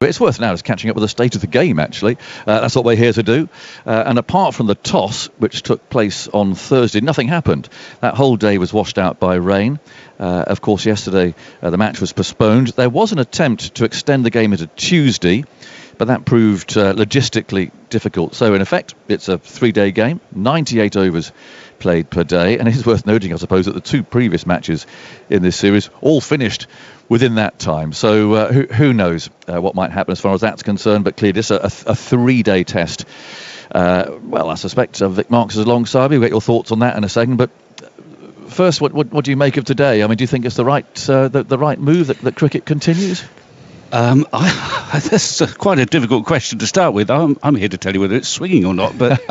bit. It's worth now just catching up with the state of the game, actually. That's what we're here to do. And apart from the toss, which took place on Thursday, nothing happened. That whole day was washed out by rain. Of course, yesterday the match was postponed. There was an attempt to extend the game into Tuesday, but that proved logistically difficult. So, in effect, it's a 3-day game, 98 overs played per day. And it is worth noting, I suppose, that the 2 previous matches in this series all finished within that time. So who knows what might happen as far as that's concerned. But clearly, this is a 3-day test. Well, I suspect Vic Marks is alongside me. We'll get your thoughts on that in a second. But first, what do you make of today? I mean, do you think it's the right move that cricket continues? That's quite a difficult question to start with. I'm here to tell you whether it's swinging or not. But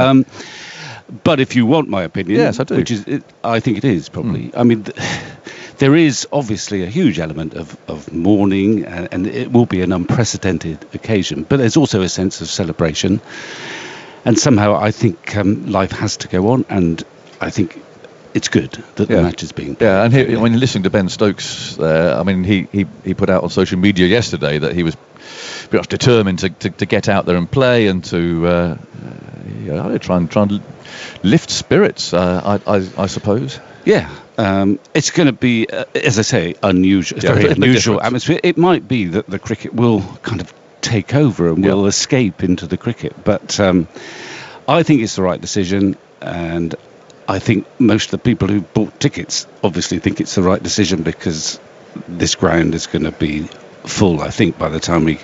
but if you want my opinion, yes, I do. I think it is probably. I mean, there is obviously a huge element of mourning, and it will be an unprecedented occasion. But there's also a sense of celebration, and somehow I think life has to go on, and I think it's good that the match is being played. Yeah, and when listening to Ben Stokes, I mean, he put out on social media yesterday that he was pretty much determined to get out there and play and to try and lift spirits, I suppose. Yeah, it's going to be, as I say, unusual, very unusual atmosphere. It might be that the cricket will kind of take over and will escape into the cricket, but I think it's the right decision, and I think most of the people who bought tickets obviously think it's the right decision, because this ground is going to be full, I think, by the time we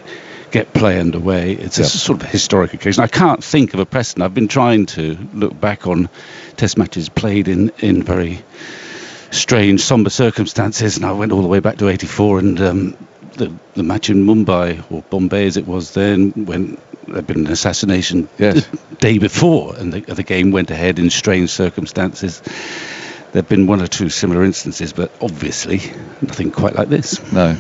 get play underway. It's a sort of historic occasion. I can't think of a precedent. I've been trying to look back on test matches played in very strange, sombre circumstances, and I went all the way back to 84 and the match in Mumbai, or Bombay as it was then, when there'd been an assassination the day before, and the game went ahead in strange circumstances. There've been 1 or 2 similar instances, but obviously nothing quite like this. No.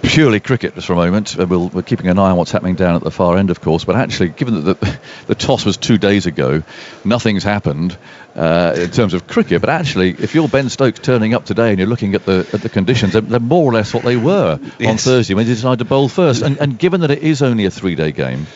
Purely cricket just for a moment. We're keeping an eye on what's happening down at the far end, of course, but actually, given that the toss was 2 days ago, nothing's happened in terms of cricket. But actually, if you're Ben Stokes turning up today and you're looking at the conditions, they're more or less what they were on Thursday when they decided to bowl first. And given that it is only a 3-day game,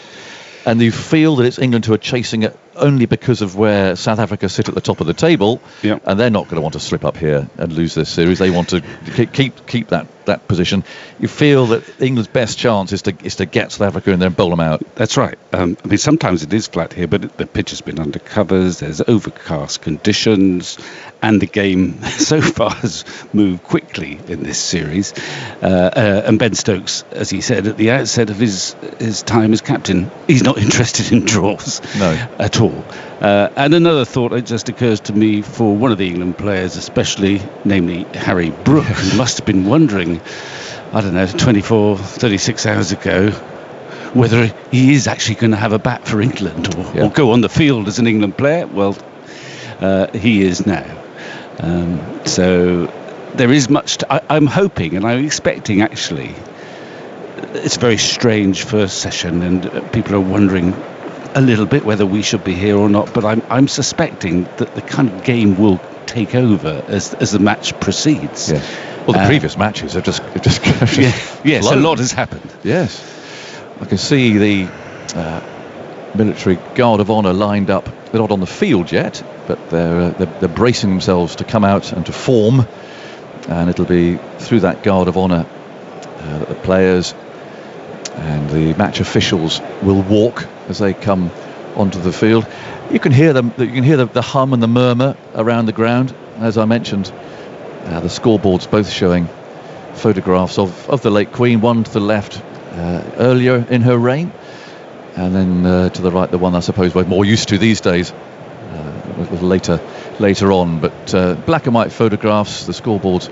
and you feel that it's England who are chasing it only because of where South Africa sit at the top of the table, and they're not going to want to slip up here and lose this series. They want to keep that position. You feel that England's best chance is to get South Africa in there and bowl them out. That's right. I mean, sometimes it is flat here, but the pitch has been under covers. There's overcast conditions, and the game so far has moved quickly in this series. And Ben Stokes, as he said at the outset of his time as captain, he's not interested in draws at all. And another thought that just occurs to me for one of the England players, especially, namely Harry Brook, who must have been wondering, I don't know, 24, 36 hours ago, whether he is actually going to have a bat for England or go on the field as an England player. Well, he is now. So there is much I'm hoping and I'm expecting, actually. It's a very strange first session, and people are wondering a little bit whether we should be here or not, but I'm suspecting that the kind of game will take over as the match proceeds. Well, the previous matches have just yes, a lot has happened. Yes, I can see the military guard of honour lined up. They're not on the field yet, but they're bracing themselves to come out and to form, and it'll be through that guard of honour that the players and the match officials will walk as they come onto the field. You can hear them. You can hear the hum and the murmur around the ground. As I mentioned, the scoreboards both showing photographs of the late Queen. One to the left earlier in her reign, and then to the right, the one I suppose we're more used to these days, was later on. But black and white photographs. The scoreboards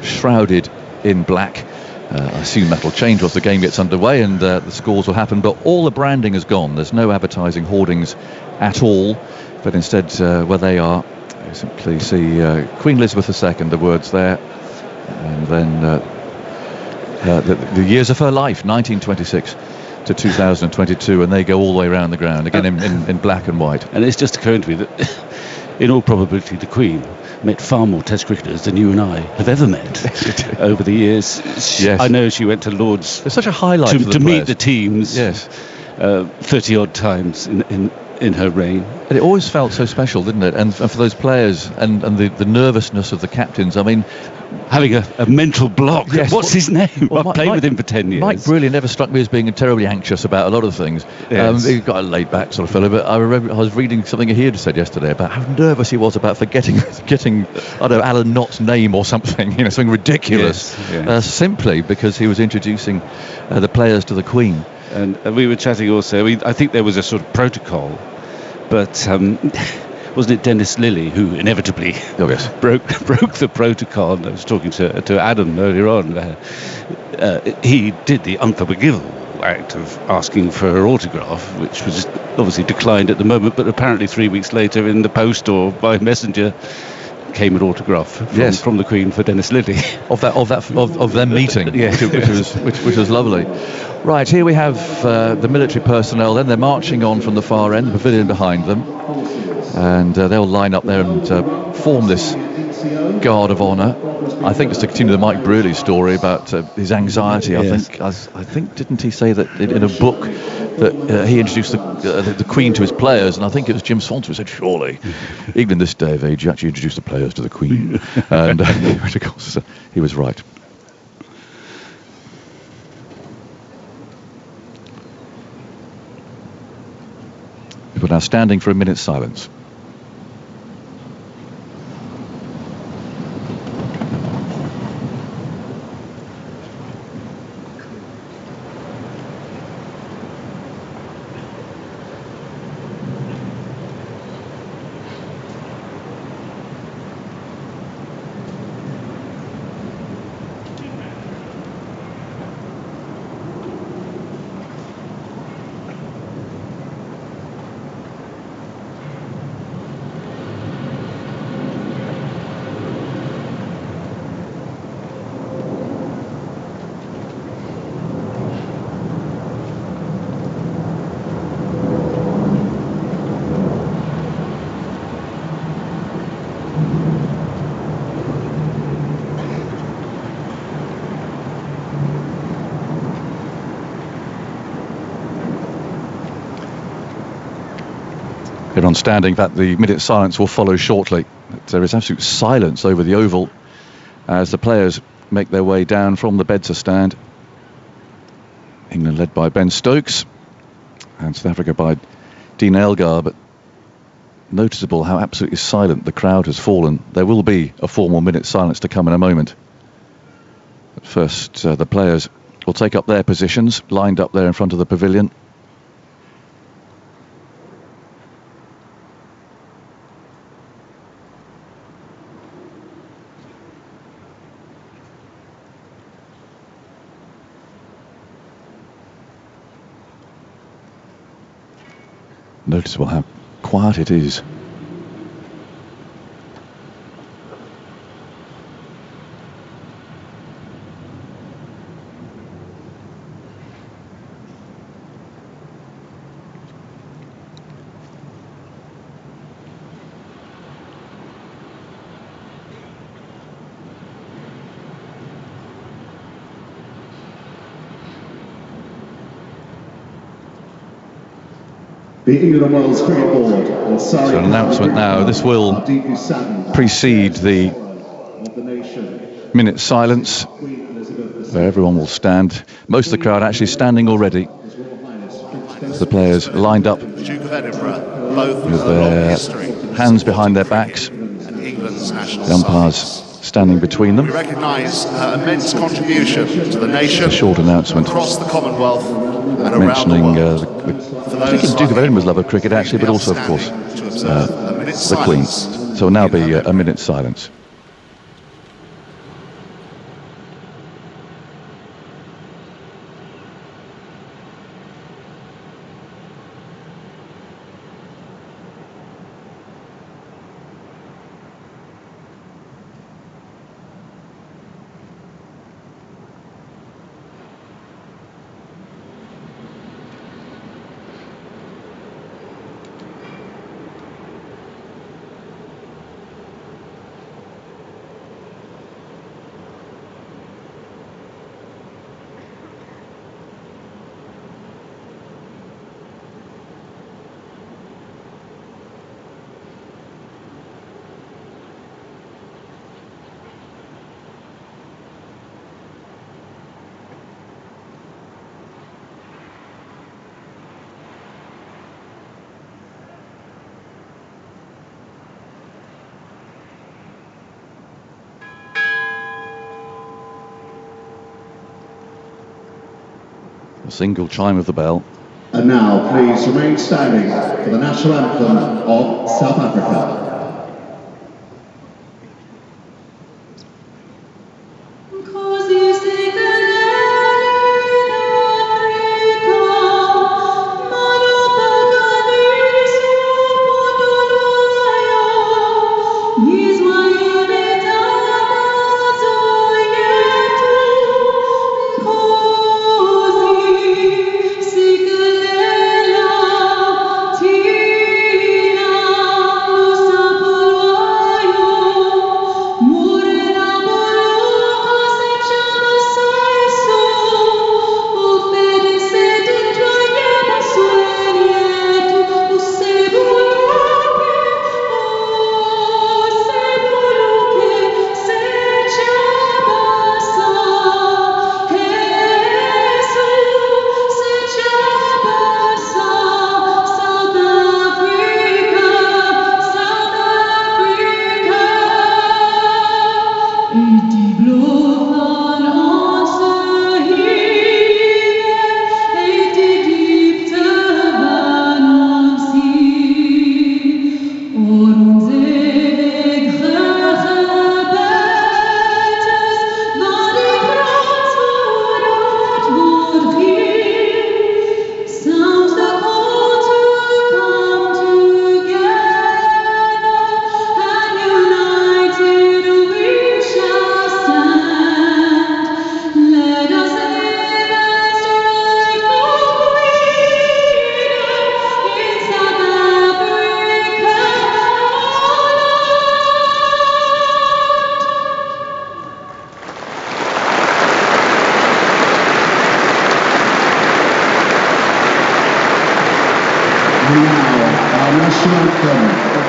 shrouded in black. I assume that'll change once the game gets underway and the scores will happen, but all the branding is gone. There's no advertising hoardings at all, but instead where they are, you simply see Queen Elizabeth II, the words there, and then the years of her life, 1926 to 2022, and they go all the way around the ground, again in black and white. And it's just occurring to me that in all probability the Queen met far more Test cricketers than you and I have ever met over the years. Yes. I know she went to Lord's It's such a highlight for the to meet players. the teams. Yes. 30 odd times in her reign. And it always felt so special, didn't it? And for those players and the nervousness of the captains. I mean, having a mental block. Yes. What's his name? Well, I played with him for 10 years. Mike Brearley never struck me as being terribly anxious about a lot of things. Yes. He's got a laid-back sort of fellow, but I was reading something he had said yesterday about how nervous he was about getting I don't know, Alan Knott's name or something, something ridiculous, Yes. Simply because he was introducing the players to the Queen. And we were chatting also. I think there was a sort of protocol, but wasn't it Dennis Lilly who inevitably broke the protocol? And I was talking to Adam earlier on. He did the unforgivable act of asking for her autograph, which was obviously declined at the moment, but apparently 3 weeks later in the post or by messenger came an autograph from the Queen for Dennis Lilly of them meeting, Yes. which was lovely. Right, here we have the military personnel. Then they're marching on from the far end, the pavilion behind them, and they'll line up there and form this guard of honour. I think it's to continue the Mike Brearley story about his anxiety. Yes. I think didn't he say that in a book that he introduced the Queen to his players, and I think it was Jim Swanson who said, surely, even in this day of age, you actually introduce the players to the Queen. And of course, he was right. We're now standing for a minute's silence. Here on standing, that the minute silence will follow shortly. There is absolute silence over the oval as the players make their way down from the Bedser stand. England led by Ben Stokes and South Africa by Dean Elgar, but noticeable how absolutely silent the crowd has fallen. There will be a formal minute silence to come in a moment. But first, the players will take up their positions, lined up there in front of the pavilion. Noticeable how quiet it is. The England and Wales Cricket Board. So an announcement now. This will precede the minute silence, where everyone will stand. Most of the crowd actually standing already. The players lined up with their hands behind their backs. The umpires standing between them. We recognise her immense contribution to the nation. A short announcement across the Commonwealth and mentioning around the world. particularly Duke of Edinburgh's love of cricket, actually, but also, of course, the Queen. So will now be a minute's silence. A single chime of the bell. And now, please remain standing for the national anthem of South Africa.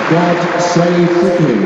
God Save the King.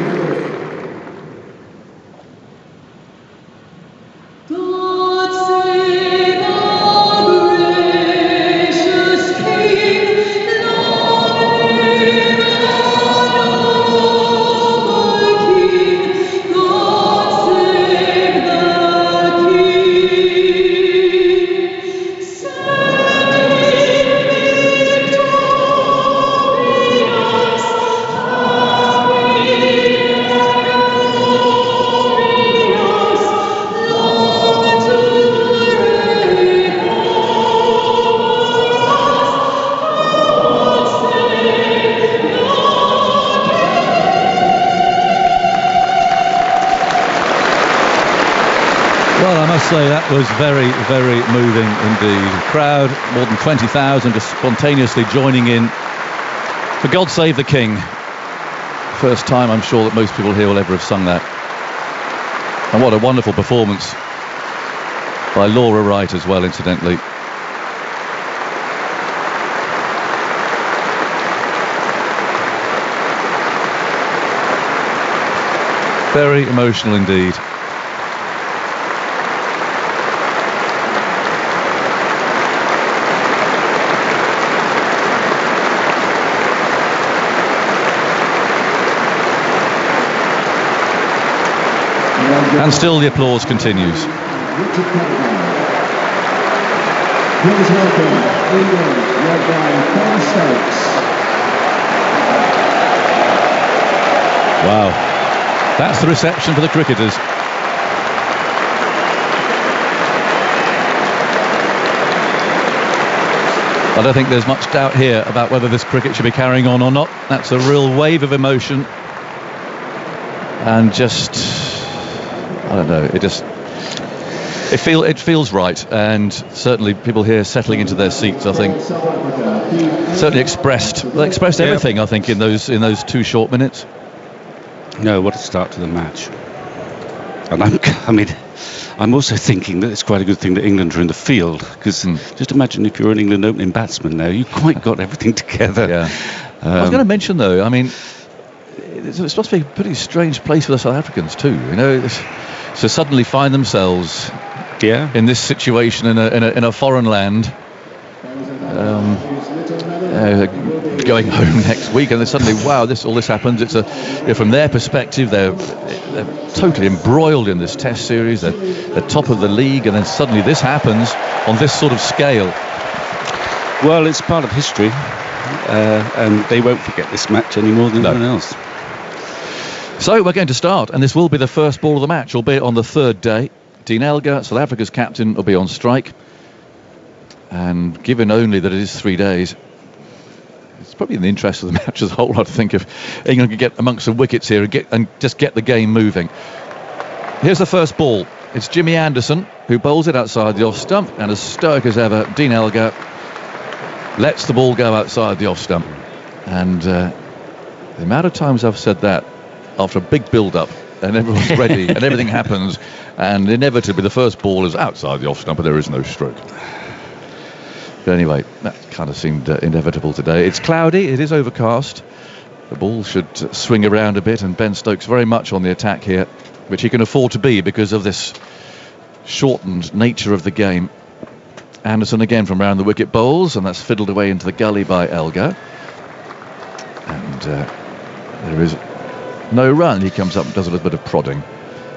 Well, I must say that was very, very moving indeed. The crowd, more than 20,000, just spontaneously joining in for God Save the King. First time I'm sure that most people here will ever have sung that. And what a wonderful performance by Laura Wright as well, incidentally. Very emotional indeed. And still the applause continues. Please welcome England, led by Ben Stokes. Wow, that's the reception for the cricketers. I don't think there's much doubt here about whether this cricket should be carrying on or not. That's a real wave of emotion. And just, I don't know, it feels right, and certainly people here settling into their seats, I think, certainly expressed everything, I think, in those 2 short minutes. No, what a start to the match. And I'm also thinking that it's quite a good thing that England are in the field, because just imagine if you're an England opening batsman now, you've quite got everything together. Yeah. I was going to mention though, I mean, it's supposed to be a pretty strange place for the South Africans too, you know, to suddenly find themselves in this situation in a foreign land. going home next week, and then suddenly, wow, all this happens. It's from their perspective, they're totally embroiled in this Test series. They're top of the league, and then suddenly this happens on this sort of scale. Well, it's part of history, and they won't forget this match any more than anyone else. So we're going to start, and this will be the first ball of the match, albeit on the third day. Dean Elgar, South Africa's captain, will be on strike. And given only that it is 3 days, it's probably in the interest of the match as a whole, I think, if England could get amongst some wickets here and just get the game moving. Here's the first ball. It's Jimmy Anderson who bowls it outside the off stump, and as stoic as ever, Dean Elgar lets the ball go outside the off stump. And the amount of times I've said that after a big build-up and everyone's ready and everything happens, and inevitably the first ball is outside the off stump and there is no stroke. But anyway, that kind of seemed inevitable today. It's cloudy, it is overcast. The ball should swing around a bit, and Ben Stokes very much on the attack here, which he can afford to be because of this shortened nature of the game. Anderson again from round the wicket bowls, and that's fiddled away into the gully by Elgar. And there is no run. He comes up and does a little bit of prodding.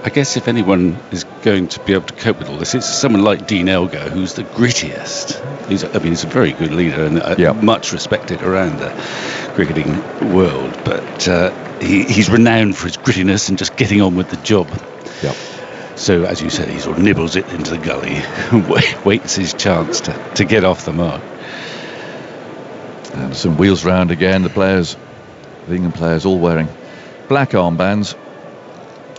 I guess if anyone is going to be able to cope with all this, it's someone like Dean Elgar, who's the grittiest. He's a very good leader and much respected around the cricketing world. But he's renowned for his grittiness and just getting on with the job. Yep. So, as you said, he sort of nibbles it into the gully and waits his chance to get off the mark. Anderson wheels round again. The England players all wearing black armbands.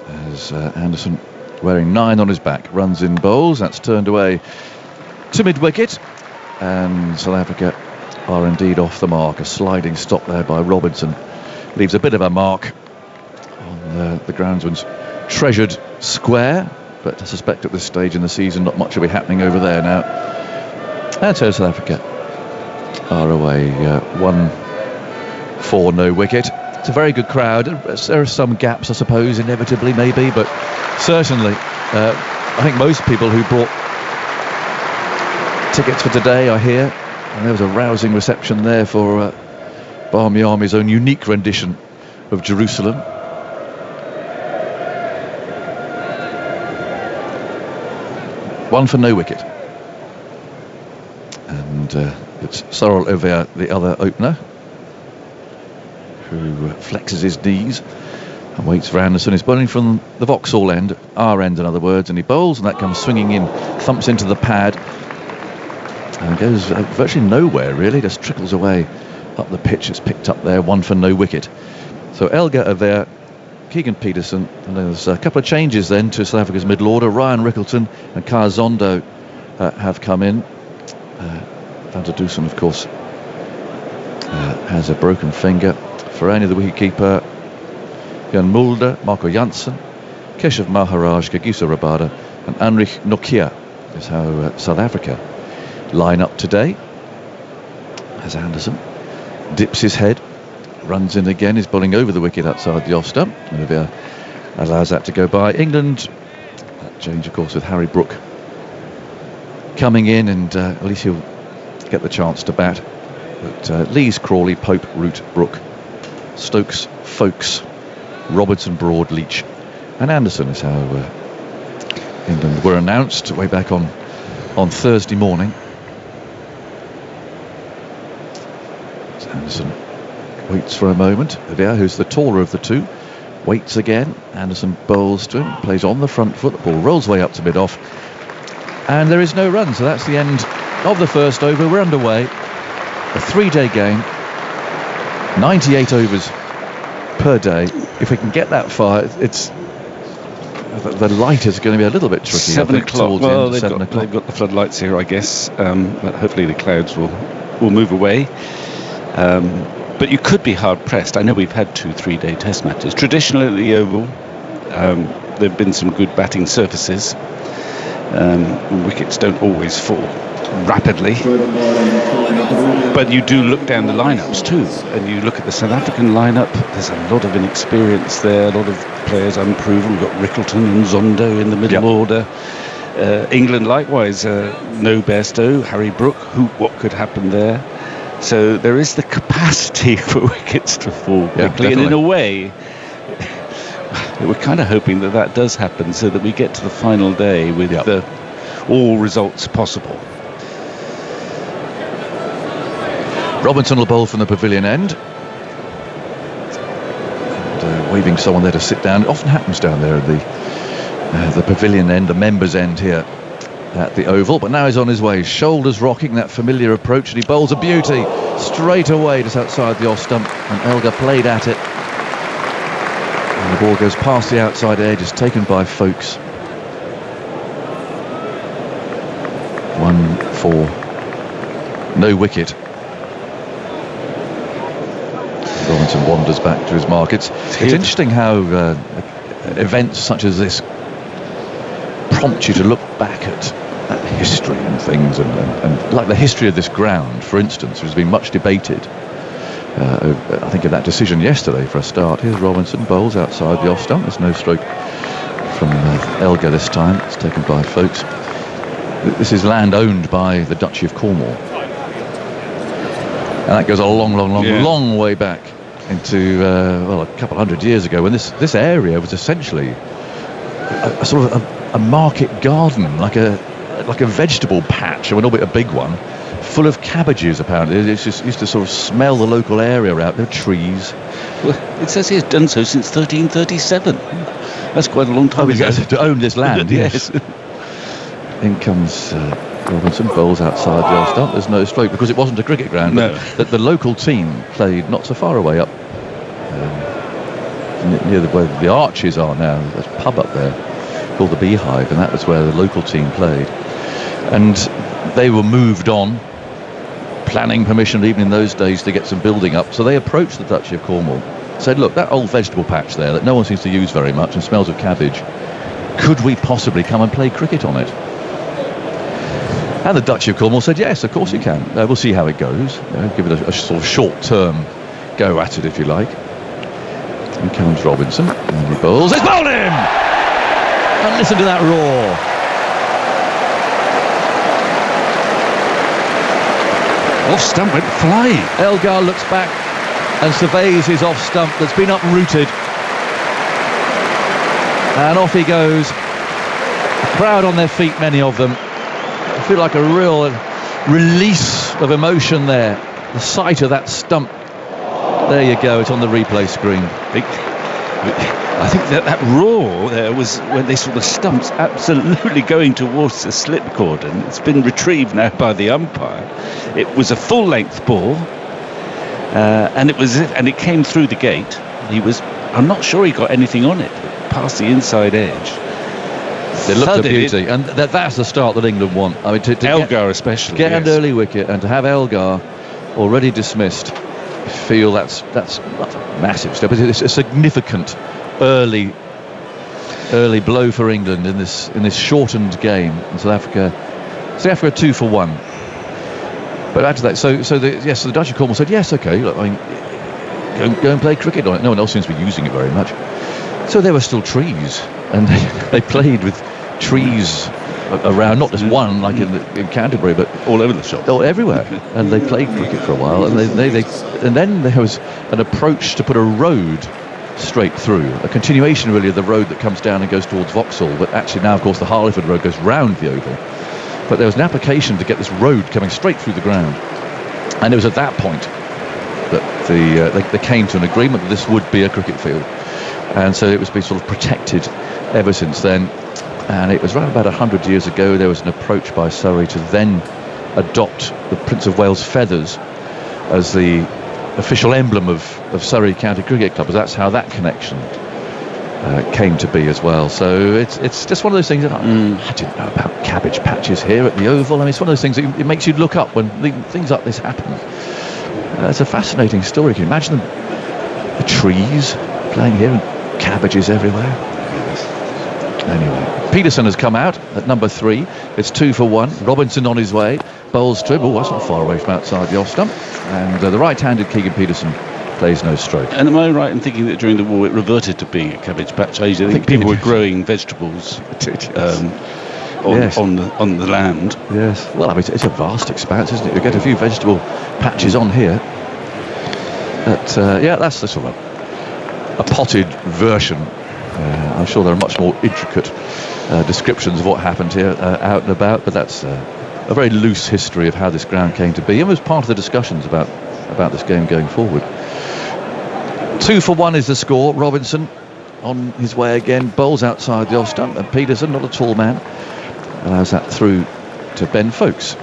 As Anderson, wearing 9 on his back, runs in bowls. That's turned away to mid-wicket, and South Africa are indeed off the mark. A sliding stop there by Robinson leaves a bit of a mark on the groundsman's treasured square, but I suspect at this stage in the season not much will be happening over there now. And so South Africa are away 1-4, no wicket. It's a very good crowd. There are some gaps, I suppose, inevitably, maybe, but certainly I think most people who brought tickets for today are here, and there was a rousing reception there for Barmy Army's own unique rendition of Jerusalem. One for no wicket, and it's Sorrel Over, the other opener, who flexes his knees and waits for Anderson. He's bowling from the Vauxhall end, our end in other words, and he bowls, and that comes swinging in, thumps into the pad, and goes virtually nowhere really, just trickles away up the pitch. It's picked up there, 1 for no wicket. So Elgar are there, Keegan Peterson, and there's a couple of changes then to South Africa's middle order. Ryan Rickleton and Kaya Zondo have come in. Van der Dusen, of course, has a broken finger. Ferrani, the wicketkeeper, Jan Mulder, Marco Janssen, Keshav Maharaj, Kagiso Rabada, and Anrich Nokia is how South Africa line up today. As Anderson dips his head, runs in again, is bowling over the wicket outside the off stump. Olivia allows that to go by. England, that change of course with Harry Brook coming in, and at least he'll get the chance to bat. But Lees, Crawley, Pope, Root, Brook, Stokes, Folkes, Robertson, Broad, Leach and Anderson is how England were announced way back on Thursday morning. So Anderson waits for a moment. Olivia, who's the taller of the two, waits again. Anderson bowls to him, plays on the front foot, the ball rolls way up to mid-off, and there is no run. So that's the end of the first over. We're underway. A 3-day game, 98 overs per day. If we can get that far, it's the light is going to be a little bit tricky. 7 o'clock. Well, they've got the floodlights here, I guess, but hopefully the clouds will move away. But you could be hard pressed. I know we've had 2 3-day test matches. Traditionally at the Oval, there have been some good batting surfaces. Wickets don't always fall rapidly, but you do look down the lineups too, and you look at the South African lineup. There's a lot of inexperience there, a lot of players unproven. We've got Rickleton and Zondo in the middle order. England likewise, no Bairstow, Harry Brook. What could happen there? So there is the capacity for wickets to fall quickly, and in a way, we're kind of hoping that does happen, so that we get to the final day with all results possible. Robinson will bowl from the pavilion end. And, waving someone there to sit down. It often happens down there at the pavilion end, the members' end here at the Oval. But now he's on his way, shoulders rocking, that familiar approach, and he bowls a beauty straight away just outside the off stump. And Elgar played at it. And the ball goes past the outside edge, is taken by Folkes. 1 for no wicket. Robinson wanders back to his mark. It's interesting how events such as this prompt you to look back at history and things, and like the history of this ground, for instance, has been much debated. I think of that decision yesterday for a start. Here's Robinson, bowls outside the off stump. There's no stroke from Elgar this time. It's taken by Folkes. This is land owned by the Duchy of Cornwall, and that goes a long way back into a couple hundred years ago, when this area was essentially a sort of a market garden, like a vegetable patch, a little bit a big one, full of cabbages. Apparently, it just used to sort of smell the local area out. There were trees. Well, it says he has done so since 1337. That's quite a long time ago. To own this land. Yes. In comes Robinson, bowls outside the off stump. There's no stroke because it wasn't a cricket ground. No. The local team played not so far away up near where the Arches are now. There's a pub up there called the Beehive, and that was where the local team played. And they were moved on, planning permission even in those days to get some building up. So they approached the Duchy of Cornwall, said, look, that old vegetable patch there that no one seems to use very much and smells of cabbage, could we possibly come and play cricket on it? And the Duchy of Cornwall said, yes, of course you can. We'll see how it goes. Give it a sort of short-term go at it, if you like. And comes Robinson, and he bowls. It's bowled him! And listen to that roar. Off stump went flying. Elgar looks back and surveys his off stump that's been uprooted. And off he goes. The crowd on their feet, many of them. I feel like a real release of emotion there. The sight of that stump. There you go, it's on the replay screen. I think that roar there was when they saw the stumps absolutely going towards the slip cordon. It's been retrieved now by the umpire. It was a full-length ball, and it came through the gate. I'm not sure he got anything on it, past the inside edge. It looked a beauty, and that's the start that England want. I mean, to Elgar especially get an early wicket, and to have Elgar already dismissed, I feel that's not a massive step. It's a significant early blow for England in this shortened game. In South Africa 2 for 1. But after that, so the Duchy of Cornwall said yes, okay. Look, I mean, go and play cricket on it. No one else seems to be using it very much. So there were still trees, and they played with trees around, not just one like in Canterbury, but all over the shop, everywhere. And they played cricket for a while, and then there was an approach to put a road straight through, a continuation really of the road that comes down and goes towards Vauxhall. But actually now, of course, the Harleyford Road goes round the Oval. But there was an application to get this road coming straight through the ground, and it was at that point that they came to an agreement that this would be a cricket field. And so it was been sort of protected ever since then. And it was around about 100 years ago there was an approach by Surrey to then adopt the Prince of Wales feathers as the official emblem of Surrey County Cricket Club. That's how that connection came to be as well. So it's just one of those things that I didn't know about cabbage patches here at the Oval. I mean, it's one of those things that it makes you look up when things like this happen. It's a fascinating story. Can you imagine the trees playing here and cabbages everywhere? Anyway, Peterson has come out at number 3. It's 2 for 1. Robinson on his way. Bowls to him. Oh, that's not far away from outside the off stump. And the right-handed Keegan Peterson plays no stroke. And am I right in thinking that during the war it reverted to being a cabbage patch? I think people were growing vegetables on the land. Yes. Well, I mean, it's a vast expanse, isn't it? You get a few vegetable patches on here. But yeah, that's the sort of a potted version. I'm sure there are much more intricate descriptions of what happened here out and about, but that's a very loose history of how this ground came to be, and was part of the discussions about this game going forward. 2-for-1 is the score. Robinson on his way again, bowls outside the off stump, and Peterson, not a tall man, allows that through to Ben Folkes.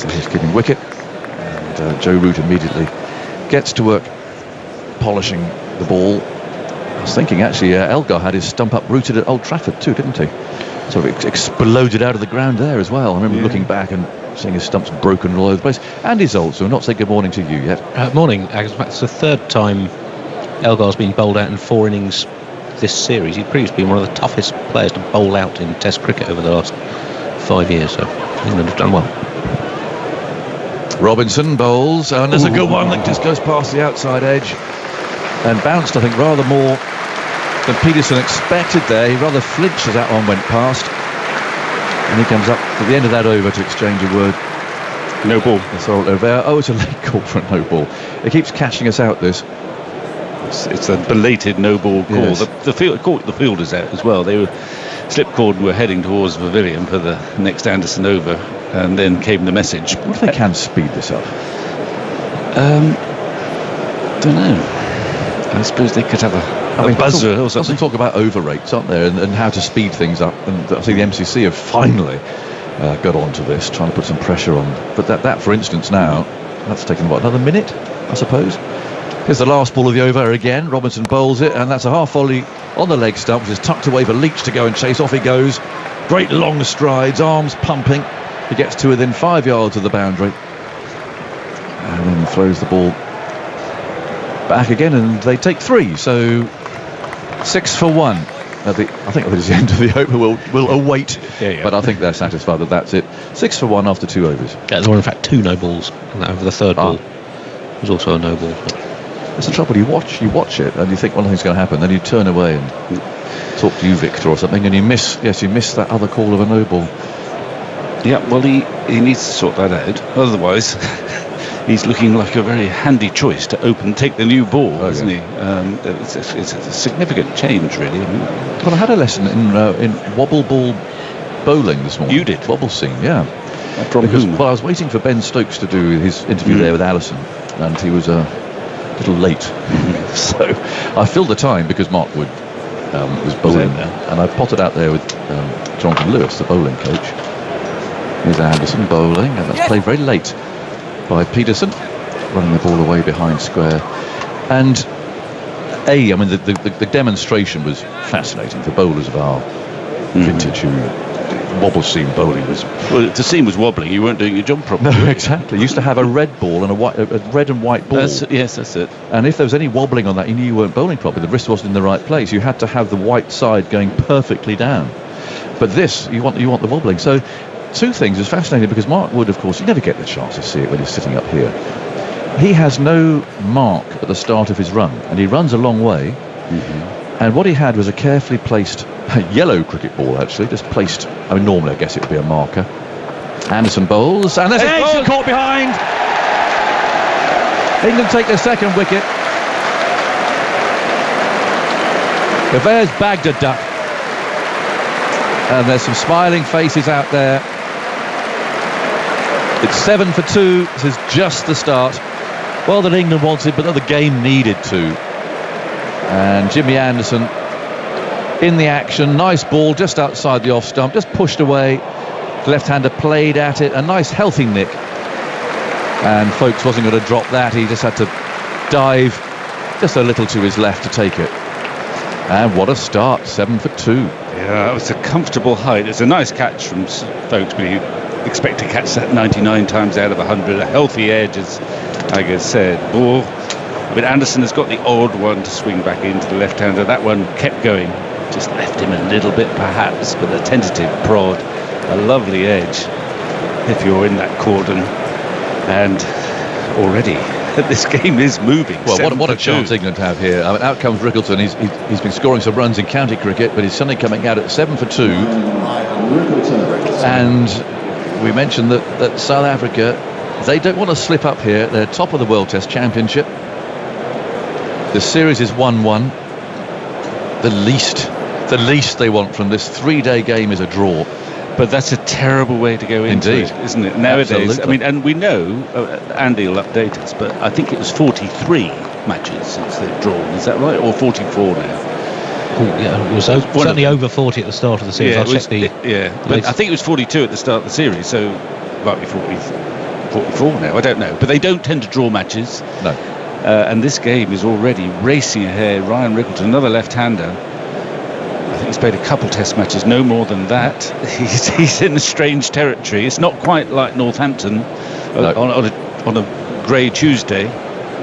So he's giving wicket, and Joe Root immediately gets to work polishing the ball. I was thinking actually Elgar had his stump up rooted at Old Trafford too, didn't he? Sort of exploded out of the ground there as well. I remember looking back and seeing his stumps broken all over the place. Andy Zoltz, will not say good morning to you yet. Morning. It's the third time Elgar's been bowled out in 4 innings this series. He's previously been one of the toughest players to bowl out in Test cricket over the last 5 years, so England have done well. Robinson bowls, and there's a good one that just goes past the outside edge and bounced, I think, rather more than Peterson expected there. He rather flinched as that one went past, and he comes up at the end of that over to exchange a word. No ball. Oh, it's a late call for a no ball. It keeps catching us out, this. It's a belated no ball call. Yes. The fielders out as well. They were slipcord and were heading towards the pavilion for the next Anderson over, and then came the message. What if they can speed this up? Don't know. I suppose they could have a buzzer or something. Lots of talk about over rates, aren't there, and how to speed things up. And I think the MCC have finally got onto this, trying to put some pressure on. But that for instance, now that's taken another minute, I suppose. Here's the last ball of the over again. Robinson bowls it, and that's a half volley on the leg stump, which is tucked away for Leach to go and chase. Off he goes. Great long strides, arms pumping. He gets to within 5 yards of the boundary, and then throws the ball back again, and they take 3. So 6-for-1. I think that is the end of the over. We'll await, but I think they're satisfied that that's it. 6-for-1 after 2 overs. Yeah, there were in fact 2 no balls over the third ball. Was also a no ball. That's the trouble. You watch it, and you think one thing's going to happen, then you turn away and talk to you, Victor, or something, and you miss that other call of a no ball. Yeah, well, he needs to sort that out. Otherwise, he's looking like a very handy choice to take the new ball, isn't he? It's a significant change, really. Well, I had a lesson in wobble ball bowling this morning. You did? Wobble scene, yeah. From whom? Well, I was waiting for Ben Stokes to do his interview there with Allison, and he was a little late. So I filled the time because Mark Wood was bowling there, and I potted out there with Jonathan Lewis, the bowling coach. Here's Anderson bowling, and that's played very late by Peterson, running the ball away behind square. And I mean, the demonstration was fascinating for bowlers of our vintage who wobble seam bowling was. Well, if the seam was wobbling, you weren't doing your job properly. No, exactly. You used to have a red ball and a red and white ball. That's it. And if there was any wobbling on that, you knew you weren't bowling properly. The wrist wasn't in the right place. You had to have the white side going perfectly down. But this, you want the wobbling. So 2 things is fascinating, because Mark Wood, of course, you never get the chance to see it when he's sitting up here. He has no mark at the start of his run, and he runs a long way. And what he had was a carefully placed yellow cricket ball, actually, just placed. I mean, normally I guess it would be a marker. Anderson bowls, and there's edge caught behind. England take their second wicket. The Bears bagged a duck, and there's some smiling faces out there. It's 7 for 2. This is just the start. Well, that England wanted, but that the game needed to. And Jimmy Anderson in the action. Nice ball just outside the off stump, just pushed away. The left-hander played at it. A nice healthy nick. And Folkes wasn't going to drop that. He just had to dive just a little to his left to take it. And what a start. 7 for 2. Yeah, it was a comfortable height. It's a nice catch from Folkes, but you expect to catch that 99 times out of 100. A healthy edge, as Tiger said. Ball. But Anderson has got the odd one to swing back into the left-hander. That one kept going. Just left him a little bit, perhaps, but a tentative prod. A lovely edge if you're in that cordon. And already this game is moving. Well, what a 7-2. chance England have here. I mean, out comes Rickleton. He's been scoring some runs in county cricket, but he's suddenly coming out at 7 for 2. And we mentioned that South Africa, they don't want to slip up here. They're top of the World Test Championship. The series is 1-1. The least they want from this 3-day game is a draw. But that's a terrible way to go into Indeed. it, isn't it? Nowadays, Absolutely. I mean, and we know, Andy will update us, but I think it was 43 matches since they've drawn. Is that right? Or 44 now? Yeah, it was certainly over 40 at the start of the series. Yeah, I'll check the but latest. I think it was 42 at the start of the series, so might be 44 now. I don't know. But they don't tend to draw matches. No. And this game is already racing ahead. Ryan Rickleton, another left-hander. I think he's played a couple test matches, no more than that. He's in a strange territory. It's not quite like Northampton on a grey Tuesday.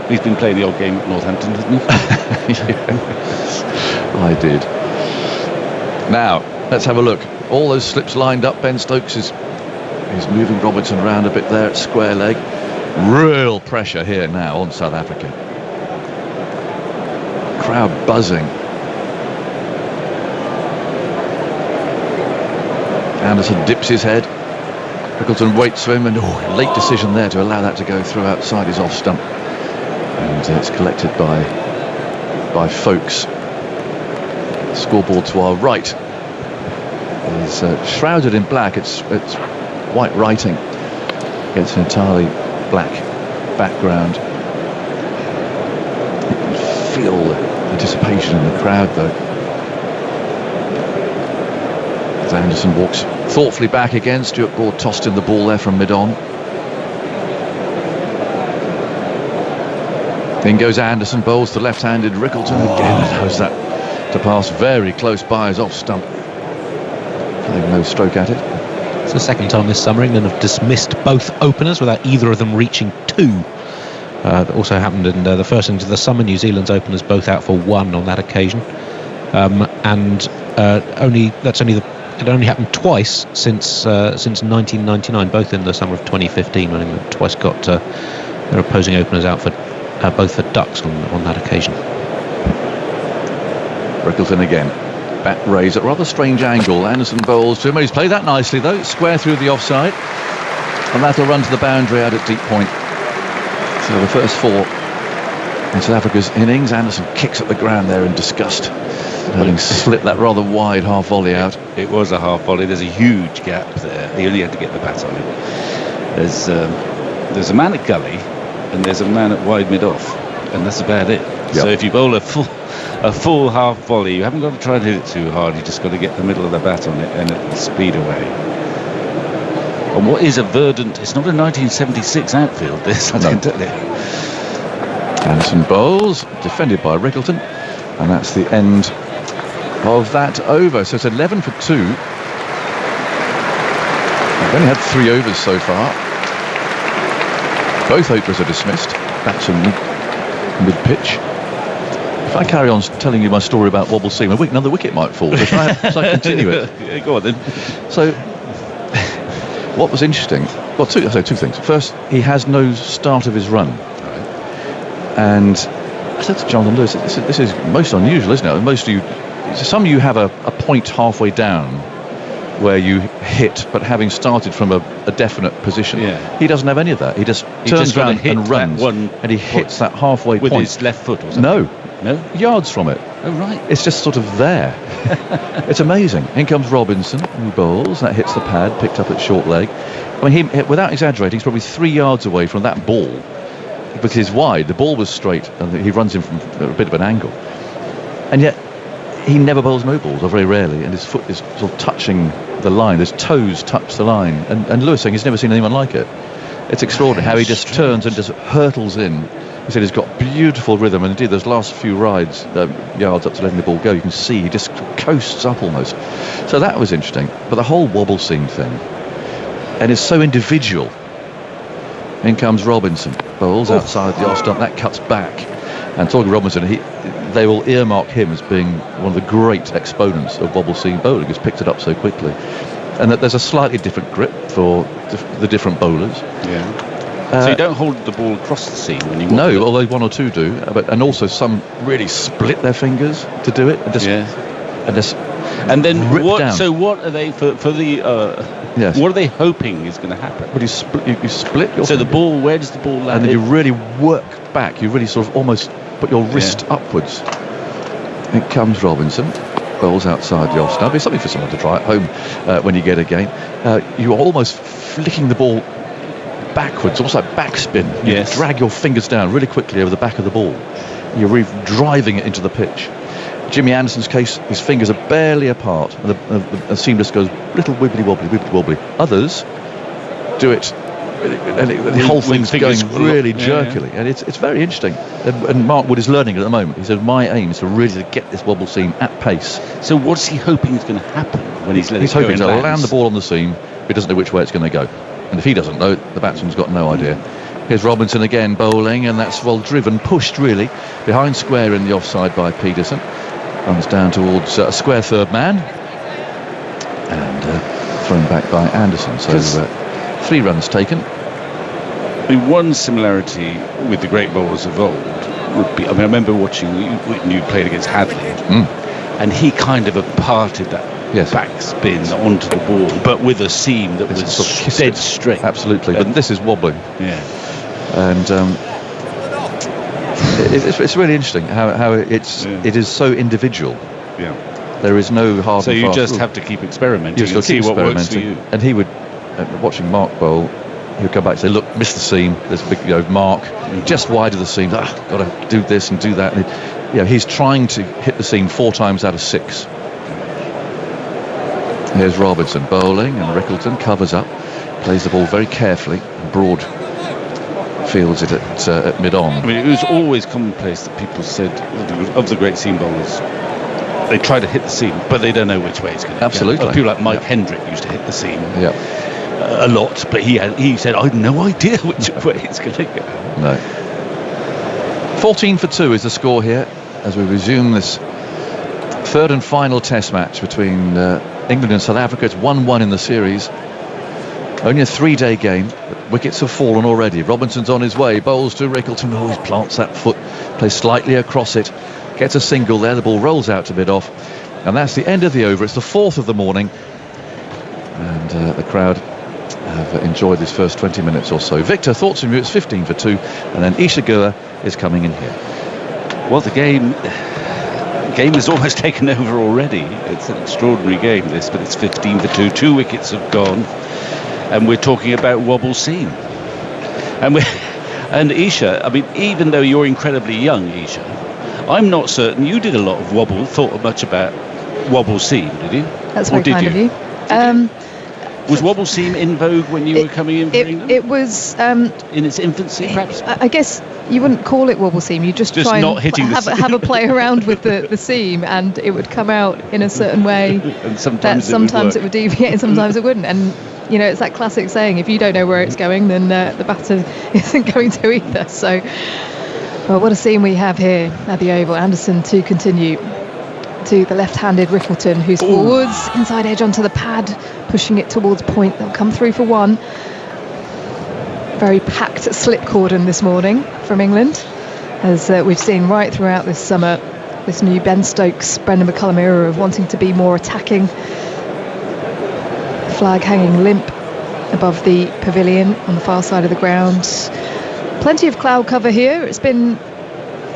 He's been playing the odd game at Northampton, hasn't he? Yeah. I did. Now, let's have a look. All those slips lined up. Ben Stokes is moving Robertson around a bit there at square leg. Real pressure here now on South Africa. Crowd buzzing. Anderson dips his head. Rickleton waits for him, and late decision there to allow that to go through outside his off stump. And it's collected by Folkes. Scoreboard to our right is shrouded in black. It's white writing against an entirely black background. You can feel the anticipation in the crowd, though. As Anderson walks thoughtfully back again, Stuart Broad tossed in the ball there from mid-on. In goes Anderson, bowls to left-handed Rickleton again, allows that to pass very close by his off stump. Playing no stroke at it. It's the second time this summer England have dismissed both openers without either of them reaching 2. That also happened in the first innings of the summer. New Zealand's openers both out for 1 on that occasion, it only happened twice since 1999, both in the summer of 2015, when England twice got their opposing openers out for both for ducks on that occasion. Rickleton again. Bat raised at a rather strange angle. Anderson bowls to him. He's played that nicely though. Square through the offside. And that'll run to the boundary out at deep point. So the first 4 in South Africa's innings. Anderson kicks at the ground there in disgust, having slipped that rather wide half volley out. It was a half volley. There's a huge gap there. He only had to get the bat on it. There's a man at gully and there's a man at wide mid-off, and that's about it. Yep. So if you bowl a full half volley, you haven't got to try and hit it too hard. You just got to get the middle of the bat on it and it'll speed away. And what is a verdant, it's not a 1976 outfield, this, I can tell you. Anderson bowls, defended by Rickleton, and that's the end of that over. So it's 11 for 2. We've only had 3 overs so far. Both openers are dismissed. Batsman mid-pitch. If I carry on telling you my story about Wobble seam, another wicket might fall. So if I continue it. Yeah, go on then. So what was interesting? Well, two things. First, he has no start of his run. And I said to Jonathan Lewis, this is most unusual, isn't it? Some of you have a point halfway down where you hit, but having started from a definite position. Yeah. He doesn't have any of that. He just turns around and runs, and he hits that halfway with point. his left foot or something? No, yards from it. Oh, right. It's just sort of there. It's amazing. In comes Robinson, who bowls. That hits the pad, picked up at short leg. I mean, without exaggerating, he's probably 3 yards away from that ball. Because he's wide, the ball was straight, and he runs in from a bit of an angle. And yet, he never bowls no balls, or very rarely, and his foot is sort of touching the line. His toes touch the line. And Lewis saying he's never seen anyone like it. It's extraordinary how he just turns and just hurtles in. He said he's got beautiful rhythm, and indeed those last few yards up to letting the ball go, you can see he just coasts up almost. So that was interesting. But the whole wobble seam thing, and it's so individual. In comes Robinson, bowls outside the off stump, that cuts back. And talking Robinson, they will earmark him as being one of the great exponents of wobble seam bowling. He's picked it up so quickly. And that there's a slightly different grip for the different bowlers. Yeah. So you don't hold the ball across the seam when you wobble No, it? although one or two do, and also some really split their fingers to do it, and just And then rip what? down. So what are they for the? Yes. What are they hoping is going to happen? Well, you split your So the finger, ball, where does the ball land? and then you really work back. You really sort of almost put your wrist upwards. It comes Robinson, bowls outside the off stump. It's something for someone to try at home when you get a game. You're almost flicking the ball backwards, almost like backspin. You drag your fingers down really quickly over the back of the ball. You're really driving it into the pitch. Jimmy Anderson's case, his fingers are barely apart, and the seam just goes little wibbly wobbly. Others do it, and the whole thing's going really jerkily, and it's very interesting. And Mark Wood is learning it at the moment. He says, my aim is to really get this wobble seam at pace. So what's he hoping is going to happen when he's letting He's hoping to land the ball on the seam, but he doesn't know which way it's going to go. And if he doesn't know, the batsman's got no idea. Here's Robinson again bowling, and that's well driven, pushed really behind square in the offside by Peterson. Runs down towards a square third man, and thrown back by Anderson. So 3 runs taken. I mean, one similarity with the great bowlers of old would be, I remember watching you played against Hadley, and he kind of imparted that backspin onto the ball, but with a seam that was sort of dead straight. Absolutely, but this is wobbling. Yeah. And it's really interesting how it is so individual. Yeah. There is no hard. So and you fast just rule. have to keep experimenting You and see what works for you. And he would, watching Mark bowl, he would come back and say, "Look, missed the seam. There's a big, mark just wide of the seam. Got to do this and do that." And he's trying to hit the seam 4 times out of 6. Here's Robinson bowling, and Rickleton covers up, plays the ball very carefully. Broad fields it at mid-on. I mean, it was always commonplace that people said of the great seam bowlers, they try to hit the seam, but they don't know which way it's going to Absolutely. go. People like Mike Hendrick used to hit the seam Yeah. a lot, but he said, I had no idea which way it's going to go. No. 14 for 2 is the score here as we resume this third and final test match between England and South Africa. It's 1-1 in the series. Only a 3-day game. Wickets have fallen already. Robinson's on his way. Bowls to Rickleton. Oh, he plants that foot. Plays slightly across it. Gets a single there. The ball rolls out to mid-off. And that's the end of the over. It's the 4th of the morning. And the crowd have enjoyed this first 20 minutes or so. Victor, thoughts from you? It's 15 for 2. And then Isha Gua is coming in here. Well, the game has almost taken over already. It's an extraordinary game, this, but it's 15 for 2. 2 wickets have gone. And we're talking about wobble seam. And Isha, I mean, even though you're incredibly young, Isha, I'm not certain you did a lot of wobble, thought much about wobble seam, did you? That's very kind of you. Was wobble seam in vogue when you were coming in for England? It was in its infancy, perhaps. I guess you wouldn't call it wobble seam. You just try not and hitting have a play around with the seam, and it would come out in a certain way. And sometimes it would deviate, and sometimes it wouldn't. And it's that classic saying: if you don't know where it's going, then the batter isn't going to either. So, well, what a scene we have here at the Oval. Anderson to continue to the left-handed Rickleton, who's forwards, inside edge onto the pad, pushing it towards point. They'll come through for 1. Very packed slip cordon this morning from England, as we've seen right throughout this summer, this new Ben Stokes, Brendan McCullum era of wanting to be more attacking. Flag hanging limp above the pavilion on the far side of the ground. Plenty of cloud cover here. It's been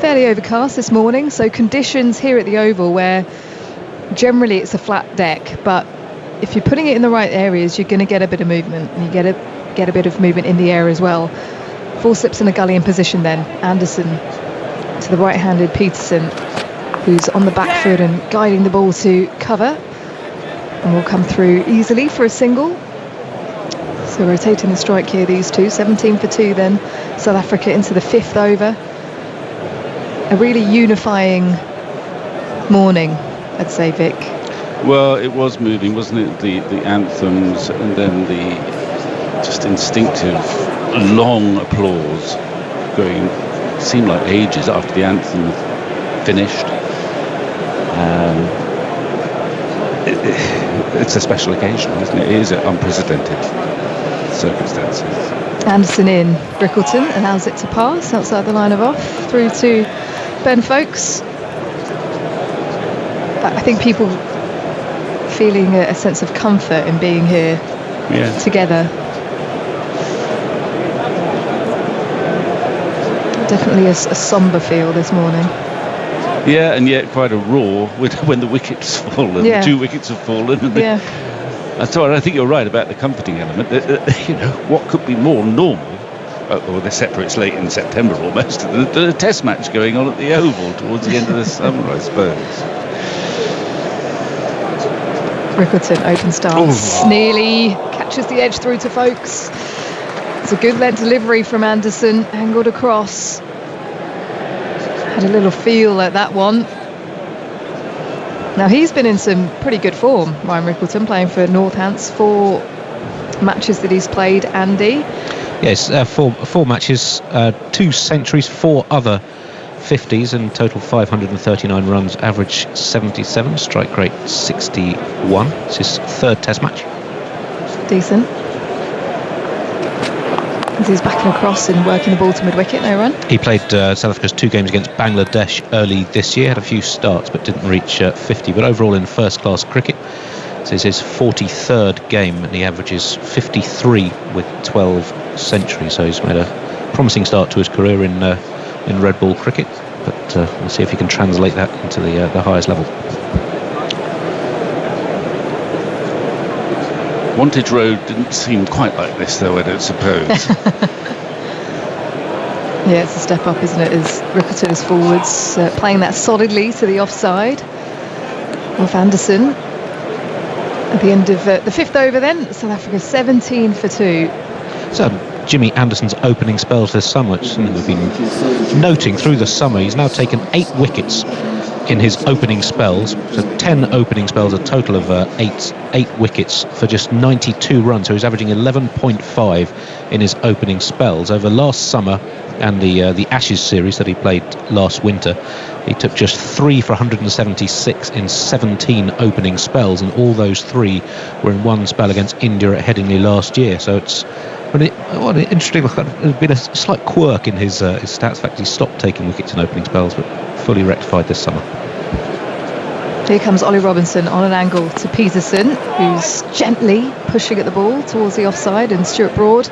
fairly overcast this morning, so conditions here at the Oval where generally it's a flat deck, but if you're putting it in the right areas, you're going to get a bit of movement, and you get a bit of movement in the air as well. 4 slips in a gully in position then. Anderson to the right-handed Peterson, who's on the back foot and guiding the ball to cover, and will come through easily for a single. So rotating the strike here, these two. 17 for 2 then. South Africa into the 5th over. A really unifying morning, I'd say, Vic. Well, it was moving, wasn't it? The anthems, and then the just instinctive long applause going, seemed like ages after the anthem finished. It's a special occasion, isn't it? It is unprecedented circumstances. Anderson in. Brickleton allows it to pass outside the line of off through to Ben Folkes. I think people feeling a sense of comfort in being here together. Definitely a somber feel this morning. Yeah, and yet quite a roar when the wickets fallen. Yeah. 2 wickets have fallen. And so I think you're right about the comforting element. What could be more normal? Or the separates late in September almost. The test match going on at the Oval towards the end of the summer, I suppose. Brickleton open stance. Nearly catches the edge through to Folkes. It's a good length delivery from Anderson, angled across. Had a little feel at that one. Now he's been in some pretty good form, Ryan Brickleton, playing for Northants. 4 matches that he's played, Andy. Yes, 4 matches, 2 centuries, 4 other 50s, and total 539 runs, average 77, strike rate 61. It's his 3rd test match. Decent. As he's backing across and working the ball to mid-wicket, no run. He played South Africa's 2 games against Bangladesh early this year, had a few starts but didn't reach 50, but overall in first-class cricket. This is his 43rd game and he averages 53 with 12 centuries, so he's made a promising start to his career in red ball cricket, but we'll see if he can translate that into the highest level. Wantage Road didn't seem quite like this, though, I don't suppose. Yeah, it's a step up, isn't it, as Brickleton is forwards, playing that solidly to the offside of Anderson. At the end of the 5th over then, South Africa 17 for 2. So Jimmy Anderson's opening spells this summer, which is something we've been noting through the summer. He's now taken 8 wickets in his opening spells, so 10 opening spells, a total of 8 wickets for just 92 runs, so he's averaging 11.5 in his opening spells. Over last summer and the Ashes series that he played last winter, he took just 3 for 176 in 17 opening spells, and all those 3 were in one spell against India at Headingley last year. So it's interesting. There's been a slight quirk in his stats. In fact, he stopped taking wickets in opening spells, but fully rectified this summer. Here comes Ollie Robinson on an angle to Peterson, who's gently pushing at the ball towards the offside, and Stuart Broad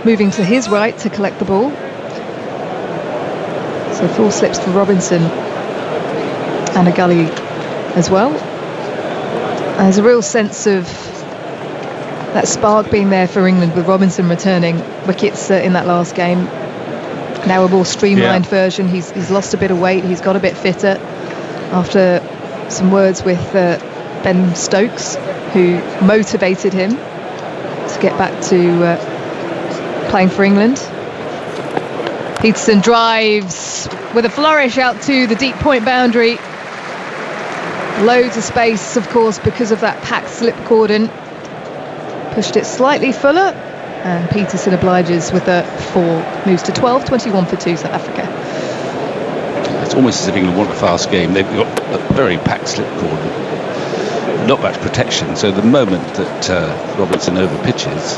moving to his right to collect the ball. So 4 slips for Robinson and a gully as well. There's a real sense of that spark being there for England with Robinson returning wickets in that last game. Now a more streamlined version. He's lost a bit of weight. He's got a bit fitter after some words with Ben Stokes, who motivated him to get back to playing for England. Peterson drives with a flourish out to the deep point boundary. Loads of space, of course, because of that packed slip cordon. Pushed it slightly fuller, and Peterson obliges with a 4. Moves to 12, 21 for 2, South Africa. It's almost as if England want a fast game. They've got a very packed slip cordon, not much protection, so the moment that Robinson over pitches,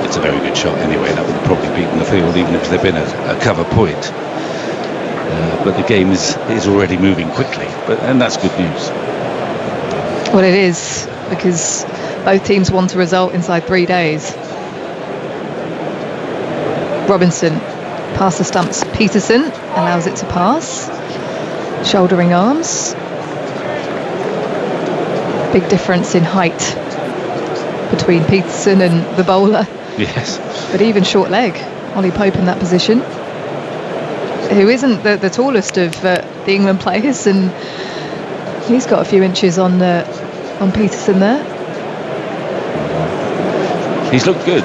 it's a very good shot anyway. That would have probably beaten the field even if there'd been a cover point. But the game is already moving quickly, and that's good news. Well, it is, because both teams want a result inside 3 days. Robinson past the stumps. Peterson allows it to pass. Shouldering arms. Big difference in height between Peterson and the bowler. Yes. But even short leg, Ollie Pope in that position, who isn't the tallest of the England players, and he's got a few inches on Peterson there. He's looked good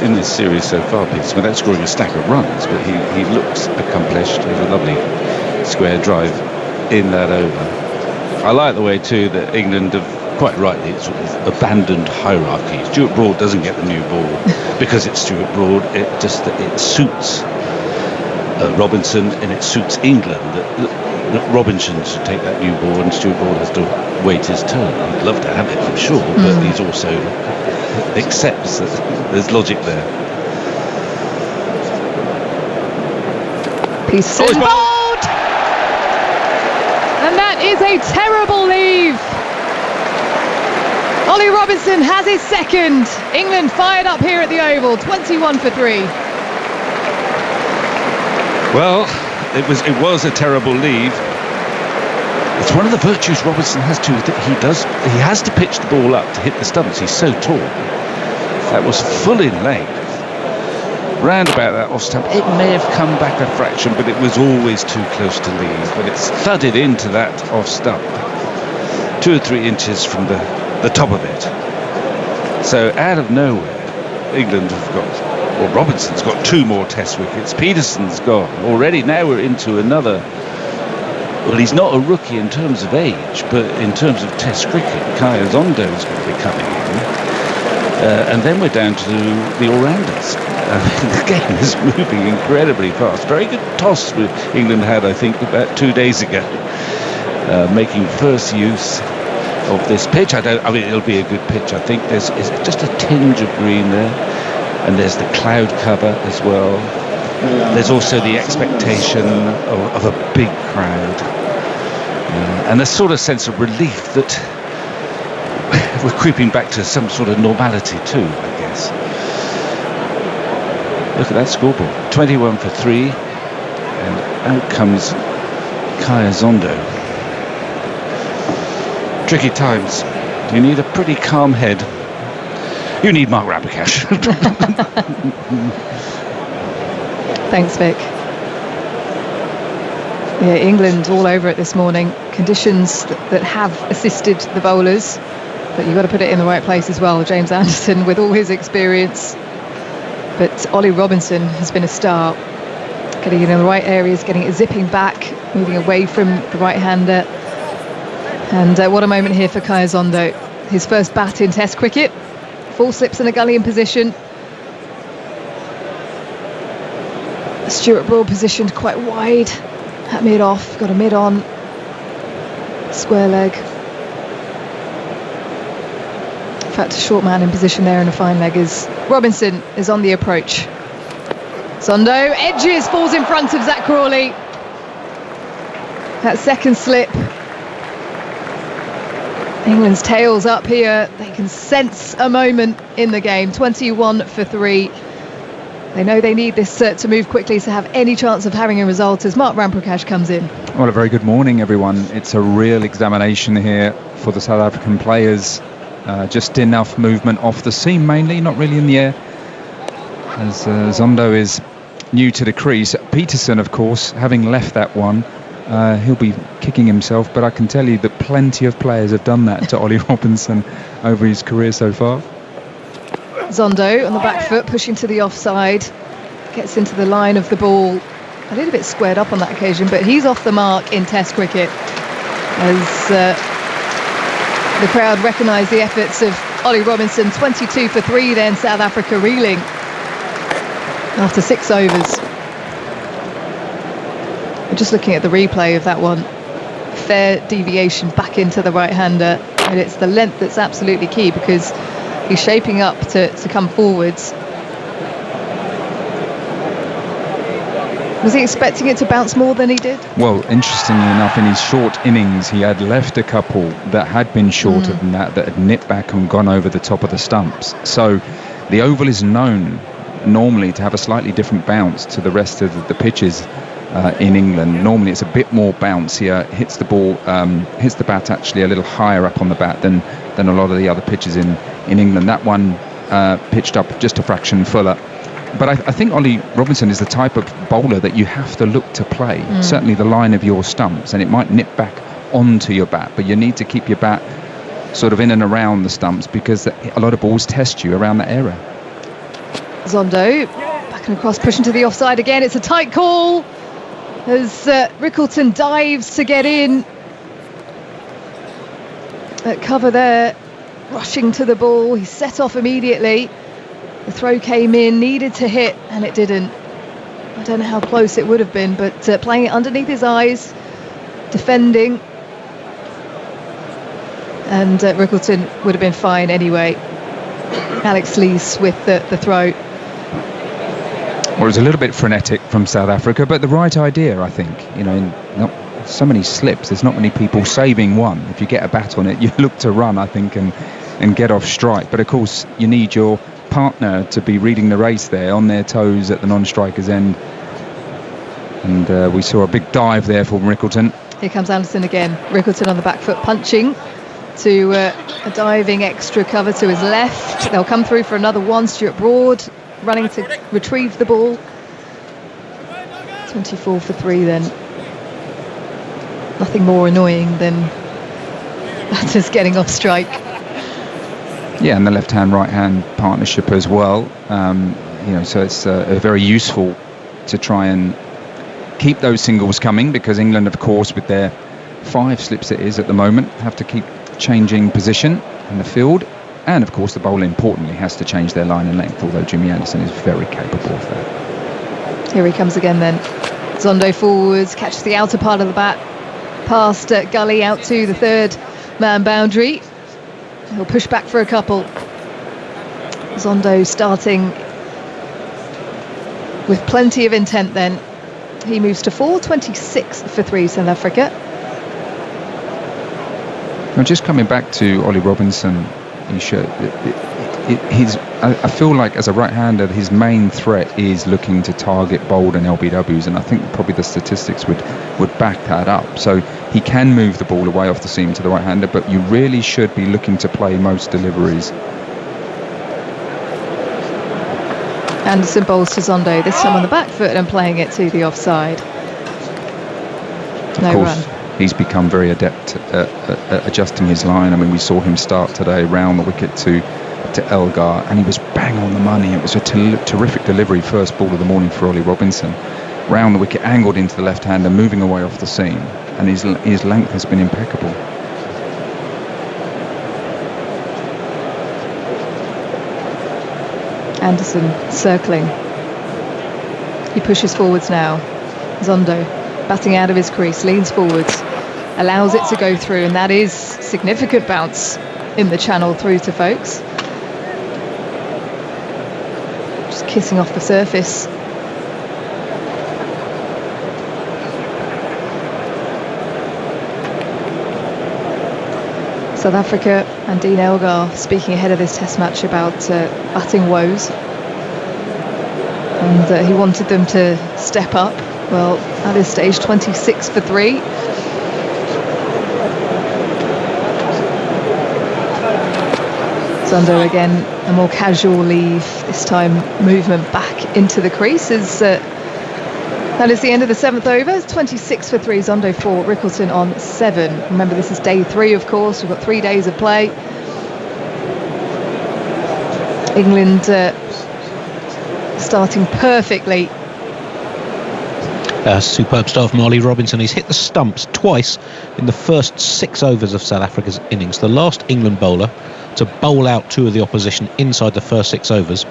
in this series so far, Peterson, without scoring a stack of runs, but he looks accomplished. There's a lovely square drive in that over. I like the way too that England have quite rightly sort of abandoned hierarchy. Stuart Broad doesn't get the new ball because it's Stuart Broad. It suits Robinson, and it suits England that Robinson should take that new ball and Stuart Broad has to wait his turn. He'd love to have it, I'm sure, but he's also accepts that there's logic there. Peterson bowled! And that is a terrible leave. Ollie Robinson has his second. England fired up here at the Oval, 21 for 3. Well, it was a terrible leave. It's one of the virtues Robinson has too. He has to pitch the ball up to hit the stumps. He's so tall. That was full in leg. Round about that off stump. It may have come back a fraction, but it was always too close to leave. But it's thudded into that off stump, 2 or 3 inches from the top of it. So out of nowhere, England have got, well, Robinson's got 2 more Test wickets. Peterson's gone already. Now we're into another. Well, he's not a rookie in terms of age, but in terms of Test cricket, Kaya Zondo's going to be coming in. And then we're down to the all-rounders. The game is moving incredibly fast. Very good toss England had, I think, about 2 days ago, making first use of this pitch. I mean, it'll be a good pitch. I think there's just a tinge of green there, and there's the cloud cover as well. There's also the expectation of a big crowd, and a sort of sense of relief that we're creeping back to some sort of normality too, I guess. Look at that scoreboard, 21 for 3, and out comes Kaya Zondo. Tricky times. You need a pretty calm head. You need Mark Rapacash. Thanks, Vic. Yeah, England all over it this morning. Conditions that have assisted the bowlers, but you've got to put it in the right place as well. James Anderson, with all his experience, but Ollie Robinson has been a star, getting it in the right areas, getting it zipping back, moving away from the right-hander. And what a moment here for Kaya Zondo. His first bat in Test cricket. 4 slips in a gully in position. Stuart Broad positioned quite wide at mid-off, got a mid-on, square leg. In fact, a short man in position there and a fine leg is Robinson is on the approach. Zondo edges, falls in front of Zach Crawley. That second slip. England's tails up here. They can sense a moment in the game. 21 for 3. They know they need this to move quickly to have any chance of having a result as Mark Ramprakash comes in. Well, a very good morning, everyone. It's a real examination here for the South African players. Just enough movement off the seam mainly, not really in the air, as Zondo is new to the crease. Peterson, of course, having left that one, he'll be kicking himself, but I can tell you that plenty of players have done that to Ollie Robinson over his career so far. Zondo on the back foot, pushing to the offside, gets into the line of the ball, a little bit squared up on that occasion, but he's off the mark in Test cricket as the crowd recognise the efforts of Ollie Robinson. 22 for 3 then, South Africa reeling after 6 overs. We're just looking at the replay of that one. Fair deviation back into the right-hander, and it's the length that's absolutely key because he's shaping up to come forwards. Was he expecting it to bounce more than he did? Well, interestingly enough, in his short innings, he had left a couple that had been shorter than that had nipped back and gone over the top of the stumps. So the Oval is known normally to have a slightly different bounce to the rest of the pitches in England. Normally it's a bit more bouncier, hits the ball, hits the bat actually a little higher up on the bat than a lot of the other pitches in England. That one pitched up just a fraction fuller. But I think Ollie Robinson is the type of bowler that you have to look to play, certainly the line of your stumps, and it might nip back onto your bat, but you need to keep your bat sort of in and around the stumps because a lot of balls test you around that area. Zondo back and across, pushing to the offside again. It's a tight call as Rickleton dives to get in at cover there, rushing to the ball. He set off immediately. The throw came in, needed to hit, and it didn't. I don't know how close it would have been, but playing it underneath his eyes, defending, and Rickleton would have been fine anyway. Alex Lees with the throw. Well, it was a little bit frenetic from South Africa, but the right idea, I think. Not so many slips. There's not many people saving one. If you get a bat on it, you look to run, I think, and get off strike. But of course, you need your partner to be reading the race there, on their toes at the non-striker's end. And we saw a big dive there from Rickleton. Here comes Anderson again. Rickleton on the back foot, punching to a diving extra cover to his left. They'll come through for another one. Stuart Broad running to retrieve the ball. 24 for 3 then. Nothing more annoying than batters getting off strike. Yeah, and the left-hand, right-hand partnership as well. So it's very useful to try and keep those singles coming, because England, of course, with their 5 slips it is at the moment, have to keep changing position in the field. And, of course, the bowler, importantly, has to change their line and length, although Jimmy Anderson is very capable of that. Here he comes again then. Zondo forwards, catches the outer part of the bat, past Gully out to the third man boundary. He'll push back for a couple. Zondo starting with plenty of intent then. He moves to 4, 26 for 3 South Africa. Now, just coming back to Ollie Robinson, I feel like as a right-hander, his main threat is looking to target bowled and LBWs, and I think probably the statistics would back that up. So he can move the ball away off the seam to the right-hander, but you really should be looking to play most deliveries. Anderson bowls to Zondo, this time on the back foot and playing it to the offside. No run. He's become very adept at adjusting his line. I mean, we saw him start today round the wicket to Elgar, and he was bang on the money. It was a terrific delivery, first ball of the morning for Ollie Robinson. Round the wicket, angled into the left-hander, moving away off the seam, and his length has been impeccable. Anderson circling. He pushes forwards now. Zondo batting out of his crease, leans forwards, allows it to go through, and that is significant bounce in the channel through to folks. Just kissing off the surface. South Africa and Dean Elgar speaking ahead of this test match about batting woes, and he wanted them to step up. Well, at this stage, 26 for 3. Zondo again, a more casual leave, this time movement back into the crease. That is the end of the 7th over. 26 for 3, Zondo 4, Rickleton on 7. Remember, this is day 3, of course. We've got 3 days of play. England starting perfectly. Superb start from Ollie Robinson. He's hit the stumps twice in the first 6 overs of South Africa's innings. The last England bowler to bowl out 2 of the opposition inside the first 6 overs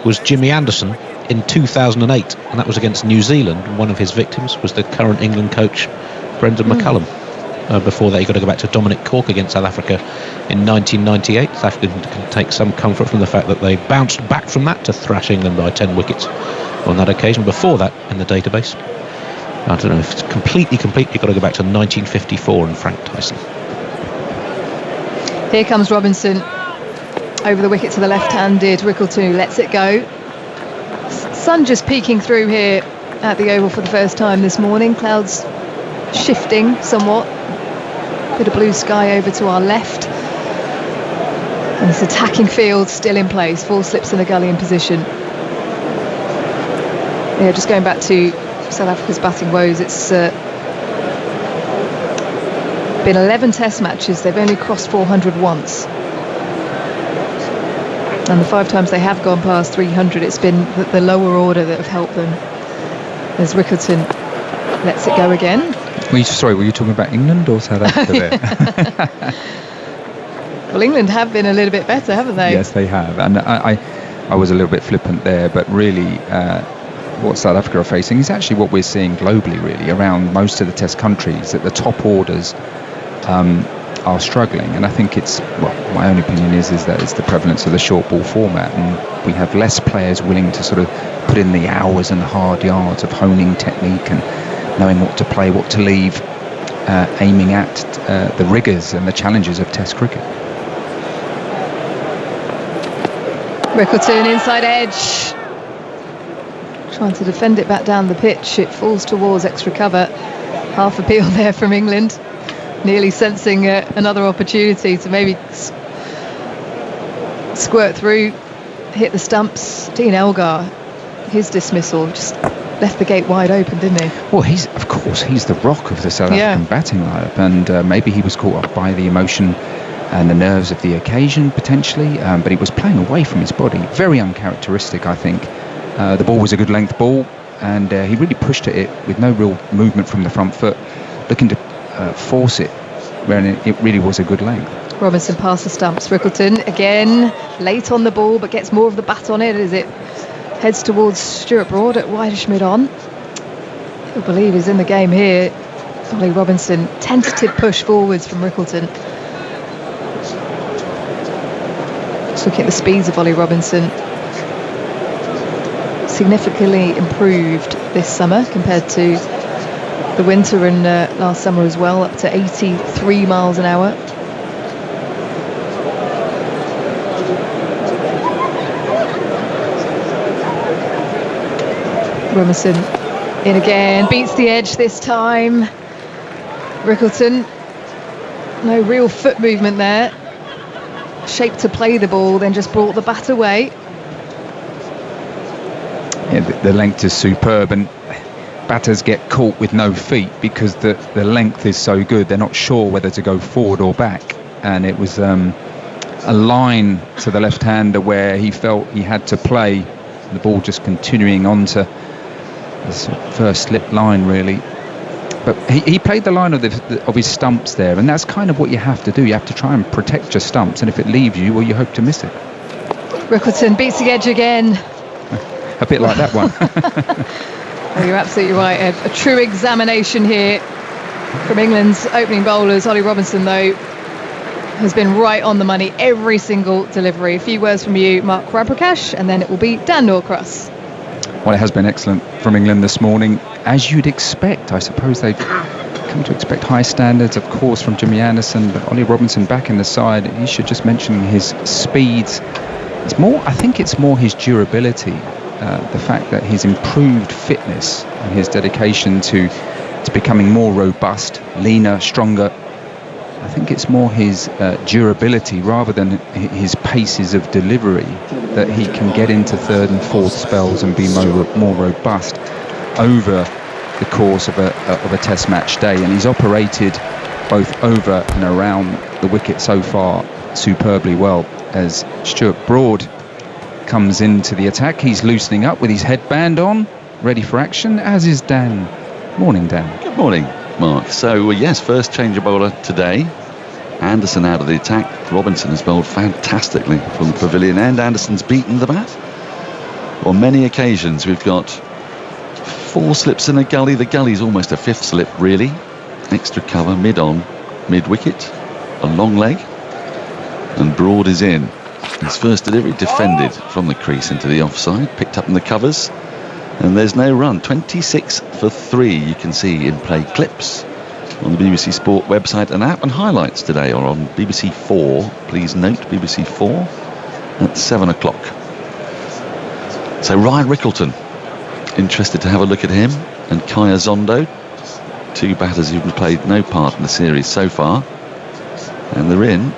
was Jimmy Anderson in 2008, and that was against New Zealand. One of his victims was the current England coach, Brendan McCullum. Before that, you've got to go back to Dominic Cork against South Africa in 1998. South Africa can take some comfort from the fact that they bounced back from that to thrash England by 10 wickets on that occasion. Before that, in the database, I don't know if it's completely, you've got to go back to 1954 and Frank Tyson. Here comes Robinson over the wicket to the left-handed. Rickleton lets it go. Sun just peeking through here at the Oval for the first time this morning. Clouds shifting somewhat. Bit of blue sky over to our left. And this attacking field still in place. 4 slips in a gully in position. Yeah, just going back to South Africa's batting woes, it's been 11 test matches. They've only crossed 400 once. And the 5 times they have gone past 300, it's been the lower order that have helped them. As Rickleton lets it go again. Were you talking about England or South Africa there? Well, England have been a little bit better, haven't they? Yes, they have. And I was a little bit flippant there, but really what South Africa are facing is actually what we're seeing globally, really, around most of the test countries, that the top orders are struggling. And I think it's, well, my own opinion is that it's the prevalence of the short ball format, and we have less players willing to sort of put in the hours and hard yards of honing technique and knowing what to play, what to leave, aiming at the rigours and the challenges of Test cricket. Rickleton inside edge, trying to defend it back down the pitch. It falls towards extra cover. Half appeal there from England, nearly sensing another opportunity to maybe squirt through, hit the stumps. Dean Elgar, his dismissal just left the gate wide open, didn't he? Well, he's the rock of the South African batting lineup, and maybe he was caught up by the emotion and the nerves of the occasion potentially, but he was playing away from his body. Very uncharacteristic, I think. The ball was a good length ball, and he really pushed at it with no real movement from the front foot, looking to force it, when it really was a good length. Robinson past the stumps. Rickleton again late on the ball, but gets more of the bat on it as it heads towards Stuart Broad at wideish mid-on. He'll believe he's in the game here. Ollie Robinson, tentative push forwards from Rickleton. Just looking at the speeds of Ollie Robinson, significantly improved this summer compared to the winter and last summer as well, up to 83 miles an hour. Robinson in again, beats the edge this time. Rickleton, no real foot movement there. Shaped to play the ball, then just brought the bat away. Yeah, the length is superb, and batters get caught with no feet because the length is so good. They're not sure whether to go forward or back, and it was a line to the left-hander where he felt he had to play the ball, just continuing onto this first slip line really. But he played the line of his stumps there, and that's kind of what you have to do. You have to try and protect your stumps, and if it leaves you, well, you hope to miss it. Rickleton beats the edge again. A bit like that one. Well, you're absolutely right, Ed. A true examination here from England's opening bowlers. Ollie Robinson, though, has been right on the money every single delivery. A few words from you, Mark Raprakash, and then it will be Dan Norcross. Well, it has been excellent from England this morning, as you'd expect. I suppose they've come to expect high standards, of course, from Jimmy Anderson, but Ollie Robinson back in the side. You should just mention his speeds. I think it's more his durability, the fact that his improved fitness and his dedication to becoming more robust, leaner, stronger. I think it's more his durability rather than his paces of delivery that he can get into third and fourth spells and be more robust over the course of a test match day. And he's operated both over and around the wicket so far superbly well. As Stuart Broad comes into the attack, he's loosening up with his headband on, ready for action, as is Dan. Morning, Dan. Good morning, Mark. So, yes, first change of bowler today. Anderson out of the attack. Robinson has bowled fantastically from the pavilion end. Anderson's beaten the bat. On many occasions, we've got 4 slips in a gully. The gully's almost a 5th slip, really. Extra cover, mid-on, mid-wicket, a long leg. And Broad is in. His first delivery defended from the crease into the offside, picked up in the covers, and there's no run. 26 for 3 you can see in play clips on the BBC Sport website and app, and highlights today are on BBC 4. Please note BBC 4 at 7 o'clock. So Ryan Rickleton, interested to have a look at him, and Kaya Zondo, 2 batters who've played no part in the series so far, and they're in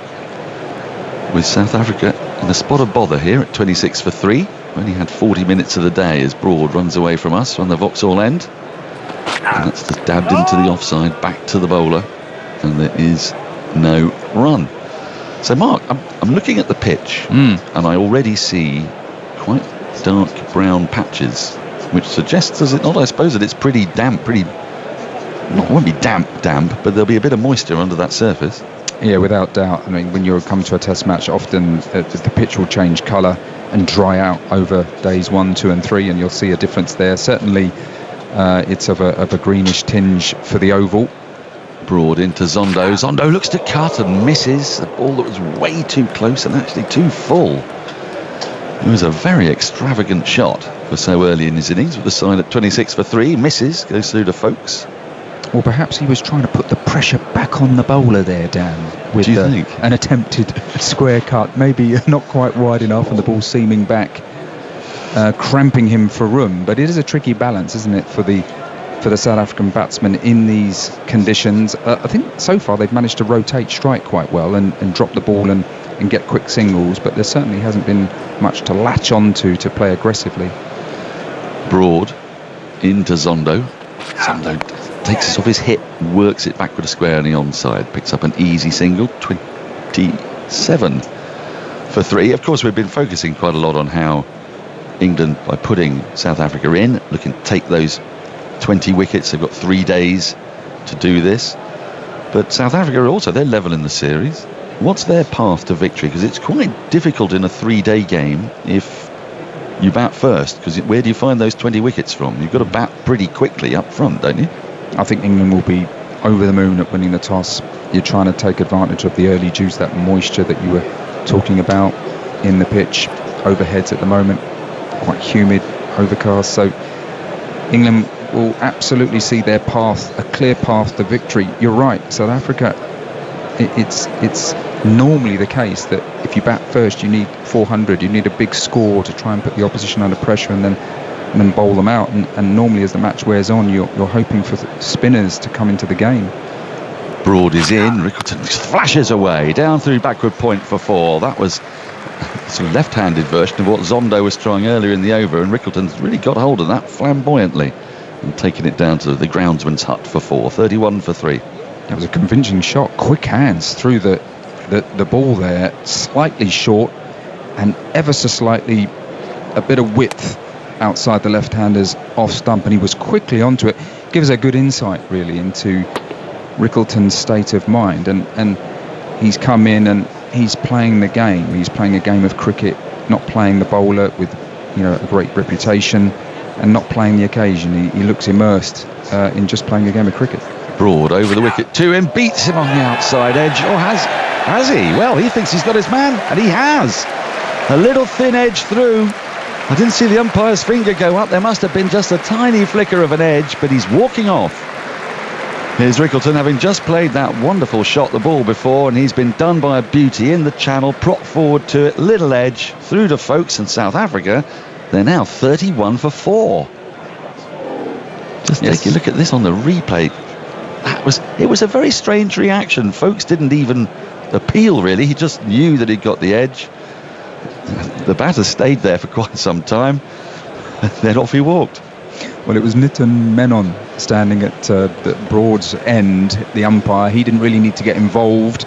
with South Africa in a spot of bother here at 26 for 3. We've only had 40 minutes of the day as Broad runs away from us on the Vauxhall end. And that's just dabbed into the offside, back to the bowler, and there is no run. So, Mark, I'm looking at the pitch, and I already see quite dark brown patches, which suggests, does it not, I suppose, that it's pretty damp, it won't be damp, but there'll be a bit of moisture under that surface. Yeah, without doubt. I mean, when you come to a test match, often the pitch will change colour and dry out over days 1, 2 and 3, and you'll see a difference there. Certainly it's of a greenish tinge for the oval, Broad into Zondo. Zondo looks to cut and misses. The ball that was way too close and actually too full. It was a very extravagant shot for so early in his innings, with the sign at 26 for 3. Misses, goes through to Folkes. Or perhaps he was trying to put the pressure back on the bowler there, Dan, with Do you think? an attempted square cut, maybe not quite wide enough, and the ball seaming back, cramping him for room. But it is a tricky balance, isn't it, for the South African batsmen in these conditions. I think so far they've managed to rotate strike quite well and drop the ball and get quick singles, but there certainly hasn't been much to latch onto to play aggressively. Broad into Zondo. Zondo takes it off his hip, works it backward a square on the onside, picks up an easy single, 27 for 3. Of course, we've been focusing quite a lot on how England, by putting South Africa in, looking to take those 20 wickets. They've got 3 days to do this. But South Africa are also, they're level in the series. What's their path to victory? Because it's quite difficult in a 3-day game if you bat first, because where do you find those 20 wickets from? You've got to bat pretty quickly up front, don't you? I think England will be over the moon at winning the toss. You're trying to take advantage of the early juice, that moisture that you were talking about in the pitch. Overheads at the moment, quite humid, overcast. So England will absolutely see their path, a clear path to victory. You're right, South Africa, it's normally the case that if you bat first, you need 400, you need a big score to try and put the opposition under pressure and then bowl them out. And normally as the match wears on, you're hoping for spinners to come into the game. Broad is in. Rickleton flashes away down through backward point for 4. That was a sort of left-handed version of what Zondo was trying earlier in the over, and Rickleton's really got hold of that flamboyantly and taken it down to the groundsman's hut for 4. 31 for 3. That was a convincing shot, quick hands through the ball there, slightly short and ever so slightly a bit of width outside the left-hander's off stump, and he was quickly onto it. Gives a good insight really into Rickleton's state of mind, and he's come in and he's playing the game. He's playing a game of cricket, not playing the bowler with a great reputation, and not playing the occasion. He looks immersed in just playing a game of cricket. Broad over the wicket to him, beats him on the outside edge. Or has he? Well, he thinks he's got his man, and he has. A little thin edge through. I didn't see the umpire's finger go up. There must have been just a tiny flicker of an edge, but he's walking off. Here's Rickleton, having just played that wonderful shot the ball before, and he's been done by a beauty in the channel, propped forward to it, little edge, through to Folkes and South Africa. They're now 31 for 4. Just take a look at this on the replay. It was a very strange reaction. Folkes didn't even appeal, really. He just knew that he'd got the edge. The batter stayed there for quite some time, and then off he walked. Well, it was Nitin Menon standing at the Broad's end, the umpire. He didn't really need to get involved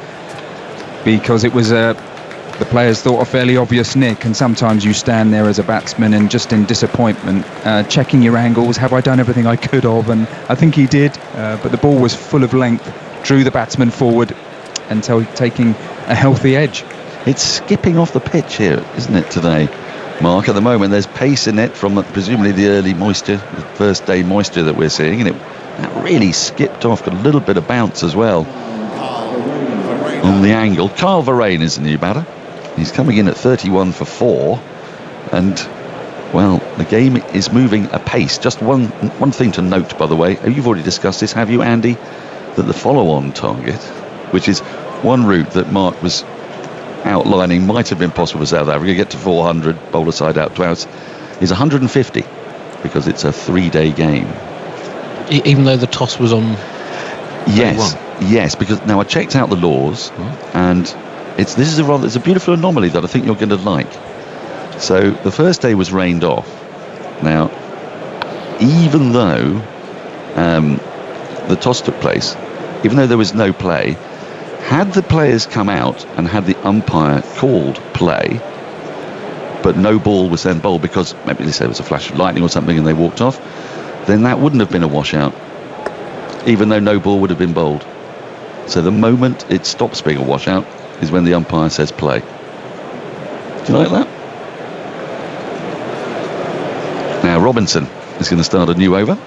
because it was the players thought a fairly obvious nick, and sometimes you stand there as a batsman and just in disappointment, checking your angles. Have I done everything I could have? And I think he did, but the ball was full of length, drew the batsman forward until taking a healthy edge. It's skipping off the pitch here, isn't it, today, Mark? At the moment, there's pace in it from presumably the early moisture, the first day moisture that we're seeing, and that really skipped off, got a little bit of bounce as well on the angle. Carl Verreynne is the new batter. He's coming in at 31 for 4, and well, the game is moving apace. Just one thing to note, by the way, you've already discussed this, have you, Andy, that the follow-on target, which is one route that Mark was outlining might have been possible for South Africa, get to 400, bowler side out to outs, is 150, because it's a 3-day game. Even though the toss was on Yes, because now I checked out the laws, and it's a beautiful anomaly that I think you're going to like. So the first day was rained off. Now, even though the toss took place, even though there was no play, had the players come out and had the umpire called play, but no ball was then bowled because maybe they said it was a flash of lightning or something and they walked off, then that wouldn't have been a washout, even though no ball would have been bowled. So the moment it stops being a washout is when the umpire says play. Do you like that? Now Robinson is going to start a new over.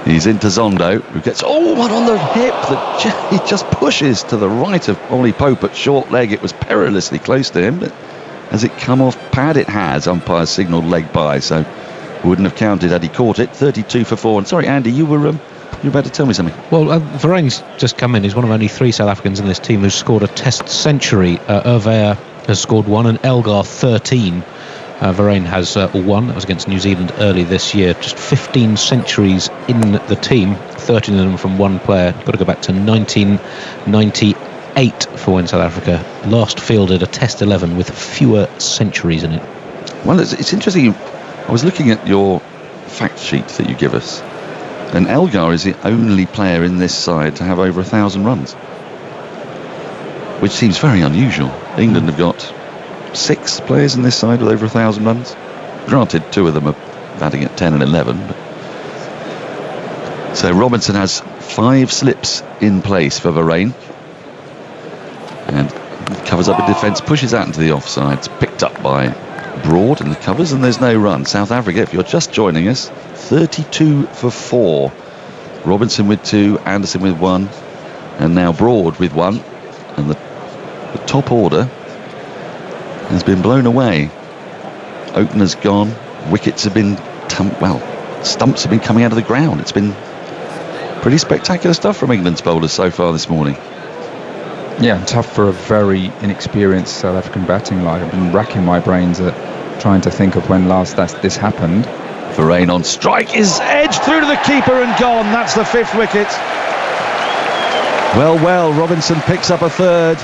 He's into Zondo, who gets one on the hip that he just pushes to the right of Ollie Pope at short leg. It was perilously close to him, but has it come off pad? It has. Umpire signalled leg by, so wouldn't have counted had he caught it. 32 for 4. And sorry, Andy, you were about to tell me something. Well, Varaine's just come in. He's one of only 3 South Africans in this team who's scored a Test century. Hervé has scored 1 and Elgar 13. Varaine has 1. That was against New Zealand early this year. Just 15 centuries in the team, 13 of them from one player. Got to go back to 1998 for when South Africa last fielded a Test 11 with fewer centuries in it. Well, it's interesting. I was looking at your fact sheet that you give us, and Elgar is the only player in this side to have over 1,000 runs, which seems very unusual. England have got 6 players in this side with over 1,000 runs. Granted, 2 of them are batting at 10 and 11. So Robinson has 5 slips in place for Varaine, and covers up in defence, pushes out into the offside. It's picked up by Broad in the covers, and there's no run. South Africa, if you're just joining us, 32 for 4. Robinson with 2, Anderson with 1, and now Broad with 1. And the top order has been blown away. Opener's gone. Wickets have been stumps have been coming out of the ground. It's been pretty spectacular stuff from England's bowlers so far this morning. Yeah, tough for a very inexperienced South African batting line. I've been racking my brains at trying to think of when last this happened. Varaine on strike is edged through to the keeper and gone. That's the 5th wicket. Well, Robinson picks up a 3rd.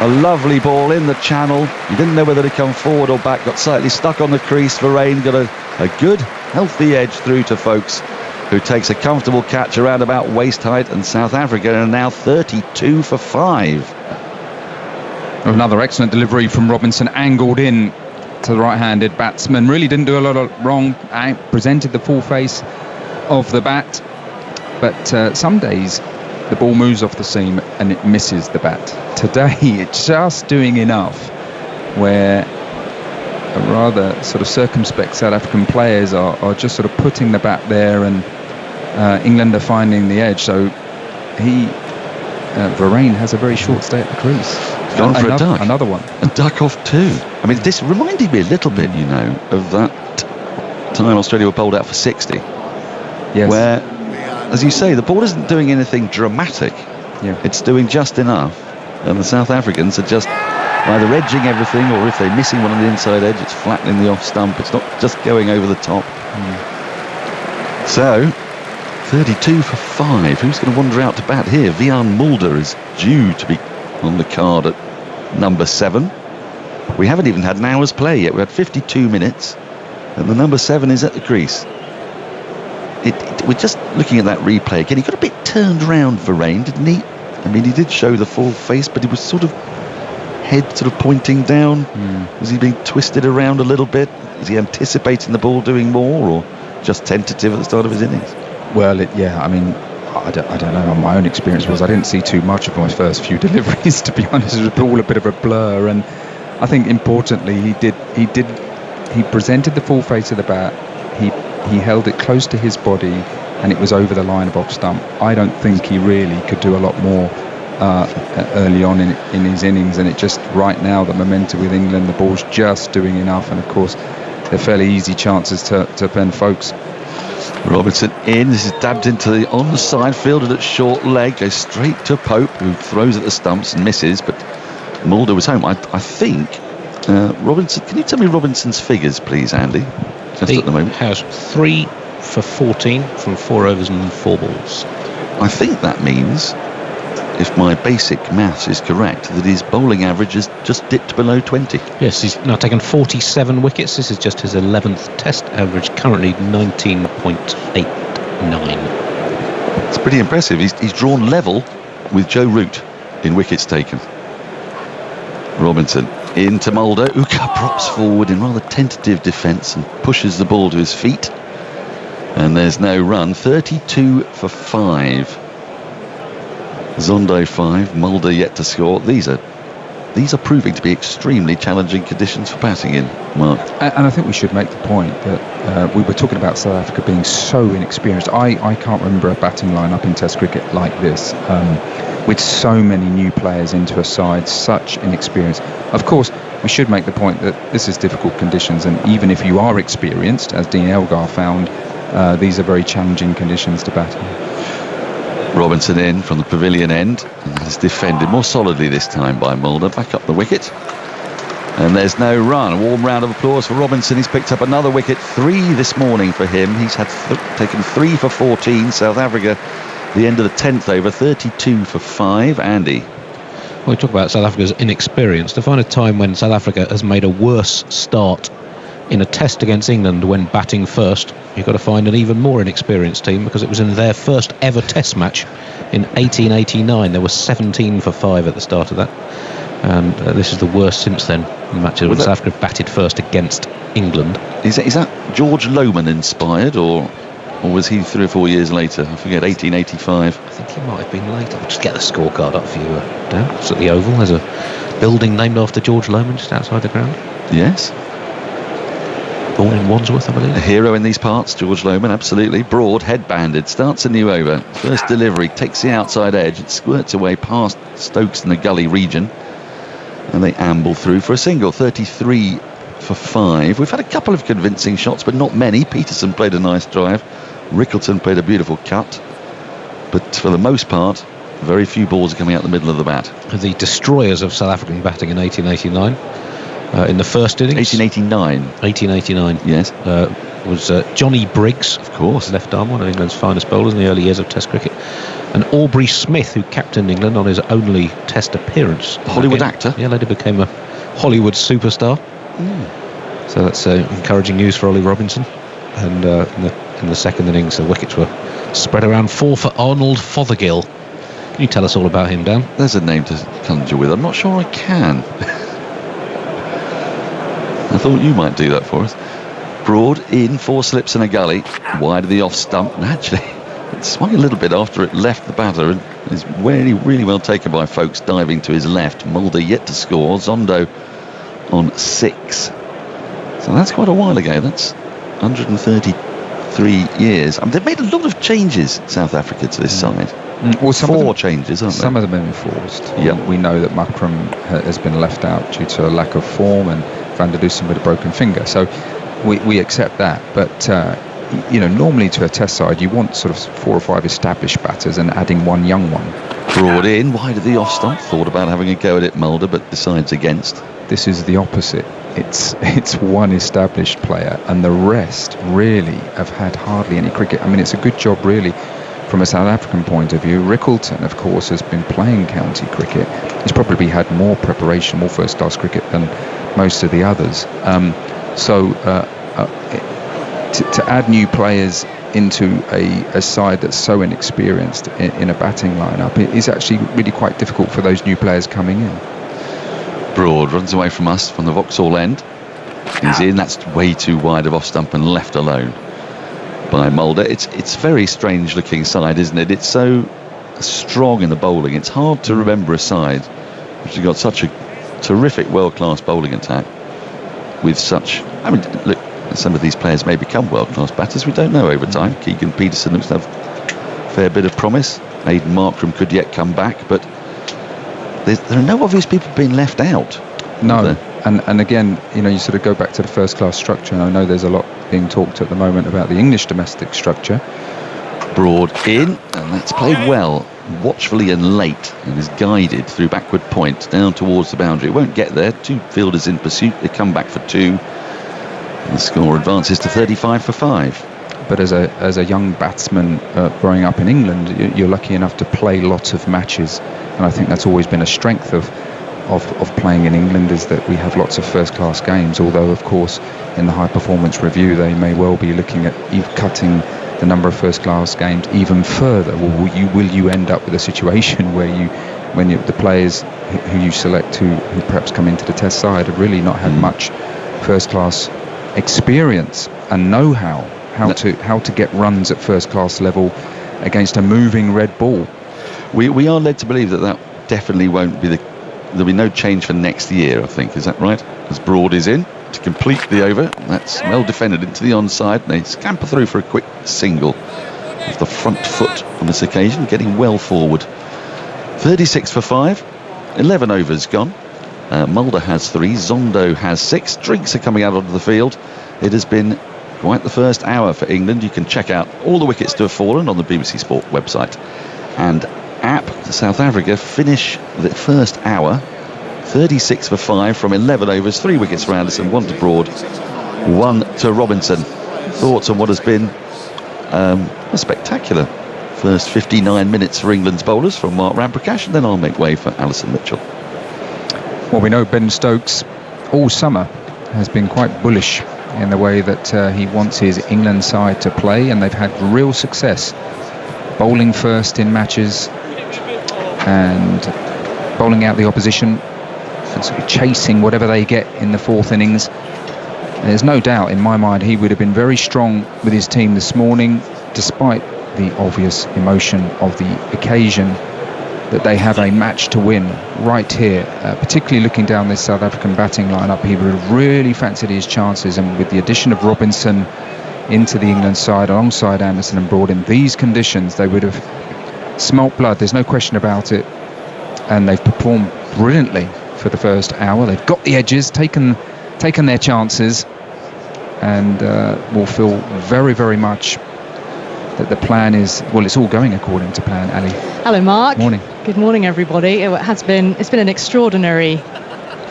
A lovely ball in the channel. He didn't know whether to come forward or back. Got slightly stuck on the crease. Varaine got a good, healthy edge through to Folkes, who takes a comfortable catch around about waist height. And South Africa are now 32 for 5. Another excellent delivery from Robinson, angled in to the right-handed batsman. Really didn't do a lot of wrong. Presented the full face of the bat, but some days the ball moves off the seam and it misses the bat. Today it's just doing enough where a rather sort of circumspect South African players are just sort of putting the bat there, and England are finding the edge. So Varaine has a very short stay at the crease. Gone for a duck. Another one. A duck off 2. I mean, this reminded me a little bit, of that time Australia were bowled out for 60. Yes. Where, as you say, the ball isn't doing anything dramatic. Yeah. It's doing just enough. And the South Africans are just either edging everything, or if they're missing one on the inside edge, it's flattening the off stump. It's not just going over the top. So, 32 for 5. Who's going to wander out to bat here? Vian Mulder is due to be on the card at number 7. We haven't even had an hour's play yet. We had 52 minutes, and the number 7 is at the crease. We're just looking at that replay again. He got a bit turned round for Varaine, didn't he? I mean, he did show the full face, but he was sort of head sort of pointing down. Was he being twisted around a little bit? Is he anticipating the ball doing more, or just tentative at the start of his innings? Well, I mean, I don't know. My own experience was I didn't see too much of my first few deliveries, to be honest. It was all a bit of a blur, and I think importantly he presented the full face of the bat. He held it close to his body, and it was over the line of off stump. I don't think he really could do a lot more early on in his innings, and it just right now the momentum with England, the ball's just doing enough, and of course they're fairly easy chances to Ben Folkes. Robinson in. This is dabbed into the onside, fielded at short leg, goes straight to Pope, who throws at the stumps and misses, but Mulder was home. I think Robinson. Can you tell me Robinson's figures, please, Andy? Just He at the moment has 3 for 14 from 4 overs and 4 balls. I think that means, if my basic maths is correct, that his bowling average has just dipped below 20. Yes, he's now taken 47 wickets. This is just his 11th Test average, currently 19.89. It's pretty impressive. He's drawn level with Joe Root in wickets taken. Robinson into Mulder. Uka props forward in rather tentative defence and pushes the ball to his feet. And there's no run. 32 for 5. Zondo 5, Mulder yet to score. These are these are proving to be extremely challenging conditions for batting in, Mark. And I think we should make the point that we were talking about South Africa being so inexperienced. I can't remember a batting lineup in Test cricket like this, with so many new players into a side, such inexperience. Of course, we should make the point that this is difficult conditions, and even if you are experienced, as Dean Elgar found, these are very challenging conditions to bat in. Robinson in from the pavilion end, and that is defended more solidly this time by Mulder. Back up the wicket, and there's no run. A warm round of applause for Robinson. He's picked up another wicket, 3 this morning for him. He's had taken 3 for 14. South Africa, the end of the 10th over, 32 for 5. Andy. Well, we talk about South Africa's inexperience. To find a time when South Africa has made a worse start in a test against England when batting first, you've got to find an even more inexperienced team, because it was in their first ever test match in 1889. There were 17 for 5 at the start of that, and this is the worst since then in matches when South Africa batted first against England. Is that George Lohmann inspired, or was he 3 or 4 years later? I forget, 1885. I think he might have been later. I'll just get the scorecard up for you, Dan. It's at the Oval. There's a building named after George Lohmann just outside the ground. Yes. Born in Wandsworth, I believe. A hero in these parts, George Lohmann, absolutely. Broad, head-banded, starts a new over. First delivery, takes the outside edge. It squirts away past Stokes in the gully region, and they amble through for a single. 33 for 5. We've had a couple of convincing shots, but not many. Peterson played a nice drive. Rickleton played a beautiful cut. But for the most part, very few balls are coming out the middle of the bat. The destroyers of South African batting in 1889. In the first innings, 1889, yes, was Johnny Briggs, of course, left arm, one of England's finest bowlers in the early years of Test cricket, and Aubrey Smith, who captained England on his only Test appearance. Hollywood actor. Yeah, later became a Hollywood superstar. So that's encouraging news for Ollie Robinson. And in the second innings, the wickets were spread around 4 for Arnold Fothergill. Can you tell us all about him, Dan? There's a name to conjure with. I'm not sure I can. I thought you might do that for us. Broad in, 4 slips and a gully, wide of the off stump, and actually it swung a little bit after it left the batter, and is really well taken by folks diving to his left. Mulder yet to score, Zondo on 6. So that's quite a while ago. That's 133 years. I mean, they've made a lot of changes, South Africa, to this side. Well, 4 changes, aren't they? Some of them have been enforced. Yeah. We know that Makram has been left out due to a lack of form, and Van der Dussen with a broken finger. So we accept that. But, normally to a test side, you want sort of 4 or 5 established batters and adding 1 young one. Broad in, wide of the off stump. Thought about having a go at it, Mulder, but decides against. This is the opposite. It's 1 established player, and the rest really have had hardly any cricket. I mean, it's a good job, really, from a South African point of view. Rickleton, of course, has been playing county cricket. He's probably had more preparation, more first-class cricket than most of the others. To add new players into a side that's so inexperienced in a batting lineup, it is actually really quite difficult for those new players coming in. Broad runs away from us from the Vauxhall end. He's in. That's way too wide of off stump and left alone by Mulder. It's a very strange looking side, isn't it? It's so strong in the bowling. It's hard to remember a side which has got such a terrific world-class bowling attack with such, I mean, look, some of these players may become world-class batters, we don't know over time. Keegan Peterson looks to have a fair bit of promise. Aidan Markram could yet come back, but there are no obvious people being left out. No, and again, you sort of go back to the first-class structure, and I know there's a lot being talked at the moment about the English domestic structure. Broad in, and that's played well, watchfully and late, and is guided through backward point down towards the boundary. It won't get there. 2 fielders in pursuit. They come back for 2. And the score advances to 35 for 5. But as a young batsman growing up in England, you're lucky enough to play lots of matches, and I think that's always been a strength of playing in England, is that we have lots of first-class games. Although, of course, in the high performance review, they may well be looking at cutting the number of first-class games even further. Well, will you end up with a situation where the players who you select who perhaps come into the test side have really not had much first-class experience and know-how how to get runs at first-class level against a moving red ball? We are led to believe that definitely won't be the there'll be no change for next year, I think. Is that right? As Broad is in to complete the over. That's well defended into the onside. They scamper through for a quick single with the front foot on this occasion, getting well forward. 36 for 5. 11 overs gone. Mulder has 3. Zondo has 6. Drinks are coming out onto the field. It has been quite the first hour for England. You can check out all the wickets to have fallen on the BBC Sport website. And app South Africa finish the first hour 36 for 5 from 11 overs. 3 wickets for Anderson, 1 to Broad, 1 to Robinson. Thoughts on what has been a spectacular first 59 minutes for England's bowlers from Mark Ramprakash, and then I'll make way for Alison Mitchell. Well, we know Ben Stokes all summer has been quite bullish in the way that he wants his England side to play, and they've had real success bowling first in matches and bowling out the opposition and sort of chasing whatever they get in the fourth innings. There's no doubt in my mind he would have been very strong with his team this morning, despite the obvious emotion of the occasion, that they have a match to win right here. Particularly looking down this South African batting lineup, he would have really fancied his chances, and with the addition of Robinson into the England side alongside Anderson and Broad in these conditions, they would have smelt blood, there's no question about it. And they've performed brilliantly for the first hour. They've got the edges, taken their chances, and will feel very, very much that the plan is, well, it's all going according to plan. Ali. Hello, Mark. Morning. Good morning, everybody. It's been an extraordinary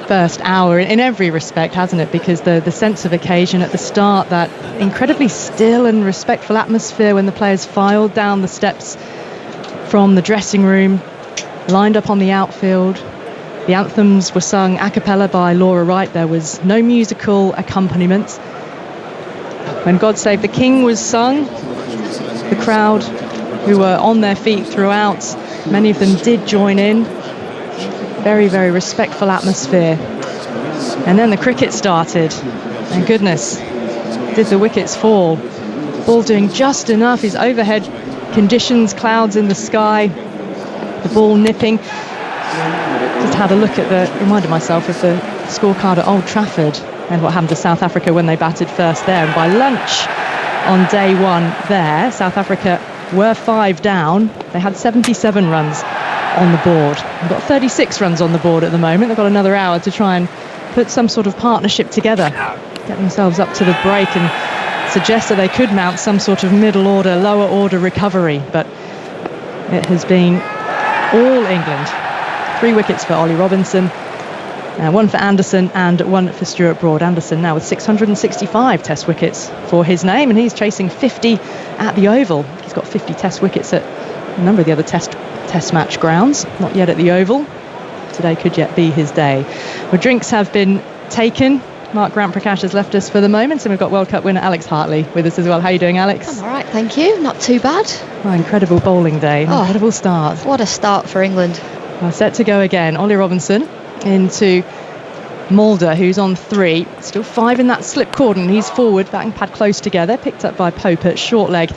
first hour in every respect, hasn't it? Because the sense of occasion at the start, that incredibly still and respectful atmosphere when the players filed down the steps from the dressing room, lined up on the outfield. The anthems were sung a cappella by Laura Wright. There was no musical accompaniment. When God Save the King was sung, the crowd, who were on their feet throughout, many of them did join in. Very, very respectful atmosphere. And then the cricket started. And goodness, did the wickets fall. Ball doing just enough. His overhead conditions, clouds in the sky, the ball nipping. Just had a look at reminded myself of the scorecard at Old Trafford and what happened to South Africa when they batted first there. And by lunch on day one there, South Africa were 5 down. They had 77 runs on the board. They've got 36 runs on the board at the moment. They've got another hour to try and put some sort of partnership together, get themselves up to the break and suggest that they could mount some sort of middle order, lower order recovery. But it has been all England. 3 wickets for Ollie Robinson, 1 for Anderson and 1 for Stuart Broad. Anderson now with 665 test wickets for his name, and he's chasing 50 at the Oval. He's got 50 test wickets at a number of the other test match grounds, not yet at the Oval. Today could yet be his day. Well, drinks have been taken. Mark Ramprakash has left us for the moment, and we've got World Cup winner Alex Hartley with us as well. How are you doing, Alex? I'm all right, thank you. Not too bad. Oh, incredible bowling day. Incredible start. What a start for England. Well, set to go again. Ollie Robinson into Mulder, who's on 3. Still 5 in that slip cordon. He's forward, batting pad close together. Picked up by Pope at short leg.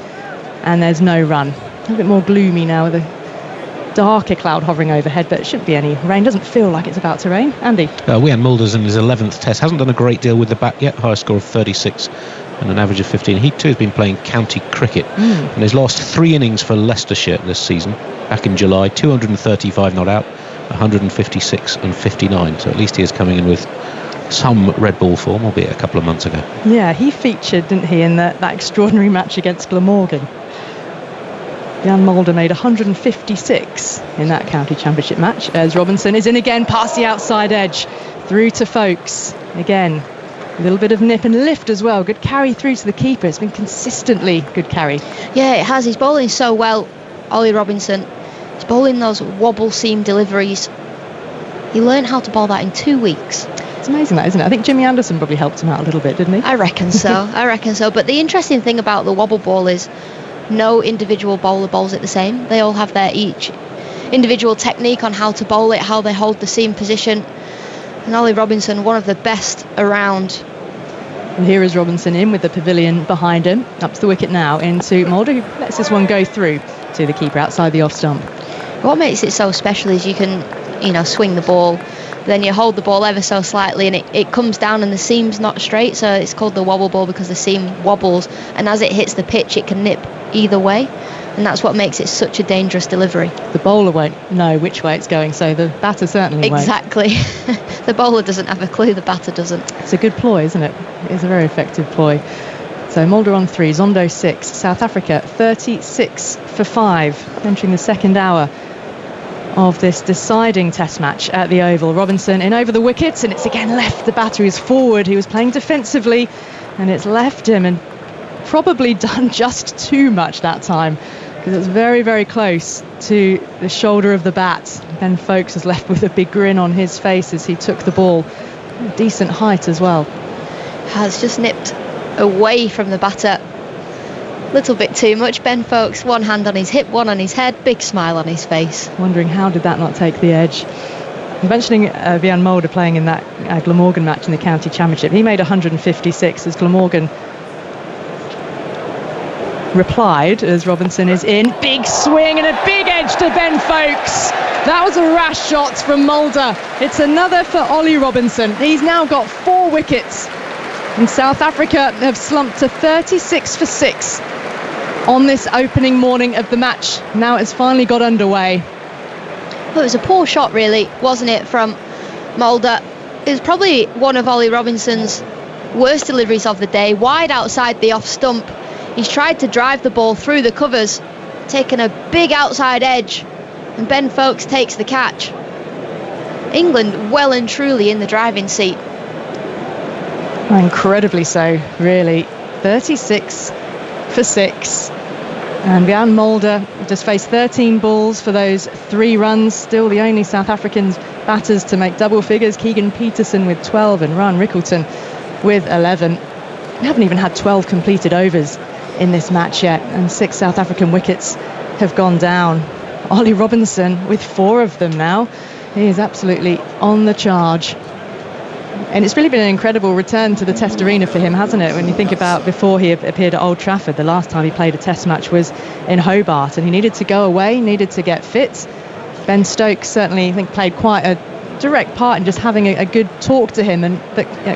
And there's no run. A little bit more gloomy now with a darker cloud hovering overhead, but it shouldn't be any rain. Doesn't feel like it's about to rain. Andy? Wian Mulder's in his 11th test. Hasn't done a great deal with the bat yet. High score of 36 and an average of 15. He too has been playing county cricket. And his last 3 innings for Leicestershire this season, back in July, 235 not out, 156 and 59. So at least he is coming in with some red ball form, albeit a couple of months ago. Yeah, he featured, didn't he, in that extraordinary match against Glamorgan. Jan Mulder made 156 in that county championship match, as Robinson is in again past the outside edge through to Folkes. Again, a little bit of nip and lift as well. Good carry through to the keeper. It's been consistently good carry. Yeah, it has. He's bowling so well, Ollie Robinson. He's bowling those wobble seam deliveries. He learned how to bowl that in 2 weeks. It's amazing that, isn't it? I think Jimmy Anderson probably helped him out a little bit, didn't he? I reckon so. But the interesting thing about the wobble ball is no individual bowler bowls it the same. They all have their each individual technique on how to bowl it, how they hold the seam position. And Ollie Robinson, one of the best around. And here is Robinson in with the pavilion behind him. Up to the wicket now into Mulder, who lets this one go through to the keeper outside the off stump. What makes it so special is you can swing the ball. Then you hold the ball ever so slightly and it comes down and the seam's not straight, so it's called the wobble ball because the seam wobbles, and as it hits the pitch it can nip either way, and that's what makes it such a dangerous delivery. The bowler won't know which way it's going, so the batter certainly won't. Exactly. The bowler doesn't have a clue, the batter doesn't. It's a good ploy, isn't it? It's a very effective ploy. So Mulder on 3, Zondo 6, South Africa 36 for 5, entering the second hour of this deciding test match at the Oval. Robinson in over the wickets, and it's again left the batter who's forward. He was playing defensively and it's left him, and probably done just too much that time because it was very, very close to the shoulder of the bat. Ben Foakes was left with a big grin on his face as he took the ball. Decent height as well. Has just nipped away from the batter. Little bit too much. Ben Foakes, one hand on his hip, one on his head, big smile on his face. Wondering how did that not take the edge. Mentioning Wiaan Mulder playing in that Glamorgan match in the county championship, he made 156 as Glamorgan replied as Robinson is in. Big swing and a big edge to Ben Foakes. That was a rash shot from Mulder. It's another for Ollie Robinson. He's now got 4 wickets, and South Africa have slumped to 36 for 6 on this opening morning of the match. Now it's finally got underway. Well, it was a poor shot really, wasn't it, from Mulder. It was probably one of Ollie Robinson's worst deliveries of the day, wide outside the off stump. He's tried to drive the ball through the covers, taken a big outside edge, and Ben Foakes takes the catch. England well and truly in the driving seat. Incredibly so, really. 36 for 6. And Wiaan Mulder just faced 13 balls for those 3 runs. Still the only South African batters to make double figures. Keegan Peterson with 12 and Ryan Rickleton with 11. We haven't even had 12 completed overs in this match yet, and 6 South African wickets have gone down. Ollie Robinson with 4 of them now. He is absolutely on the charge. And it's really been an incredible return to the Test arena for him, hasn't it? When you think about before he appeared at Old Trafford, the last time he played a Test match was in Hobart, and he needed to go away, needed to get fit. Ben Stokes certainly, I think, played quite a direct part in just having a good talk to him, and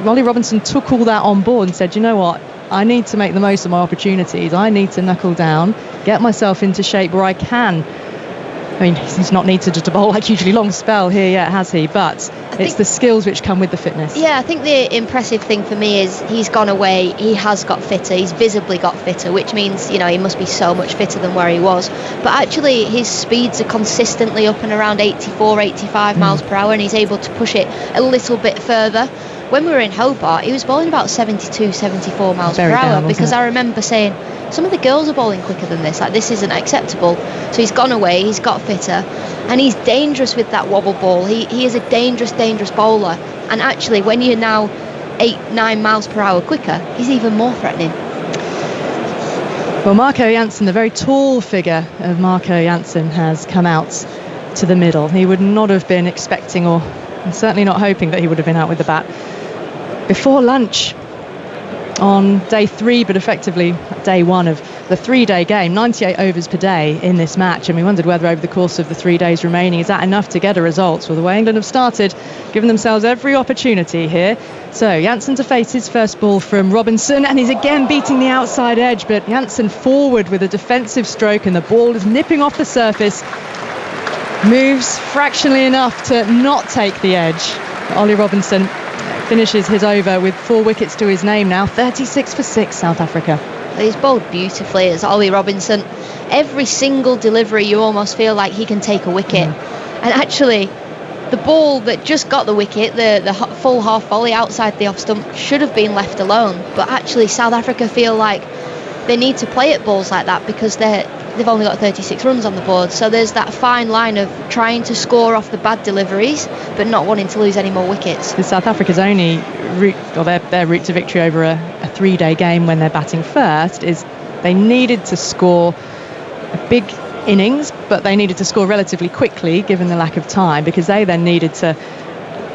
Ollie Robinson took all that on board and said, you know what, I need to make the most of my opportunities. I need to knuckle down, get myself into shape where I can. I mean, he's not needed to bowl like hugely long spell here yet, has he? But it's the skills which come with the fitness. Yeah, I think the impressive thing for me is he's gone away, he has got fitter, he's visibly got fitter, which means, he must be so much fitter than where he was. But actually, his speeds are consistently up and around 84, 85 miles per hour, and he's able to push it a little bit further. When we were in Hobart, he was bowling about 72, 74 miles per hour, because I remember saying, some of the girls are bowling quicker than this, like this isn't acceptable. So he's gone away, he's got fitter, and he's dangerous with that wobble ball. He is a dangerous bowler, and actually when you're now 8-9 miles per hour quicker, he's even more threatening. Well, Marco Jansen, the very tall figure of Marco Jansen, has come out to the middle. He would not have been expecting, or certainly not hoping, that he would have been out with the bat before lunch on day 3, but effectively day 1 of the 3-day game. 98 overs per day in this match, and we wondered whether over the course of the 3 days remaining, is that enough to get a result? Well, the way England have started, giving themselves every opportunity here. So Jansen to face his first ball from Robinson, and he's again beating the outside edge, but Jansen forward with a defensive stroke, and the ball is nipping off the surface, moves fractionally enough to not take the edge. Ollie Robinson finishes his over with 4 wickets to his name now. 36 for 6, South Africa. He's bowled beautifully as Ollie Robinson. Every single delivery you almost feel like he can take a wicket. And actually, the ball that just got the wicket, the full half volley outside the off stump, should have been left alone. But actually, South Africa feel like they need to play at balls like that because they've only got 36 runs on the board. So there's that fine line of trying to score off the bad deliveries but not wanting to lose any more wickets. South Africa's only route, or their route to victory over a 3-day game when they're batting first, is they needed to score a big innings, but they needed to score relatively quickly given the lack of time, because they then needed to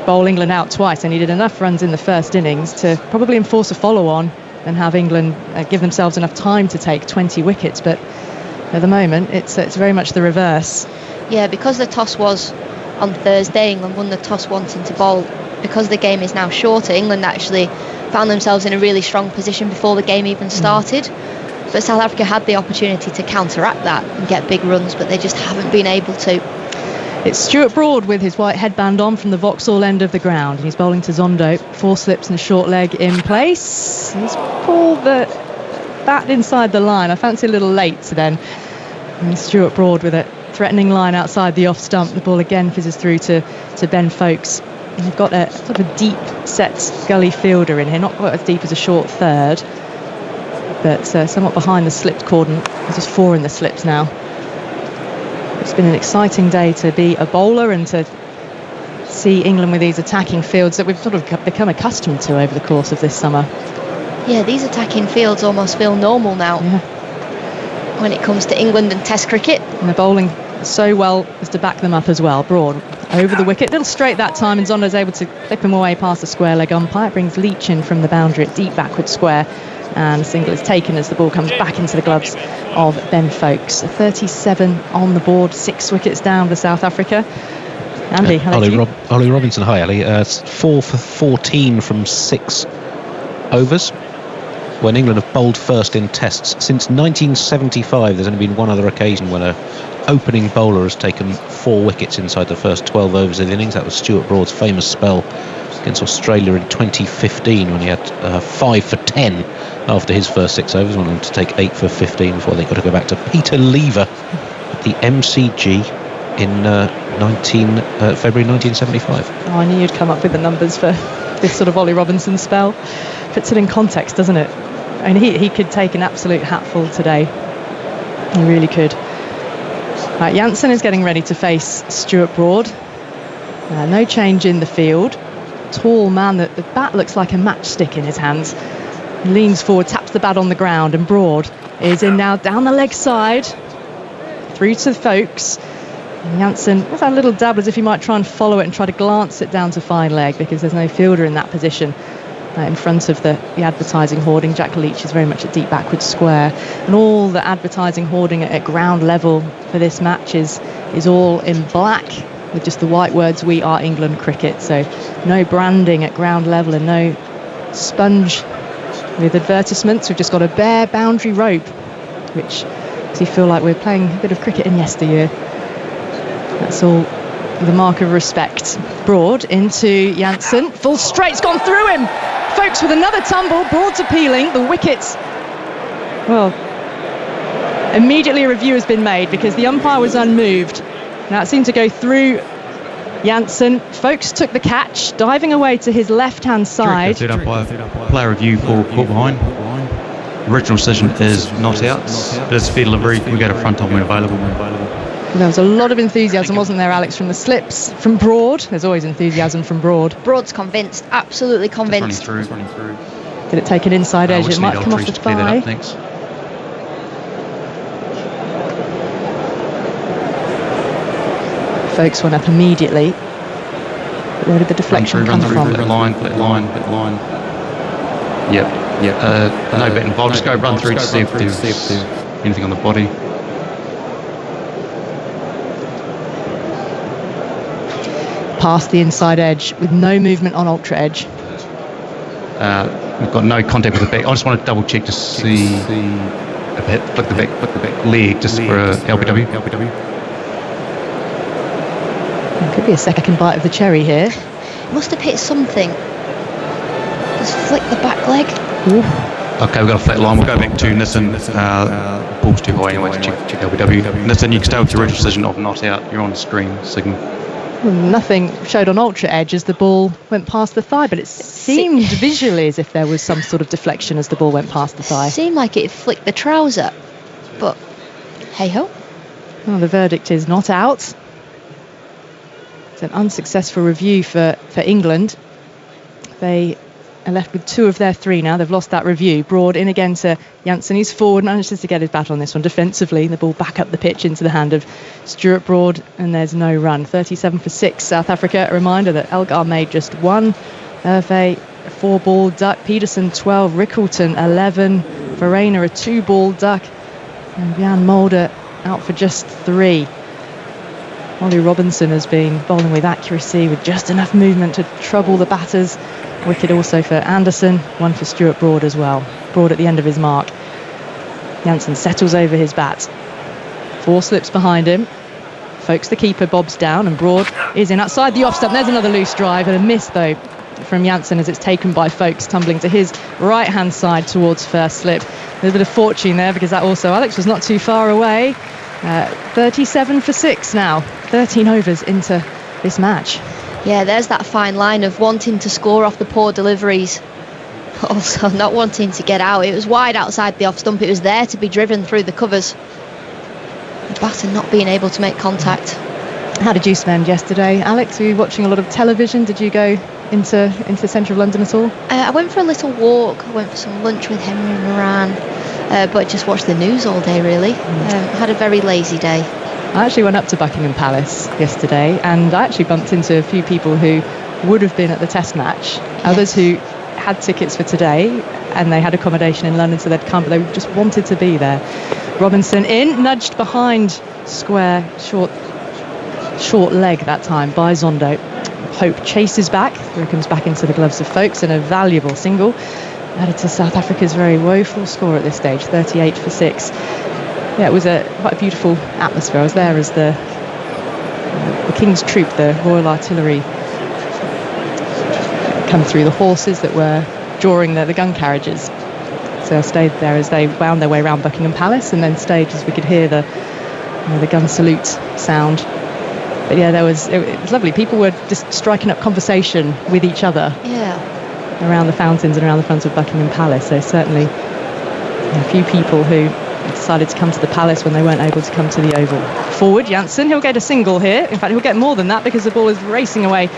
bowl England out twice. They needed enough runs in the first innings to probably enforce a follow-on and have England give themselves enough time to take 20 wickets. But at the moment, it's very much the reverse. Yeah, because the toss was on Thursday, England won the toss wanting to bowl. Because the game is now shorter, England actually found themselves in a really strong position before the game even started. But South Africa had the opportunity to counteract that and get big runs, but they just haven't been able to. It's Stuart Broad with his white headband on from the Vauxhall end of the ground. He's bowling to Zondo. 4 slips and a short leg in place. He's pulled the bat inside the line. I fancy a little late then. And Stuart Broad with a threatening line outside the off stump. The ball again fizzes through to Ben Foakes. And they've got a sort of a deep set gully fielder in here, not quite as deep as a short third, but somewhat behind the slipped cordon. There's just 4 in the slips now. It's been an exciting day to be a bowler and to see England with these attacking fields that we've sort of become accustomed to over the course of this summer. Yeah, these attacking fields almost feel normal now when it comes to England and Test cricket. And they're bowling so well as to back them up as well. Broad over the wicket, little straight that time, and Zondo's able to clip him away past the square leg umpire. It brings Leach in from the boundary at deep backward square, and a single is taken as the ball comes back into the gloves of Ben Foakes. 37 on the board, 6 wickets down for South Africa. Andy, Ollie Robinson, hi Ali. 4 for 14 from 6 overs when England have bowled first in tests. Since 1975, there's only been one other occasion when a opening bowler has taken 4 wickets inside the first 12 overs of the innings. That was Stuart Broad's famous spell against Australia in 2015 when he had 5 for 10 after his first 6 overs, went on to take 8 for 15 before they got to go back to Peter Lever at the MCG in February 1975. Oh, I knew you'd come up with the numbers for this sort of Ollie Robinson spell. Puts it in context, doesn't it? And he could take an absolute hatful today. He really could. Right, Jansen is getting ready to face Stuart Broad. No change in the field. Tall man, the bat looks like a matchstick in his hands. He leans forward, taps the bat on the ground, and Broad is in now down the leg side, through to Foakes. And Jansen has a little dab as if he might try and follow it and try to glance it down to fine leg, because there's no fielder in that position. In front of the advertising hoarding, Jack Leach is very much at deep backward square, and all the advertising hoarding at ground level for this match is all in black with just the white words "We are England cricket." So no branding at ground level and no sponge with advertisements. We've just got a bare boundary rope, which makes you feel like we're playing a bit of cricket in yesteryear. That's all the mark of respect. Broad into Jansen, full straight's gone through him. Foakes with another tumble. Broad's appealing. The wickets, well, immediately a review has been made because the umpire was unmoved. Now it seemed to go through Jansen. Foakes took the catch, diving away to his left-hand side. Player review for caught behind. Original decision is not out. But as field delivery, we go to front on when available. There was a lot of enthusiasm, wasn't there, Alex, from the slips, from Broad? There's always enthusiasm from Broad. Broad's convinced, absolutely convinced. Running through. Did it take an inside edge? It might come off the thigh. Thanks. Foakes went up immediately. Where did the deflection come from? Bit line. Yep. No bit involved. Just go run through to see if there's anything on the body. Past the inside edge with no movement on ultra edge. We've got no contact with the back. I just want to double check to see if it flick the back leg just for a LBW. It could be a second bite of the cherry here. It must have hit something. Just flick the back leg. Ooh. Okay, we've got a flat line. We'll go back to Nissen. Ball's too high anyway to check LBW. Nissen, you can stay with your original decision of not out. You're on the screen signal. Nothing showed on ultra edge as the ball went past the thigh, but it seemed visually as if there was some sort of deflection as the ball went past the thigh. It seemed like it flicked the trouser, but hey-ho. Well, the verdict is not out. It's an unsuccessful review for England. They are left with 2 of their 3 now. They've lost that review. Broad in again to Jansen. He's forward, manages to get his bat on this one defensively. The ball back up the pitch into the hand of Stuart Broad, and there's no run. 37 for 6 South Africa. A reminder that Elgar made just 1 of a 4-ball duck. Peterson 12, Rickleton 11, Verena a 2-ball duck, and Jan Mulder out for just 3. Ollie Robinson has been bowling with accuracy, with just enough movement to trouble the batters. Wicket also for Anderson, one for Stuart Broad as well. Broad at the end of his mark. Jansen settles over his bat. 4 slips behind him. Folkes, the keeper, bobs down, and Broad is in outside the off stump. There's another loose drive, and a miss though from Jansen as it's taken by Folkes, tumbling to his right hand side towards first slip. A little bit of fortune there, because that also, Alex, was not too far away. 37 for 6 now, 13 overs into this match. Yeah, there's that fine line of wanting to score off the poor deliveries, but also not wanting to get out. It was wide outside the off stump. It was there to be driven through the covers. The batter not being able to make contact. How did you spend yesterday, Alex? Were you watching a lot of television? Did you go into the centre of London at all? I went for a little walk. I went for some lunch with Henry Moran, but just watched the news all day, really. Had a very lazy day. I actually went up to Buckingham Palace yesterday, and I actually bumped into a few people who would have been at the Test match, others who had tickets for today, and they had accommodation in London, so they'd come, but they just wanted to be there. Robinson in, nudged behind square, short leg that time by Zondo. Pope chases back, here comes back into the gloves of Folkes, and a valuable single added to South Africa's very woeful score at this stage, 38 for 6. Yeah, it was quite a beautiful atmosphere. I was there as the King's Troop, the Royal Artillery, come through the horses that were drawing the gun carriages. So I stayed there as they wound their way around Buckingham Palace, and then stayed as we could hear the gun salute sound. But yeah, it was lovely. People were just striking up conversation with each other around the fountains and around the front of Buckingham Palace. So certainly a few people who decided to come to the Palace when they weren't able to come to the Oval. Forward, Jansen, he'll get a single here. In fact, he'll get more than that, because the ball is racing away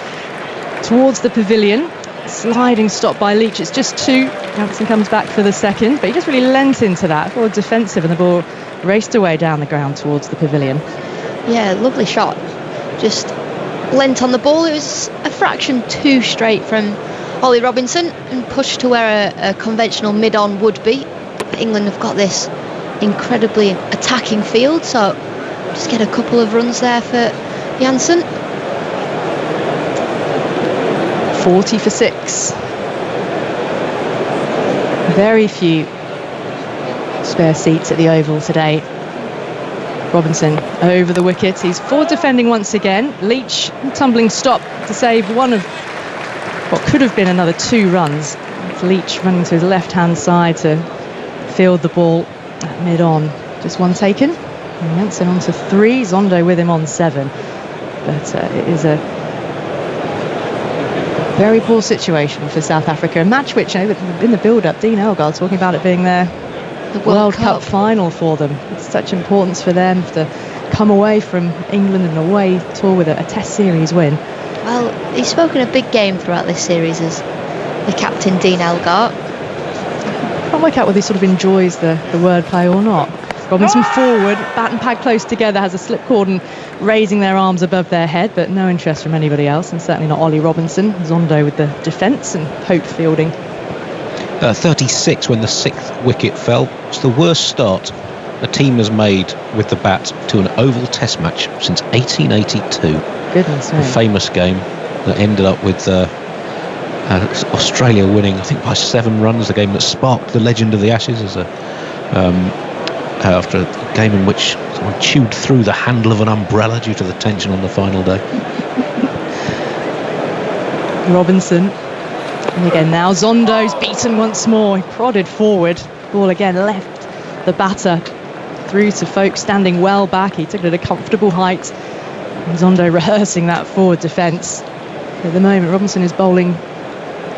towards the pavilion. Sliding stop by Leach, it's just 2. Jansen comes back for the second, but he just really lent into that, forward defensive, and the ball raced away down the ground towards the pavilion. Yeah, lovely shot. Just lent on the ball. It was a fraction too straight from Ollie Robinson, and pushed to where a conventional mid-on would be. England have got this incredibly attacking field, so just get a couple of runs there for Jansen. 40 for 6. Very few spare seats at the Oval today. Robinson over the wicket. He's forward defending once again. Leach tumbling stop to save one of what could have been another 2 runs. It's Leach running to his left hand side to field the ball at mid-on. Just one taken. And Jansen on to 3. Zondo with him on 7. But it is a very poor situation for South Africa. A match which, in the build-up, Dean Elgar talking about it being the World Cup final for them. It's such importance for them to come away from England and away tour with a Test series win. Well, he's spoken a big game throughout this series as the captain, Dean Elgar. I can't work out whether he sort of enjoys the wordplay or not. Robinson forward, bat and pad close together, has a slip cordon raising their arms above their head, but no interest from anybody else, and certainly not Ollie Robinson. Zondo with the defence, and Pope fielding. 36 when the 6th wicket fell. It's the worst start a team has made with the bat to an Oval Test match since 1882. Goodness me. A famous game that ended up with Australia winning, I think, by 7 runs. The game that sparked the legend of the Ashes as after a game in which someone chewed through the handle of an umbrella due to the tension on the final day. Robinson. And again now Zondo's beaten once more. He prodded forward. Ball again left the batter through to Folkes standing well back. He took it at a comfortable height. And Zondo rehearsing that forward defence. At the moment Robinson is bowling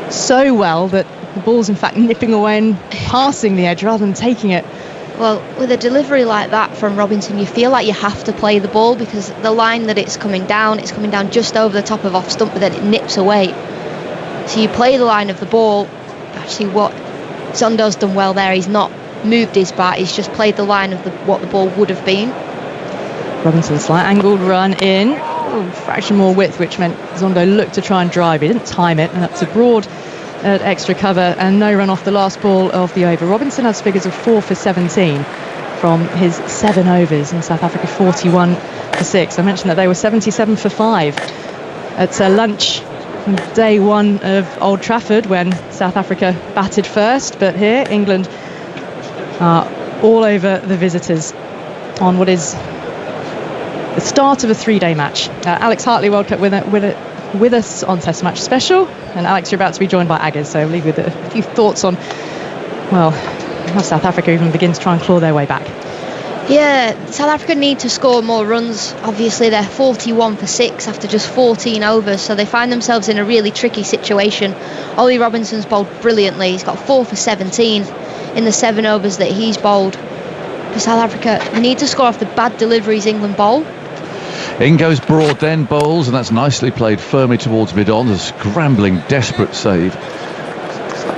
so well that the ball's in fact nipping away and passing the edge rather than taking it. Well, with a delivery like that from Robinson, you feel like you have to play the ball, because the line that it's coming down just over the top of off stump, but then it nips away. So you play the line of the ball. Actually, what Zondo's done well there, he's not moved his bat, he's just played the line of what the ball would have been. Robinson, slight angled run in. Fraction more width, which meant Zondo looked to try and drive. He didn't time it, and up to Broad at extra cover, and no run off the last ball of the over. Robinson has figures of 4 for 17 from his 7 overs, and South Africa 41 for 6. I mentioned that they were 77 for 5 at lunch on day 1 of Old Trafford when South Africa batted first. But here, England are all over the visitors on what is the start of a 3-day match. Alex Hartley, World Cup winner, with us on Test Match Special. And Alex, you're about to be joined by Aggers, so I'll leave you with a few thoughts on, well, how South Africa even begins to try and claw their way back. Yeah, South Africa need to score more runs. Obviously, they're 41 for 6 after just 14 overs, so they find themselves in a really tricky situation. Ollie Robinson's bowled brilliantly. He's got 4 for 17 in the 7 overs that he's bowled. For South Africa, they need to score off the bad deliveries England bowl. In goes Broad then, bowls, and that's nicely played firmly towards mid-on. A scrambling, desperate save.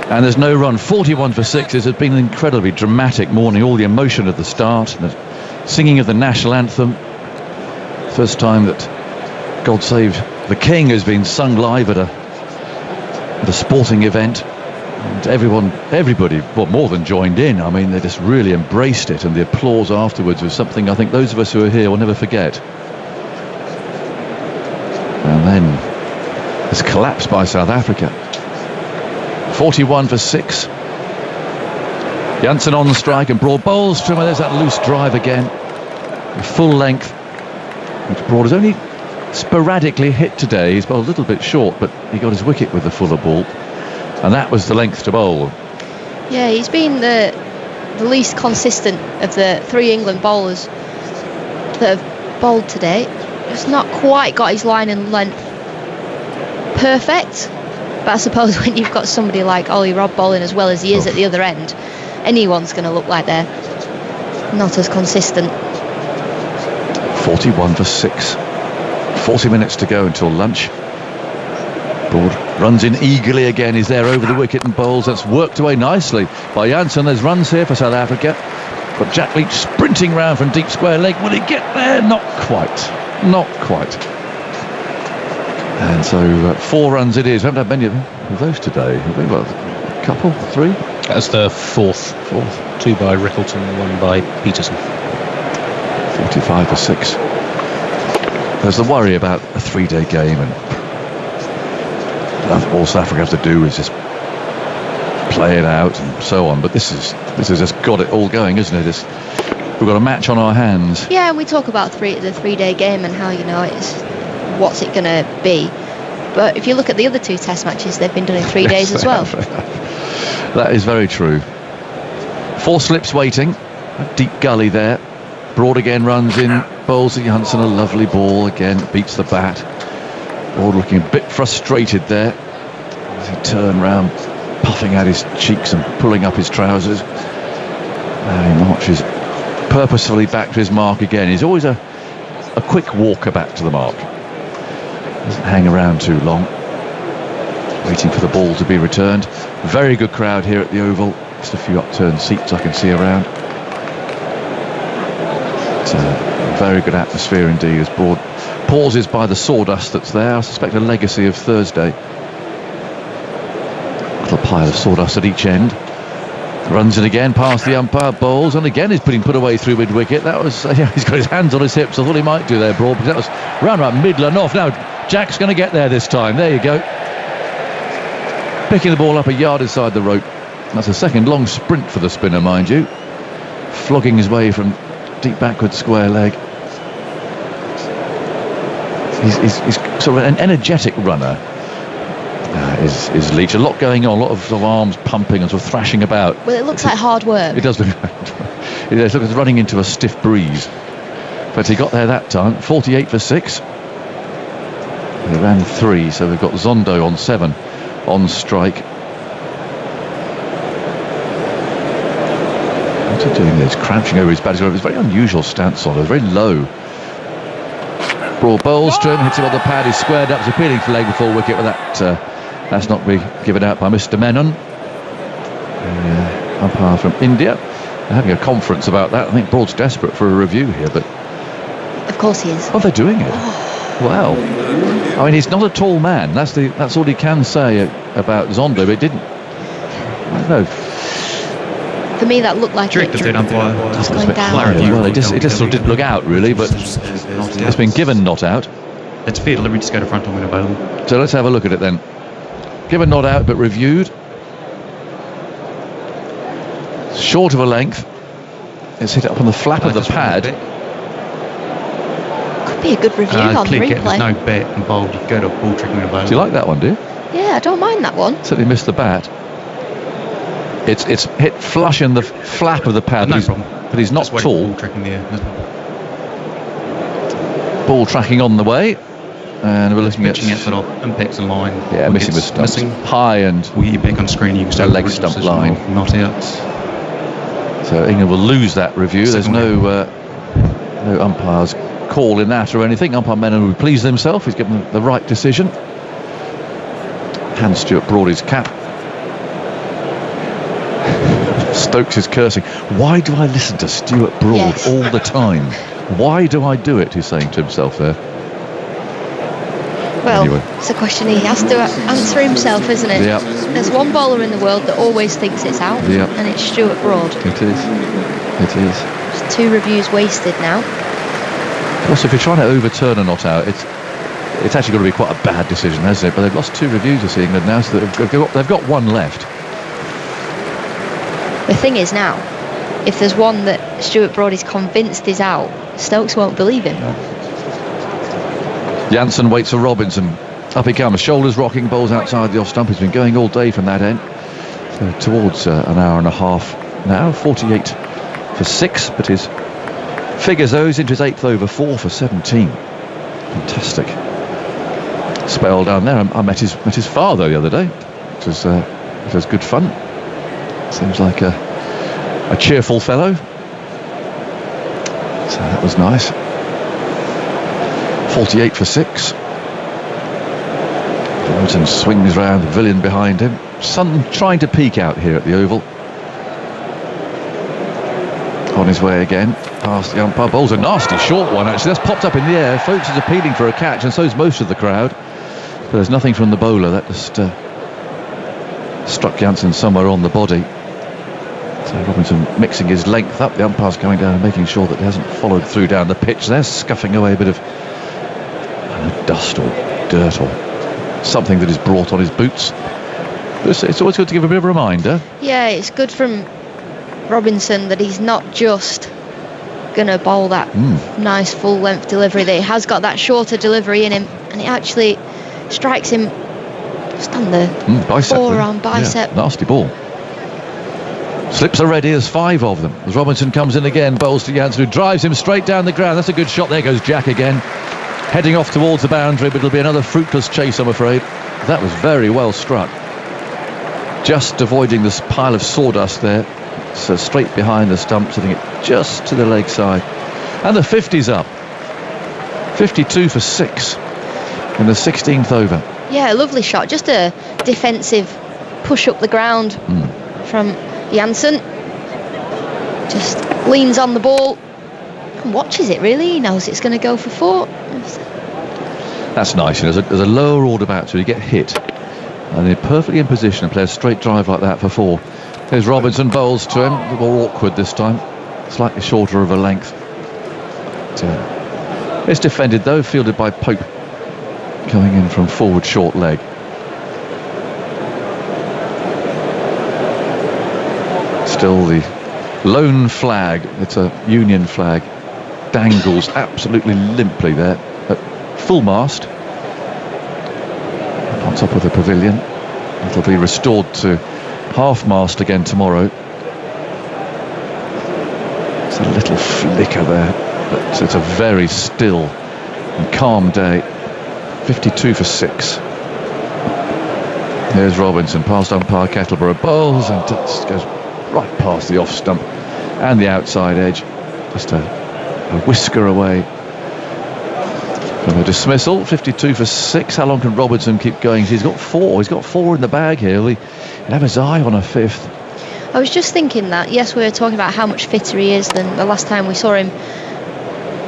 And there's no run. 41 for 6. It has been an incredibly dramatic morning. All the emotion at the start, and the singing of the national anthem. First time that God Save the King has been sung live at a sporting event. And everybody, well, more than joined in. I mean, they just really embraced it, and the applause afterwards was something I think those of us who are here will never forget. And then this collapse by South Africa. 41 for 6. Janssen on the strike, and Broad bowls to him. There's that loose drive again. Full length, which Broad has only sporadically hit today. He's bowled a little bit short, but he got his wicket with the fuller ball. And that was the length to bowl. Yeah, he's been the least consistent of the 3 England bowlers that have bowled today. Just not quite got his line and length perfect. But I suppose when you've got somebody like Ollie Rob bowling as well as he is at the other end, anyone's going to look like they're not as consistent. 41 for 6. 40 minutes to go until lunch. Broad runs in eagerly again. He's there over the wicket and bowls. That's worked away nicely by Janssen. There's runs here for South Africa. But Jack Leach sprinting round from deep square leg. Will he get there? Not quite. Not quite. And so 4 runs it is. We haven't had many of those today. Have we? Well, a couple, 3? That's the fourth. 2 by Rickleton, 1 by Peterson. 45 for 6. There's the worry about a 3-day game, and all South Africa have to do is just play it out and so on. But this has just got it all going, isn't it? We've got a match on our hands. Yeah, and we talk about the 3-day game and how, what's it going to be. But if you look at the other 2 Test matches, they've been done in 3 days as well. That is very true. 4 slips waiting. A deep gully there. Broad again runs in. Bowls to Janssen, a lovely ball again. Beats the bat. Broad looking a bit frustrated there as he turned round, puffing out his cheeks and pulling up his trousers. He marches purposefully back to his mark again. He's always a quick walker back to the mark. Doesn't hang around too long, waiting for the ball to be returned. Very good crowd here at the Oval. Just a few upturned seats I can see around. It's a very good atmosphere indeed as Broad pauses by the sawdust that's there. I suspect a legacy of Thursday. Little pile of sawdust at each end. Runs it again past the umpire, bowls, and again he's put away through mid-wicket. That was he's got his hands on his hips. I thought he might do there, Broad, because that was round about middle and off. Now Jack's going to get there this time. There you go. Picking the ball up a yard inside the rope. That's a second long sprint for the spinner, mind you. Flogging his way from deep backward square leg. He's sort of an energetic runner. Is Leach. A lot going on, a lot of arms pumping and sort of thrashing about. Well, it looks like hard work. It does look it looks like it's running into a stiff breeze. But he got there that time. 48 for 6. He ran 3, so we've got Zondo on 7 on strike. What's he doing? He's crouching over his bat. He's got a very unusual stance on it, very low. Broad bowls to him, hits him on the pad. He's squared up, he's appealing for leg before wicket, but that's not being given out by Mr. Menon, umpire from India. They're having a conference about that. I think Broad's desperate for a review here, but of course he is. Oh, they're doing it. Wow. I mean, he's not a tall man. That's all he can say about Zondo. But it didn't. I don't know. For me, that looked like Trick the third umpire. just going down. Well, it just sort of didn't look out really, but it's been given not out. It's fair delivery, just go to front on when available. So let's have a look at it then. Given not out, but reviewed. Short of a length. It's hit up on the flap of the pad. Could be a good review on clear get, replay. there's no bet involved. You can go to ball tricking when available. Do you like that one, do you? Yeah, I don't mind that one. Certainly missed the bat. It's hit flush in the flap of the pad, No problem. but he's not Just wait for tall. ball tricking there. Ball tracking on the way, and we're looking at Pitching it, but off impacts the line. yeah, missing the Wickets stumps. missing. High and We back on screen. You can start leg with stump decision line. of not out. so England will lose that review. There's no umpire's call in that or anything. Umpire Menon will be pleased with himself. He's given the right decision. Hands Stuart Broady's cap. Stokes is cursing. Why do I listen to Stuart Broad Yes. all the time? Why do I do it? He's saying to himself there. Well, Anyway. it's a question he has to answer himself, isn't it? Yep. There's one bowler in the world that always thinks it's out, Yep. and it's Stuart Broad. It is. It is. There's 2 reviews wasted now. Of course, if you're trying to overturn a not out, it's actually got to be quite a bad decision, hasn't it? But they've lost 2 reviews of England now, so they've got 1 left. The thing is now, if there's one that Stuart Broad is convinced is out, Stokes won't believe him. Jansen waits for Robinson. Up he comes, shoulders rocking, bowls outside the off stump. He's been going all day from that end. So towards an hour and a half now, 48 for 6, but his figures those into his 8th over, 4 for 17. Fantastic spell down there. I met his father the other day. It was good fun. Seems like a cheerful fellow. So that was nice. 48 for 6. Robinson swings round, the Pavilion behind him. Sun trying to peek out here at the Oval. On his way again, past the umpire. Bowls a nasty short one actually. That's popped up in the air. Folks is appealing for a catch, and so is most of the crowd. But there's nothing from the bowler. That just struck Jansen somewhere on the body. So Robinson mixing his length up. The umpire's going down and making sure that he hasn't followed through down the pitch. They're scuffing away a bit of dust or dirt or something that is brought on his boots. It's always good to give a bit of a reminder. Yeah, it's good from Robinson that he's not just going to bowl that nice full length delivery, that he has got that shorter delivery in him, and it actually strikes him just on the bicep, forearm, bicep. Yeah, nasty ball. Slips are ready, there's 5 of them. As Robinson comes in again, bowls to Jansen, who drives him straight down the ground. That's a good shot. There goes Jack again, heading off towards the boundary, but it'll be another fruitless chase, I'm afraid. That was very well struck. Just avoiding this pile of sawdust there. So straight behind the stump, hitting it just to the leg side. And the 50's up. 52 for 6 in the 16th over. Yeah, a lovely shot. Just a defensive push up the ground from Jansen. Just leans on the ball and watches it, really. He knows it's going to go for 4. That's nice. You know, there's a lower order batter, so you get hit. And they're perfectly in position to play a straight drive like that for 4. There's Robinson, bowls to him. A bit more awkward this time. Slightly shorter of a length. It's defended though, fielded by Pope. Coming in from forward short leg. Still the lone flag, it's a Union flag, dangles absolutely limply there at full mast. Up on top of the Pavilion. It'll be restored to half mast again tomorrow. It's a little flicker there, but it's a very still and calm day. 52 for 6. There's Robinson, past umpire Kettleborough, bowls and just goes right past the off stump and the outside edge. Just a whisker away from a dismissal. 52 for 6. How long can Robinson keep going? He's got 4. He's got 4 in the bag here. He'll have his eye on a 5th. I was just thinking that, yes, we were talking about how much fitter he is than the last time we saw him.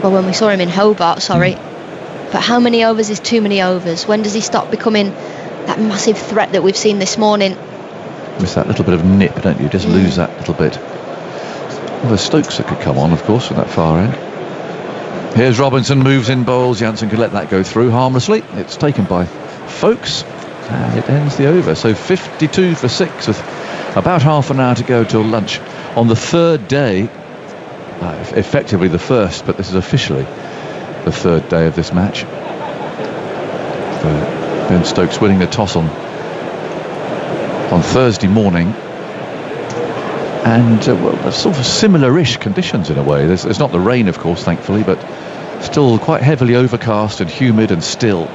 Well, when we saw him in Hobart, sorry. But how many overs is too many overs? When does he stop becoming that massive threat that we've seen this morning? Miss that little bit of nip, don't you? Just lose that little bit. Well, there's Stokes that could come on, of course, from that far end. Here's Robinson, moves in bowls. Jansen could let that go through harmlessly. It's taken by Folkes, and it ends the over. So 52 for 6 with about half an hour to go till lunch on the third day. Effectively the first, but this is officially the third day of this match. Ben Stokes winning the toss on Thursday morning. And well, sort of similar-ish conditions in a way. There's not the rain, of course, thankfully, but still quite heavily overcast and humid and still.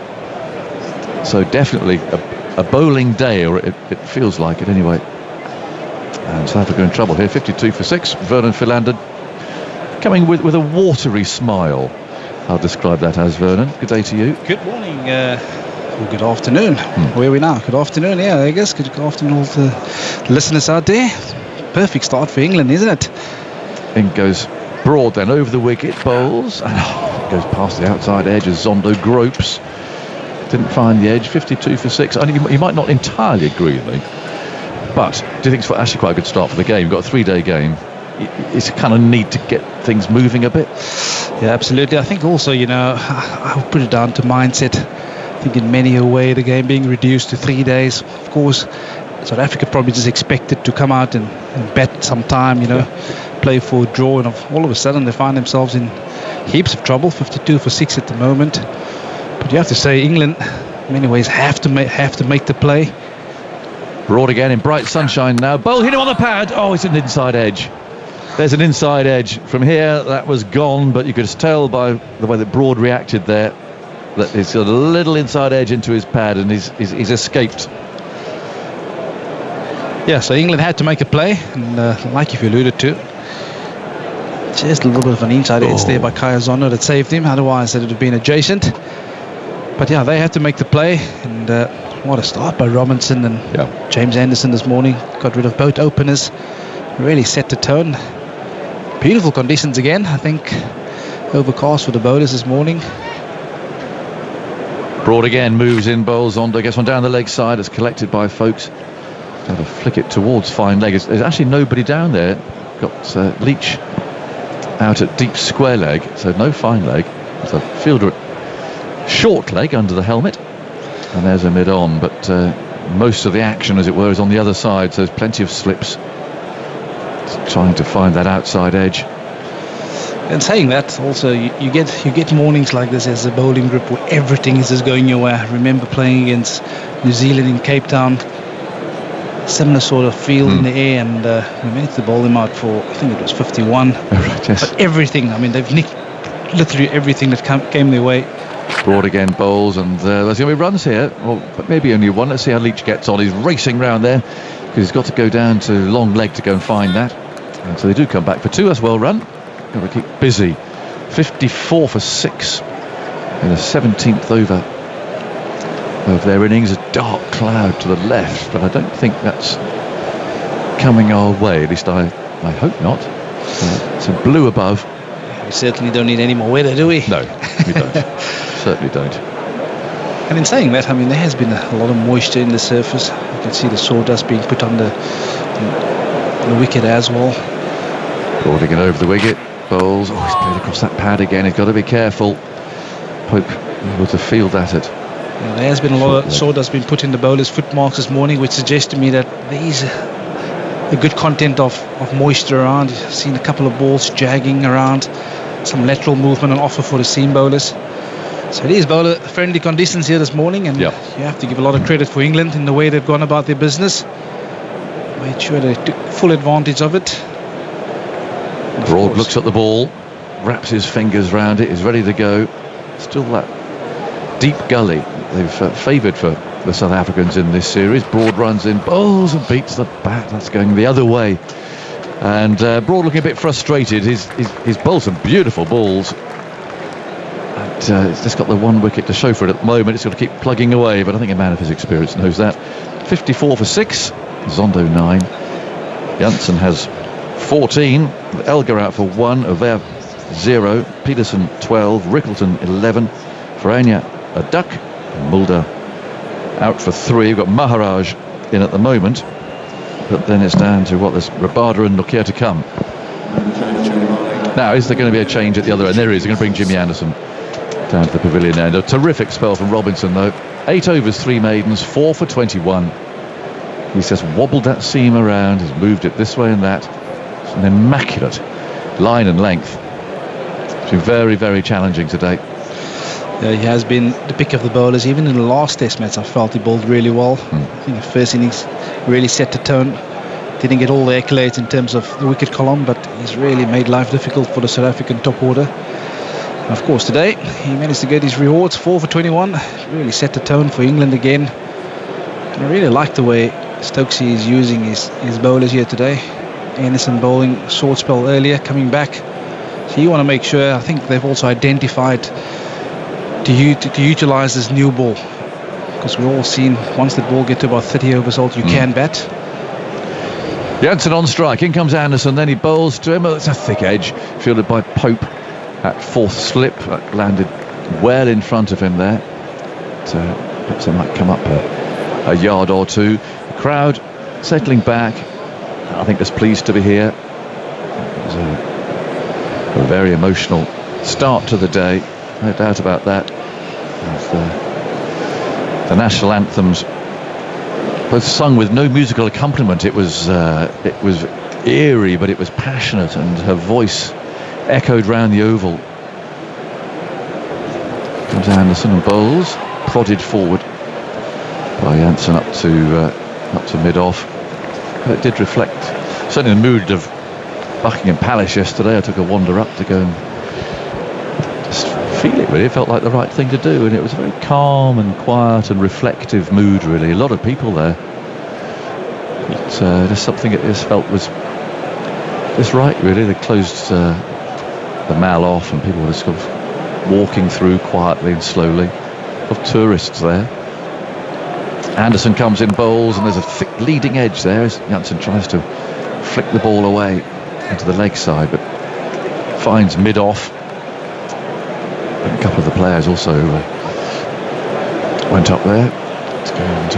So definitely a bowling day, or it feels like it anyway. And South Africa in trouble here. 52 for 6. Vernon Philander coming with a watery smile. I'll describe that as, Vernon. Good day to you. Good morning. Well, good afternoon. Where are we now? Good afternoon. Yeah, I guess. Good afternoon, all the listeners out there. Perfect start for England, isn't it? In goes Broad then over the wicket, bowls, and goes past the outside edge as Zondo gropes. Didn't find the edge. 52 for 6. I mean, you might not entirely agree with me, but do you think it's actually quite a good start for the game? You've got a 3-day game. It's kind of neat to get things moving a bit. Yeah, absolutely. I think also, I'll put it down to mindset. I think in many a way, the game being reduced to 3 days, of course, South Africa probably just expected to come out and bet some time, play for a draw, and all of a sudden they find themselves in heaps of trouble. 52 for 6 at the moment. But you have to say England, in many ways, have to make the play. Broad again in bright sunshine now. Bowl hit him on the pad. Oh, it's an inside edge. There's an inside edge. From here, that was gone, but you could tell by the way that Broad reacted there that he's got a little inside edge into his pad, and he's escaped. Yeah, so England had to make a play, and like you alluded to, just a little bit of an inside edge there by Kaya Zondo that saved him. Otherwise, it would have been adjacent. But yeah, they had to make the play, and what a start by Robinson and James Anderson this morning. Got rid of both openers, really set the tone. Beautiful conditions again, I think. Overcast for the bowlers this morning. Broad again moves in, bowls on, gets one down the leg side. It's collected by Folkes. Got to flick it towards fine leg. There's actually nobody down there. Got Leach out at deep square leg, so no fine leg. It's a fielder at short leg under the helmet, and there's a mid-on, but most of the action, as it were, is on the other side, so there's plenty of slips. Trying to find that outside edge. And saying that, also you get mornings like this as a bowling group where everything is just going your way. I remember playing against New Zealand in Cape Town. Similar sort of feel in the air, and we managed to bowl them out for, I think it was 51. Right, yes. But everything, I mean, they've nicked literally everything that came their way. Broad again bowls, and there's going to be runs here, well, but maybe only one. Let's see how Leach gets on. He's racing round there because he's got to go down to long leg to go and find that, and so they do come back for 2. That's well run. Got to keep busy. 54 for 6 in the 17th over of their innings. A dark cloud to the left, but I don't think that's coming our way, at least I hope not. It's a blue above. We certainly don't need any more weather, do we? No, we don't. Certainly don't. And in saying that, I mean, there has been a lot of moisture in the surface. You can see the sawdust being put on the wicket as well. Broading it over the wicket. Bowls. Oh, he's played across that pad again. He's got to be careful. Hope able to field at it. Yeah, there has been a lot of sawdust being put in the bowler's foot marks this morning, which suggests to me that there is a good content of moisture around. I've seen a couple of balls jagging around. Some lateral movement on offer for the seam bowlers. So it is bowler friendly conditions here this morning, and you have to give a lot of credit for England in the way they've gone about their business. Made sure they took full advantage of it. Broad looks at the ball, wraps his fingers round it, is ready to go. Still that deep gully they've favoured for the South Africans in this series. Broad runs in, bowls and beats the bat. That's going the other way. And Broad looking a bit frustrated. He's bowled some beautiful balls. And it's just got the one wicket to show for it at the moment. It's got to keep plugging away, but I think a man of his experience knows that. 54 for 6, Zondo 9. Jansen has 14. Elgar out for 1, Over 0, Peterson 12, Rickleton 11, Farania a duck, and Mulder out for 3. We've got Maharaj in at the moment, but then it's down to there's Rabada and Nokia to come. Now, is there going to be a change at the other end? There is. They're going to bring Jimmy Anderson down to the pavilion end. A terrific spell from Robinson, though. 8 overs, 3 maidens, 4 for 21. He's just wobbled that seam around. He's moved it this way and that. It's an immaculate line and length. It's been very, very challenging today. He has been the pick of the bowlers. Even in the last test match, I felt he bowled really well. I think the first innings really set the tone. Didn't get all the accolades in terms of the wicket column, but he's really made life difficult for the South African top order. And of course, today he managed to get his rewards. 4 for 21. Really set the tone for England again. And I really like the way Stokesy is using his bowlers here today. Anderson bowling short spell earlier, coming back. So you want to make sure. I think they've also identified to utilise this new ball, because we've all seen once that ball gets to about 30 overs old, you can bat. Jansen on strike. In comes Anderson. Then he bowls to him. Oh, it's a thick edge, fielded by Pope. That fourth slip that landed well in front of him there. So perhaps they might come up a yard or two. The crowd settling back. I think just pleased to be here. It was a very emotional start to the day. No doubt about that. The national anthems both sung with no musical accompaniment. It was eerie, but it was passionate, and her voice echoed round the oval. Comes Anderson and bowls, prodded forward by Jansen up to mid-off. But it did reflect certainly the mood of Buckingham Palace yesterday. I took a wander up to go and just feel it, really. It felt like the right thing to do, and it was a very calm and quiet and reflective mood, really. A lot of people there. It's just something it just felt was just right, really. They closed the mall off, and people were just sort of walking through quietly and slowly. A lot of tourists there. Anderson comes in, bowls, and there's a thick leading edge there as Jansen tries to flick the ball away into the leg side, but finds mid-off. And a couple of the players also went up there to go and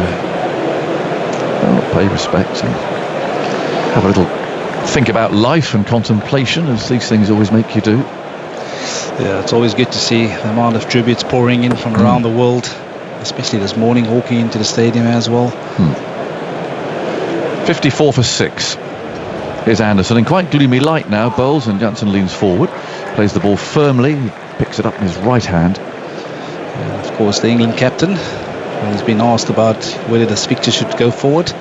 pay respect and have a little think about life and contemplation, as these things always make you do. Yeah, it's always good to see the amount of tributes pouring in from around the world, especially this morning, walking into the stadium as well. 54 for 6. Here's Anderson in quite gloomy light now. Bowls, and Jansen leans forward, plays the ball firmly, he picks it up in his right hand. And of course, the England captain, when he's been asked about whether this fixture should go forward,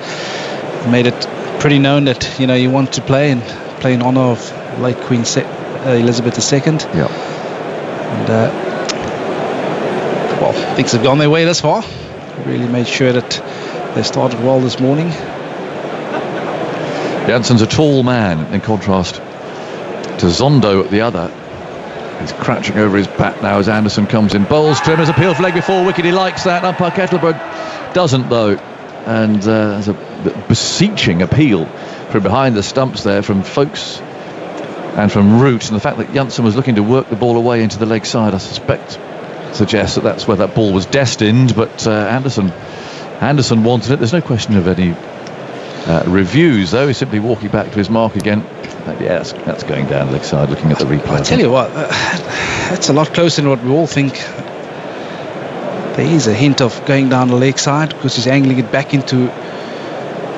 made it pretty known that you want to play in honour of late Queen Elizabeth II. Yeah. And well, things have gone their way thus far. Really made sure that they started well this morning. Jansen's a tall man in contrast to Zondo at the other. He's crouching over his bat now as Anderson comes in. Bowls to him, has appealed for leg before wicket. He likes that. Umpire Kettleberg doesn't, though. And there's a beseeching appeal from behind the stumps there from Folkes and from Root. And the fact that Jansen was looking to work the ball away into the leg side, I suspect, suggests that that's where that ball was destined. But Anderson wanted it. There's no question of any reviews, though. He's simply walking back to his mark again. Yeah, that's going down the leg side, looking at the replay. I tell you what, that's a lot closer than what we all think. There is a hint of going down the leg side because he's angling it back into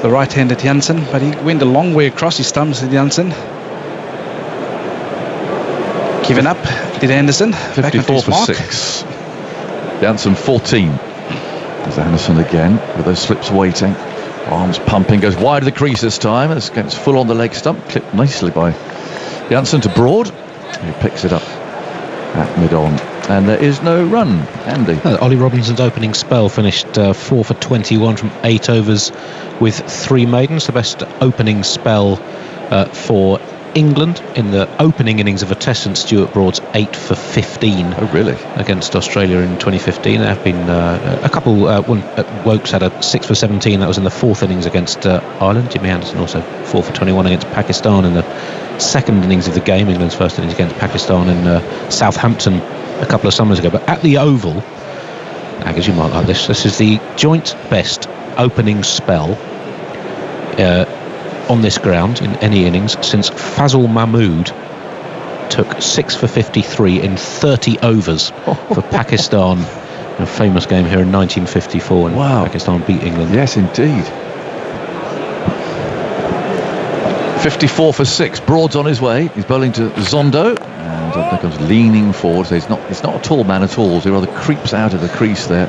the right-handed Jansen, but he went a long way across his stumps at Jansen. Given up, did Anderson. 54 for 6. Jansen 14. There's Anderson again with those slips waiting. Arms pumping, goes wide of the crease this time. It's full on the leg stump, clipped nicely by Jansen to Broad. He picks it up at mid-on, and there is no run. Andy. Ollie Robinson's opening spell finished 4 for 21 from 8 overs with 3 maidens, the best opening spell for England in the opening innings of a test since Stuart Broad's 8 for 15. Oh, really? Against Australia in 2015. There have been a couple. One Wokes had a 6 for 17. That was in the 4th innings against Ireland. Jimmy Anderson also 4 for 21 against Pakistan in the 2nd innings of the game. England's 1st innings against Pakistan in Southampton a couple of summers ago. But at the Oval, Aggers, you might like this. This is the joint best opening spell on this ground in any innings since Fazal Mahmood took 6 for 53 in 30 overs for Pakistan in a famous game here in 1954 when Pakistan beat England. Yes, indeed. 54 for 6. Broad's on his way. He's bowling to Zondo, and there comes leaning forward. So he's not a tall man at all. So he rather creeps out of the crease there.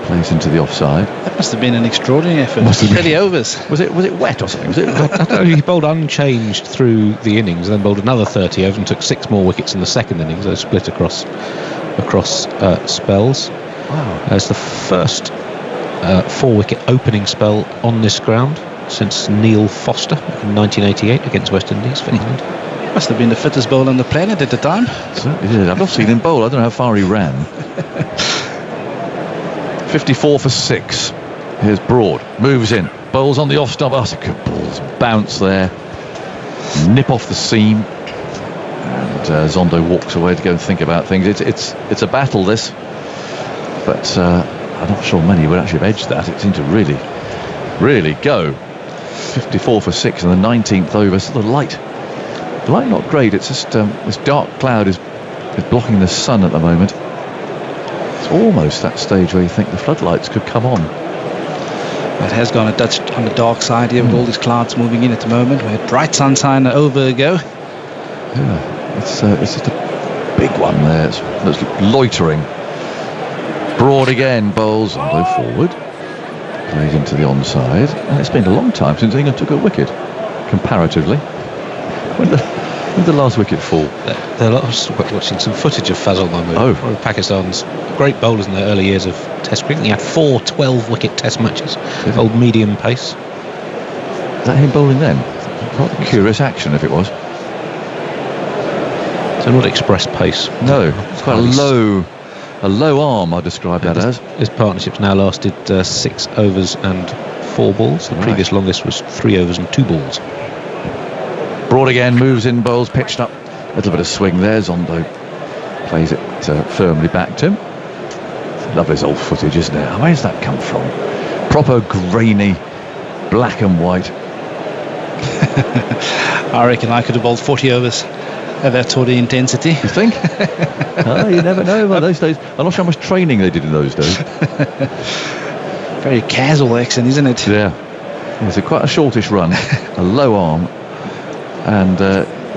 Plays into the offside. That must have been an extraordinary effort. 30 overs. Was it wet or something? Was it? I don't know, he bowled unchanged through the innings, and then bowled another 30 overs and took 6 more wickets in the second innings. They split across spells. Wow. It's the first 4-wicket opening spell on this ground since Neil Foster in 1988 against West Indies for England. Must have been the fittest bowler on the planet at the time. Certainly did. I've not seen him bowl. I don't know how far he ran. 54 for 6. Here's Broad. Moves in. Bowls on the off stump. Oh, good balls. Bounce there. Nip off the seam. And Zondo walks away to go and think about things. It's a battle, this. But I'm not sure many would actually have edged that. It seemed to really go. 54 for 6 in the 19th over. So the light not great. It's just this dark cloud is blocking the sun at the moment. It's almost that stage where you think the floodlights could come on. It has gone a touch on the dark side here with all these clouds moving in at the moment. We had bright sunshine over ago. Yeah, it's just a big one there. It's loitering. Broad again, bowls Zondo forward. Plays into the onside. And it's been a long time since England took a wicket, comparatively. When did the last wicket fall? They're watching some footage of Fazal Mahmood, one of Pakistan's great bowlers in the early years of Test cricket. He had 4 12-wicket Test matches, old medium pace. Is that him bowling then? Quite a curious action if it was. So not express pace. No, it's quite a low arm, I describe that as. His partnership's now lasted 6 overs and 4 balls. The previous longest was 3 overs and 2 balls. Broad again, moves in, bowls, pitched up. A little bit of swing there. Zondo plays it firmly back to him. Lovely old footage, isn't it? Where's that come from? Proper grainy, black and white. I reckon I could have bowled 40 overs at that sort of intensity. You think? You never know about those days. I'm not sure how much training they did in those days. Very casual action, isn't it? Yeah. It's quite a shortish run, a low arm. And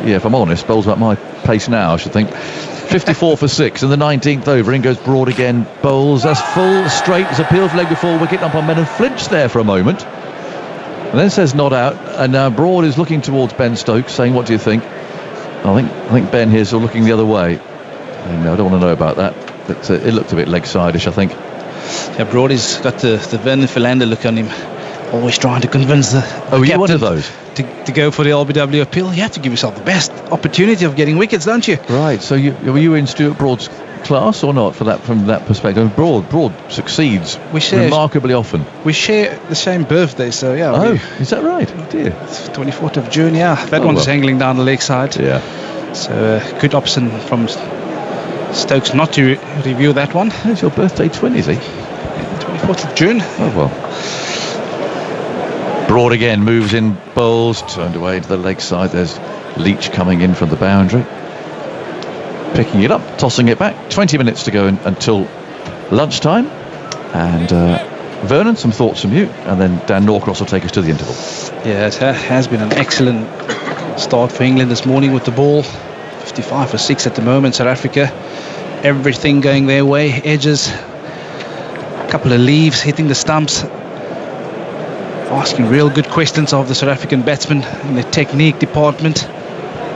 if I'm honest, bowls about my pace now, I should think. 54 for 6 in the 19th over. In goes Broad again. Bowls. That's full straight. It's a peeled leg before wicket. Up on Menon flinched there for a moment. And then says not out. And now Broad is looking towards Ben Stokes, saying, "What do you think?" I think Ben here's still looking the other way. And I don't want to know about that. But it looked a bit leg side-ish, I think. Yeah, Brody's got the Vernon Philander look on him. Always trying to convince the you're one of those. To go for the LBW appeal. You have to give yourself the best opportunity of getting wickets, don't you? Right. So were you in Stuart Broad's class or not from that perspective? Broad succeeds remarkably often. We share the same birthday, so yeah. Oh, is that right? Oh dear. It's 24th of June, yeah. That one's angling down the leg side. Yeah. So good option from Stokes not to review that one. It's your birthday twin, is he? 24th of June. Oh well. Broad again, moves in, bowls, turned away to the leg side. There's Leach coming in from the boundary, picking it up, tossing it back. 20 minutes to go until lunchtime. And Vernon, some thoughts from you, and then Dan Norcross will take us to the interval. Yeah, it has been an excellent start for England this morning with the ball. 55 for 6 at the moment. South Africa, everything going their way. Edges, a couple of leaves hitting the stumps. Asking real good questions of the South African batsmen in the technique department.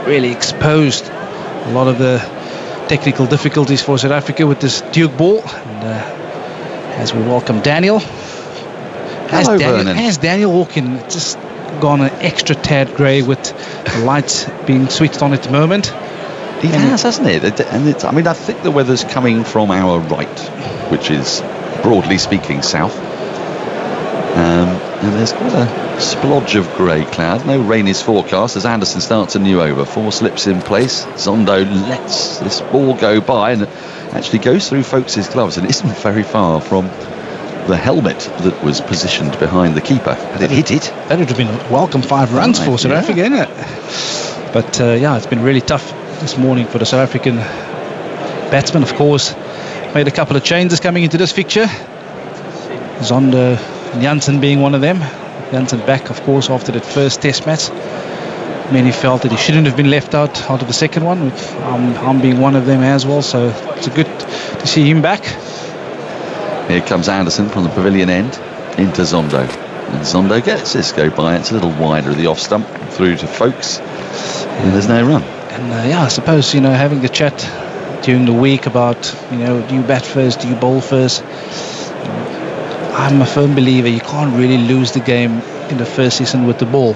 Really exposed a lot of the technical difficulties for South Africa with this Duke ball. And as we welcome Daniel. Has Daniel walking just gone an extra tad grey with the lights being switched on at the moment? He has, hasn't it? And I think the weather's coming from our right, which is broadly speaking south. And there's quite a splodge of grey cloud. No rain is forecast as Anderson starts a new over. 4 slips in place. Zondo lets this ball go by and actually goes through folks' gloves and isn't very far from the helmet that was positioned behind the keeper. Had it hit it, that would have been a welcome 5 runs for South Africa, isn't it? But it's been really tough this morning for the South African batsmen. Of course, made a couple of changes coming into this fixture. Zondo and Jansen being one of them. Jansen back, of course, after that first test match. Many felt that he shouldn't have been left out of the second one, with I'm being one of them as well. So it's good to see him back. Here comes Anderson from the pavilion end into Zondo. And Zondo gets this go by. It's a little wider of the off stump through to Folkes. And there's no run. And I suppose, having the chat during the week about, do you bat first, do you bowl first? I'm a firm believer you can't really lose the game in the first season with the ball.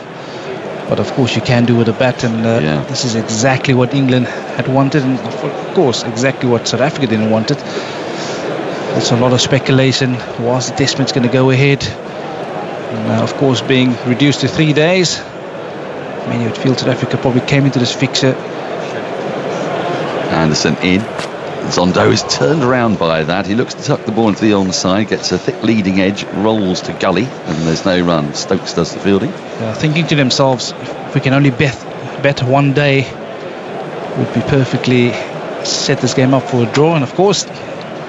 But of course you can do with a bat, and this is exactly what England had wanted, and of course exactly what South Africa didn't want it. There's a lot of speculation. Was the test match going to go ahead? And of course, being reduced to 3 days, many would feel South Africa probably came into this fixture. Anderson in. Zondo is turned around by that. He looks to tuck the ball into the onside, gets a thick leading edge, rolls to gully, and there's no run. Stokes does the fielding. Thinking to themselves, if we can only bet 1 day, would be perfectly set this game up for a draw. And of course,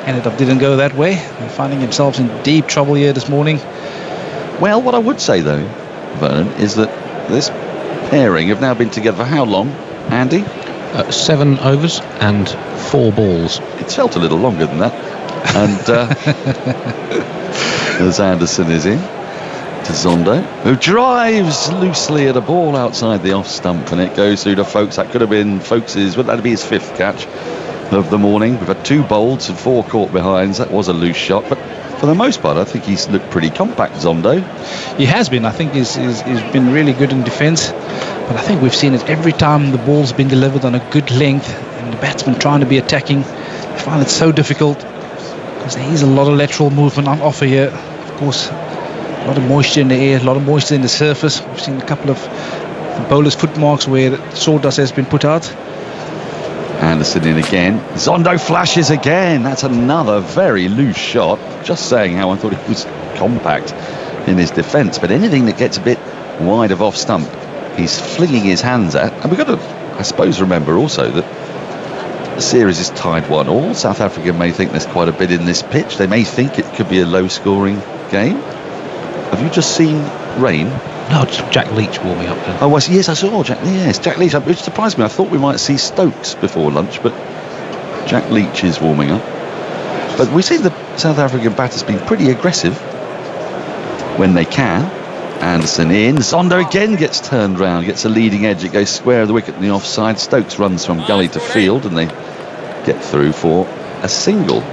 didn't go that way. They're finding themselves in deep trouble here this morning. Well, what I would say though, Vernon, is that this pairing have now been together for how long, Andy? 7 overs and 4 balls. It's felt a little longer than that. And as Anderson is in to Zondo, who drives loosely at a ball outside the off stump, and it goes through to Folkes. That could have been Folkes's, would that be his 5th catch of the morning? We've had 2 bowled and 4 caught behinds. That was a loose shot, but for the most part I think he's looked pretty compact, Zondo. He has been. I think he's been really good in defence, but I think we've seen it every time the ball's been delivered on a good length and the batsman trying to be attacking. I find it so difficult because there is a lot of lateral movement on offer here. Of course, a lot of moisture in the air, a lot of moisture in the surface. We've seen a couple of the bowler's footmarks where sawdust has been put out. Anderson in again. Zondo flashes again. That's another very loose shot. Just saying how I thought he was compact in his defence, but anything that gets a bit wide of off stump, he's flinging his hands at. And we've got to, I suppose, remember also that the series is tied 1-1. South Africa may think there's quite a bit in this pitch. They may think it could be a low-scoring game. Have you just seen rain? No, it's Jack Leach warming up then. Oh, yes, I saw Jack. Yes, Jack Leach. Which surprised me. I thought we might see Stokes before lunch, but Jack Leach is warming up. But we see the South African batters being pretty aggressive when they can. Anderson in. Zondo again gets turned round, gets a leading edge. It goes square of the wicket in the offside. Stokes runs from gully to field, and they get through for a single.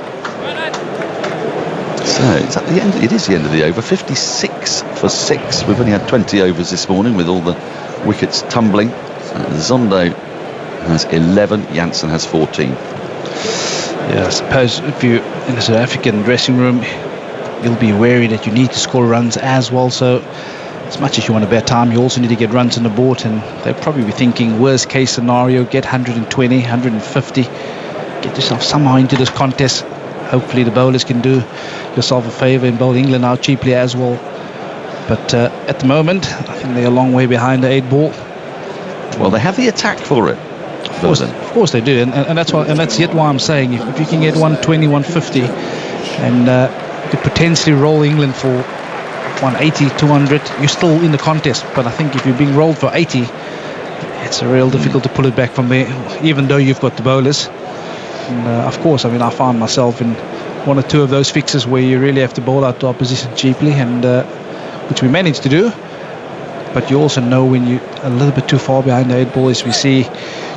So it's at the end. It is the end of the over. 56 for 6. We've only had 20 overs this morning with all the wickets tumbling. Zondo has 11. Jansen has 14. Yeah, I suppose if you're in the South African dressing room, you'll be wary that you need to score runs as well. So as much as you want to bet time, you also need to get runs on the board, and they'll probably be thinking worst case scenario, get 120, 150, get yourself somehow into this contest. Hopefully the bowlers can do yourself a favour and bowl England out cheaply as well. But at the moment, I think they're a long way behind the 8 ball. Well, they have the attack for it. Of course they do, and that's why, and that's yet why I'm saying if you can get 120, 150, and you could potentially roll England for 180, 200, you're still in the contest. But I think if you're being rolled for 80, it's real difficult to pull it back from there, even though you've got the bowlers. And of course, I mean, I found myself in 1 or 2 of those fixes where you really have to bowl out the opposition cheaply, and which we managed to do. But you also know when you're a little bit too far behind the 8 ball, as we see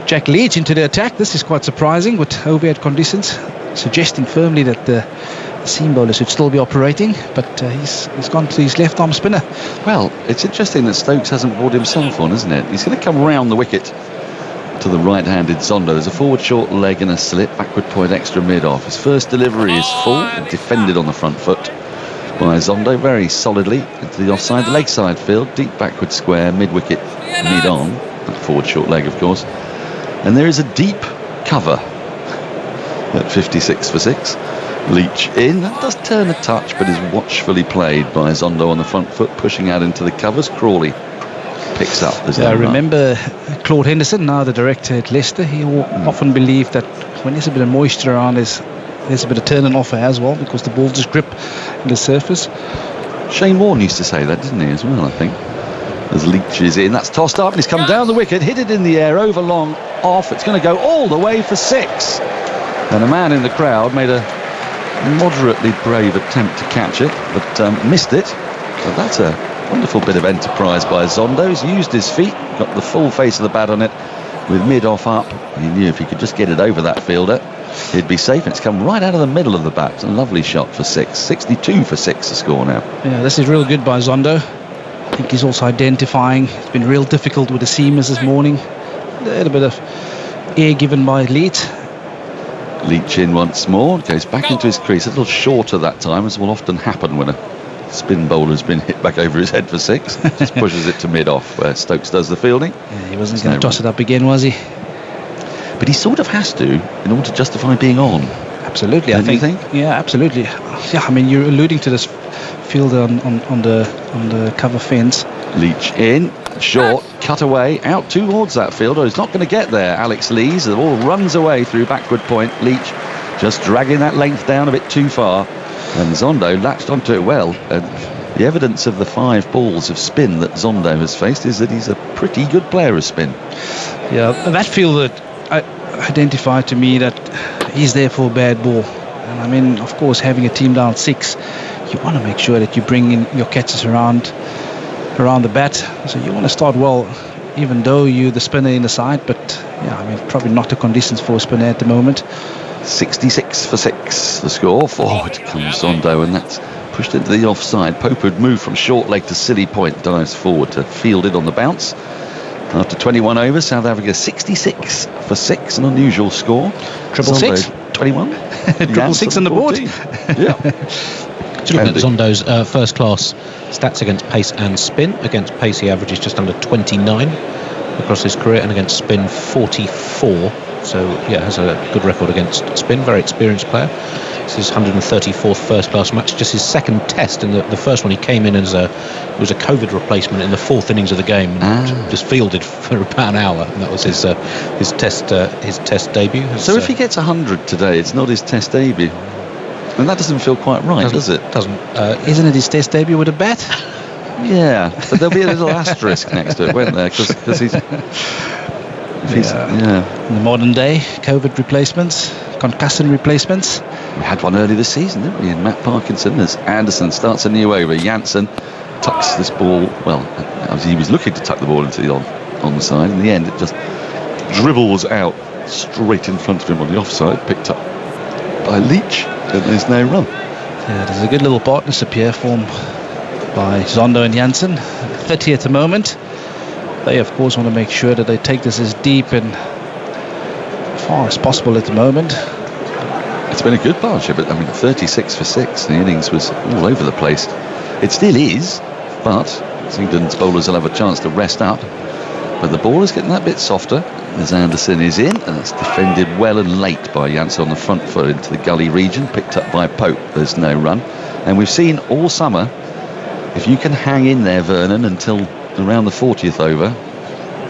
Jack Leach into the attack. This is quite surprising with overhead conditions, suggesting firmly that the seam bowler should still be operating, but he's gone to his left arm spinner. Well, it's interesting that Stokes hasn't brought himself on, isn't it? He's going to come round the wicket to the right-handed Zondo. There's a forward short leg and a slip, backward point extra mid-off. His first delivery is full, defended on the front foot by Zondo very solidly into the offside, the leg side field, deep backward square, mid-wicket, mid-on, that forward short leg of course. And there is a deep cover at 56 for 6. Leach in. That does turn a touch, but is watchfully played by Zondo on the front foot, pushing out into the covers. Crawley picks up. I remember Claude Henderson, now the director at Leicester, he often believed that when there's a bit of moisture around, there's a bit of turn and offer as well, because the ball just grip the surface. Shane Warne used to say that, didn't he, as well, I think. As Leach is in, that's tossed up and he's come down the wicket, hit it in the air, over long, off. It's going to go all the way for 6. And a man in the crowd made a moderately brave attempt to catch it, but missed it. So that's a wonderful bit of enterprise by Zondo. He's used his feet, got the full face of the bat on it with mid-off up. He knew if he could just get it over that fielder, he'd be safe. And it's come right out of the middle of the bat. It's a lovely shot for 6. 62 for 6 to score now. Yeah, this is real good by Zondo. I think he's also identifying. It's been real difficult with the seamers this morning. A little bit of air given by Leach. Leach in once more, goes back into his crease, a little shorter that time, as will often happen when a spin bowler's been hit back over his head for 6. Just pushes it to mid-off where Stokes does the fielding. Yeah, he wasn't going to toss it up again, was he? But he sort of has to in order to justify being on. Absolutely, I think. Yeah, absolutely. Yeah, I mean, you're alluding to this fielder on the cover fence. Leach in, short, cut away, out towards that fielder. He's not going to get there. Alex Lees, the ball runs away through backward point. Leach just dragging that length down a bit too far. And Zondo latched onto it well. And the evidence of the 5 balls of spin that Zondo has faced is that he's a pretty good player of spin. Yeah, that fielder identified to me that he's there for a bad ball. And I mean, of course, having a team down 6, you want to make sure that you bring in your catches around the bat. So you want to start well, even though you're the spinner in the side. But yeah, I mean, probably not the conditions for a spinner at the moment. 66 for 6 the score. Forward comes Zondo, and that's pushed into the offside. Pope had moved from short leg to silly point, dives forward to field it on the bounce. After 21 overs, South Africa 66 for 6, an unusual score. Triple Zondo, 6. 21. Triple 6 on the board. Yeah. Just looking at Zondo's first class stats against pace and spin. Against pace he averages just under 29 across his career, and against spin 44. So yeah, has a good record against spin. Very experienced player. This is his 134th first class match, just his second test. And the first one he came in as it was a COVID replacement in the 4th innings of the game, and just fielded for about an hour, and that was his test debut. So if he gets 100 today, it's not his test debut. And that doesn't feel quite right, does it? Doesn't. Isn't it his test debut with a bat? Yeah, but there'll be a little asterisk next to it, won't there? Because he's... In the modern day, COVID replacements, concussion replacements. We had one early this season, didn't we? And Matt Parkinson, as Anderson starts a new over. Janssen tucks this ball, well, as he was looking to tuck the ball into the on the side. In the end, it just dribbles out straight in front of him on the offside, picked up by Leach, and there's no run. Yeah, there's a good little partnership here formed by Zondo and Janssen. 30 at the moment. They, of course, want to make sure that they take this as deep and far as possible at the moment. It's been a good partnership, but I mean, 36 for 6. The innings was all over the place. It still is, but England's bowlers will have a chance to rest up. But the ball is getting that bit softer as Anderson is in, and it's defended well and late by Janssen on the front foot into the gully region, picked up by Pope. There's no run. And we've seen all summer, if you can hang in there, Vernon, until around the 40th over,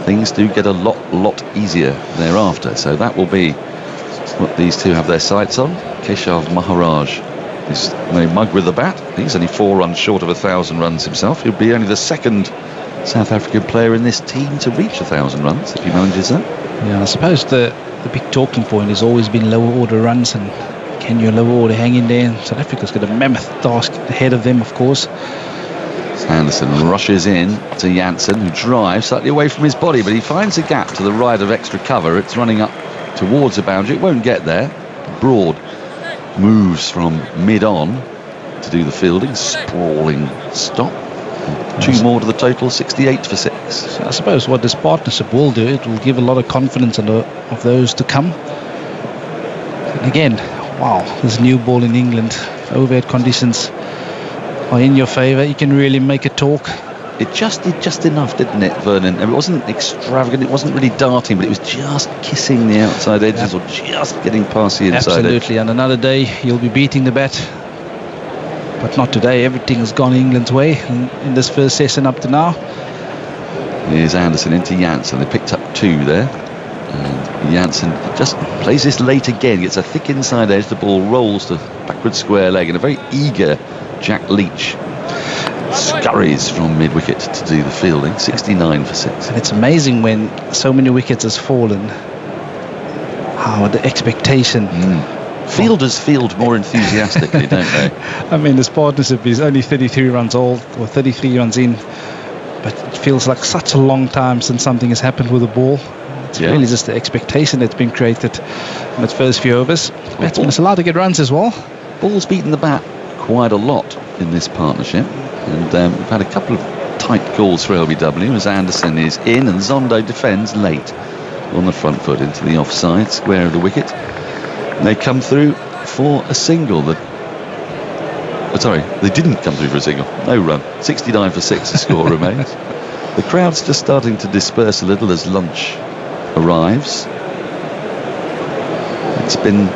things do get a lot easier thereafter. So that will be what these two have their sights on. Keshav Maharaj is no mug with the bat. He's only 4 runs short of 1,000 runs himself. He'll be only the second South African player in this team to reach 1,000 runs if he manages that. Yeah, I suppose the big talking point has always been lower order runs, and can your lower order hang in there? South Africa's got a mammoth task ahead of them, of course. Anderson rushes in to Janssen, who drives slightly away from his body, but he finds a gap to the right of extra cover. It's running up towards the boundary. It won't get there. Broad moves from mid-on to do the fielding. Sprawling stop. 2 more to the total, 68 for 6. So I suppose what this partnership will do, it will give a lot of confidence of those to come. And again, wow, this new ball in England, overhead conditions are in your favour. You can really make it talk. it just did just enough, didn't it, Vernon? And it wasn't extravagant, it wasn't really darting, but it was just kissing the outside edges or just getting past the inside Absolutely, and another day you'll be beating the bat. But not today. Everything has gone England's way in this first session up to now. Here's Anderson into Janssen. They picked up 2 there. And Janssen just plays this late again. Gets a thick inside edge. The ball rolls to backward square leg. And a very eager Jack Leach scurries from mid-wicket to do the fielding. 69 for 6. And it's amazing when so many wickets has fallen. How the expectation... Fielders field more enthusiastically, don't they? I mean, this partnership is only 33 runs old, or 33 runs in, but it feels like such a long time since something has happened with the ball. It's really just the expectation that's been created in the first few overs. Batsman is allowed to get runs as well. Ball's beaten the bat quite a lot in this partnership, and we've had a couple of tight calls for LBW as Anderson is in and Zondo defends late on the front foot into the offside square of the wicket. They come through for a single. They didn't come through for a single. No run. 69 for 6 the score remains. The crowd's just starting to disperse a little as lunch arrives. It's been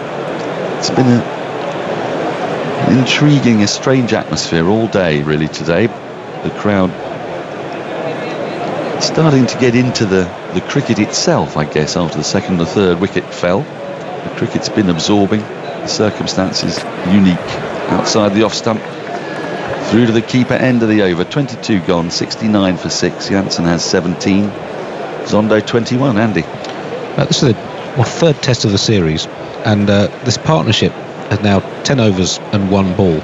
an intriguing, a strange atmosphere all day really today. The crowd starting to get into the cricket itself, I guess, after the second or third wicket fell. The cricket's been absorbing the circumstances unique outside the off stump through to the keeper end of the over. 22 gone, 69 for 6. Janssen has 17, Zondo 21. Andy, this is the third test of the series, and this partnership has now 10 overs and 1 ball.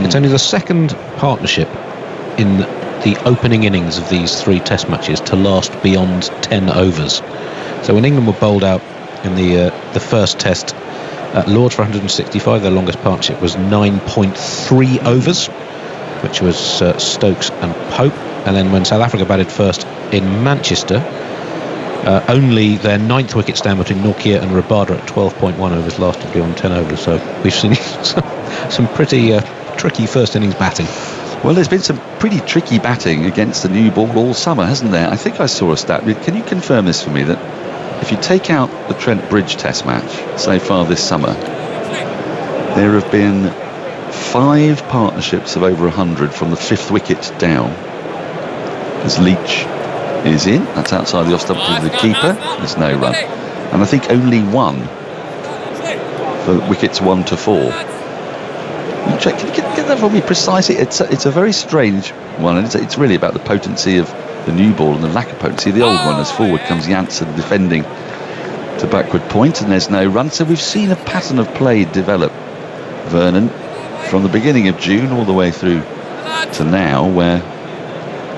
It's only the second partnership in the opening innings of these 3 test matches to last beyond 10 overs. So when England were bowled out in the first test at Lords for 165, their longest partnership was 9.3 overs, which was Stokes and Pope. And then when South Africa batted first in Manchester, only their 9th wicket stand between Nortje and Rabada at 12.1 overs lasted beyond 10 overs. So we've seen some pretty tricky first innings batting. Well, there's been some pretty tricky batting against the new ball all summer, hasn't there? I think I saw a stat. Can you confirm this for me, that if you take out the Trent Bridge test match so far this summer, there have been 5 partnerships of over 100 from the 5th wicket down, as Leach is in, that's outside the off stump to the keeper, there's no run, and I think only 1 for wickets 1 to 4. Can you get that for me precisely? It's a very strange one, and it's really about the potency of the new ball and the lack of potency of the old one. As forward comes Janssen defending to backward point, and there's no run. So we've seen a pattern of play develop, Vernon, from the beginning of June all the way through to now, where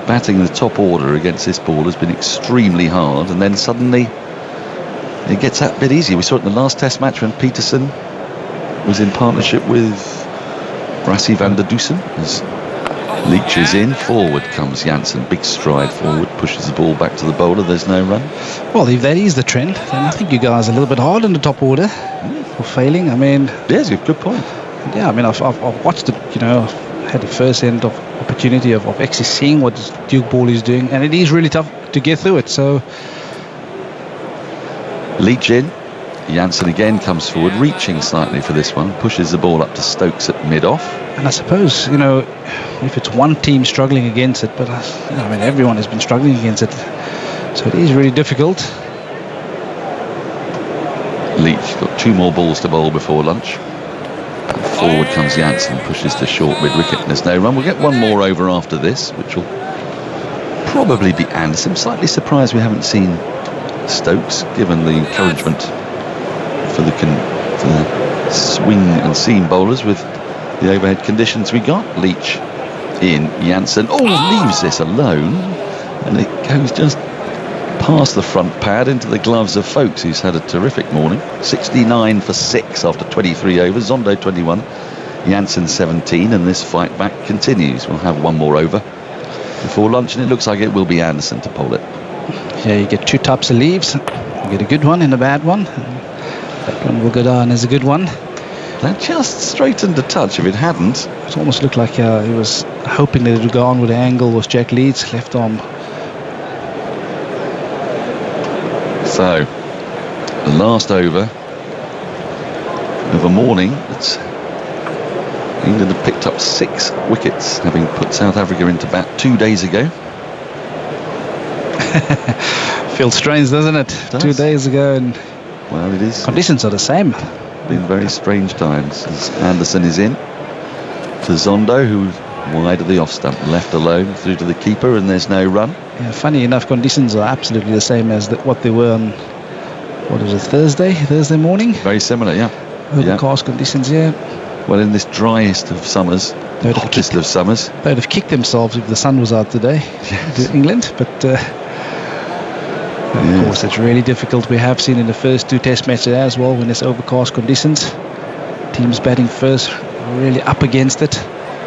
batting the top order against this ball has been extremely hard, and then suddenly it gets that bit easier. We saw it in the last test match when Peterson was in partnership with Rassie van der Dusen. As Leach is in, forward comes Janssen, big stride forward, pushes the ball back to the bowler, there's no run. Well, if that is the trend, then I think you guys are a little bit hard on the top order for failing. I mean, yes, good point. Yeah, I mean, I've watched it, had the first end of opportunity of actually seeing what Duke ball is doing, and it is really tough to get through it. So Leach in, Janssen again comes forward, reaching slightly for this one, pushes the ball up to Stokes at mid-off. And I suppose, if it's one team struggling against it, but everyone has been struggling against it, so it is really difficult. Leach got 2 more balls to bowl before lunch. And forward comes Janssen, pushes to short mid-wicket, and there's no run. We'll get 1 more over after this, which will probably be Anderson. I'm slightly surprised we haven't seen Stokes, given the encouragement for the swing and seam bowlers with the overhead conditions we got. Leach in, Janssen leaves this alone, and it goes just past the front pad into the gloves of Folkes, who's had a terrific morning. 69 for 6 after 23 overs. Zondo 21, Janssen 17, and this fight back continues. We'll have 1 more over before lunch, and it looks like it will be Anderson to bowl it. Yeah, you get 2 types of leaves. You get a good one and a bad one. That one will go down as a good one. That just straightened a touch. If it hadn't, It almost looked like he was hoping that it would go on with the angle. Was Jack Leeds left arm? so the last over of a morning. England have picked up 6 wickets, having put South Africa into bat 2 days ago. Feels strange, doesn't it? Does. 2 days ago, and Well, it is. conditions are the same. Been very strange times. As Anderson is in to Zondo, who wide of the off stump, left alone through to the keeper, and there's no run. Yeah, funny enough, conditions are absolutely the same as what they were on, what was it, Thursday morning? Very similar, yeah. Overcast conditions, yeah. Well, in this driest of summers, hottest of summers. They'd have kicked themselves if the sun was out today, to England, but of course it's really difficult. We have seen in the first 2 test matches as well, when there's overcast conditions, teams batting first, really up against it.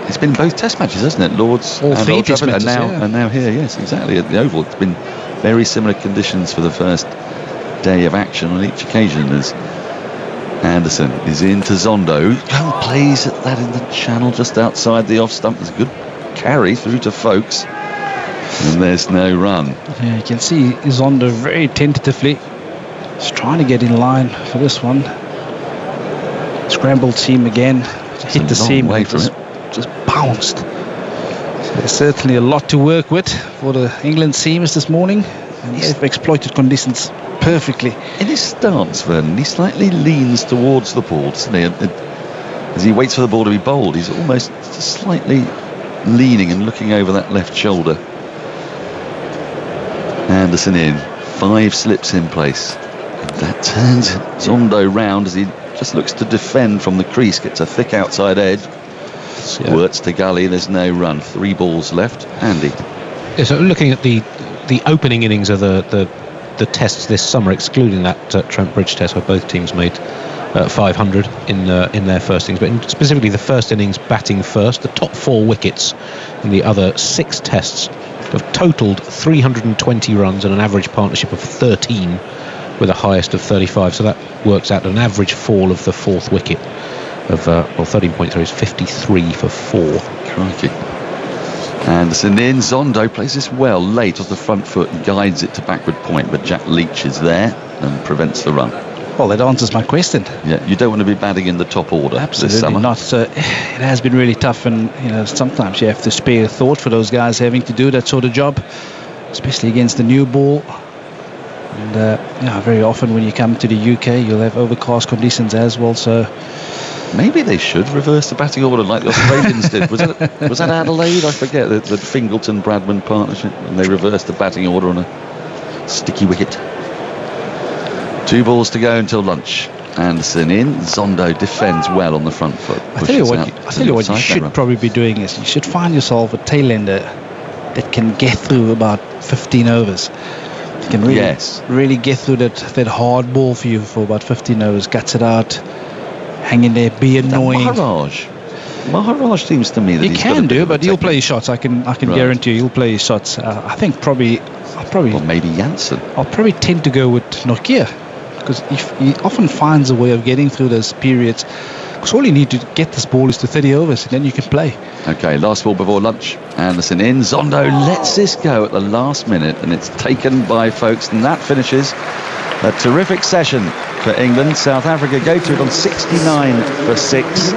It's been both test matches, hasn't it? Lords All and 3 Old test Trafford, matches, and now here, yes, exactly. At the Oval, it's been very similar conditions for the first day of action on each occasion, as Anderson is into Zondo, plays at that in the channel just outside the off stump. There's a good carry through to Folkes, and there's no run. Yeah, you can see Zondo very tentatively just trying to get in line for this one. Scrambled seam again, hit the seam, away from it. Just bounced. So there's certainly a lot to work with for the England seamers this morning, and they've exploited conditions perfectly. In his stance, Vernon, he slightly leans towards the ball, doesn't he? As he waits for the ball to be bowled, he's almost slightly leaning and looking over that left shoulder. Anderson in, 5 slips in place. And that turns Zondo round as he just looks to defend from the crease, gets a thick outside edge, squirts to gully, there's no run. 3 balls left. Andy. Yeah, so looking at the opening innings of the tests this summer, excluding that Trent Bridge test where both teams made 500 in their first innings, but specifically the first innings batting first, the top 4 wickets in the other 6 tests have totaled 320 runs and an average partnership of 13 with a highest of 35, so that works out an average fall of the 4th wicket of 13.3 is 53 for 4. Crikey. Anderson in, Zondo plays this well late off the front foot and guides it to backward point, but Jack Leach is there and prevents the run. Well, that answers my question. Yeah, you don't want to be batting in the top order Absolutely this summer. not. So it has been really tough, and sometimes you have to spare a thought for those guys having to do that sort of job, especially against the new ball. And very often when you come to the UK, you'll have overcast conditions as well. So maybe they should reverse the batting order like the Australians did. Was that Adelaide? I forget the Fingleton-Bradman partnership, and they reversed the batting order on a sticky wicket. 2 balls to go until lunch. Anderson in, Zondo defends well on the front foot. I tell you what you should probably be doing is you should find yourself a tailender that can get through about 15 overs. You can really get through that hard ball for you for about 15 overs, guts it out, hang in there, be annoying. Maharaj seems to me that you can do, but he'll play his shots. I can guarantee you, he'll play his shots. I think probably, or maybe Janssen. I'll probably tend to go with Nokia, because he often finds a way of getting through those periods. Because all you need to get this ball is to 30 overs, and then you can play. Okay, last ball before lunch. Anderson in. Zondo lets this go at the last minute, and it's taken by Folkes, and that finishes a terrific session for England. South Africa go to it on 69 for 6.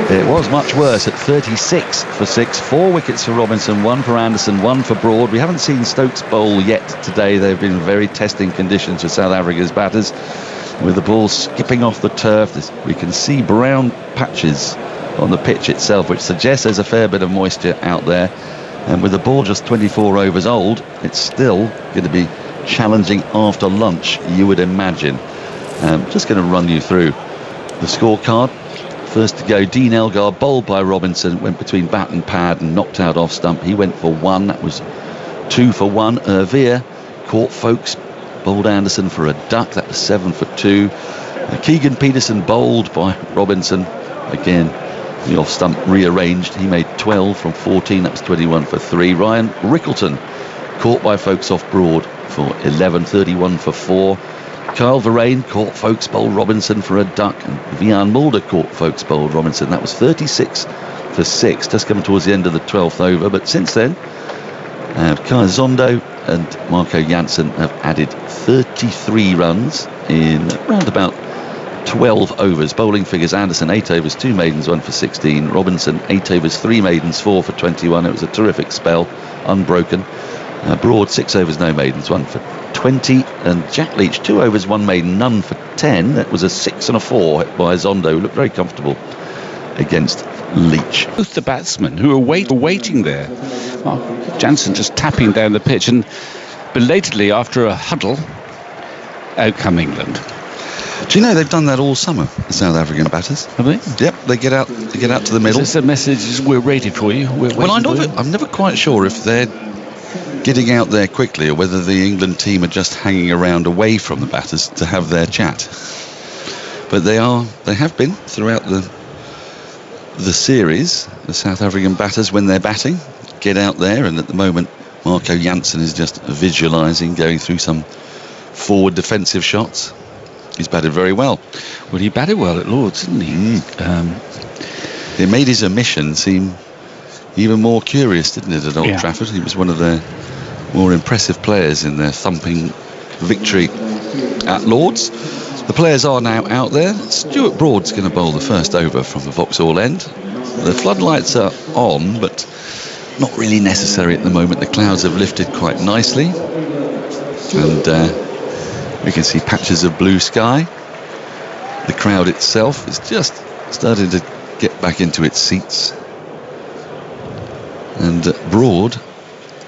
It was much worse at 36 for 6. 4 wickets for Robinson, 1 for Anderson, 1 for Broad. We haven't seen Stokes bowl yet today. They've been very testing conditions for South Africa's batters, with the ball skipping off the turf. We can see brown patches on the pitch itself, which suggests there's a fair bit of moisture out there. And with the ball just 24 overs old, it's still going to be challenging after lunch, you would imagine. Just going to run you through the scorecard. First to go, Dean Elgar, bowled by Robinson, went between bat and pad and knocked out off stump. He went for 1. That was 2 for 1. Veer caught Folkes, bowled Anderson for a duck. That was 7 for 2. Keegan Peterson bowled by Robinson. Again, the off stump rearranged. He made 12 from 14. That was 21 for 3. Ryan Rickleton caught by Folkes off Broad for 11, 31 for 4. Kyle Verreyn caught Folkes bowled Robinson for a duck, and Vian Mulder caught Folkes bowled Robinson. That was 36 for 6, just coming towards the end of the 12th over. But since then, Kai Zondo and Marco Jansen have added 33 runs in around about 12 overs. Bowling figures: Anderson 8 overs, 2 maidens, 1 for 16. Robinson 8 overs, 3 maidens, 4 for 21. It was a terrific spell, unbroken. Broad 6 overs, no maidens, 1 for 20. And Jack Leach 2 overs, 1 maiden, none for 10. That was a 6 and a 4 hit by Zondo, who looked very comfortable against Leach. Both the batsmen who were waiting there. Jansen just tapping down the pitch, and belatedly after a huddle, out come England. Do you know they've done that all summer, the South African batters? Have they? Yep, they get out to the middle. Is this a message? We're ready for you. I'm never quite sure if they're getting out there quickly or whether the England team are just hanging around away from the batters to have their chat. But they have been throughout the series. The South African batters, when they're batting, get out there, and at the moment Marco Jansen is just visualising going through some forward defensive shots. He's batted very well. Well, he batted well at Lord's, didn't he? It made his omission seem even more curious, didn't it, at Old Trafford? He was one of the more impressive players in their thumping victory at Lord's. The players are now out there. Stuart Broad's going to bowl the first over from the Vauxhall end. The floodlights are on, but not really necessary at the moment. The clouds have lifted quite nicely, and we can see patches of blue sky. The crowd itself is just starting to get back into its seats. And Broad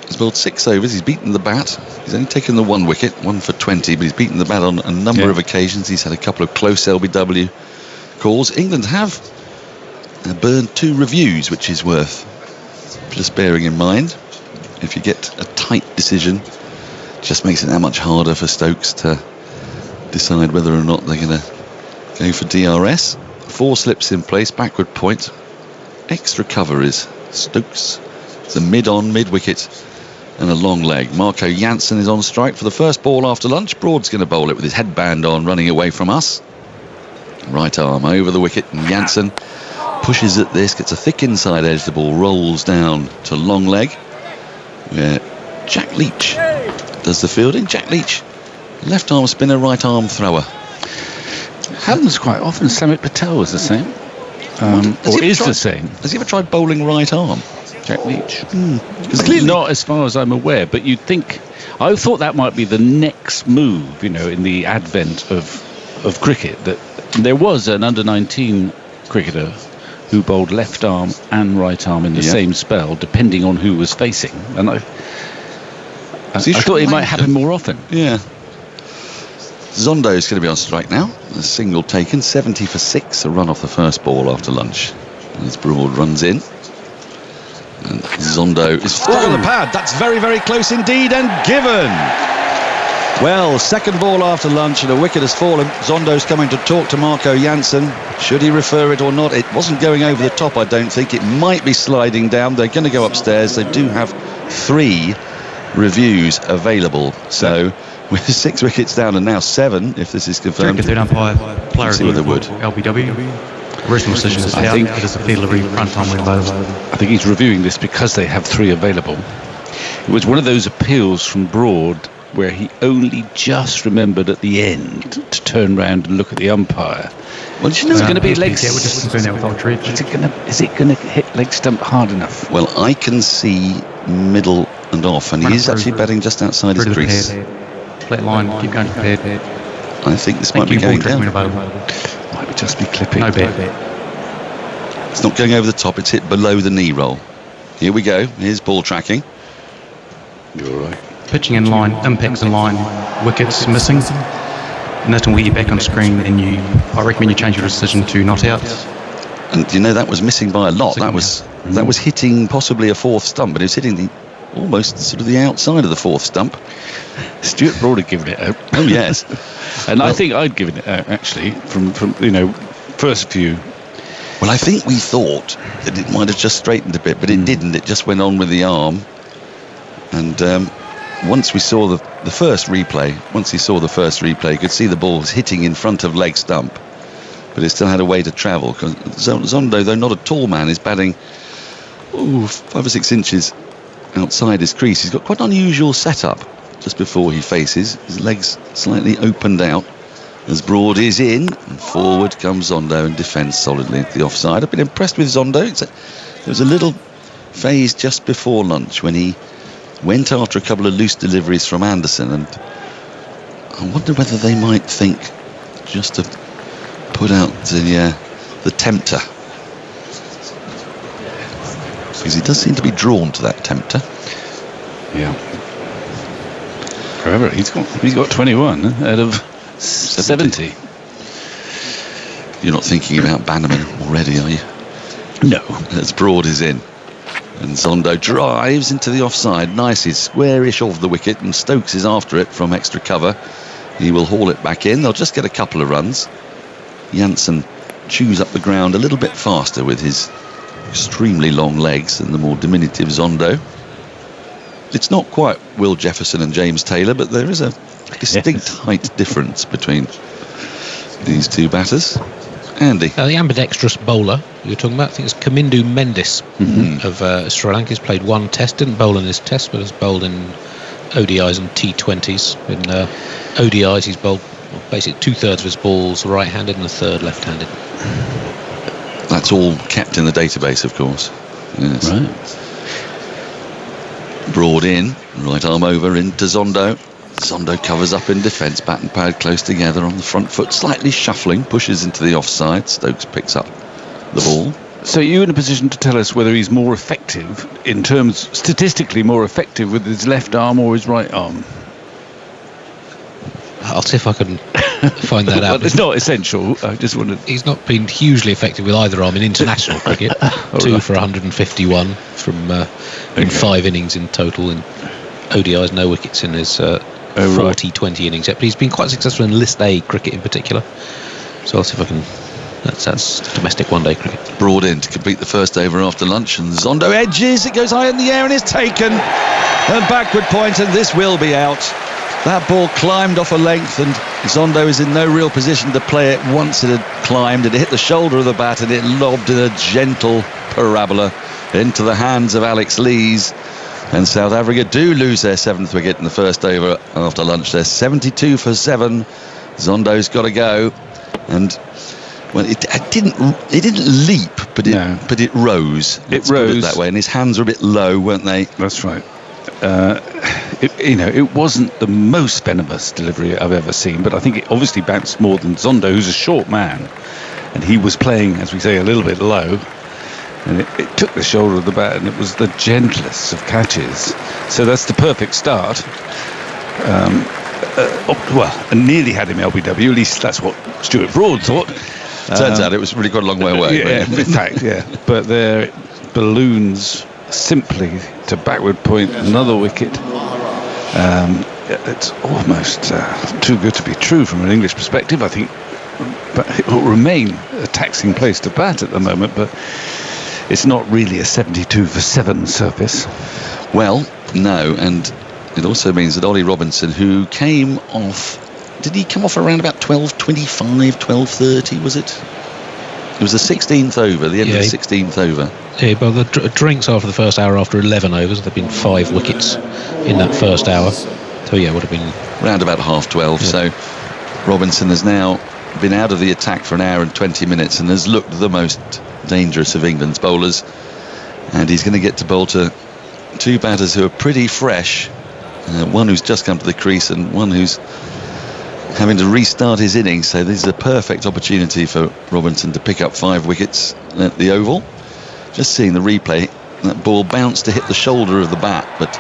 has bowled 6 overs. He's beaten the bat. He's only taken the 1 wicket, 1 for 20, but he's beaten the bat on a number of occasions. He's had a couple of close LBW calls. England have burned 2 reviews, which is worth just bearing in mind. If you get a tight decision, it just makes it that much harder for Stokes to decide whether or not they're going to go for DRS. 4 slips in place, backward point, extra cover is Stokes. It's a mid wicket and a long leg. Marco Jansen is on strike for the first ball after lunch. Broad's going to bowl it with his headband on, running away from us. Right arm over the wicket, and Jansen pushes at this, gets a thick inside edge. The ball rolls down to long leg, where Jack Leach does the fielding. Jack Leach, left arm spinner, right arm thrower. Happens quite often. Samit Patel was the same. The same. Has he ever tried bowling right arm? Jack Leach. Clearly not, as far as I'm aware, but you'd think, I thought that might be the next move, in the advent of cricket, that there was an under-19 cricketer who bowled left arm and right arm in the same spell, depending on who was facing. And I thought it might happen more often. Yeah. Zondo's going to be on strike now. A single taken, 70 for 6, a run off the first ball after lunch. As Broad runs in. And Zondo is on the pad. That's very, very close indeed, and given. Well, second ball after lunch, and a wicket has fallen. Zondo's coming to talk to Marco Jansen. Should he refer it or not? It wasn't going over the top, I don't think. It might be sliding down. They're going to go upstairs. They do have 3 reviews available. So with 6 wickets down, and now 7, if this is confirmed. Third umpire, player see whether would. LBW. Original decision is out. It is a fielder front arm wing bowls. I think he's reviewing this because they have 3 available. It was one of those appeals from Broad where he only just remembered at the end to turn round and look at the umpire. Well, did you know it's going to be leg? Yeah, we're just doing that with Aldridge. Is it going to hit leg stump hard enough? Well, I can see middle and off, and he is actually batting just outside his crease. Flat line, keep going to the pad. I think this might be going down. Might just be clipping. No bet. It's not going over the top, it's hit below the knee roll. Here we go, here's ball tracking. You're all right. Pitching in line, impacts in line, wickets missing. And that's when we get back on screen, and I recommend you change your decision to not out. And that was missing by a lot. That was hitting possibly a 4th stump, but it was hitting almost sort of the outside of the 4th stump. Stuart Broad had given it out. Oh yes. And I think I'd given it out actually from first view. Well, I think we thought that it might have just straightened a bit, but it didn't. It just went on with the arm, and once we saw the first replay, you could see the ball was hitting in front of leg stump, but it still had a way to travel. Because Zondo, though not a tall man, is batting 5 or 6 inches outside his crease. He's got quite an unusual setup just before he faces. His legs slightly opened out as Broad is in, and forward comes Zondo and defends solidly at the offside. I've been impressed with Zondo. There was a little phase just before lunch when he went after a couple of loose deliveries from Anderson, and I wonder whether they might think just to put out the tempter, because he does seem to be drawn to that tempter. Yeah. However, he's got 21 out of 70. You're not thinking about Bannerman already, are you? No. As Broad is in, and Zondo drives into the offside nicely, squarish off the wicket, and Stokes is after it from extra cover. He will haul it back in. They'll just get a couple of runs. Janssen chews up the ground a little bit faster with his extremely long legs than the more diminutive Zondo. It's not quite Will Jefferson and James Taylor, but there is a distinct height difference between these two batters. Andy. The ambidextrous bowler you were talking about, I think it's Kamindu Mendis of Sri Lanka. He's played one test, didn't bowl in this test, but has bowled in ODIs and T20s. In ODIs, he's bowled basically 2/3 of his balls right-handed and 1/3 left-handed. That's all kept in the database, of course. Yes. Right. Broad in, right arm over into Zondo. Zondo covers up in defence, bat and pad close together on the front foot, slightly shuffling, pushes into the offside. Stokes picks up the ball. So you're in a position to tell us whether he's more effective, in terms statistically more effective with his left arm or his right arm? I'll see if I can find that out. Well, it's not essential. I just wanted. He's not been hugely effective with either arm in international cricket. 2 for 151 from in 5 innings in total. In ODIs, no wickets in his 40-20 innings. But he's been quite successful in List A cricket in particular. So I'll see if I can. That's domestic one-day cricket. Broad in to complete the first over after lunch, and Zondo edges. It goes high in the air and is taken. And backward point, and this will be out. That ball climbed off a length, and Zondo is in no real position to play it. Once it had climbed, it hit the shoulder of the bat, and it lobbed in a gentle parabola into the hands of Alex Lees. And South Africa do lose their 7th wicket in the first over after lunch. They're 72 for 7. Zondo's got to go, and well, it didn't leap, but it rose. It rose that way, and his hands were a bit low, weren't they? That's right. It wasn't the most venomous delivery I've ever seen, but I think it obviously bounced more than Zondo, who's a short man, and he was playing, as we say, a little bit low, and it took the shoulder of the bat, and it was the gentlest of catches. So that's the perfect start. And nearly had him LBW, at least that's what Stuart Broad thought. Turns out it was really quite a long way away. Yeah, in fact, yeah. But their balloons simply to backward point, another wicket. It's almost too good to be true from an English perspective, I think. But it will remain a taxing place to bat at the moment, but it's not really a 72 for 7 surface. Well, no, and it also means that Ollie Robinson, who came off, did he come off around about 12:25, 12:30, was it? It was the 16th over, the end of the 16th over. Yeah, but the drinks after the first hour, after 11 overs, there have been 5 wickets in that first hour. So yeah, it would have been round about 12:30. Yeah. So Robinson has now been out of the attack for an hour and 20 minutes and has looked the most dangerous of England's bowlers. And he's going to get to bowl to 2 batters who are pretty fresh. One who's just come to the crease and one who's having to restart his innings. So this is a perfect opportunity for Robinson to pick up 5 wickets at the Oval. Just seeing the replay, that ball bounced to hit the shoulder of the bat, but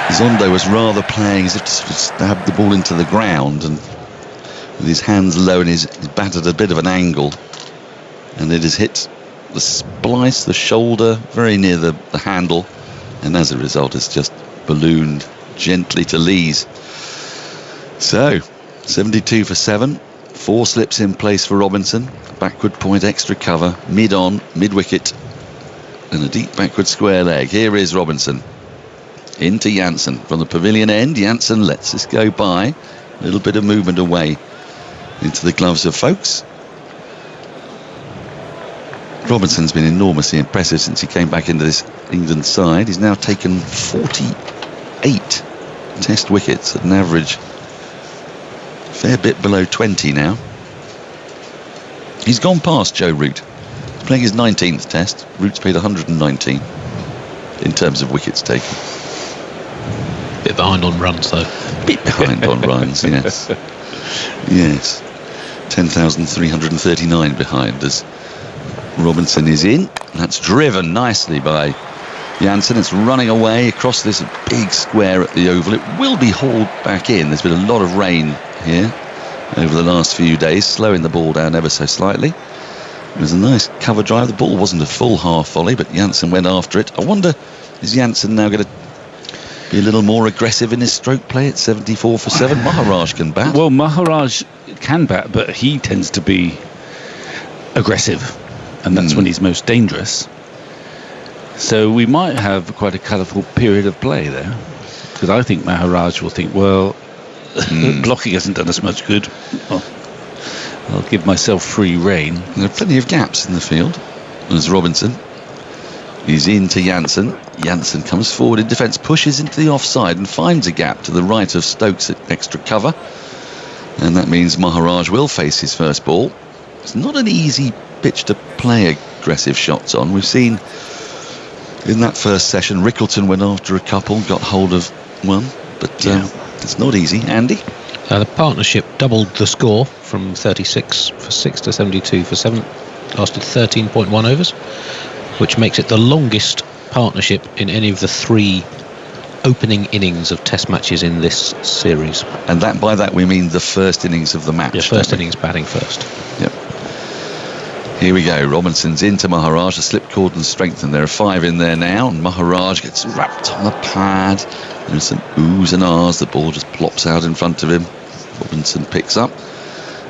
Zondo was rather playing as if to stab the ball into the ground, and with his hands low and his bat at a bit of an angle, and it has hit the splice, the shoulder, very near the handle, and as a result it's just ballooned gently to Lees. So 72 for 7, 4 slips in place for Robinson, backward point, extra cover, mid wicket, and a deep backward square leg. Here is Robinson. into Janssen from the pavilion end. Janssen lets this go by. A little bit of movement away into the gloves of folks. Robinson's been enormously impressive since he came back into this England side. He's now taken 48 test wickets at an average fair bit below 20 now. He's gone past Joe Root. He's playing his 19th test. Root's played 119 in terms of wickets taken. Bit behind on runs, though. Bit behind on runs, yes. Yes. 10,339 behind as Robinson is in. That's driven nicely by Janssen. It's running away across this big square at the Oval. It will be hauled back in. There's been a lot of rain here over the last few days, slowing the ball down ever so slightly. It was a nice cover drive. The ball wasn't a full half volley, but Janssen went after it. I wonder, is Janssen now going to be a little more aggressive in his stroke play at 74 for 7? Maharaj can bat. Well, Maharaj can bat, but he tends to be aggressive, and that's when he's most dangerous. So we might have quite a colourful period of play there, because I think Maharaj will think, well, blocking hasn't done us much good. I'll give myself free rein. There are plenty of gaps in the field. There's Robinson. He's into Janssen. Janssen comes forward in defence, pushes into the offside and finds a gap to the right of Stokes at extra cover. And that means Maharaj will face his first ball. It's not an easy pitch to play aggressive shots on. We've seen in that first session, Rickleton went after a couple, got hold of one, but it's not easy. Andy? The partnership doubled the score from 36 for 6 to 72 for 7. Lasted 13.1 overs, which makes it the longest partnership in any of the 3 opening innings of test matches in this series. And by that we mean the first innings of the match. The first innings batting first. Yep. Here we go. Robinson's into Maharaj. The slip cordon strengthened. There are 5 in there now, and Maharaj gets wrapped on the pad. There's some oohs and ahs. The ball just plops out in front of him. Robinson picks up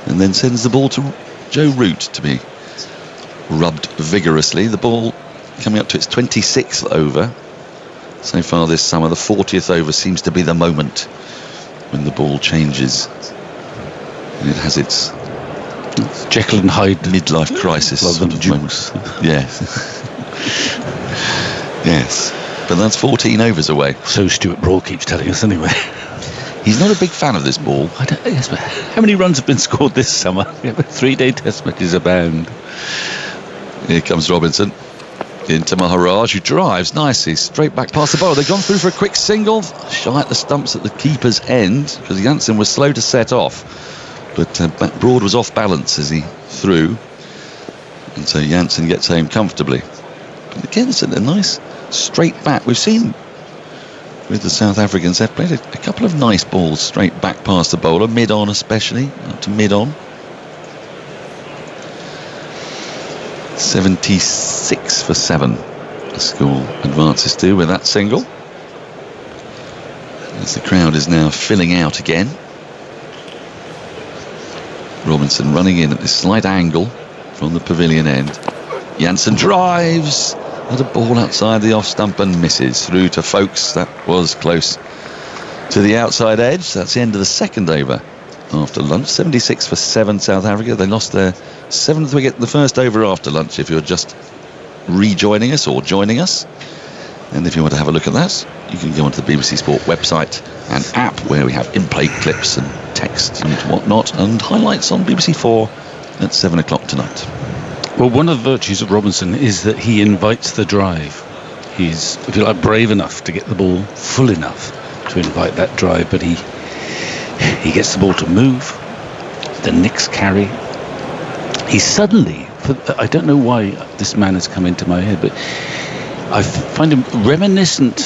and then sends the ball to Joe Root to be rubbed vigorously. The ball coming up to its 26th over so far this summer. The 40th over seems to be the moment when the ball changes and it has its Jekyll and Hyde midlife crisis sort of moment. Yes. Yes, but that's 14 overs away. So Stuart Broad keeps telling us anyway. He's not a big fan of this ball. Yes, but how many runs have been scored this summer? 3-day test matches abound. Here comes Robinson into Maharaj, who drives nicely straight back past the bowler. They've gone through for a quick single, shy at the stumps at the keeper's end, because Janssen was slow to set off. But Broad was off balance as he threw, and so Janssen gets home comfortably. But again, it's a nice straight bat. We've seen with the South Africans, they've played a couple of nice balls straight back past the bowler, mid-on especially, up to mid-on. 76 for 7 the score advances to with that single, as the crowd is now filling out again. Robinson running in at this slight angle from the pavilion end. Janssen drives at a ball outside the off stump and misses through to Folkes. That was close to the outside edge. That's the end of the second over after lunch. 76 for 7 South Africa. They lost their 7th wicket in the first over after lunch, if you're just rejoining us or joining us. And if you want to have a look at that, you can go onto the BBC Sport website and app, where we have in-play clips and text and whatnot, and highlights on BBC 4 at 7 o'clock tonight. Well, one of the virtues of Robinson is that he invites the drive. He's, if you like, brave enough to get the ball full enough to invite that drive, but he gets the ball to move, the Knicks carry. He suddenly, I don't know why this man has come into my head, but I find him reminiscent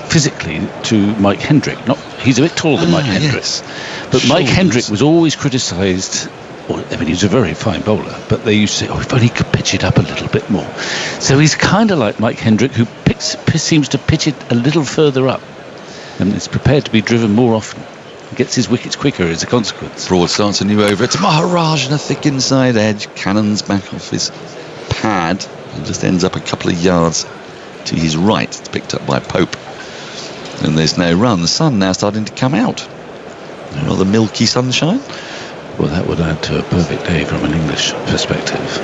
physically to Mike Hendrick. He's a bit taller than Mike Hendrick, yes. But Mike Hendrick was always criticised. I mean, he was a very fine bowler, but they used to say, if only he could pitch it up a little bit more. So he's kind of like Mike Hendrick, who seems to pitch it a little further up and is prepared to be driven more often. Gets his wickets quicker as a consequence. Broad starts a new over. It's Maharaj and a thick inside edge. Cannons back off his pad and just ends up a couple of yards to his right. It's picked up by Pope. And there's no run. The sun now starting to come out. Rather milky sunshine. Well, that would add to a perfect day from an English perspective.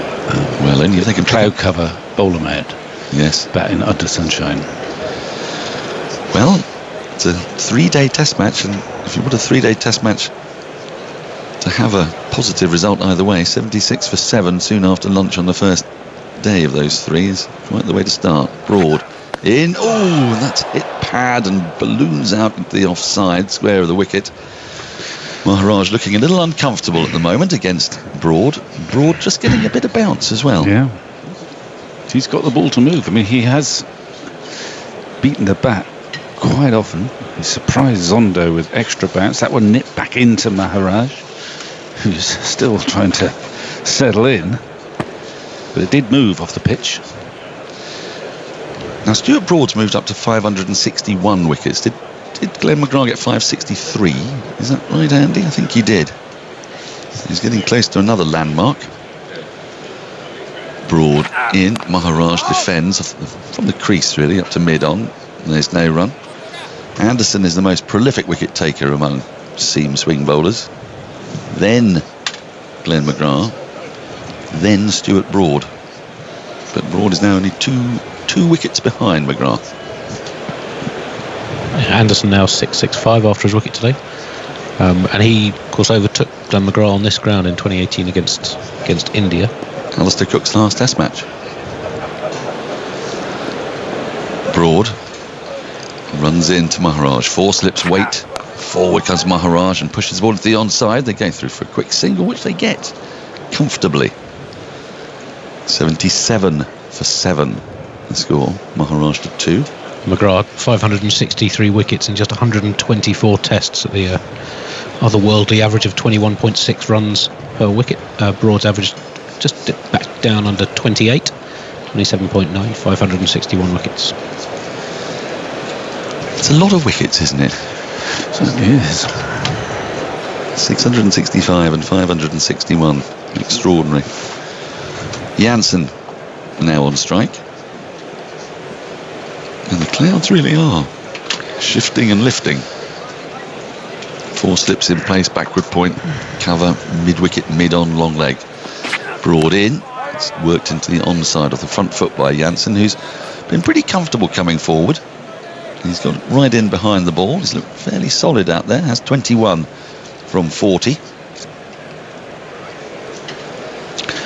Well, only if they can cloud cover, bowler made. Yes. Batting under sunshine. Well, it's a 3-day test match, and if you want a 3-day test match to have a positive result either way, 76 for 7 soon after lunch on the first day of those 3 is quite the way to start. Broad in. Oh, that's hit pad and balloons out into the offside square of the wicket. Maharaj looking a little uncomfortable at the moment against Broad. Broad just getting a bit of bounce as well. Yeah. He's got the ball to move. I mean, he has beaten the bat quite often. He surprised Zondo with extra bounce. That one nipped back into Maharaj, who's still trying to settle in. But it did move off the pitch. Now, Stuart Broad's moved up to 561 wickets. Did Glenn McGrath get 563? Is that right, Andy? I think he did. He's getting close to another landmark. Broad in. Maharaj defends from the crease, really, up to mid-on. There's no run. Anderson is the most prolific wicket taker among seam swing bowlers. Then Glenn McGrath. Then Stuart Broad. But Broad is now only two wickets behind McGrath. Anderson now 665 after his wicket today. And he, of course, overtook Glenn McGrath on this ground in 2018 against India. Alistair Cook's last test match. Broad runs into Maharaj. 4 slips weight. Forward comes Maharaj and pushes the ball into the onside. They go through for a quick single, which they get comfortably. 77 for 7 the score. Maharaj to 2. McGrath 563 wickets in just 124 tests at the otherworldly average of 21.6 runs per wicket. Broad's average just dipped back down under 28, 27.9, 561 wickets. It's a lot of wickets, isn't it? It certainly is. 665 and 561. Extraordinary. Janssen now on strike. And the clouds really are shifting and lifting. 4 slips in place, backward point, cover, mid-wicket, mid-on, long leg. Broad in. It's worked into the onside of the front foot by Janssen, who's been pretty comfortable coming forward. He's got right in behind the ball. He's looked fairly solid out there. Has 21 from 40.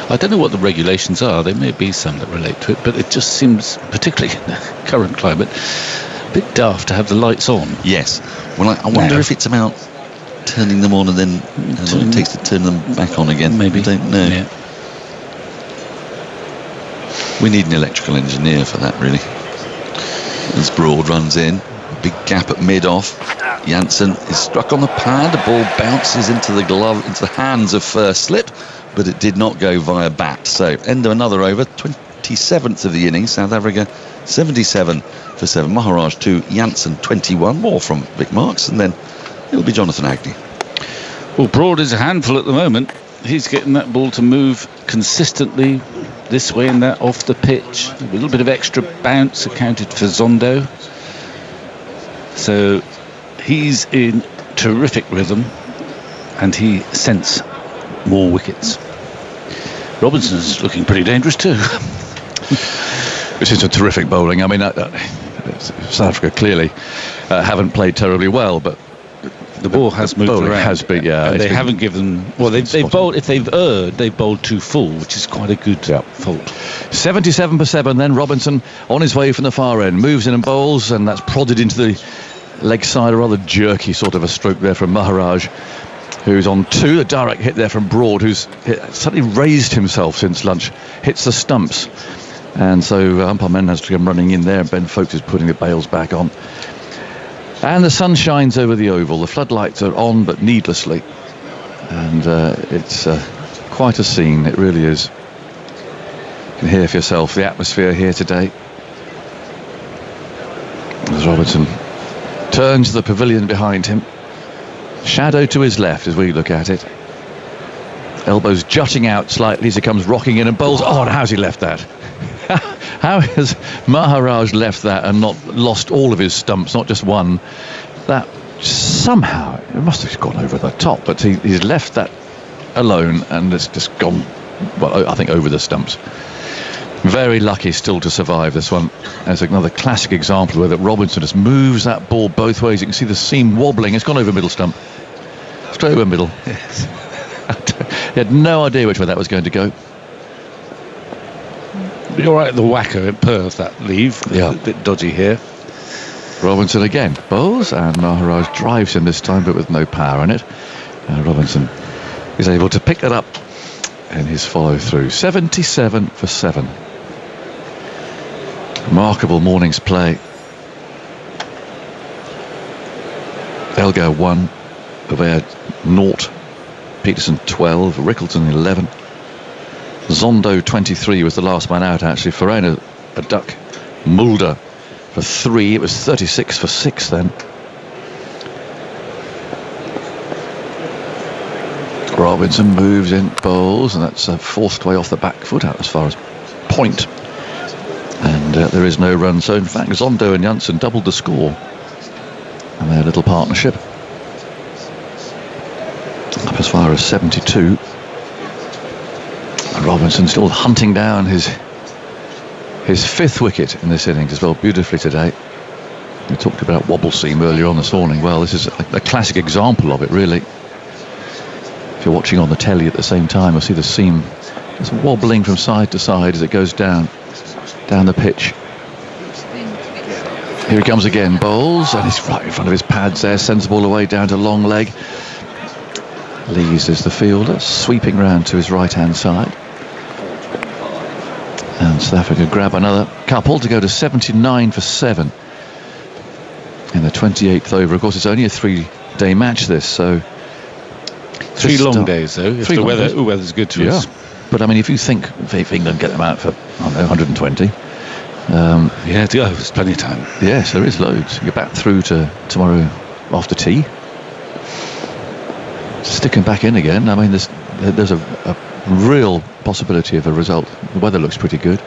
I don't know what the regulations are. There may be some that relate to it, but it just seems, particularly in the current climate, a bit daft to have the lights on. Yes. Well, I wonder if it's about turning them on and then how long it takes to turn them back on again. Maybe. I don't know. Yeah. We need an electrical engineer for that, really. As Broad runs in, big gap at mid-off. Janssen is struck on the pad. The ball bounces into the glove, into the hands of first slip, but it did not go via bat. So, end of another over, 27th of the innings. South Africa 77 for 7. Maharaj 2, Janssen 21. More from Vic Marks, and then it'll be Jonathan Agnew. Well, Broad is a handful at the moment. He's getting that ball to move consistently this way and that off the pitch. A little bit of extra bounce accounted for Zondo. So he's in terrific rhythm, and he scents more wickets. Robinson's looking pretty dangerous too. Which is a terrific bowling. I mean, South Africa clearly haven't played terribly well, but the ball has moved around. Has been, yeah. They haven't given. Well, they've bowled. If they've erred, they've bowled too full, which is quite a good fault. 77 for 7. Then Robinson on his way from the far end moves in and bowls, and that's prodded into the leg side. A rather jerky sort of a stroke there from Maharaj, who's on 2. A direct hit there from Broad, who's suddenly raised himself since lunch, hits the stumps, and so umpire men has to come running in there. Ben Folkes is putting the bails back on. And the sun shines over the oval. The floodlights are on, but needlessly. And it's quite a scene. It really is. You can hear for yourself the atmosphere here today. As Robertson turns to the pavilion behind him. Shadow to his left as we look at it. Elbows jutting out slightly as he comes rocking in and bowls. Oh, and how's he left that? How has Maharaj left that and not lost all of his stumps, not just one? That somehow, it must have gone over the top, but he's left that alone and it's just gone, well, I think over the stumps. Very lucky still to survive this one. There's another classic example where that Robinson just moves that ball both ways. You can see the seam wobbling. It's gone over middle stump. Straight over middle. Yes. He had no idea which way that was going to go. You're right at the whacker in Perth, that leave. Yeah. A bit dodgy here. Robinson again bowls, and Maharaj drives him this time, but with no power in it. And Robinson is able to pick it up in his follow through. 77 for 7. Remarkable morning's play. Elgar 1, Purveyor 0, Peterson 12, Rickleton 11. Zondo 23 was the last man out, actually. Farina a duck. Mulder for 3. It was 36 for 6 then. Robinson moves in, bowls, and that's forced way off the back foot out as far as point. And there is no run. So in fact, Zondo and Janssen doubled the score. And their little partnership up as far as 72. And Robinson still hunting down his 5th wicket in this innings as well, beautifully today. We talked about Wobble seam earlier on this morning. Well, this is a classic example of it, really. If you're watching on the telly at the same time, you'll see the seam just wobbling from side to side as it goes down the pitch. Here he comes again, bowls, and he's right in front of his pads there, sends the ball away down to long leg. Lees is the fielder, sweeping round to his right-hand side. And South Africa grab another couple to go to 79 for 7 in the 28th over. Of course, it's only a 3-day match, this, so 3 long days, though, if the weather's good to us. But I mean, if you think if England get them out for, I don't know, 120. There's plenty of time. Yes, there is loads. You're back through to tomorrow after tea. Stick them back in again. I mean, there's a real possibility of a result. The weather looks pretty good.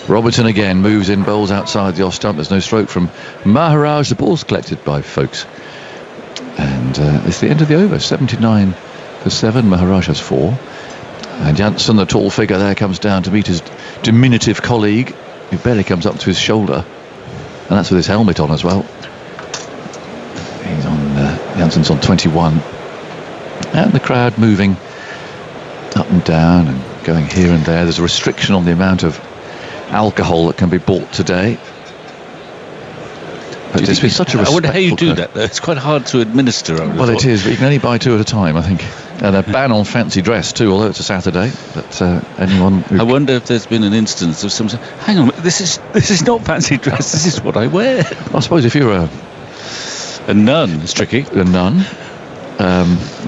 Robertson again moves in, bowls outside the off stump. There's no stroke from Maharaj. The ball's collected by Folkes. And it's the end of the over. 79 for 7. Maharaj has 4. And Janssen, the tall figure there, comes down to meet his diminutive colleague, who barely comes up to his shoulder. And that's with his helmet on as well. He's on, Janssen's on 21. And the crowd moving up and down and going here and there. There's a restriction on the amount of alcohol that can be bought today. But it's been such a I wonder how you do crowd. that, though. It's quite hard to administer. Well, it is, but you can only buy 2 at a time, I think. And a ban on fancy dress too, although it's a Saturday. But anyone I wonder if there's been an instance of some. Hang on, this is not fancy dress. This is what I wear. I suppose if you're a nun, it's tricky. A nun.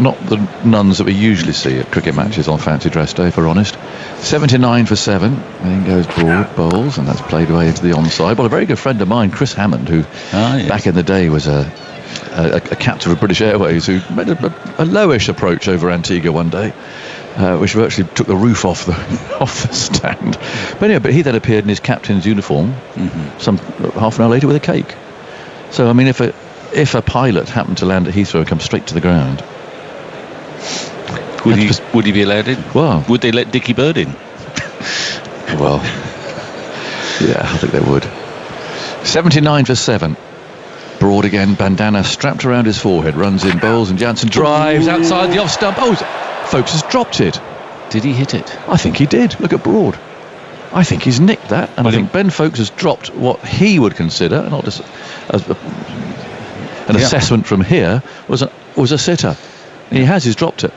Not the nuns that we usually see at cricket matches on fancy dress day, if we're honest. 79 for 7. Then goes broad, bowls, and that's played away into the onside. Well, a very good friend of mine, Chris Hammond, who back in the day was a captain of British Airways, who made a lowish approach over Antigua one day, which virtually took the roof off the stand. But anyway, but he then appeared in his captain's uniform some half an hour later with a cake. So I mean, if a pilot happened to land at Heathrow and come straight to the ground, would he be allowed in? Well, would they let Dickie Bird in? Well, yeah, I think they would. 79 for 7. Broad again, bandana strapped around his forehead, runs in, bowls, and Janssen drives outside the off stump. Oh, Folkes has dropped it. Did he hit it? I think he did. Look at Broad. I think he's nicked that, and I think Ben Folkes has dropped what he would consider, not just an assessment from here, was a sitter. He's dropped it.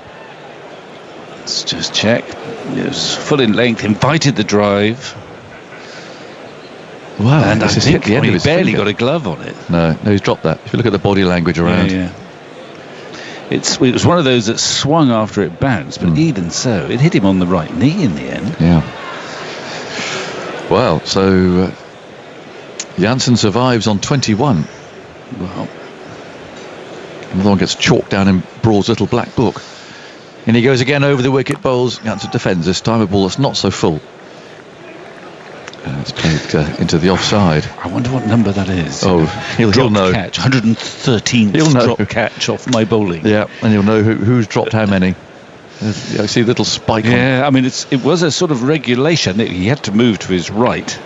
Let's just check. It was full in length, invited the drive. Wow, and I think hit the end of he his barely finger. got a glove on it. No, he's dropped that. If you look at the body language around. It was one of those that swung after it bounced, but even so, it hit him on the right knee in the end. Yeah. Well, so Janssen survives on 21. Well, another one gets chalked down in Broad's little black book. And he goes again over the wicket, bowls. Janssen defends this time, a ball that's not so full. It's played into the offside. I wonder what number that is. Oh, he'll know. Catch, 113th He'll know. drop catch off my bowling. Yeah, and you'll know who's dropped how many. I see a little spike. Yeah, I mean, it was a sort of regulation. He had to move to his right.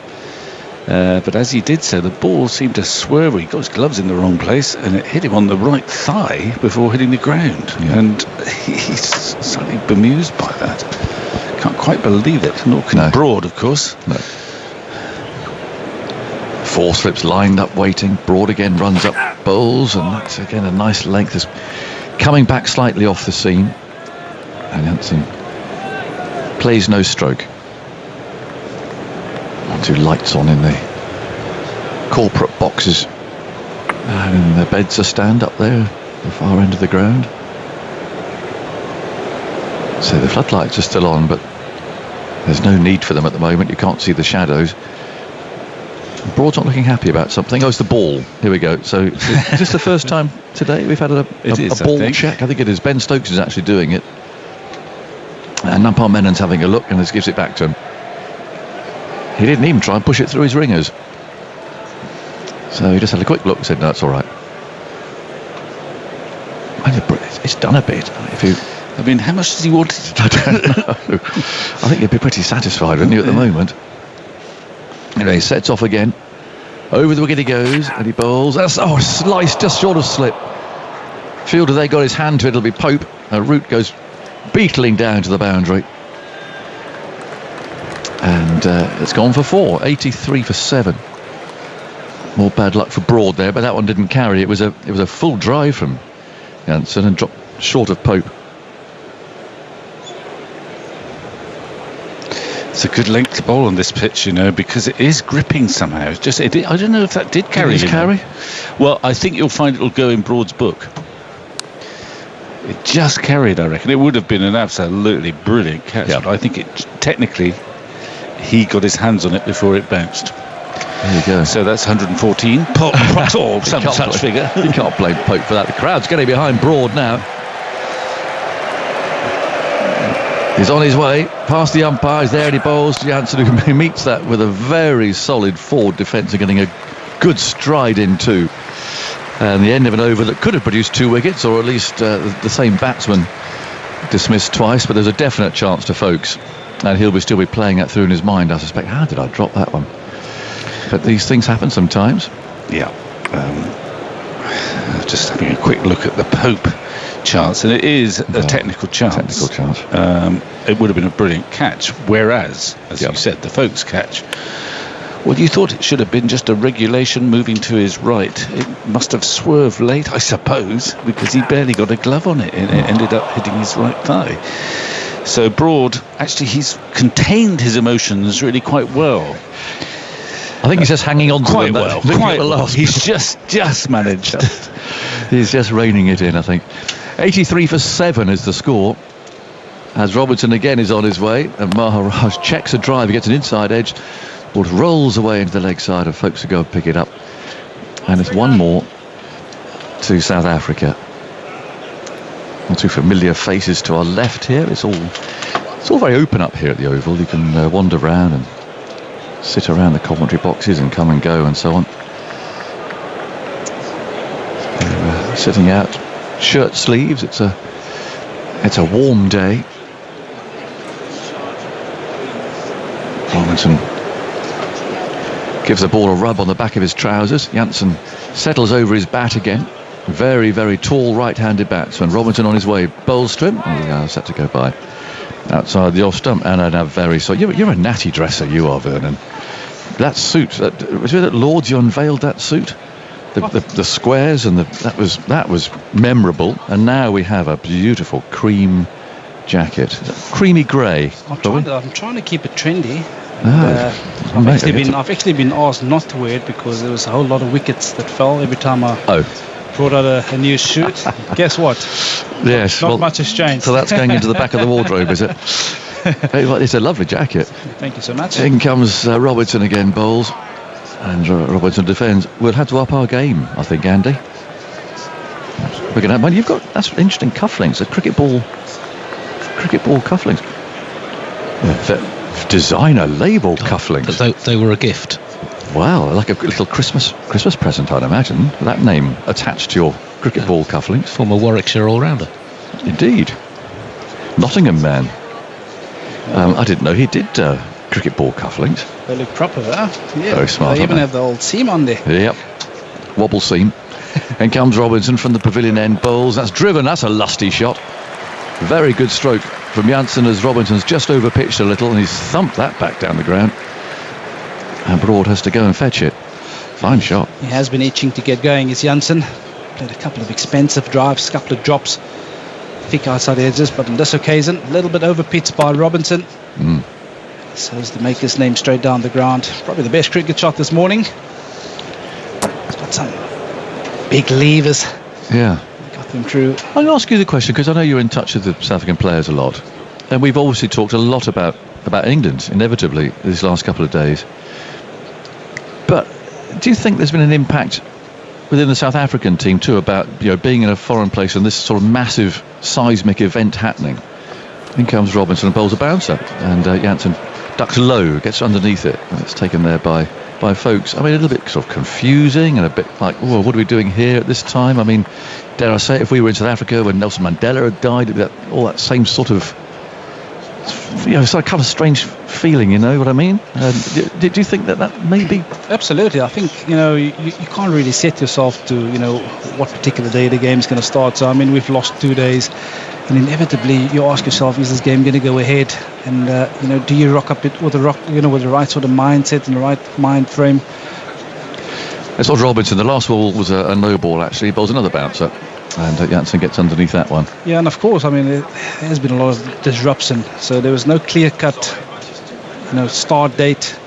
But as he did so, the ball seemed to swerve. He got his gloves in the wrong place, and it hit him on the right thigh before hitting the ground. Yeah. And he's slightly bemused by that. Can't quite believe it. Nor can Broad, of course. No. 4 slips lined up, waiting. Broad again runs up, bowls, and that's again a nice length. Is coming back slightly off the seam, and Janssen plays no stroke. 2 lights on in the corporate boxes, and the beds are stand up there, the far end of the ground. So the floodlights are still on, but there's no need for them at the moment. You can't see the shadows. Broad's not looking happy about something. Oh, it's the ball. Here we go. So is this the first time today we've had a ball check? I think it is. Ben Stokes is actually doing it. And Nampal Menon's having a look and just gives it back to him. He didn't even try and push it through his ringers. So he just had a quick look and said, no, it's all right. It's done a bit. I mean, how much does he want it to do? I don't know. I think you'd be pretty satisfied, wouldn't you, at the moment? Anyway, he sets off again. Over the wicket he goes, and he bowls. That's slice, just short of slip. Fielder there got his hand to it. It'll be Pope. A root goes beetling down to the boundary. And it's gone for 4. 83 for 7. More bad luck for Broad there, but that one didn't carry. It was a full drive from Janssen and dropped short of Pope. It's a good length to bowl on this pitch, you know, because it is gripping somehow. It's just, I don't know if that did carry. Did it carry? Well, I think you'll find it'll go in Broad's book. It just carried, I reckon. It would have been an absolutely brilliant catch, but I think technically he got his hands on it before it bounced. There you go. So that's 114. Or some such figure. You can't blame Pope for that. The crowd's getting behind Broad now. He's on his way past the umpires there, and he bowls to Janssen, who meets that with a very solid forward defence and getting a good stride in too. And the end of an over that could have produced 2 wickets, or at least the same batsman dismissed twice, but there's a definite chance to Folkes, and he'll still be playing that through in his mind, I suspect. How did I drop that one? But these things happen sometimes. Yeah. Just having a quick look at the Pope chance, and it is a technical chance. It would have been a brilliant catch, whereas, as you said, the Folkes catch, well, you thought it should have been just a regulation moving to his right. It must have swerved late, I suppose, because he barely got a glove on it, and it ended up hitting his right thigh. So Broad, actually, he's contained his emotions really quite well. I think he's just hanging on to quite them. Well. Quite well. He's just managed. He's just reining it in, I think. 83 for 7 is the score, as Robertson again is on his way, and Maharaj checks a drive. He gets an inside edge. Ball rolls away into the leg side, and Folkes will go and pick it up. And it's 1 more to South Africa. And 2 familiar faces to our left here. It's all very open up here at the Oval. You can wander around and sit around the commentary boxes and come and go and so on. Sitting out shirt sleeves. It's a warm day. Robinson gives the ball a rub on the back of his trousers. Janssen settles over his bat again. Very, very tall right-handed batsman. Robinson on his way, bowls to him. He's set to go by outside the off stump, and a very you're a natty dresser, you are, Vernon. That suit, was it at Lord's you unveiled that suit? The squares and that was memorable, and now we have a beautiful cream jacket, creamy grey. I'm trying to keep it trendy. I've actually been asked not to wear it because there was a whole lot of wickets that fell every time I brought out a new suit. Guess what? Yes, not much has changed. So that's going into the back of the wardrobe, is it? It's a lovely jacket. Thank you so much. In comes Robertson again, bowls, and Robertson defends. We'll have to up our game, I think, Andy. We're going to. That's interesting cufflinks. A cricket ball cufflinks. Yeah, Designer label cufflinks. They were a gift. Wow, like a little Christmas present, I'd imagine. That name attached to your cricket ball cufflinks. Former Warwickshire all-rounder. Indeed. Nottingham man. I didn't know he did cricket ball cufflinks. They look proper, huh? Yeah. Very smart. They even have the old seam on there. Yep. Wobble seam. And comes Robinson from the pavilion end, bowls. That's driven. That's a lusty shot. Very good stroke from Jansen as Robinson's just over pitched a little and he's thumped that back down the ground. And Broad has to go and fetch it. Fine shot. He has been itching to get going. It's Jansen. Played a couple of expensive drives, a couple of drops. Thick outside edges, but on this occasion, a little bit over pitched by Robinson. So as to make his name straight down the ground. Probably the best cricket shot this morning. He's got some big levers. Yeah. Got them through. I'm going to ask you the question because I know you're in touch with the South African players a lot. And we've obviously talked a lot about England, inevitably, these last couple of days. But do you think there's been an impact within the South African team too about being in a foreign place and this sort of massive seismic event happening? In comes Robinson and bowls a bouncer, and Jansen ducks low, gets underneath it, and it's taken there by folks. I mean, a little bit sort of confusing and a bit like, oh, what are we doing here at this time? I mean, dare I say, if we were in South Africa when Nelson Mandela had died, all that same sort of, it's like kind of strange feeling, you know what I mean? Did you think that may be? Absolutely. I think you can't really set yourself to what particular day the game's going to start. So I mean, we've lost 2 days, and inevitably you ask yourself, is this game going to go ahead? And do you rock up it with the right sort of mindset and the right mind frame? It's odd Robinson. The last ball was a no ball actually. He bowls another bouncer. And Jansen gets underneath that one. Yeah, and of course, I mean, there has been a lot of disruption. So there was no clear-cut, start date.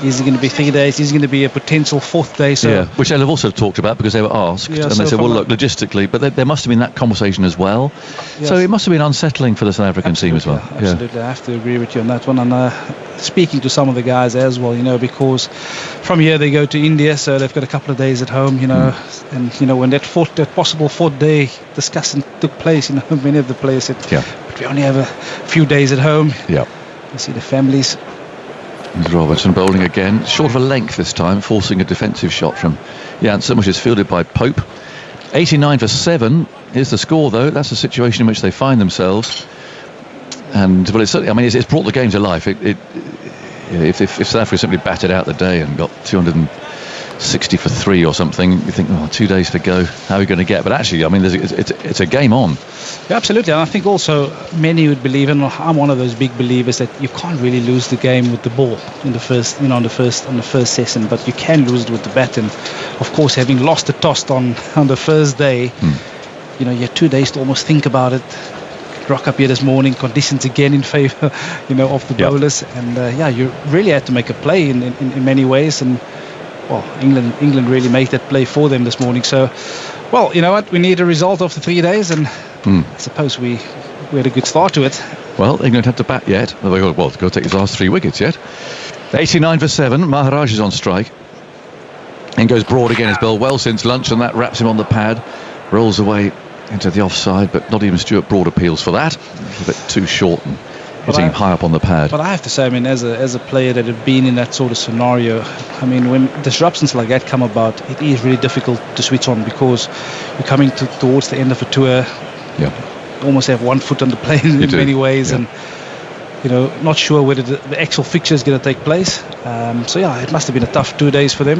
Is it going to be 3 days? Is it going to be a potential 4th day? So which they've also talked about because they were asked. And they said, well, look, logistically. But there must have been that conversation as well. Yes. So it must have been unsettling for the South African team as well. Absolutely, I have to agree with you on that one. And speaking to some of the guys as well, because from here they go to India, so they've got a couple of days at home, and when that possible 4th day discussion took place, many of the players said, but we only have a few days at home. Yeah. You see the families. Robertson bowling again, short of a length this time, forcing a defensive shot from Jansen, which is fielded by Pope. 89 for 7 is the score, though. That's the situation in which they find themselves. And well, it's certainly, I mean, it's brought the game to life. If South Africa simply batted out the day and got 260 for 3 or something, you think, 2 days to go, how are we going to get? But actually, I mean, it's a game on. Yeah, absolutely. And I think also many would believe, and I'm one of those big believers, that you can't really lose the game with the ball in the first, on the first session, but you can lose it with the bat. And of course, having lost the toss on the first day, you had 2 days to almost think about it. Rock up here this morning, conditions again in favour, of the bowlers, and you really had to make a play in many ways, and England really made that play for them this morning. So, well, you know what, we need a result after 3 days, and I suppose we had a good start to it. Well, England had to bat yet. Well, got to take his last 3 wickets yet. 89 for 7. Maharaj is on strike. And goes Broad again. He's bowled well since lunch, and that wraps him on the pad. Rolls away into the offside, but not even Stuart Broad appeals for that. A little bit too short and hitting him high up on the pad. But I have to say, I mean, as a player that had been in that sort of scenario, I mean, when disruptions like that come about, it is really difficult to switch on, because you're coming towards the end of a tour. Yeah. Almost have one foot on the plane in many ways, and not sure whether the actual fixture is going to take place. It must have been a tough 2 days for them.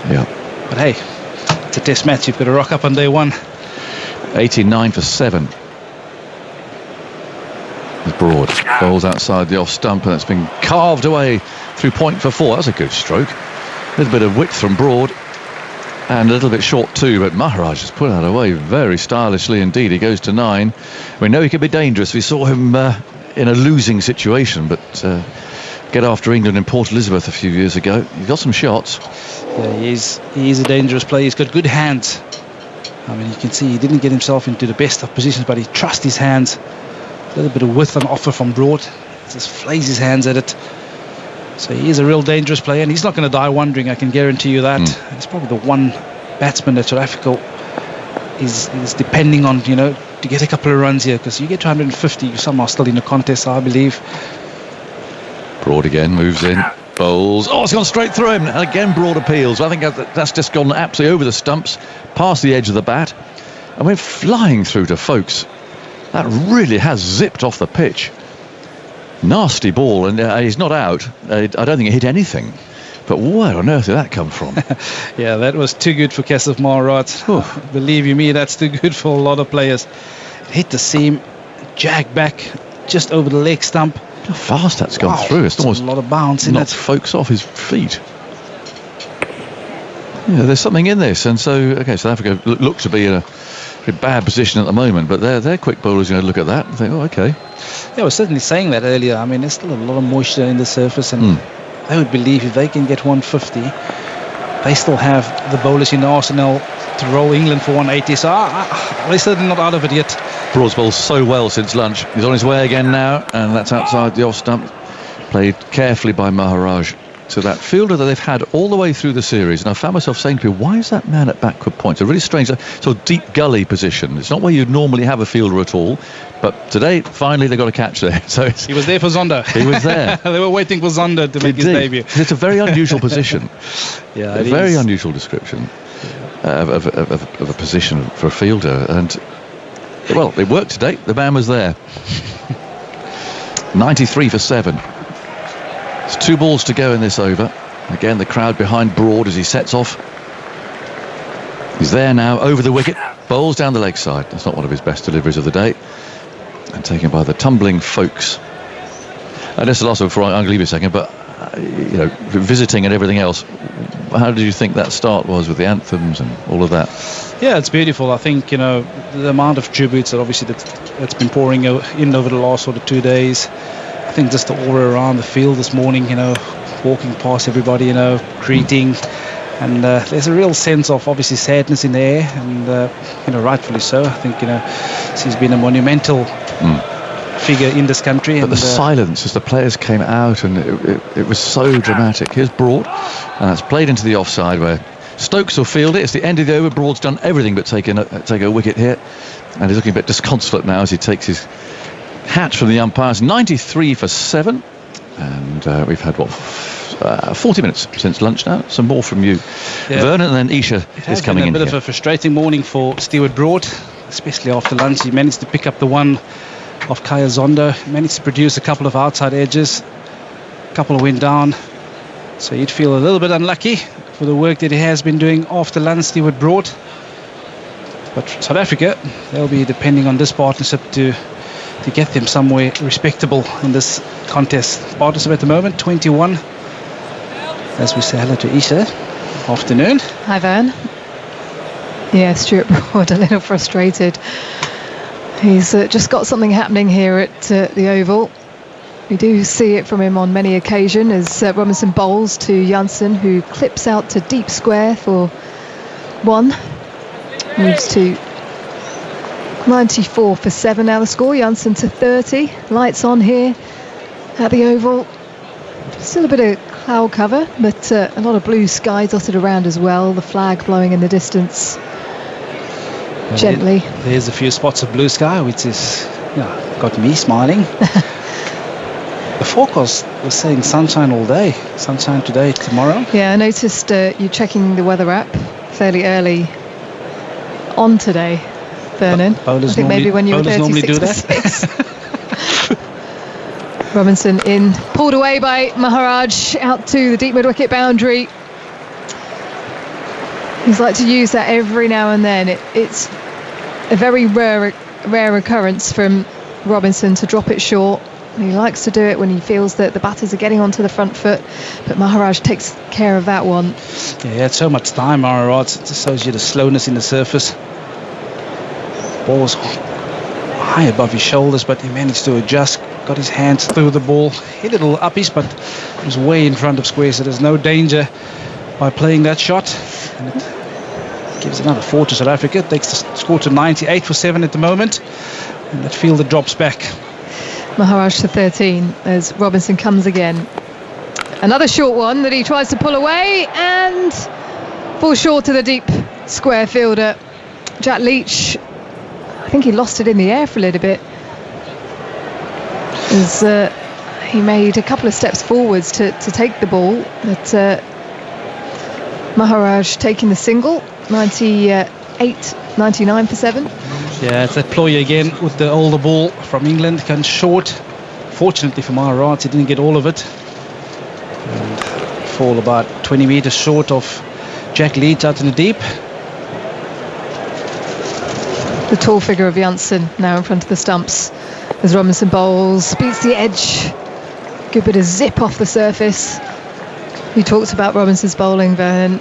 Yeah. But hey, it's a test match. You've got to rock up on day one. 89 for 7. Broad bowls outside the off stump, and it's been carved away through point for 4. That's a good stroke. A little bit of width from Broad, and a little bit short too, but Maharaj has put that away very stylishly indeed. He goes to 9. We know he can be dangerous. We saw him in a losing situation, but get after England in Port Elizabeth a few years ago. He got some shots. Yeah, he's a dangerous player. He's got good hands. I mean, you can see he didn't get himself into the best of positions, but he trusts his hands. A little bit of width on offer from Broad. He just flays his hands at it. So he is a real dangerous player, and he's not going to die wondering, I can guarantee you that. It's probably the one batsman that South Africa is depending on, to get a couple of runs here, because you get to 150, you're somehow still in the contest, I believe. Broad again moves in, bowls. Oh, it's gone straight through him. And again, Broad appeals. I think that's just gone absolutely over the stumps, past the edge of the bat, and went flying through to Folkes. That really has zipped off the pitch. Nasty ball, and he's not out. I don't think it hit anything. But where on earth did that come from? Yeah, that was too good for Kesef Maharaj. Believe you me, that's too good for a lot of players. It hit the seam, jagged back just over the leg stump. How fast that's gone through. It's almost a lot of bounce in knocked Folkes off his feet. Yeah, there's something in this. And so, South Africa looks to be in a pretty bad position at the moment, but they're quick bowlers, look at that and think, oh, okay. Yeah, I was certainly saying that earlier. I mean, there's still a lot of moisture in the surface, and I would believe if they can get 150, they still have the bowlers in the arsenal to roll England for 180. So they're certainly not out of it yet. Broad's bowled so well since lunch. He's on his way again now, and that's outside the off stump. Played carefully by Maharaj to that fielder that they've had all the way through the series. And I found myself saying to people, why is that man at backward point? It's a really strange sort of deep gully position. It's not where you'd normally have a fielder at all. But today, finally, they got a catch there. So he was there for Zonda. He was there. They were waiting for Zonda to make his debut. It's a very unusual position. Yeah, a very unusual description of a position for a fielder. And, well, it worked today. The man was there. 93 for 7. There's 2 balls to go in this over. Again, the crowd behind Broad as he sets off. He's there now, over the wicket. Bowls down the leg side. That's not one of his best deliveries of the day. And taken by the tumbling Folkes. And this is the last one before I'm going to leave you a second, but, visiting and everything else, how did you think that start was with the anthems and all of that? Yeah, it's beautiful. I think, the amount of tributes that obviously that's been pouring in over the last 2 days. I think just the aura around the field this morning, walking past everybody, greeting. And there's a real sense of obviously sadness in the air, and rightfully so. I think he's been a monumental figure in this country. But the silence as the players came out, and it was so dramatic. Here's Broad, and it's played into the offside where Stokes will field it. It's the end of the over. Broad's done everything but take a wicket here, and he's looking a bit disconsolate now as he takes his hat from the umpires. 93 for 7, and we've had 40 minutes since lunch now. Some more from you, Vernon, and then Isha is coming in. It's been a bit of a frustrating morning for Stewart Broad, especially after lunch. He managed to pick up the one off Kaya Zondo, managed to produce a couple of outside edges, a couple went down, so you'd feel a little bit unlucky for the work that he has been doing after lunch, Stewart Broad. But South Africa, they'll be depending on this partnership to get them somewhere respectable in this contest. Partnership at the moment 21. As we say hello to Isha. Afternoon. Hi, Vern. Yeah, Stuart Broad a little frustrated. He's just got something happening here at the Oval. We do see it from him on many occasions as Robinson bowls to Janssen, who clips out to deep square for 1. Moves to 94 for 7 now the score. Janssen to 30. Lights on here at the Oval. Still a bit of cloud cover, but a lot of blue sky dotted around as well. The flag blowing in the distance gently. There's a few spots of blue sky, which is got me smiling. The forecast was saying sunshine all day. Sunshine today, tomorrow. Yeah, I noticed you checking the weather app fairly early on today, Vernon. I think maybe when you were 36 for 6. Robinson in, pulled away by Maharaj, out to the deep mid-wicket boundary. He's like to use that every now and then. It's a very rare occurrence from Robinson to drop it short. He likes to do it when he feels that the batters are getting onto the front foot, but Maharaj takes care of that one. Yeah, he had so much time, Maharaj. It just shows you the slowness in the surface. Ball was high above his shoulders, but he managed to adjust, got his hands through the ball, hit it a little uppies, but it was way in front of square, so there's no danger by playing that shot. And it gives another 4 to South Africa. It takes the score to 98 for 7 at the moment, and that fielder drops back. Maharaj to 13 as Robinson comes again. Another short one that he tries to pull away and falls short to the deep square fielder. Jack Leach, I think he lost it in the air for a little bit. As he made a couple of steps forwards to take the ball, but Maharaj taking the single, 99 for 7. Yeah, it's that ploy again with the older ball from England, can short. Fortunately for Maharaj, he didn't get all of it. And fall about 20 metres short of Jack Leeds out in the deep. The tall figure of Janssen now in front of the stumps as Robinson bowls, beats the edge. Good bit of zip off the surface. You talked about Robinson's bowling, Vernon,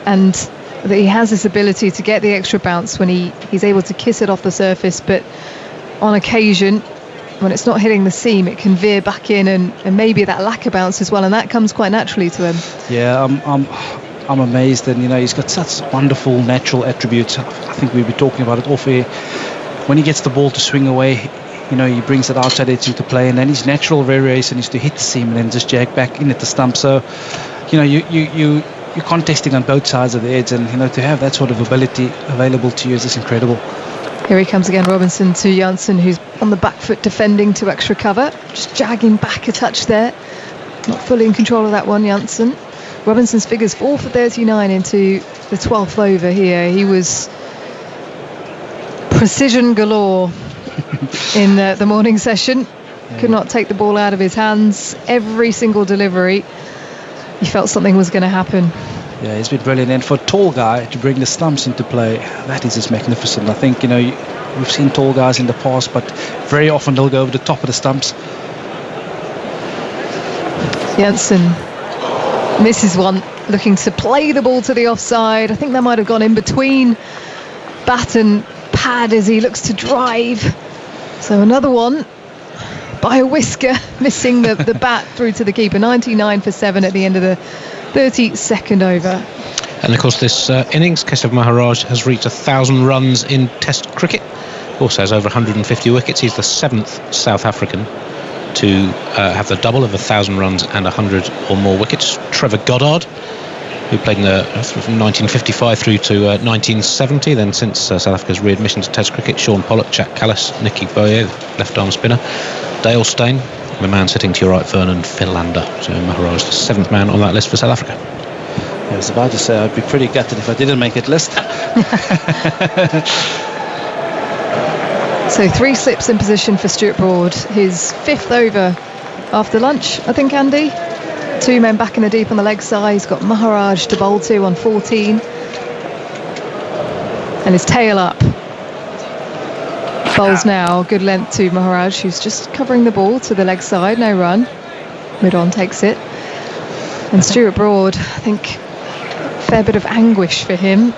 and that he has this ability to get the extra bounce when he's able to kiss it off the surface, but on occasion, when it's not hitting the seam, it can veer back in, and maybe that lack of bounce as well, and that comes quite naturally to him. Yeah, I'm amazed, and he's got such wonderful natural attributes. I think we were talking about it off air. When he gets the ball to swing away, he brings that outside edge into play, and then his natural variation is to hit the seam and then just jag back in at the stump. So, you're contesting on both sides of the edge, and to have that sort of ability available to you is just incredible. Here he comes again, Robinson to Janssen, who's on the back foot defending to extra cover, just jagging back a touch there, not fully in control of that one, Janssen. Robinson's figures 4 for 39 into the 12th over here. He was precision galore in the morning session. Could not take the ball out of his hands. Every single delivery, he felt something was going to happen. Yeah, he's been brilliant, and for a tall guy to bring the stumps into play, that is just magnificent. I think we've seen tall guys in the past, but very often they'll go over the top of the stumps. Janssen misses one, looking to play the ball to the offside. I think that might have gone in between bat and pad as he looks to drive. So another one by a whisker, missing the bat through to the keeper. 99 for 7 at the end of the 32nd over. And of course this innings, Keshav Maharaj has reached 1,000 runs in Test cricket. Also has over 150 wickets. He's the 7th South African to have the double of 1,000 runs and 100 or more wickets. Trevor Goddard, who played from 1955 through to 1970. Then since South Africa's readmission to Test cricket, Sean Pollock, Jack Callis, Nicky Boyer, left-arm spinner, Dale Steyn, the man sitting to your right, Vernon Philander. So Maharaj, the 7th man on that list for South Africa. I was about to say I'd be pretty gutted if I didn't make it list. So 3 slips in position for Stuart Broad. His 5th over after lunch, I think, Andy. 2 men back in the deep on the leg side. He's got Maharaj to bowl to on 14. And his tail up. Bowls now, good length to Maharaj, who's just covering the ball to the leg side. No run. Mid-on takes it. And Stuart Broad, I think, fair bit of anguish for him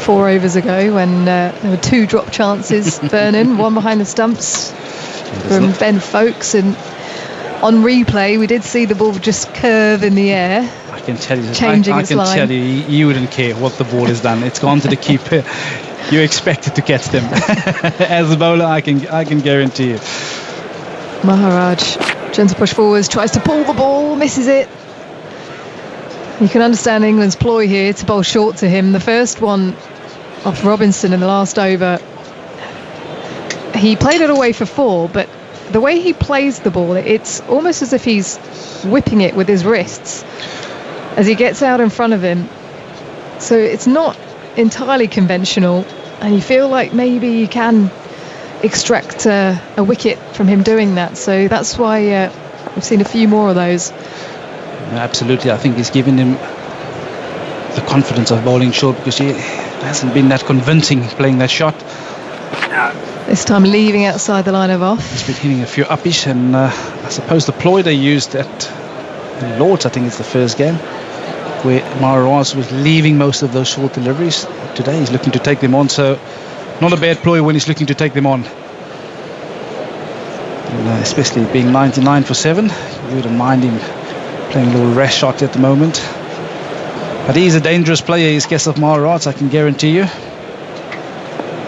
4 overs ago when there were 2 drop chances. Vernon, one behind the stumps from Ben Folkes, and on replay we did see the ball just curve in the air. I can tell you, changing its line. Tell you wouldn't care what the ball has done. It's gone to the keeper. You expect it to catch them. As a bowler, I can guarantee you. Maharaj, gentle push forwards, tries to pull the ball, misses it. You can understand England's ploy here to bowl short to him. The first one off Robinson in the last over, he played it away for 4, but the way he plays the ball, it's almost as if he's whipping it with his wrists as he gets out in front of him. So it's not entirely conventional, and you feel like maybe you can extract a wicket from him doing that. So that's why we've seen a few more of those. Absolutely, I think he's given him the confidence of bowling short, because he hasn't been that convincing playing that shot. This time leaving outside the line of off. He's been hitting a few uppies, and I suppose the ploy they used at Lords, I think it's the first game, where Maharaj was leaving most of those short deliveries. Today he's looking to take them on, so not a bad ploy when he's looking to take them on. And, especially being 99 for 7, you wouldn't mind him playing a little rash shot at the moment. But he's a dangerous player, he's Keshav Maharaj, I can guarantee you.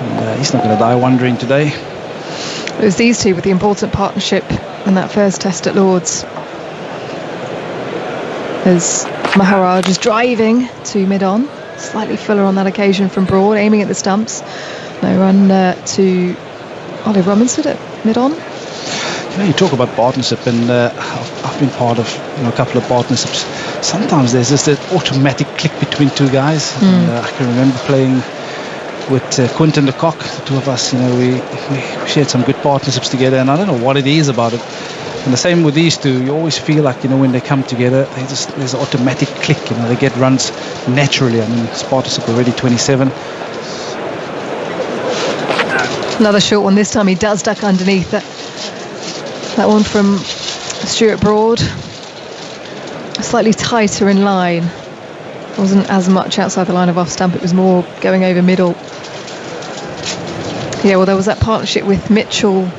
And, he's not going to die wondering today. It was these two with the important partnership in that first test at Lords. As Maharaj is driving to mid-on, slightly fuller on that occasion from Broad, aiming at the stumps. No run to Olive Robinson at mid-on. You talk about partnership, and I've been part of a couple of partnerships. Sometimes there's just that automatic click between two guys. And, I can remember playing with Quinton de Kock, the two of us. We shared some good partnerships together, and I don't know what it is about it. And the same with these two. You always feel like when they come together, there's an automatic click. They get runs naturally. I mean, this partnership already 27. Another short one. This time he does duck underneath that. That one from Stuart Broad, slightly tighter in line. Wasn't as much outside the line of off stump, it was more going over middle. Yeah, well, there was that partnership with Mitchell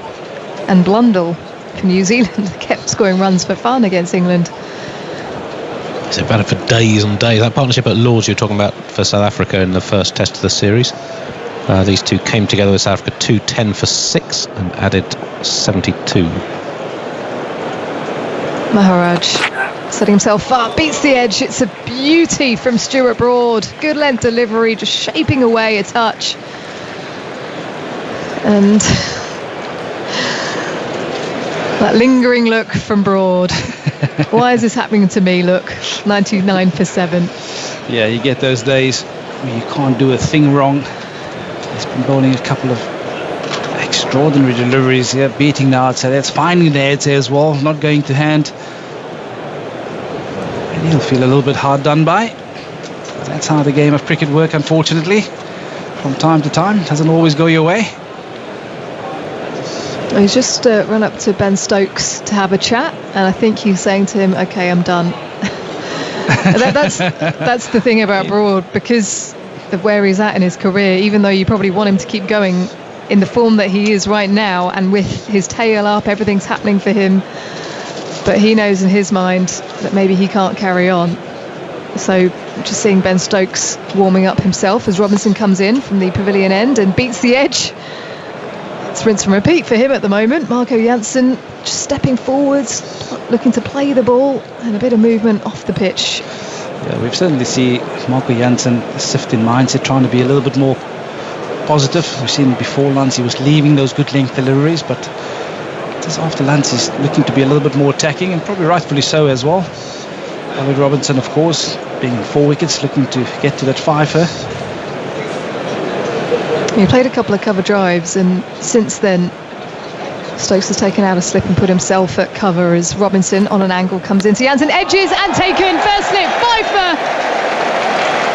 and Blundell for New Zealand that kept scoring runs for fun against England. They've had it for days and days. That partnership at Lords you're talking about for South Africa in the first test of the series. These two came together with South Africa 210 for 6 and added 72. Maharaj setting himself up, beats the edge. It's a beauty from Stuart Broad. Good length delivery, just shaping away a touch. And that lingering look from Broad. Why is this happening to me? Look, 99 for 7. Yeah, you get those days where you can't do a thing wrong. He's been bowling a couple of extraordinary deliveries here, beating the outside. That's finding the heads as well, not going to hand. And he'll feel a little bit hard done by. That's how the game of cricket works, unfortunately. From time to time, doesn't always go your way. He's just run up to Ben Stokes to have a chat, and I think he's saying to him, "Okay, I'm done." That's the thing about Broad, because of where he's at in his career. Even though you probably want him to keep going in the form that he is right now, and with his tail up, everything's happening for him. But he knows in his mind that maybe he can't carry on. So just seeing Ben Stokes warming up himself as Robinson comes in from the pavilion end and beats the edge. It's rinse and repeat for him at the moment. Marco Jansen just stepping forwards, looking to play the ball, and a bit of movement off the pitch. Yeah, we've certainly seen Marco Jansen shift in mindset, trying to be a little bit more positive. We've seen before lunch he was leaving those good length deliveries, but just after lunch he's looking to be a little bit more attacking, and probably rightfully so as well. David Robinson, of course, being 4 wickets, looking to get to that 5-er. He played a couple of cover drives, and since then Stokes has taken out a slip and put himself at cover as Robinson on an angle comes into Jansen, edges and taken, first slip, 5-er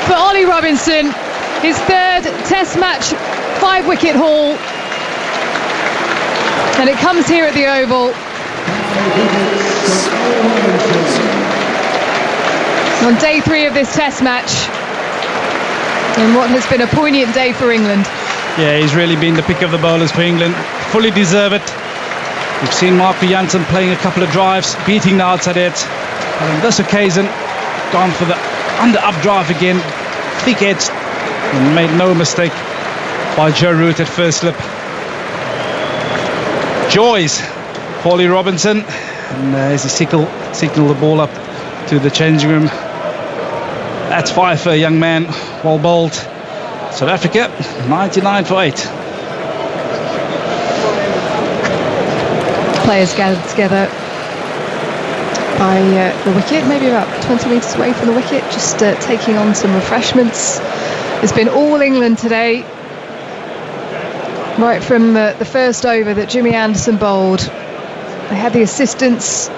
for Ollie Robinson, his 3rd test match 5-wicket haul, and it comes here at the Oval. On day 3 of this test match, and what has been a poignant day for England. Yeah, he's really been the pick of the bowlers for England. Fully deserve it. We've seen Marco Jansen playing a couple of drives, beating the outside edge. And on this occasion, gone for the under-up drive again. Thick edge. And made no mistake by Joe Root at first slip. Joys for Ollie Robinson. And as he signal the ball up to the changing room. That's 5 for a young man. Well bowled. South Africa, 99 for 8. Players gathered together by the wicket, maybe about 20 metres away from the wicket, just taking on some refreshments. It's been all England today, right from the first over that Jimmy Anderson bowled. They had the assistants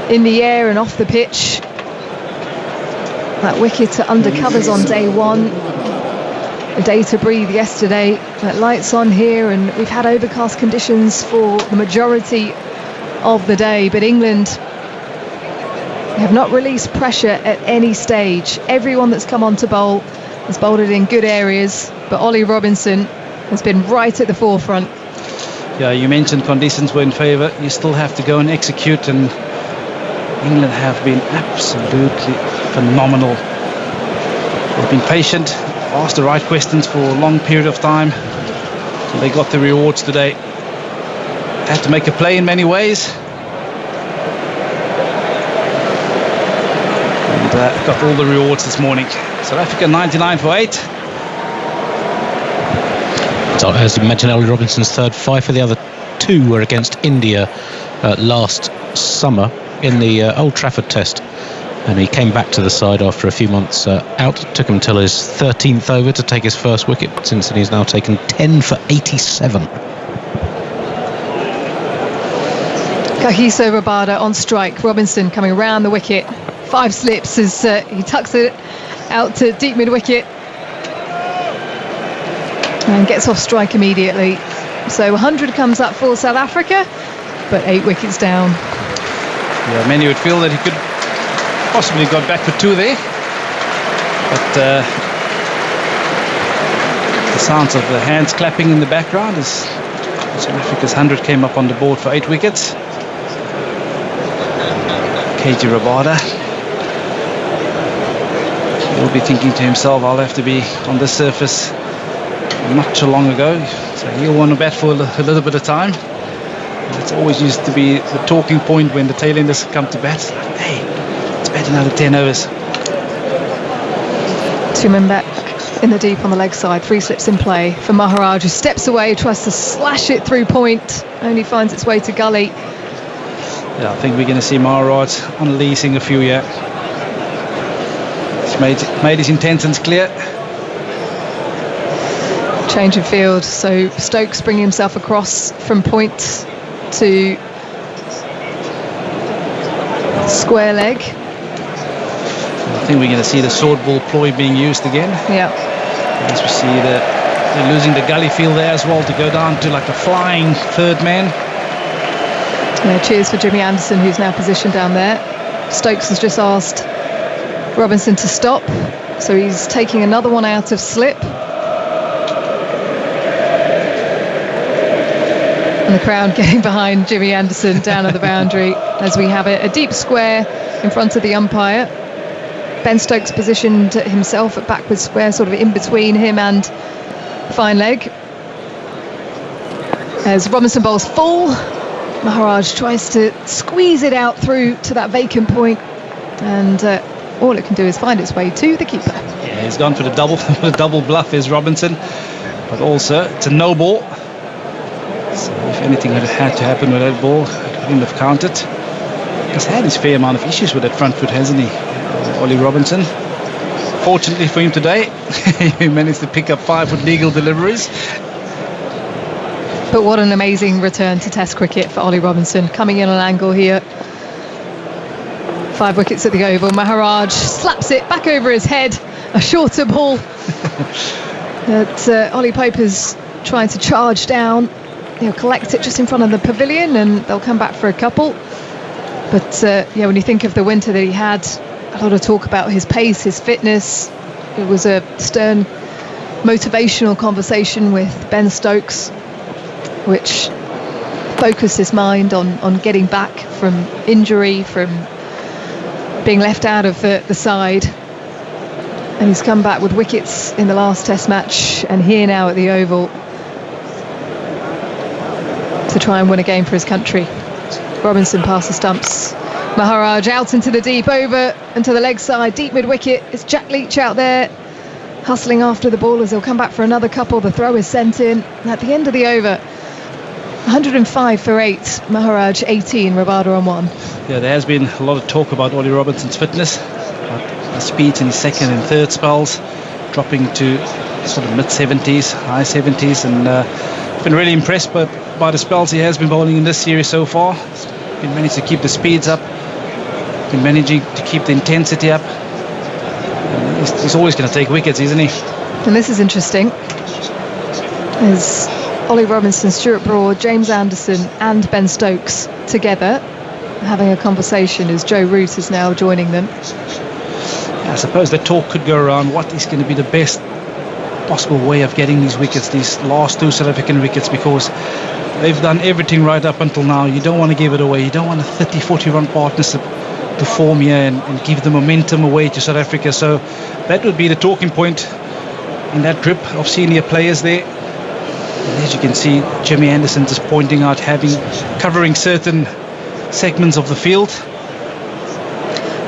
in the air and off the pitch. That wicket at undercovers on day 1. A day to breathe yesterday. Lights on here, and we've had overcast conditions for the majority of the day, but England have not released pressure at any stage. Everyone that's come on to bowl has bowled it in good areas, but Ollie Robinson has been right at the forefront. Yeah, you mentioned conditions were in favour. You still have to go and execute, and England have been absolutely phenomenal. They've been patient, asked the right questions for a long period of time. So they got the rewards today. Had to make a play in many ways. And got all the rewards this morning. South Africa 99 for 8. So as you mentioned, Ollie Robinson's 3rd 5 for the other 2 were against India last summer in the Old Trafford Test, and he came back to the side after a few months out. It took him till his 13th over to take his first wicket. Since then, he's now taken 10 for 87. Kagiso Rabada on strike. Robinson coming around the wicket. 5 slips as he tucks it out to deep mid-wicket and gets off strike immediately. So 100 comes up for South Africa, but 8 wickets down. Yeah, many would feel that he could possibly got back for 2 there, but the sounds of the hands clapping in the background as South Africa's 100 came up on the board for 8 wickets. KG Rabada will be thinking to himself, I'll have to be on this surface not too long ago, so he'll want to bat for a little bit of time. It's always used to be the talking point when the tailenders come to bat. Hey, let's bat another 10 overs. 2 men back in the deep on the leg side. 3 slips in play for Maharaj, who steps away, tries to slash it through point, only finds its way to gully. Yeah, I think we're going to see Maharaj unleashing a few here. He's made his intentions clear. Change of field, so Stokes bringing himself across from point to square leg. I think we're going to see the sword ball ploy being used again. Yeah. As we see they're losing the gully field there as well to go down to like a flying third man. Yeah, cheers for Jimmy Anderson, who's now positioned down there. Stokes has just asked Robinson to stop, so he's taking another one out of slip. And the crowd getting behind Jimmy Anderson down at the boundary as we have a deep square in front of the umpire. Ben Stokes positioned himself at backward square, sort of in between him and fine leg. As Robinson bowls full, Maharaj tries to squeeze it out through to that vacant point, and all it can do is find its way to the keeper. Yeah, he's gone for the double bluff is Robinson, but also it's a no ball. So if anything had to happen with that ball, it wouldn't have counted. He's had his fair amount of issues with that front foot, hasn't he, Ollie Robinson? Fortunately for him today, he managed to pick up 5 with legal deliveries. But what an amazing return to Test cricket for Ollie Robinson, coming in on an angle here. 5 wickets at the Oval. Maharaj slaps it back over his head, a shorter ball that Ollie Poper's trying to charge down. He'll collect it just in front of the pavilion and they'll come back for a couple. But yeah, when you think of the winter that he had, a lot of talk about his pace, his fitness. It was a stern motivational conversation with Ben Stokes, which focused his mind on getting back from injury, from being left out of the side. And he's come back with wickets in the last Test match and here now at the Oval to try and win a game for his country. Robinson past the stumps. Maharaj out into the deep, over and to the leg side, deep mid-wicket. It's Jack Leach out there hustling after the ball as he'll come back for another couple. The throw is sent in. And at the end of the over, 105 for 8, Maharaj 18, Rabada on 1. Yeah, there has been a lot of talk about Ollie Robinson's fitness, the speeds in his second and third spells dropping to sort of mid-70s, high 70s, and been really impressed by the spells he has been bowling in this series so far. He's been managed to keep the speeds up, been managing to keep the intensity up. He's always going to take wickets, isn't he? And this is interesting, as Ollie Robinson, Stuart Broad, James Anderson and Ben Stokes together having a conversation as Joe Root is now joining them. I suppose the talk could go around what is going to be the best possible way of getting these wickets, these last 2 South African wickets, because they've done everything right up until now. You don't want to give it away. You don't want a 30-40 run partnership to form here and give the momentum away to South Africa. So that would be the talking point in that group of senior players there. And as you can see, Jimmy Anderson just pointing out covering certain segments of the field.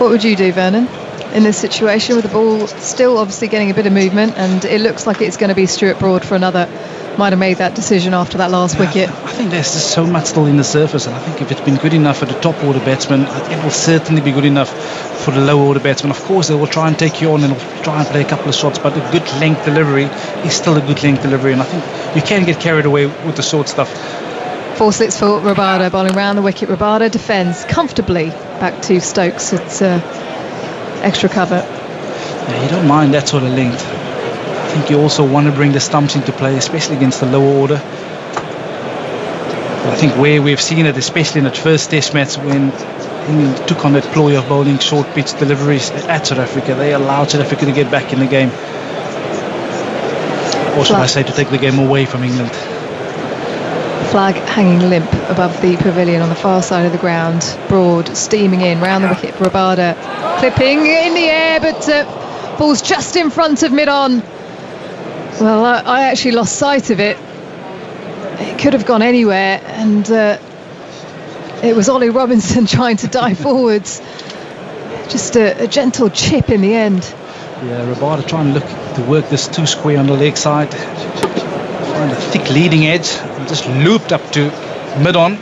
What would you do, Vernon, in this situation with the ball still obviously getting a bit of movement, and it looks like it's going to be Stuart Broad for another might have made that decision after that last wicket. I think there's just so much still in the surface, and I think if it's been good enough for the top order batsmen, it will certainly be good enough for the lower order batsmen. Of course, they will try and take you on and they'll try and play a couple of shots, but a good length delivery is still a good length delivery, and I think you can get carried away with the short stuff. 4 slips for Rabada, bowling round the wicket. Rabada defends comfortably back to Stokes. It's extra cover. Yeah, you don't mind that sort of length. I think you also want to bring the stumps into play, especially against the lower order. But I think where we've seen it, especially in that first test match when England took on that ploy of bowling short pitch deliveries at South Africa, they allowed South Africa to get back in the game. Or should I say to take the game away from England. Flag hanging limp above the pavilion on the far side of the ground. Broad steaming in round the wicket. Rabada clipping in the air, but falls just in front of mid-on. Well, I actually lost sight of it. It could have gone anywhere, and it was Ollie Robinson trying to dive forwards. Just a gentle chip in the end. Yeah, Rabada trying to work this 2 square on the leg side. Find a thick leading edge and just looped up to mid-on.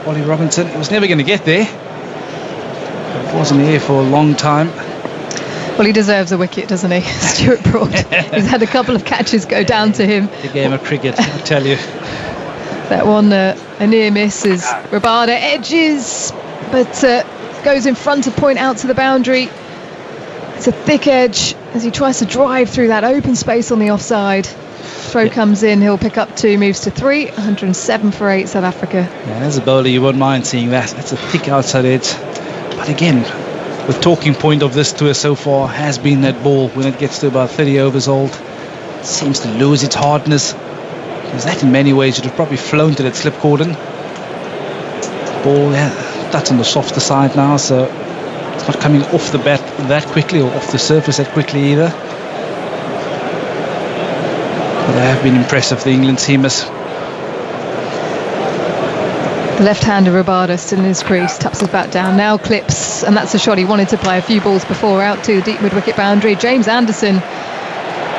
Ollie Robinson, he was never going to get there. It was in the air for a long time. Well, he deserves a wicket, doesn't he? Stuart Broad. He's had a couple of catches go down to him. The game of cricket, I tell you. That one, a near miss as Rabada edges, but goes in front to point out to the boundary. It's a thick edge as he tries to drive through that open space on the offside. Throw comes in, he'll pick up 2, moves to 3, 107 for 8, South Africa. Yeah, as a bowler, you won't mind seeing that. That's a thick outside edge. But again, the talking point of this tour so far has been that ball when it gets to about 30 overs old. It seems to lose its hardness. Because that in many ways should have probably flown to that slip cordon. Ball, yeah, that's on the softer side now, so it's not coming off the bat that quickly or off the surface that quickly either. But they have been impressive, the England teamers. The left-hander Rabada still in his crease, taps his bat down, now clips, and that's a shot he wanted to play a few balls before, out to the deep mid-wicket boundary. James Anderson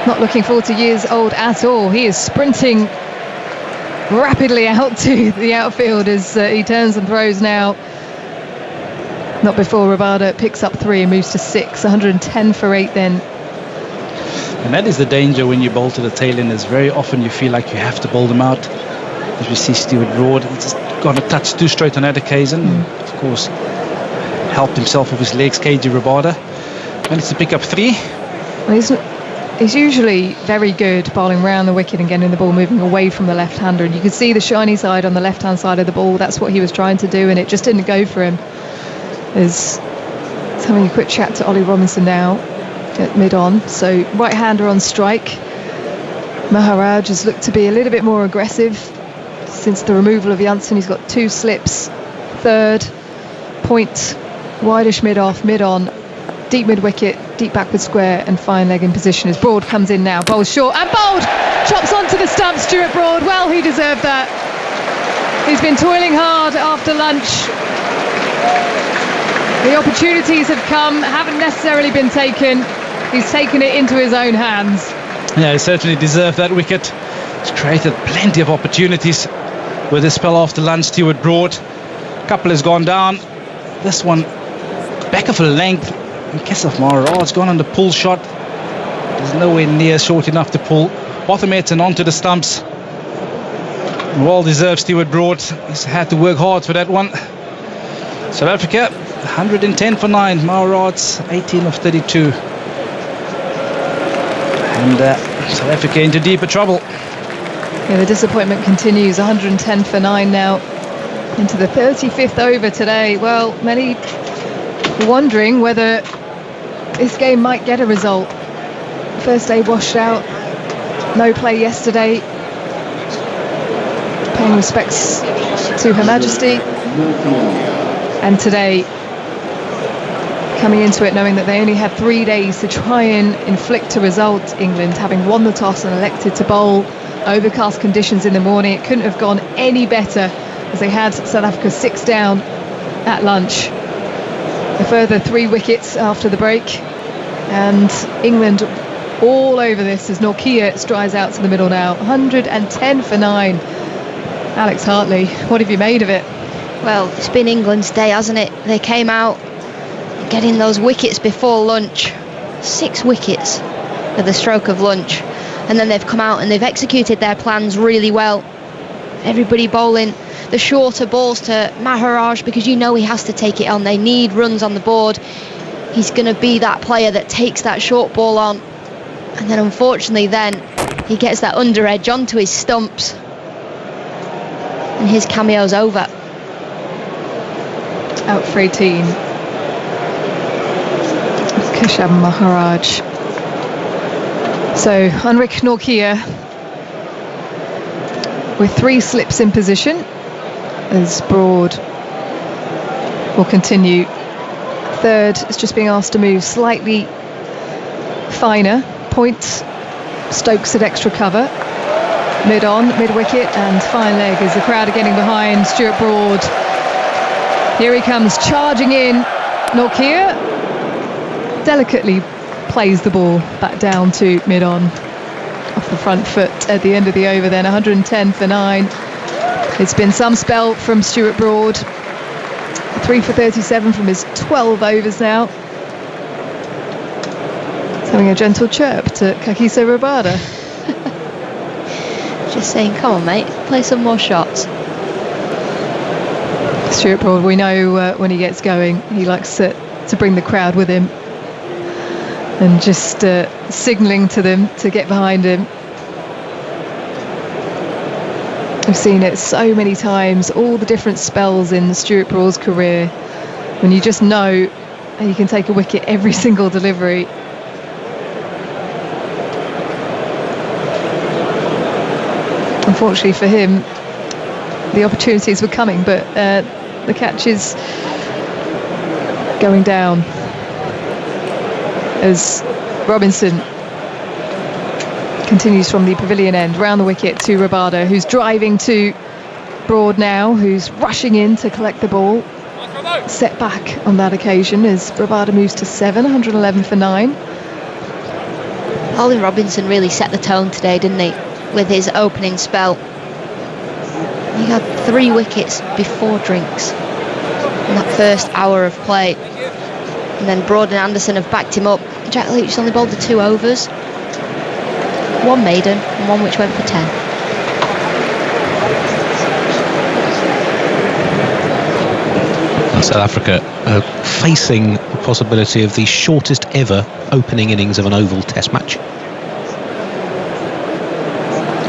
not looking 40 years old at all. He is sprinting rapidly out to the outfield as he turns and throws now. Not before Rabada picks up 3 and moves to 6, 110 for 8 then. And that is the danger when you bowl to the tail end, is very often you feel like you have to bowl them out. As we see Stuart Broad, he just got a touch too straight on that occasion. Of course, helped himself with his legs, KG Rabada. Managed to pick up 3. Well, he's usually very good bowling round the wicket and getting the ball moving away from the left-hander, and you could see the shiny side on the left-hand side of the ball. That's what he was trying to do, and it just didn't go for him. He's having a quick chat to Ollie Robinson now at mid-on. So right-hander on strike. Maharaj has looked to be a little bit more aggressive since the removal of Janssen. He's got 2 slips, third, point, wideish mid-off, mid-on, deep mid-wicket, deep backward square, and fine leg in position as Broad comes in now, bowls short and bowled, chops onto the stump. Stuart Broad, well, he deserved that. He's been toiling hard after lunch. The opportunities have come, haven't necessarily been taken. He's taken it into his own hands. Yeah, he certainly deserved that wicket. He's created plenty of opportunities with his spell after lunch. Stuart Broad, couple has gone down. This one back of a length in case of Mara. It's gone on the pull shot. There's nowhere near short enough to pull. Bottom-heads and onto the stumps. Well deserved, Stuart Broad. He's had to work hard for that one. South Africa 110 for 9. Maharaj's 18 of 32. And South Africa into deeper trouble. Yeah, the disappointment continues. 110 for 9 now into the 35th over today. Well, many wondering whether this game might get a result. First day washed out, no play yesterday. Paying respects to Her Majesty. And today, coming into it knowing that they only had 3 days to try and inflict a result. England having won the toss and elected to bowl. Overcast conditions in the morning. It couldn't have gone any better as they had South Africa 6 down at lunch. A further 3 wickets after the break, and England all over this as Norkia strides out to the middle now. 110 for 9. Alex Hartley, what have you made of it? Well, it's been England's day, hasn't it? They came out getting those wickets before lunch. 6 wickets at the stroke of lunch. And then they've come out and they've executed their plans really well. Everybody bowling the shorter balls to Maharaj because you know he has to take it on. They need runs on the board. He's going to be that player that takes that short ball on. And then unfortunately then he gets that under edge onto his stumps. And his cameo's over. Out for 18. Keshav Maharaj. So Anrik Norkia with 3 slips in position as Broad will continue. Third is just being asked to move slightly finer. Points. Stokes at extra cover. Mid-on, mid-wicket and fine leg as the crowd are getting behind Stuart Broad. Here he comes charging in. Norkia delicately plays the ball back down to mid-on. Off the front foot at the end of the over then. 110 for 9. It's been some spell from Stuart Broad. 3 for 37 from his 12 overs now. He's having a gentle chirp to Kagiso Rabada. Just saying, come on mate, play some more shots. Stuart Broad, we know when he gets going, he likes to bring the crowd with him. And just signalling to them to get behind him. I've seen it so many times, all the different spells in Stuart Broad's career, when you just know he can take a wicket every single delivery. Unfortunately for him, the opportunities were coming, but the catch is going down as Robinson continues from the pavilion end round the wicket to Rabada, who's driving to Broad now, who's rushing in to collect the ball. Set back on that occasion as Rabada moves to 7, 111 for 9. Ollie Robinson really set the tone today, didn't he, with his opening spell. He had 3 wickets before drinks in that first hour of play. And then Broad and Anderson have backed him up. Jack Leach only bowled the 2 overs. 1 maiden and 1 which went for 10. South Africa facing the possibility of the shortest ever opening innings of an Oval Test match.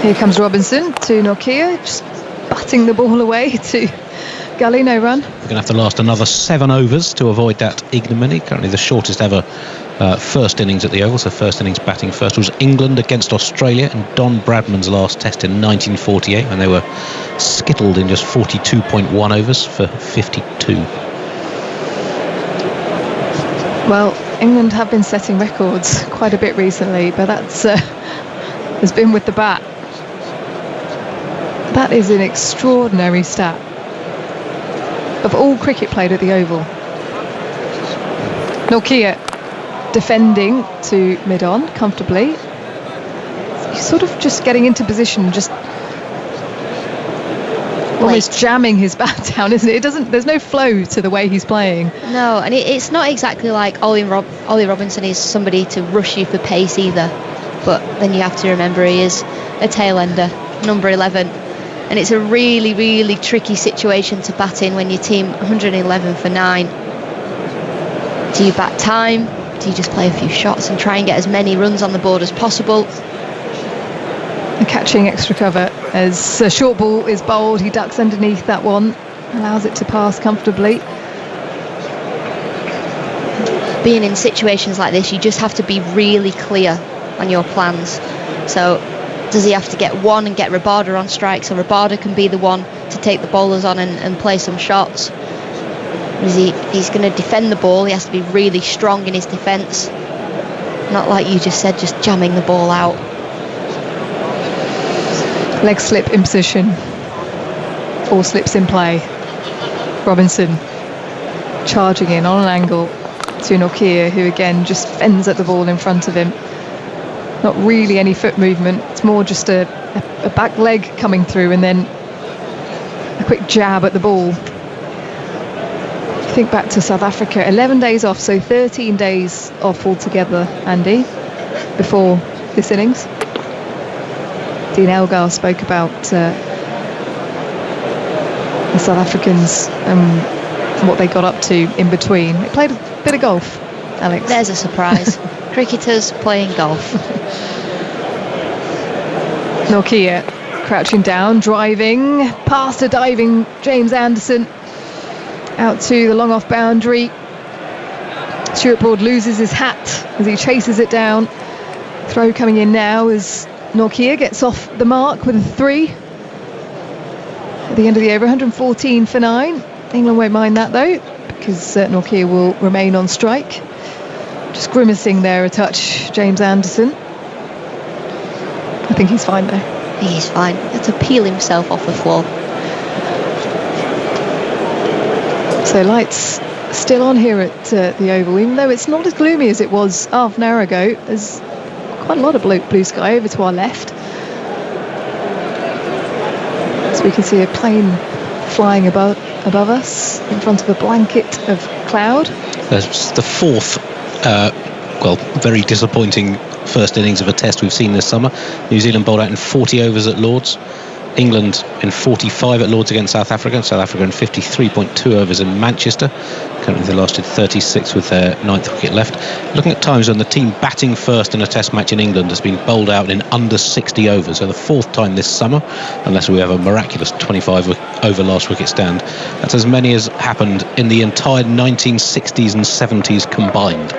Here comes Robinson to Norkia, just batting the ball away to Gully, no run. We're going to have to last another 7 overs to avoid that ignominy. Currently the shortest ever first innings at the Oval, so first innings batting first was England against Australia in Don Bradman's last test in 1948 when they were skittled in just 42.1 overs for 52. Well, England have been setting records quite a bit recently, but that's has been with the bat. That is an extraordinary stat. Of all cricket played at the Oval. Norkia defending to mid-on comfortably. He's sort of just getting into position, just almost jamming his bat down, isn't it? There's no flow to the way he's playing. No, and it's not exactly like Ollie Robinson is somebody to rush you for pace either. But then you have to remember he is a tail ender, number 11. And it's a really, really tricky situation to bat in when your team 111 for 9. Do you bat time? Do you just play a few shots and try and get as many runs on the board as possible? And catching extra cover as a short ball is bowled. He ducks underneath that one, allows it to pass comfortably. Being in situations like this, you just have to be really clear on your plans. So does he have to get one and get Rabada on strike so Rabada can be the one to take the bowlers on and play some shots? He's going to defend the ball, he has to be really strong in his defence, not like you just said, just jamming the ball out. Leg slip in position, 4 slips in play. Robinson charging in on an angle to Norkia, who again just fends at the ball in front of him. Not really any foot movement. It's more just a back leg coming through and then a quick jab at the ball. Think back to South Africa, 11 days off, so 13 days off altogether, Andy, before this innings. Dean Elgar spoke about the South Africans and what they got up to in between. They played a bit of golf, Alex. There's a surprise. Cricketers playing golf. Nortje crouching down, driving, past a diving James Anderson, out to the long off boundary. Stuart Broad loses his hat as he chases it down. Throw coming in now as Nortje gets off the mark with a 3 at the end of the over. 114 for 9. England won't mind that though, because Nortje will remain on strike. Just grimacing there a touch, James Anderson. I think he's fine though. He's fine. He had to peel himself off the floor. So lights still on here at the Oval, even though it's not as gloomy as it was half an hour ago. There's quite a lot of blue sky over to our left. So we can see a plane flying above us in front of a blanket of cloud. That's the fourth, very disappointing first innings of a test we've seen this summer. New Zealand bowled out in 40 overs at Lords. England in 45 at Lords against South Africa, and South Africa in 53.2 overs in Manchester. Currently they lasted 36 with their 9th wicket left. Looking at times when the team batting first in a test match in England has been bowled out in under 60 overs, so the 4th time this summer, unless we have a miraculous 25 over last wicket stand. That's as many as happened in the entire 1960s and 70s combined.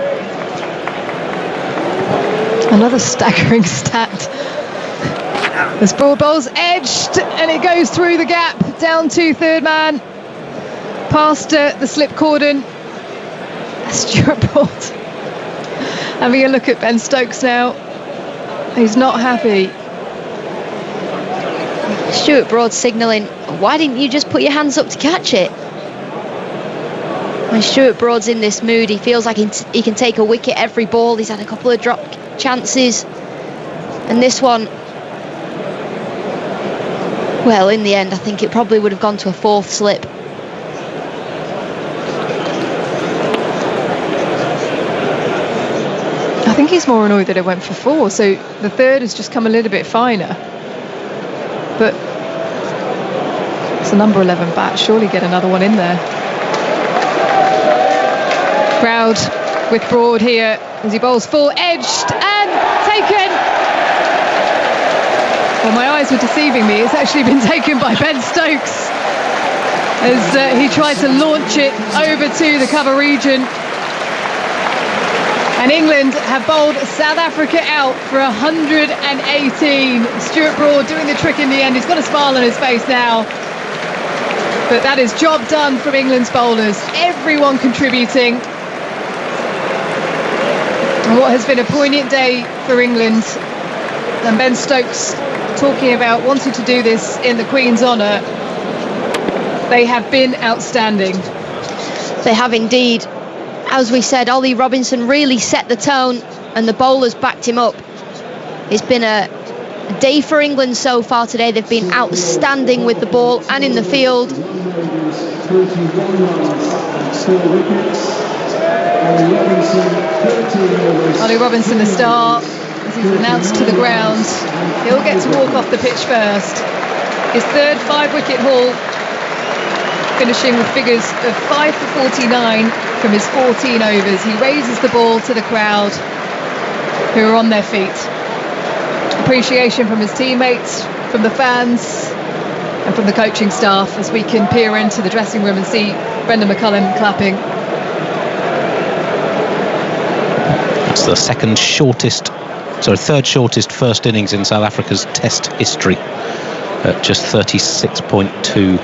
Another staggering stat. As Broad bowls edged and it goes through the gap down to third man, past the slip cordon. Stuart Broad having a look at Ben Stokes now. He's not happy. Stuart Broad signalling, why didn't you just put your hands up to catch it? When Stuart Broad's in this mood, he feels like he can take a wicket every ball. He's had a couple of drop chances, and this one, well, in the end I think it probably would have gone to a 4th slip. I think he's more annoyed that it went for 4, so the 3rd has just come a little bit finer, but it's a number 11 bat, surely get another one in there. Crowd with Broad here as he bowls full, edged and taken. Well, my eyes were deceiving me. It's actually been taken by Ben Stokes as he tried to launch it over to the cover region. And England have bowled South Africa out for 118. Stuart Broad doing the trick in the end. He's got a smile on his face now. But that is job done from England's bowlers. Everyone contributing. And what has been a poignant day for England. And Ben Stokes talking about wanting to do this in the Queen's honour. They have been outstanding. They have indeed. As we said, Ollie Robinson really set the tone and the bowlers backed him up. It's been a day for England so far today. They've been outstanding with the ball and in the field. Ollie Robinson, the star, as he's announced to the ground. He'll get to walk off the pitch first. His 3rd 5-wicket haul, finishing with figures of 5 for 49 from his 14 overs. He raises the ball to the crowd who are on their feet. Appreciation from his teammates, from the fans and from the coaching staff as we can peer into the dressing room and see Brendan McCullum clapping. It's the third shortest first innings in South Africa's test history at just 36.2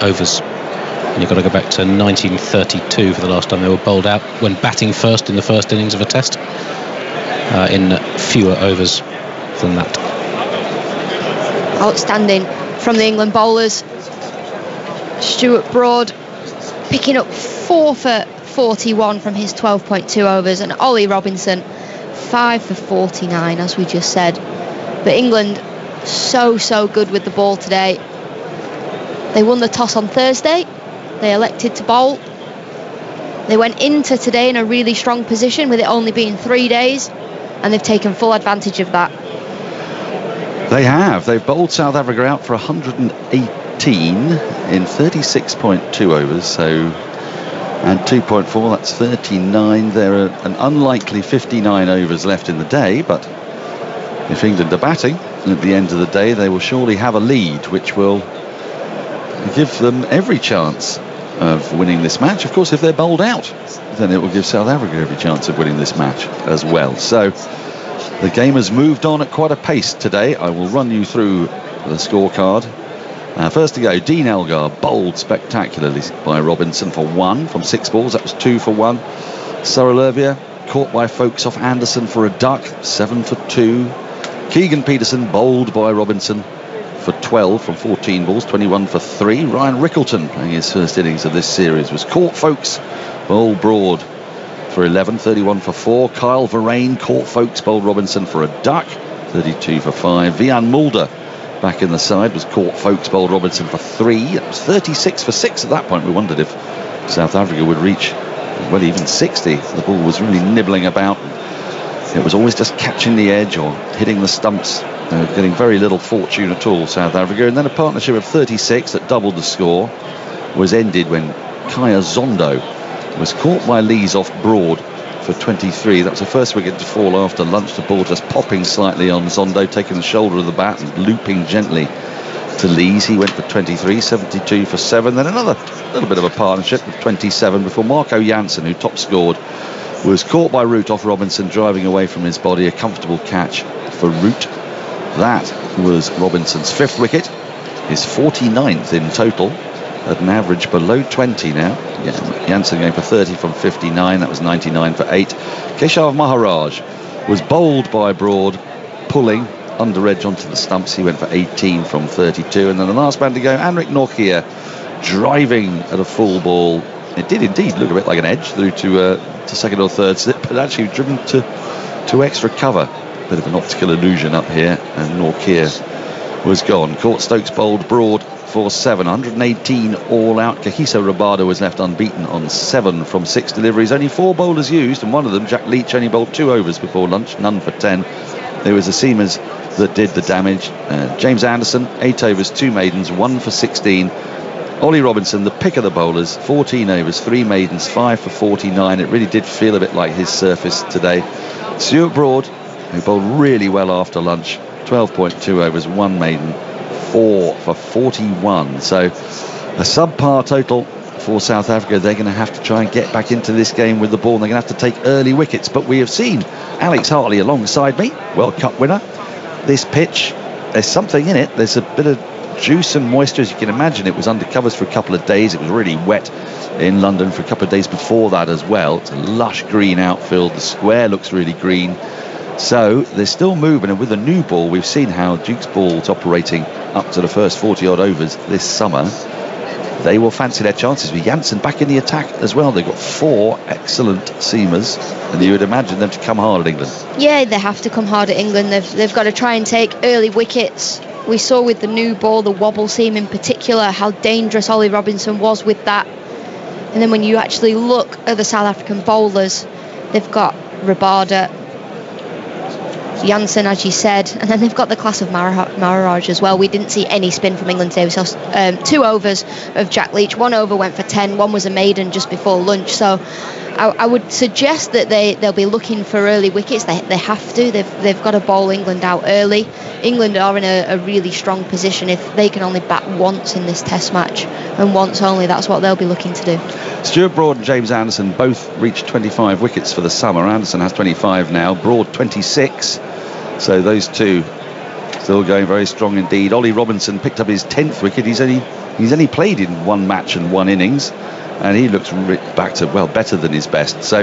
overs. And you've got to go back to 1932 for the last time they were bowled out when batting first in the first innings of a test in fewer overs than that. Outstanding from the England bowlers. Stuart Broad picking up 4 for 41 from his 12.2 overs, and Ollie Robinson 5 for 49, as we just said. But England, so good with the ball today. They won the toss on Thursday. They elected to bowl. They went into today in a really strong position, with it only being 3 days, and they've taken full advantage of that. They have. They've bowled South Africa out for 118 in 36.2 overs, and 2.4, that's 39. There are an unlikely 59 overs left in the day, but if England are batting at the end of the day, they will surely have a lead, which will give them every chance of winning this match. Of course, if they're bowled out, then it will give South Africa every chance of winning this match as well. So the game has moved on at quite a pace today. I will run you through the scorecard. First to go, Dean Elgar, bowled spectacularly by Robinson for 1 from 6 balls. That was 2 for 1. Suralurvia caught by Folkes off Anderson for a duck, 7 for 2. Keegan Peterson bowled by Robinson for 12 from 14 balls, 21 for 3. Ryan Rickleton, playing his first innings of this series, was caught Folkes, bowled Broad for 11, 31 for 4. Kyle Verreynne caught Folkes, bowled Robinson for a duck, 32 for 5. Vian Mulder, back in the side, was caught Folkes, bowled Robinson for 3. That was 36 for 6 at that point. We wondered if South Africa would reach, well, even 60. The ball was really nibbling about. It was always just catching the edge or hitting the stumps, getting very little fortune at all, South Africa. And then a partnership of 36 that doubled the score was ended when Kaya Zondo was caught by Lees off Broad for 23. That was the first wicket to fall after lunch. The ball just popping slightly on Zondo, taking the shoulder of the bat and looping gently to Lees. He went for 23, 72 for 7. Then another little bit of a partnership with 27 before Marco Jansen, who top scored, was caught by Root off Robinson, driving away from his body. A comfortable catch for Root. That was Robinson's 5th wicket, his 49th in total, at an average below 20 now. Jansen going for 30 from 59. That was 99 for 8. Keshav Maharaj was bowled by Broad, pulling under edge onto the stumps. He went for 18 from 32. And then the last man to go, Anrik Nortje, driving at a full ball. It did indeed look a bit like an edge through to second or third slip, but actually driven to extra cover. Bit of an optical illusion up here, and Nortje was gone. Caught Stokes, bowled Broad for 7, 118 all out. Kagiso Rabada was left unbeaten on 7 from 6 deliveries. Only 4 bowlers used, and one of them, Jack Leach, only bowled 2 overs before lunch, none for 10. There was the seamers that did the damage. James Anderson, 8 overs, 2 maidens, 1 for 16. Ollie Robinson, the pick of the bowlers, 14 overs, 3 maidens, 5 for 49. It really did feel a bit like his surface today. Stuart Broad, who bowled really well after lunch, 12.2 overs, 1 maiden, 4 for 41. So a subpar total for South Africa. They're going to have to try and get back into this game with the ball. They're going to have to take early wickets. But we have seen Alex Hartley alongside me, World Cup winner. This pitch, there's something in it. There's a bit of juice and moisture, as you can imagine. It was under covers for a couple of days. It was really wet in London for a couple of days before that as well. It's a lush green outfield. The square looks really green. So there's still movement, and with the new ball, we've seen how Duke's ball's operating up to the first 40 odd overs this summer. They will fancy their chances with Jansen back in the attack as well. They've got 4 excellent seamers, and you would imagine them to come hard at England. Yeah, they have to come hard at England. They've got to try and take early wickets. We saw with the new ball, the Wobble seam in particular, how dangerous Ollie Robinson was with that. And then when you actually look at the South African bowlers, they've got Rabada, Jansen, as you said, and then they've got the class of Maharaj as well. We didn't see any spin from England today. We saw 2 overs of Jack Leach. 1 over went for 10, 1 was a maiden just before lunch. So I would suggest that they'll be looking for early wickets. They have to. They've got to bowl England out early. England are in a really strong position. If they can only bat once in this test match, and once only, that's what they'll be looking to do. Stuart Broad and James Anderson both reached 25 wickets for the summer. Anderson has 25 now, Broad 26. So those two still going very strong indeed. Ollie Robinson picked up his 10th wicket. He's only played in 1 match and 1 innings, and he looks back to, well, better than his best. So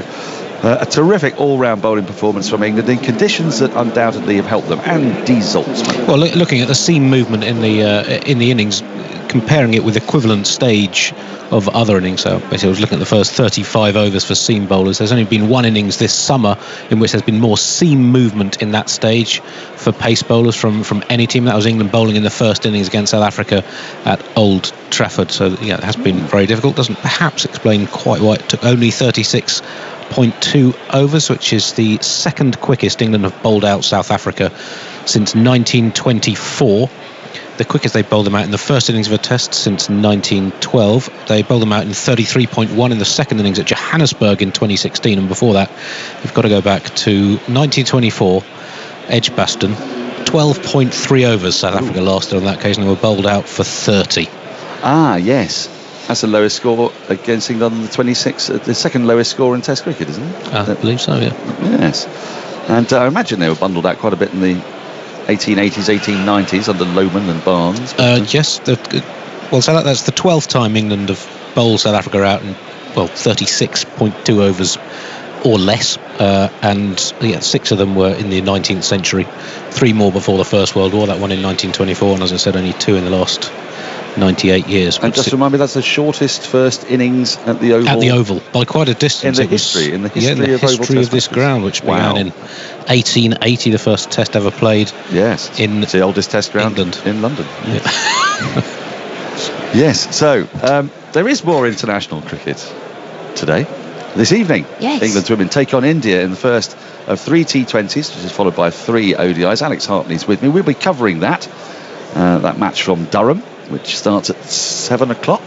A terrific all-round bowling performance from England in conditions that undoubtedly have helped them. Andy Zaltzman. Well, looking at the seam movement in the innings, comparing it with equivalent stage of other innings, so basically I was looking at the first 35 overs for seam bowlers. There's only been one innings this summer in which there's been more seam movement in that stage for pace bowlers from any team. That was England bowling in the first innings against South Africa at Old Trafford. So yeah, it has been very difficult. Doesn't perhaps explain quite why it took only 36.2 overs, which is the second quickest England have bowled out South Africa since 1924. The quickest they bowled them out in the first innings of a test since 1912. They bowled them out in 33.1 in the second innings at Johannesburg in 2016, and before that you've got to go back to 1924, Edgbaston. 12.3 overs South Africa lasted on that occasion. They were bowled out for 30. Ah, yes. That's the lowest score against England on the 26, the second lowest score in Test cricket, isn't it? I believe so, yeah. Yes. And I imagine they were bundled out quite a bit in the 1880s, 1890s under Lohmann and Barnes. Yes. So that's the 12th time England have bowled South Africa out in, 36.2 overs or less. And 6 of them were in the 19th century. 3 more before the First World War. That one in 1924, and as I said, only 2 in the last 98 years. And just remind me, that's the shortest first innings at the Oval. At the Oval, by quite a distance. In the history of this ground, which began in 1880, the first Test ever played. Yes, it's the oldest Test ground in London. Yeah. Yes, so there is more international cricket today. This evening, yes. England's women take on India in the first of 3 T20s, which is followed by 3 ODIs. Alex Hartley's with me. We'll be covering that match from Durham, which starts at 7 o'clock.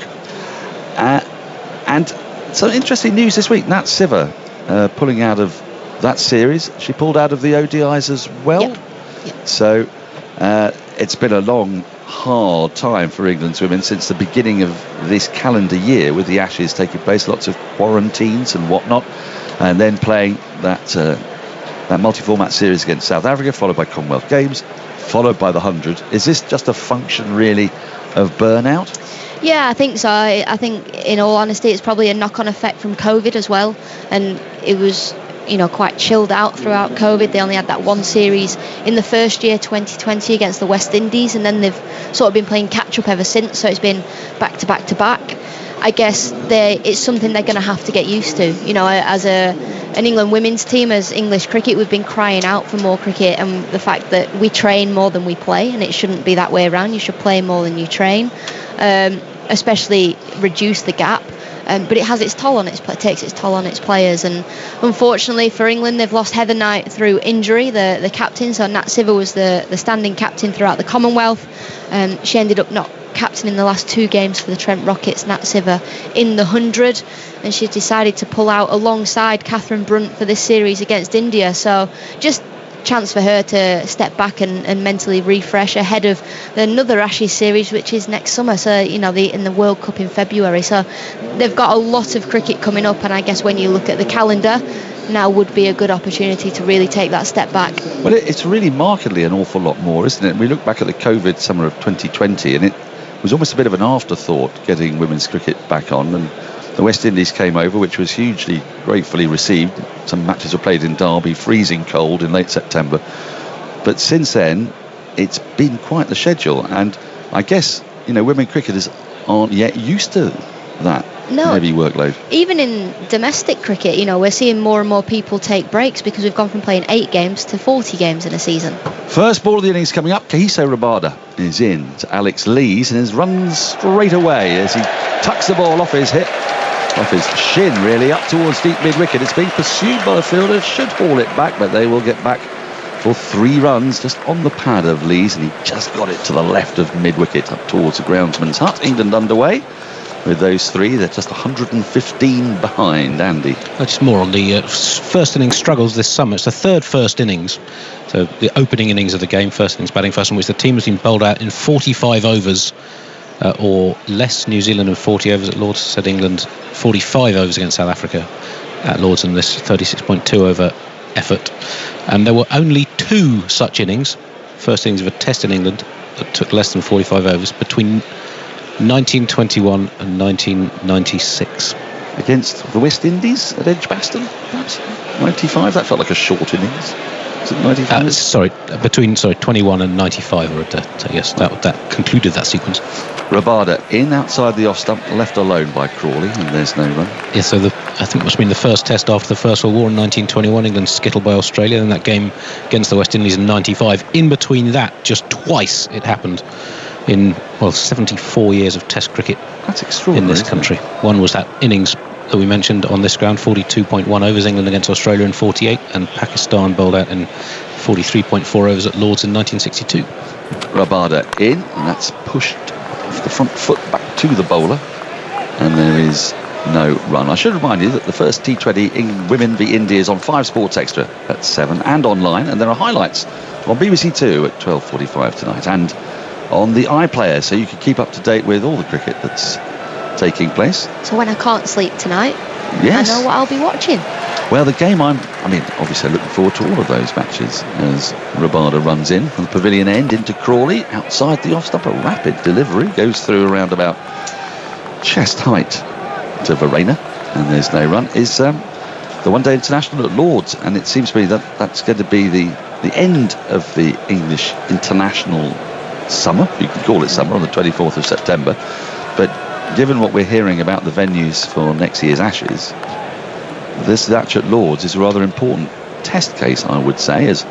And some interesting news this week. Nat Siver pulling out of that series. She pulled out of the ODIs as well. Yep. So it's been a long, hard time for England's women since the beginning of this calendar year, with the Ashes taking place, lots of quarantines and whatnot, and then playing that multi-format series against South Africa, followed by Commonwealth Games, followed by the 100. Is this just a function really of burnout? Yeah, I think so. I think, in all honesty, it's probably a knock-on effect from COVID as well, and it was quite chilled out throughout COVID. They only had that one series in the first year, 2020, against the West Indies, and then they've sort of been playing catch-up ever since, so it's been back to back to back. I guess it's something they're going to have to get used to. As an England women's team, as English cricket, we've been crying out for more cricket, and the fact that we train more than we play, and it shouldn't be that way around. You should play more than you train, especially reduce the gap. But it has its toll on takes its toll on its players, and unfortunately for England, they've lost Heather Knight through injury, the captain. So Nat Siver was the standing captain throughout the Commonwealth. She ended up not captaining the last 2 games for the Trent Rockets, Nat Siver in the 100, and she decided to pull out alongside Catherine Brunt for this series against India. So just chance for her to step back and mentally refresh ahead of another Ashes series, which is next summer, so in the World Cup in February. So they've got a lot of cricket coming up, and I guess when you look at the calendar, now would be a good opportunity to really take that step back. Well, it's really markedly an awful lot more, isn't it? We look back at the COVID summer of 2020, and it was almost a bit of an afterthought getting women's cricket back on, and the West Indies came over, which was hugely gratefully received. Some matches were played in Derby, freezing cold in late September. But since then, it's been quite the schedule. And I guess, women cricketers aren't yet used to that heavy workload. Even in domestic cricket, we're seeing more and more people take breaks because we've gone from playing 8 games to 40 games in a season. First ball of the innings coming up. Kahiso Rabada is in to Alex Lees and is run straight away as he tucks the ball off his hip. Off his shin, really, up towards deep mid-wicket. It's being pursued by the fielder, should haul it back, but they will get back for 3 runs just on the pad of Lees, and he just got it to the left of mid-wicket up towards the groundsman's hut. England underway with those 3. They're just 115 behind. Andy. Just more on the first innings struggles this summer. It's the 3rd first innings, so the opening innings of the game, first innings batting first, in which the team has been bowled out in 45 overs or less. New Zealand have 40 overs at Lords, said England 45 overs against South Africa at Lords in this 36.2 over effort. And there were only 2 such innings, first innings of a test in England, that took less than 45 overs between 1921 and 1996. against the West Indies at Edgbaston, perhaps 95. That felt like a short innings. Was it 95? Between 21 and 95, or yes, that concluded that sequence. Rabada in outside the off stump, left alone by Crawley, and there's no run. Yeah, so I think it must have been the first test after the First World War in 1921. England skittled by Australia, and that game against the West Indies in 95. In between that, just twice it happened in 74 years of Test cricket. That's extraordinary in this country. One was that innings that we mentioned on this ground, 42.1 overs, England against Australia in 48, and Pakistan bowled out in 43.4 overs at Lords in 1962. Rabada in, and that's pushed off the front foot back to the bowler, and there is no run. I should remind you that the first T20 Women v India is on 5 Sports Extra at 7 and online, and there are highlights on BBC Two at 12:45 tonight and on the iPlayer, so you can keep up to date with all the cricket that's taking place. So when I can't sleep tonight, yes, I know what I'll be watching. Well, the game obviously looking forward to all of those matches as Rabada runs in from the pavilion end into Crawley, outside the off-stump, a rapid delivery, goes through around about chest height to Verena, and there's no run. Is the one-day international at Lords, and it seems to me that's going to be the end of the English international summer. You can call it summer, on the 24th of September, but given what we're hearing about the venues for next year's Ashes, this match at Lords is a rather important test case, I would say, as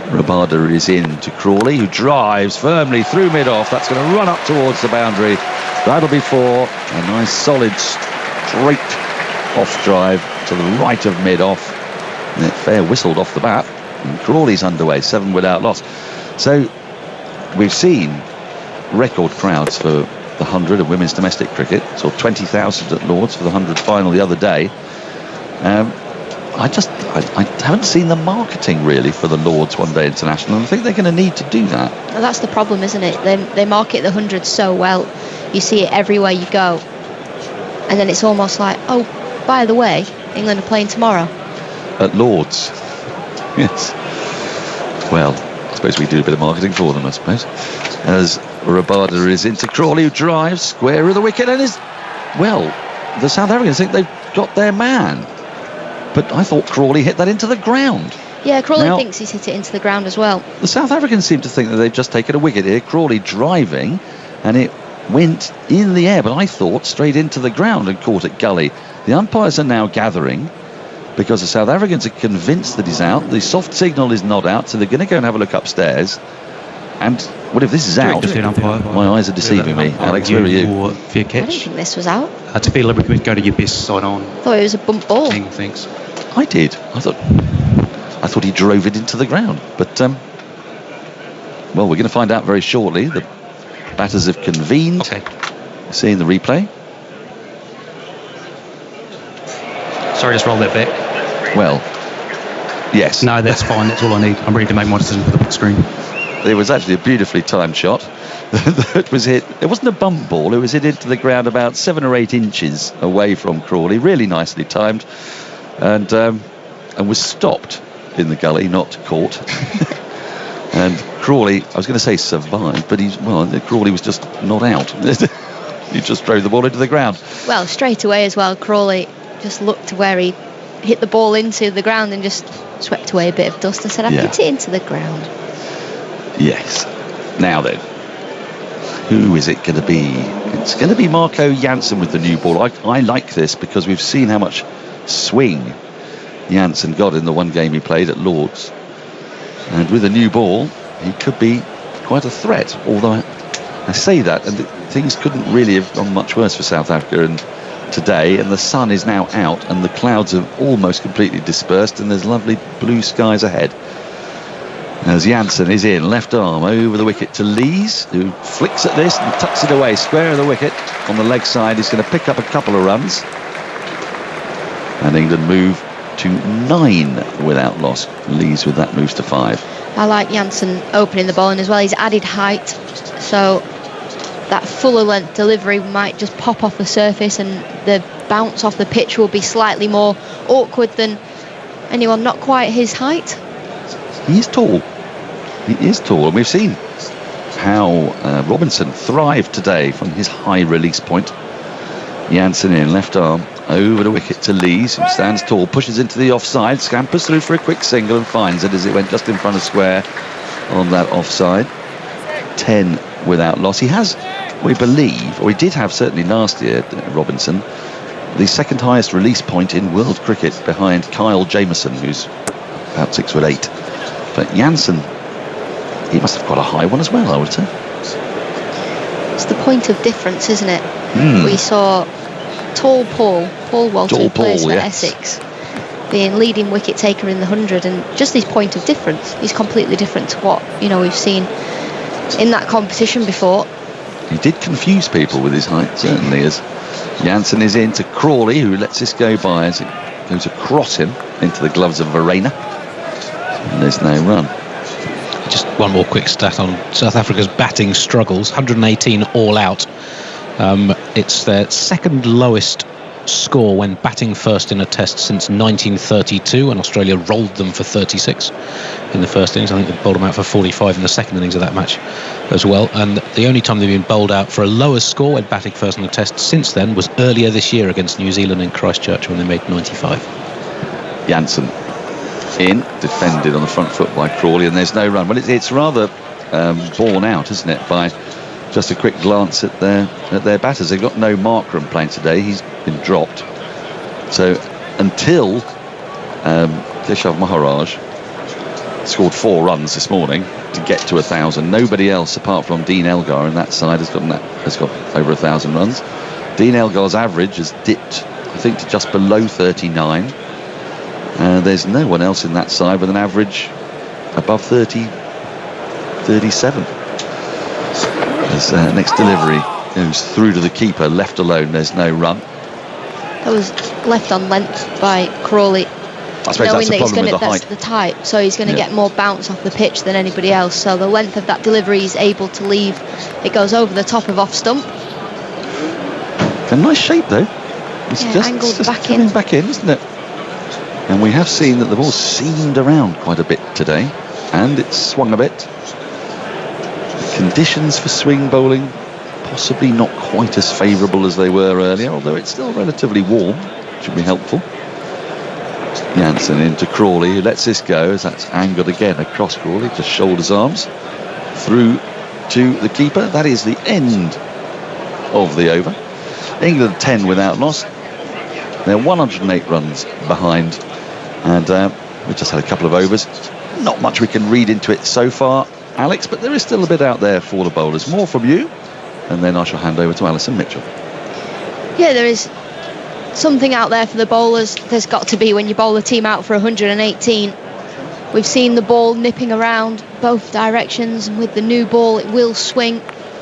Rabada is in to Crawley, who drives firmly through mid-off. That's going to run up towards the boundary. That'll be 4. A nice solid straight off drive to the right of mid-off, and it fair whistled off the bat, and Crawley's underway, 7 without loss. So we've seen record crowds for the 100 of women's domestic cricket. Saw 20,000 at Lords for the 100 final the other day. I haven't seen the marketing really for the Lords One Day International, and I think they're going to need to do that. Well, that's the problem, isn't it? They market the 100 so well. You see it everywhere you go, and then it's almost like, oh, by the way, England are playing tomorrow at Lords. Yes. Well, I suppose we do a bit of marketing for them, I suppose. As Rabada is into Crawley, who drives square of the wicket, and the South Africans think they've got their man. But I thought Crawley hit that into the ground. Yeah, Crawley thinks he's hit it into the ground as well. The South Africans seem to think that they've just taken a wicket here. Crawley driving, and it went in the air, but I thought straight into the ground and caught it gully. The umpires are now gathering because the South Africans are convinced that he's out. The soft signal is not out, so they're going to go and have a look upstairs. And what if this is out? My eyes are deceiving me. Alex, where are you? For your catch. I didn't think this was out. I had to feel like we would go to your best side on. I thought it was a bump ball. Thanks. I did. I thought he drove it into the ground. But, we're going to find out very shortly. The batters have convened. Okay. Seeing the replay. Sorry, just roll that back. Well, yes. No, that's fine. That's all I need. I'm ready to make my decision for the big screen. It was actually a beautifully timed shot that was hit. It wasn't a bump ball. It was hit into the ground about 7 or 8 inches away from Crawley. Really nicely timed, and was stopped in the gully, not caught. And Crawley, I was going to say survived, but Crawley was just not out. He just drove the ball into the ground. Well, straight away as well, Crawley just looked to where he hit the ball into the ground and just swept away a bit of dust and said, I've hit it into the ground. Yes. Now then, who is it going to be? It's going to be Marco Jansen with the new ball. I like this because we've seen how much swing Jansen got in the one game he played at Lords. And with a new ball, he could be quite a threat. Although I say that, and things couldn't really have gone much worse for South Africa today. And the sun is now out, and the clouds have almost completely dispersed, and there's lovely blue skies ahead. As Jansen is in, left arm over the wicket to Lees, who flicks at this and tucks it away, square of the wicket on the leg side. He's going to pick up a couple of runs, and England move to 9 without loss. Lees with that moves to 5. I like Jansen opening the bowling as well. He's added height, so that fuller length delivery might just pop off the surface, and the bounce off the pitch will be slightly more awkward than anyone not quite his height. He is tall. He is tall, and we've seen how Robinson thrived today from his high release point. Jansen in, left arm Over the wicket to Lees, who stands tall, pushes into the offside, scampers through for a quick single and finds it as it went just in front of square on that offside. 10 without loss. He has, we believe, or he did have certainly last year, Robinson, the second highest release point in world cricket behind Kyle Jamieson, who's about 6'8". But Janssen, he must have quite a high one as well, I would say. It's the point of difference, isn't it? We saw tall Paul Walter, who plays for Essex, being leading wicket taker in the 100, and just his point of difference, he's completely different to what we've seen in that competition before. He did confuse people with his height, certainly, as Janssen is into Crawley, who lets this go by as it goes across him into the gloves of Verena. And there's no run. Just one more quick stat on South Africa's batting struggles. 118 all out. It's their second lowest score when batting first in a test since 1932, when Australia rolled them for 36 in the first innings. I think they bowled them out for 45 in the second innings of that match as well. And the only time they've been bowled out for a lower score when batting first in a test since then was earlier this year against New Zealand in Christchurch when they made 95. Janssen in, defended on the front foot by Crawley, and there's no run. Well, it's rather borne out, isn't it, by just a quick glance at their batters. They've got no Markram playing today. He's been dropped. So until Keshav Maharaj scored 4 runs this morning to get to 1,000, nobody else apart from Dean Elgar in that side has got over 1,000 runs. Dean Elgar's average has dipped, I think, to just below 39. There's no one else in that side with an average above 37. His next delivery goes through to the keeper, left alone, there's no run. That was left on length by Crawley, knowing that he's going to, that's the type, so he's going to get more bounce off the pitch than anybody else. So the length of that delivery he's able to leave, it goes over the top of off stump. A nice shape though. It's just coming back in, isn't it? And we have seen that the ball's seamed around quite a bit today, and it's swung a bit. Conditions for swing bowling possibly not quite as favourable as they were earlier, although it's still relatively warm, which would be helpful. Janssen into Crawley, who lets this go as that's angled again across Crawley, just shoulders arms through to the keeper. That is the end of the over. England 10 without loss. They're 108 runs behind, and we just had a couple of overs. Not much we can read into it so far, Alex, but there is still a bit out there for the bowlers. More from you, and then I shall hand over to Alison Mitchell. Yeah, there is something out there for the bowlers. There's got to be when you bowl a team out for 118. We've seen the ball nipping around both directions, and with the new ball it will swing,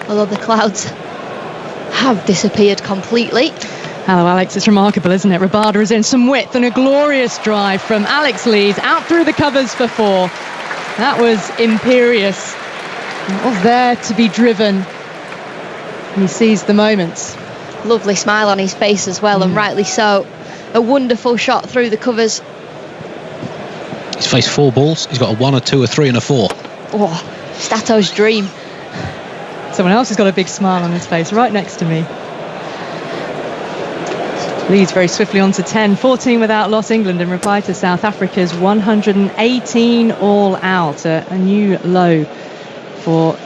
although the clouds have disappeared completely. Hello, Alex. It's remarkable, isn't it? Rabada is in some width and a glorious drive from Alex Lees out through the covers for 4. That was imperious. It was there to be driven. And he seized the moments. Lovely smile on his face as well, and rightly so. A wonderful shot through the covers. He's faced 4 balls. He's got a 1, a 2, a 3 and a 4. Oh, Stato's dream. Someone else has got a big smile on his face right next to me. Leads very swiftly on to 10. 14 without loss, England, in reply to South Africa's 118 all out. A new low for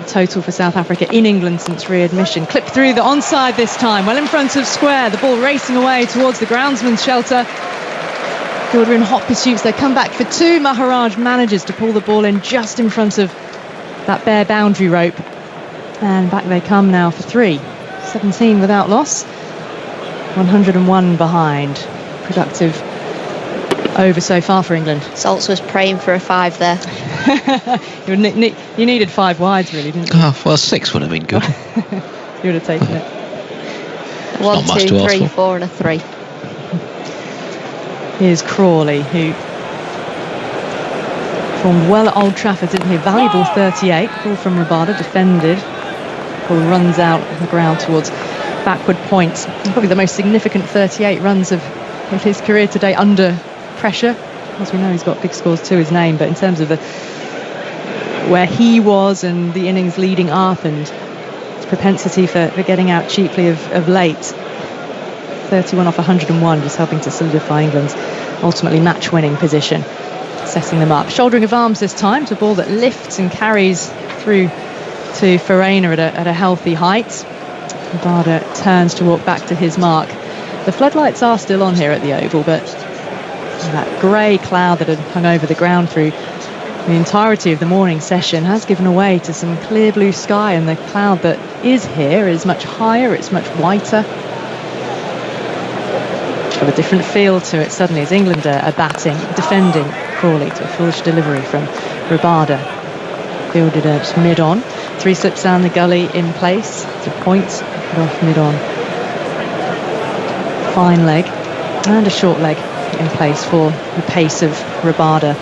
total for South Africa in England since readmission. Clipped through the onside this time, well in front of square. The ball racing away towards the groundsman's shelter. Fielder in hot pursuits. They come back for 2. Maharaj manages to pull the ball in just in front of that bare boundary rope. And back they come now for 3. 17 without loss. 101 behind. Productive over so far for England. Saltz was praying for a 5 there. You needed 5 wides, really, didn't you? Oh, well, 6 would have been good. You would have taken it. 1, 2, 3, 4 and a 3. Here's Crawley, who performed well at Old Trafford, didn't he? Valuable 38. Ball from Rabada, defended. Ball runs out on the ground towards backward point. Probably the most significant 38 runs of his career today under pressure. As we know, he's got big scores to his name, but in terms of where he was and the innings leading up and his propensity for getting out cheaply of late, 31 off 101, just helping to solidify England's ultimately match-winning position, setting them up. Shouldering of arms this time to a ball that lifts and carries through to Farina at a healthy height. Rabada turns to walk back to his mark. The floodlights are still on here at the Oval, but that grey cloud that had hung over the ground through the entirety of the morning session has given way to some clear blue sky, and the cloud that is here is much higher, it's much whiter. It's got a different feel to it suddenly as England are batting, defending Crawley to a foolish delivery from Rabada. Fielded at mid-on. 3 slips down the gully in place to point, off mid-on. Fine leg and a short leg in place for the pace of Rabada.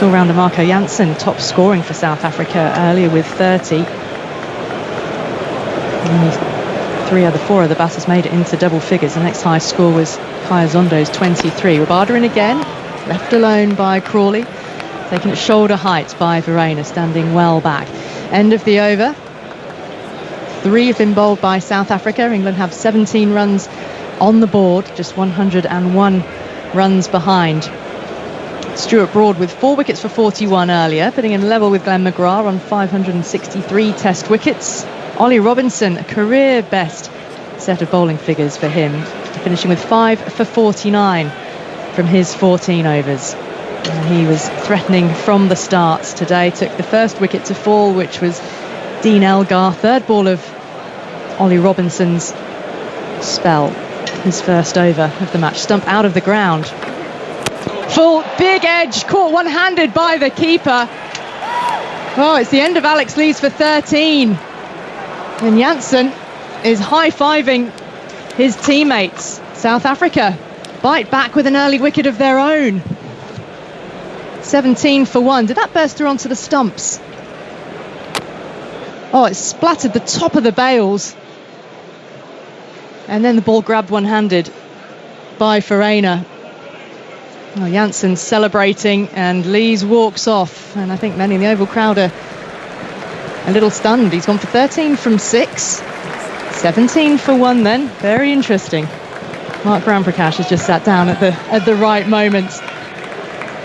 All-rounder Marco Jansen top scoring for South Africa earlier with 30. Only 4 other batters made it into double figures. The next highest score was Kaya Zondo's 23. Rabada in again, left alone by Crawley, taken at shoulder height by Verreynne, standing well back. End of the over. 3 have been bowled by South Africa. England have 17 runs on the board, just 101 runs behind. Stuart Broad with 4 wickets for 41 earlier, putting in level with Glenn McGrath on 563 test wickets. Ollie Robinson, a career best set of bowling figures for him, finishing with 5 for 49 from his 14 overs. And he was threatening from the start today. Took the first wicket to fall, which was Dean Elgar. 3rd ball of Ollie Robinson's spell. His first over of the match. Stump out of the ground. Full big edge, caught one-handed by the keeper. Oh, it's the end of Alex Lees for 13. And Jansen is high-fiving his teammates. South Africa bite back with an early wicket of their own. 17 for 1. Did that burst through onto the stumps? Oh, it splattered the top of the bails. And then the ball grabbed one-handed by Farina. Oh, Jansen celebrating, and Lees walks off. And I think many in the Oval crowd are a little stunned. He's gone for 13 from 6. 17 for 1 then. Very interesting. Mark Ramprakash has just sat down at the right moment.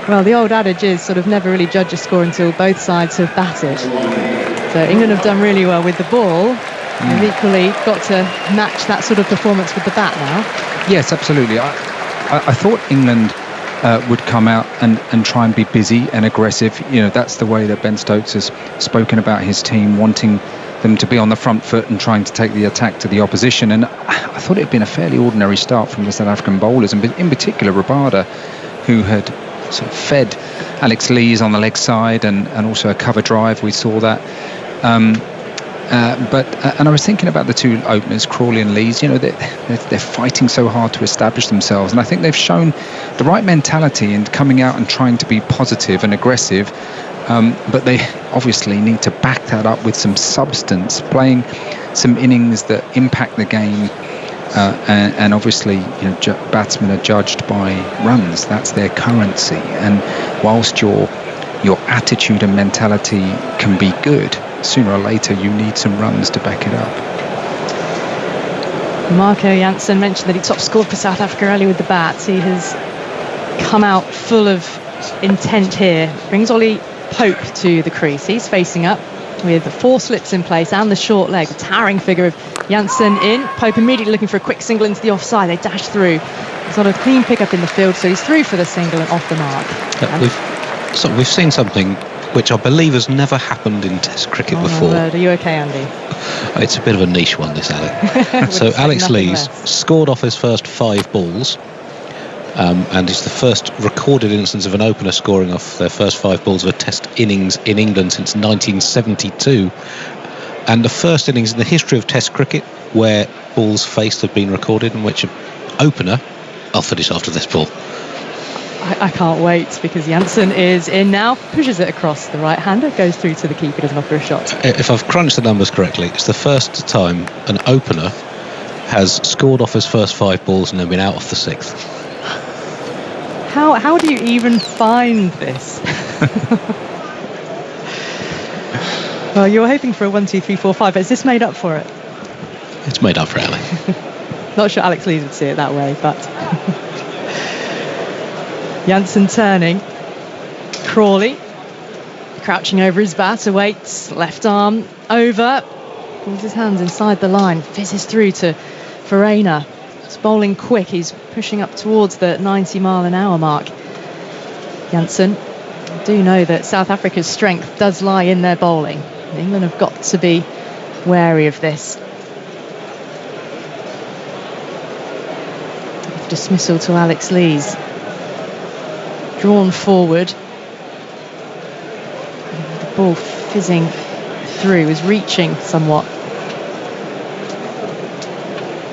Well, the old adage is sort of never really judge a score until both sides have batted. So England have done really well with the ball. They've equally got to match that sort of performance with the bat now. Yes, absolutely. I thought England would come out and try and be busy and aggressive. You know, that's the way that Ben Stokes has spoken about his team, wanting them to be on the front foot and trying to take the attack to the opposition. And I thought it had been a fairly ordinary start from the South African bowlers, and in particular Rabada, who had sort of fed Alex Lees on the leg side and also a cover drive. We saw that. And I was thinking about the 2 openers, Crawley and Lees. You know, they're fighting so hard to establish themselves, and I think they've shown the right mentality in coming out and trying to be positive and aggressive. But they obviously need to back that up with some substance, playing some innings that impact the game. And obviously, you know, batsmen are judged by runs. That's their currency. And whilst your attitude and mentality can be good, sooner or later you need some runs to back it up. Marco Jansen mentioned that he top scored for South Africa early with the bat. He has come out full of intent here. Brings Ollie Pope to the crease. He's facing up with 4 slips in place and the short leg. The towering figure of Jansen in. Pope immediately looking for a quick single into the offside. They dash through. He's got a clean pick up in the field, so he's through for the single and off the mark. We've seen something which I believe has never happened in Test cricket before. Are you okay, Andy? It's a bit of a niche one, this, Ali. So Alex Lees scored off his first 5 balls, and it's the first recorded instance of an opener scoring off their first 5 balls of a Test innings in England since 1972, and the first innings in the history of Test cricket where balls faced have been recorded in which an opener. I'll finish after this ball. I can't wait, because Jansen is in now, pushes it across the right-hander, goes through to the keeper, doesn't offer a shot. If I've crunched the numbers correctly, it's the first time an opener has scored off his first 5 balls and then been out off the 6th. How do you even find this? Well, you were hoping for a 1, 2, 3, 4, 5, but is this made up for it? It's made up for it, Ali. Not sure Alex Lees would see it that way, but Janssen turning. Crawley crouching over his bat, awaits, left arm over, pulls his hands inside the line, fizzes through to Verena. It's bowling quick, he's pushing up towards the 90-mile-an-hour mark. Janssen, do know that South Africa's strength does lie in their bowling. England have got to be wary of this. Dismissal to Alex Lees. Drawn forward. The ball fizzing through, is reaching somewhat.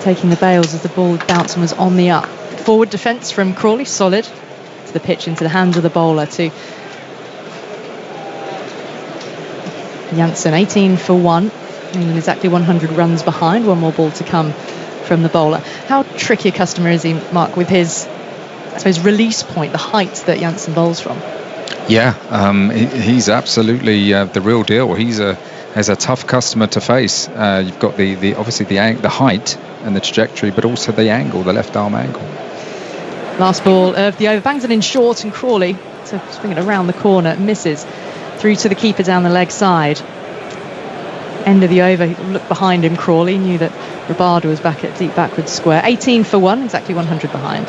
Taking the bails as the ball bounced and was on the up. Forward defence from Crawley, solid. To the pitch, into the hands of the bowler to Janssen. 18 for 1. England exactly 100 runs behind. One more ball to come from the bowler. How tricky a customer is he, Mark, with his, I suppose, release point, the height that Janssen bowls from? Yeah, he's absolutely the real deal. He's a tough customer to face. You've got the obviously the height and the trajectory, but also the angle, the left arm angle. Last ball of the over, bangs it in short, and Crawley to swing it around the corner, misses through to the keeper down the leg side. End of the over, he looked behind him. Crawley knew that Rabada was back at deep backwards square. 18 for 1, exactly 100 behind.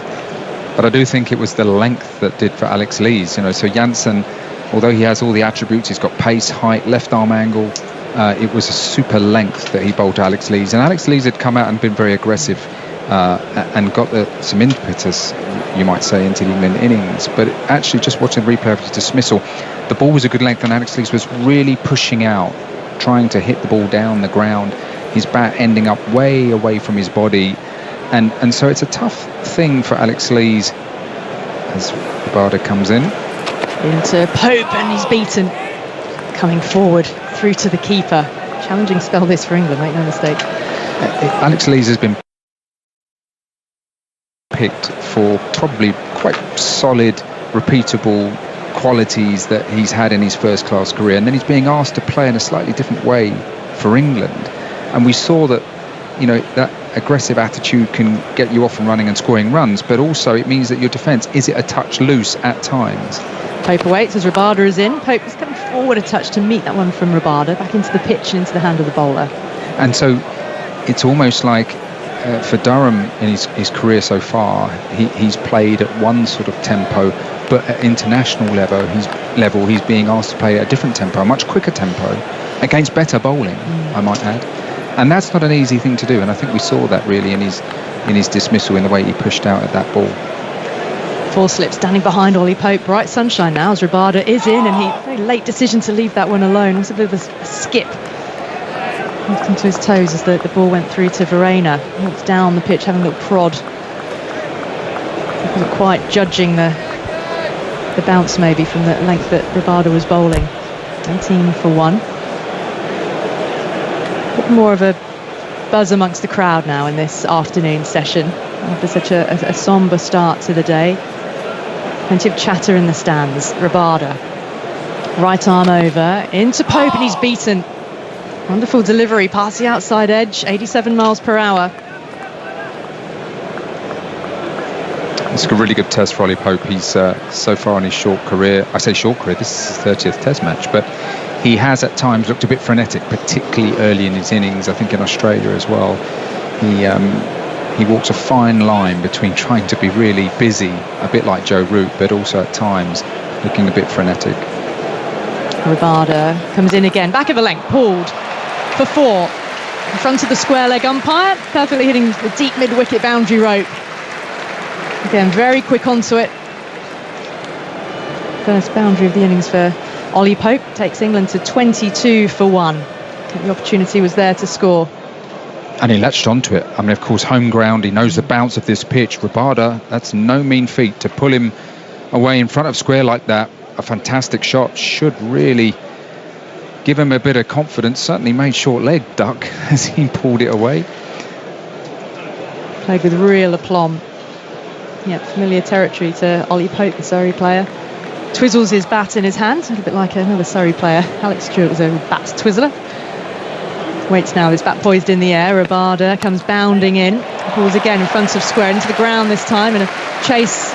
But I do think it was the length that did for Alex Lees. So Janssen, although he has all the attributes, he's got pace, height, left arm angle. It was a super length that he bowled to Alex Lees, and Alex Lees had come out and been very aggressive and got some impetus, you might say, into the England innings. But actually, just watching the replay of his dismissal, the ball was a good length, and Alex Lees was really pushing out, trying to hit the ball down the ground, his bat ending up way away from his body, and so it's a tough thing for Alex Lees as Rabada comes in. Into Pope, and he's beaten. Coming forward through to the keeper. Challenging spell this for England, make no mistake. Alex Lees has been picked for probably quite solid, repeatable qualities that he's had in his first class career, and then he's being asked to play in a slightly different way for England, and we saw that that aggressive attitude can get you off and running and scoring runs, but also it means that your defence is a touch loose at times. Pope awaits as Rabada is in. Pope is coming forward a touch to meet that one from Rabada, back into the pitch and into the hand of the bowler. And so it's almost like for Durham in his career so far, he's played at one sort of tempo, but at international level he's being asked to play at a different tempo, a much quicker tempo, against better bowling, I might add. And that's not an easy thing to do, and I think we saw that really in his dismissal, in the way he pushed out at that ball. Four slips standing behind Ollie Pope. Bright sunshine now as Rabada is in, and very late decision to leave that one alone. It was a bit of a skip. Knocked onto his toes as the ball went through to Verena. Walked down the pitch, having a little prod. Wasn't quite judging the bounce maybe from the length that Rabada was bowling. 18 for 1. A bit more of a buzz amongst the crowd now in this afternoon session after such a sombre start to the day. Plenty of chatter in the stands. Rabada, right arm over into Pope, and he's beaten. Wonderful delivery past the outside edge, 87 miles per hour. It's a really good test for Ollie Pope. He's so far in his short career, I say short career, this is his 30th test match, but he has at times looked a bit frenetic, particularly early in his innings, I think in Australia as well. He walks a fine line between trying to be really busy, a bit like Joe Root, but also at times looking a bit frenetic. Rabada comes in again, back of a length, pulled for 4. In front of the square leg umpire, perfectly hitting the deep mid-wicket boundary rope. Again, very quick onto it. First boundary of the innings for Ollie Pope takes England to 22 for 1. The opportunity was there to score. And he latched onto it. I mean, of course, home ground, he knows the bounce of this pitch. Rabada, that's no mean feat. To pull him away in front of square like that, a fantastic shot, should really give him a bit of confidence. Certainly made short leg duck as he pulled it away. Played with real aplomb. Yeah, familiar territory to Ollie Pope, the Surrey player. Twizzles his bat in his hand, a little bit like another Surrey player. Alex Stewart was a bat twizzler. Waits now, his bat poised in the air. Rabada comes bounding in. Ball's again in front of square, into the ground this time, and a chase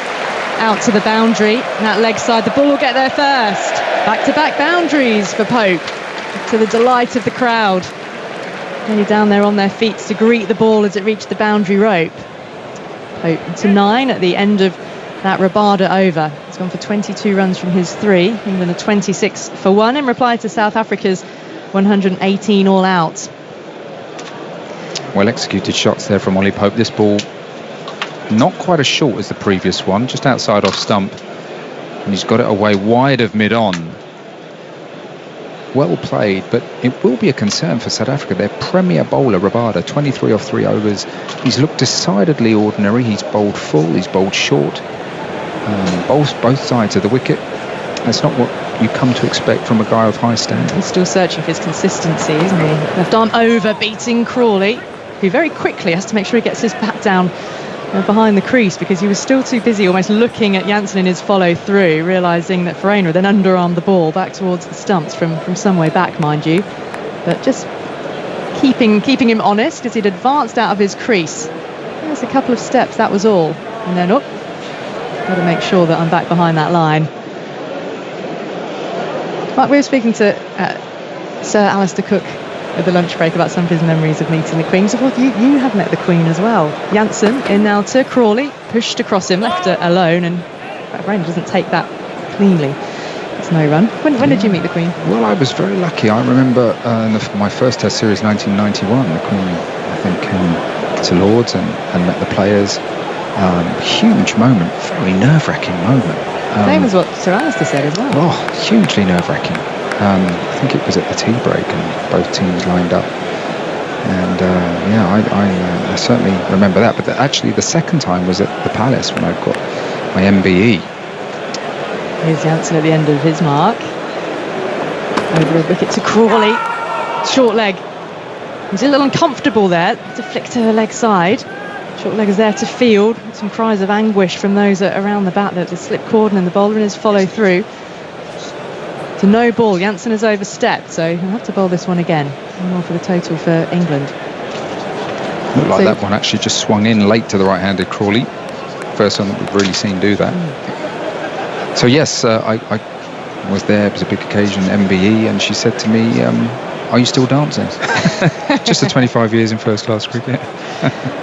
out to the boundary. And that leg side, the ball will get there first. Back-to-back boundaries for Pope, to the delight of the crowd. Nearly down there on their feet to greet the ball as it reached the boundary rope. Pope to 9 at the end of that Rabada over. He's gone for 22 runs from his 3. England are 26 for 1 in reply to South Africa's 118 all out. Well executed shots there from Ollie Pope. This ball not quite as short as the previous one, just outside off stump, and he's got it away wide of mid-on. Well played, but it will be a concern for South Africa. Their premier bowler, Rabada, 23 off 3 overs. He's looked decidedly ordinary. He's bowled full, he's bowled short, bowls both sides of the wicket. That's not what you come to expect from a guy of high standard. He's still searching for his consistency, isn't he? Left arm over, beating Crawley, who very quickly has to make sure he gets his bat down behind the crease, because he was still too busy almost looking at Jansen in his follow through, realising that Farina then underarmed the ball back towards the stumps from some way back, mind you, but just keeping him honest as he'd advanced out of his crease. There's a couple of steps, that was all, and then got to make sure that I'm back behind that line. Mark, we were speaking to Sir Alistair Cook at the lunch break about some of his memories of meeting the Queen. So you have met the Queen as well. Jansen in now to Crawley, pushed across him, left it alone, and Rainer doesn't take that cleanly. It's no run. When did you meet the Queen? Well, I was very lucky. I remember my first Test series, 1991, the Queen, I think, came to Lords and met the players. Huge moment, very nerve-wracking moment. Same as what Sir Alistair said as well. Oh, hugely nerve-wracking. I think it was at the tea break and both teams lined up, and I certainly remember that. But actually the second time was at the Palace when I got my MBE. Here's Jansen at the end of his mark, over a wicket to Crawley, short leg. He's a little uncomfortable there to flick to the leg side. Short leg is there to field. Some cries of anguish from those around the bat, that the slip cordon and the bowler in his follow through. To no ball. Jansen has overstepped, so he'll have to bowl this one again. One more for the total for England. Looked like that one actually just swung in late to the right-handed Crawley. First one that we've really seen do that. So yes, I was there. It was a big occasion, MBE, and she said to me, "Are you still dancing?" Just the 25 years in first-class cricket.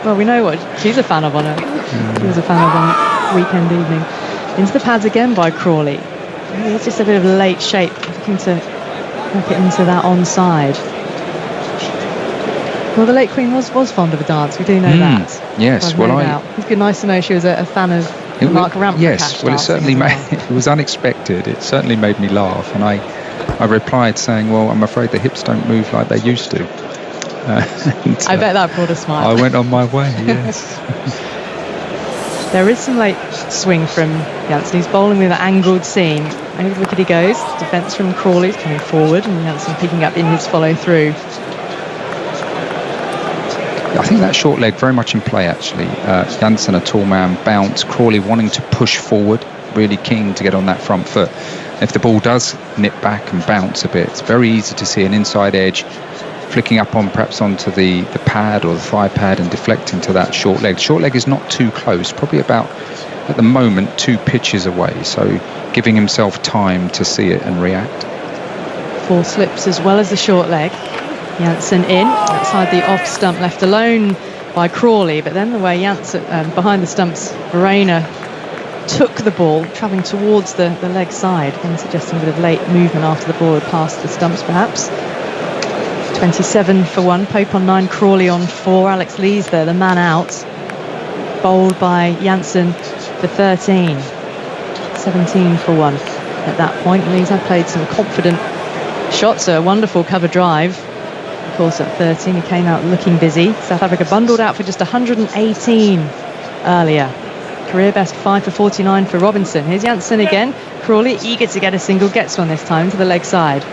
Well, we know what she's a fan of on she was a fan of on weekend evening. Into the pads again by Crawley. It's just a bit of a late shape, looking to knock it into that onside. Well, the late Queen was fond of a dance. We do know that. Yes, it's good, nice to know she was a fan of Mark Ramp. Yes, well, it certainly it was unexpected. It certainly made me laugh, and I replied saying, "Well, I'm afraid the hips don't move like they used to." I bet that brought a smile. I went on my way. Yes. There is some late swing from Jansen. He's bowling with an angled seam. Over the wicket he goes. Defence from Crawley is coming forward, and Jansen picking up in his follow through. I think that short leg very much in play, actually. Jansen, a tall man, bounce. Crawley wanting to push forward, really keen to get on that front foot. If the ball does nip back and bounce a bit, it's very easy to see an inside edge flicking up perhaps onto the pad or the thigh pad and deflecting to that short leg. Short leg is not too close, probably about, at the moment, 2 pitches away, so giving himself time to see it and react. 4 slips as well as the short leg. Jansen in, outside the off stump, left alone by Crawley, but then the way Jansen, behind the stumps, Verena took the ball, travelling towards the leg side, and suggesting a bit of late movement after the ball had passed the stumps perhaps. 27 for 1, Pope on 9, Crawley on 4, Alex Lees there, the man out, bowled by Jansen for 13, 17 for 1 at that point. Lees had played some confident shots, a wonderful cover drive. Of course, at 13 he came out looking busy. South Africa bundled out for just 118 earlier. Career best 5 for 49 for Robinson. Here's Jansen again. Crawley eager to get a single, gets one this time to the leg side.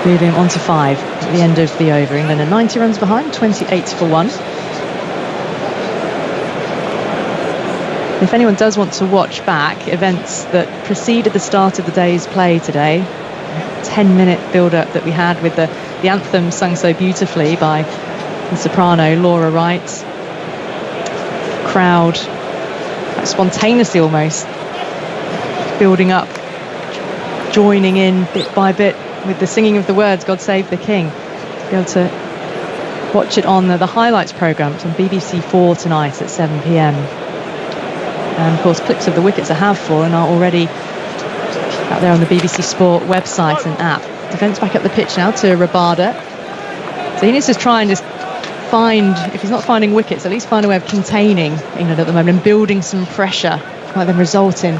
Moving on to 5 at the end of the over. England are 90 runs behind, 28 for 1. If anyone does want to watch back events that preceded the start of the day's play today, 10-minute build-up that we had with the anthem sung so beautifully by the soprano Laura Wright. Crowd spontaneously almost building up, joining in bit by bit with the singing of the words "God Save the King." Be able to watch it on the highlights programme. It's on BBC4 tonight at 7 p.m. And of course clips of the wickets that have fallen are already out there on the BBC Sport website and app. Defence back up the pitch now to Rabada. So he needs to try and just find, if he's not finding wickets, at least find a way of containing England at the moment and building some pressure, might then result in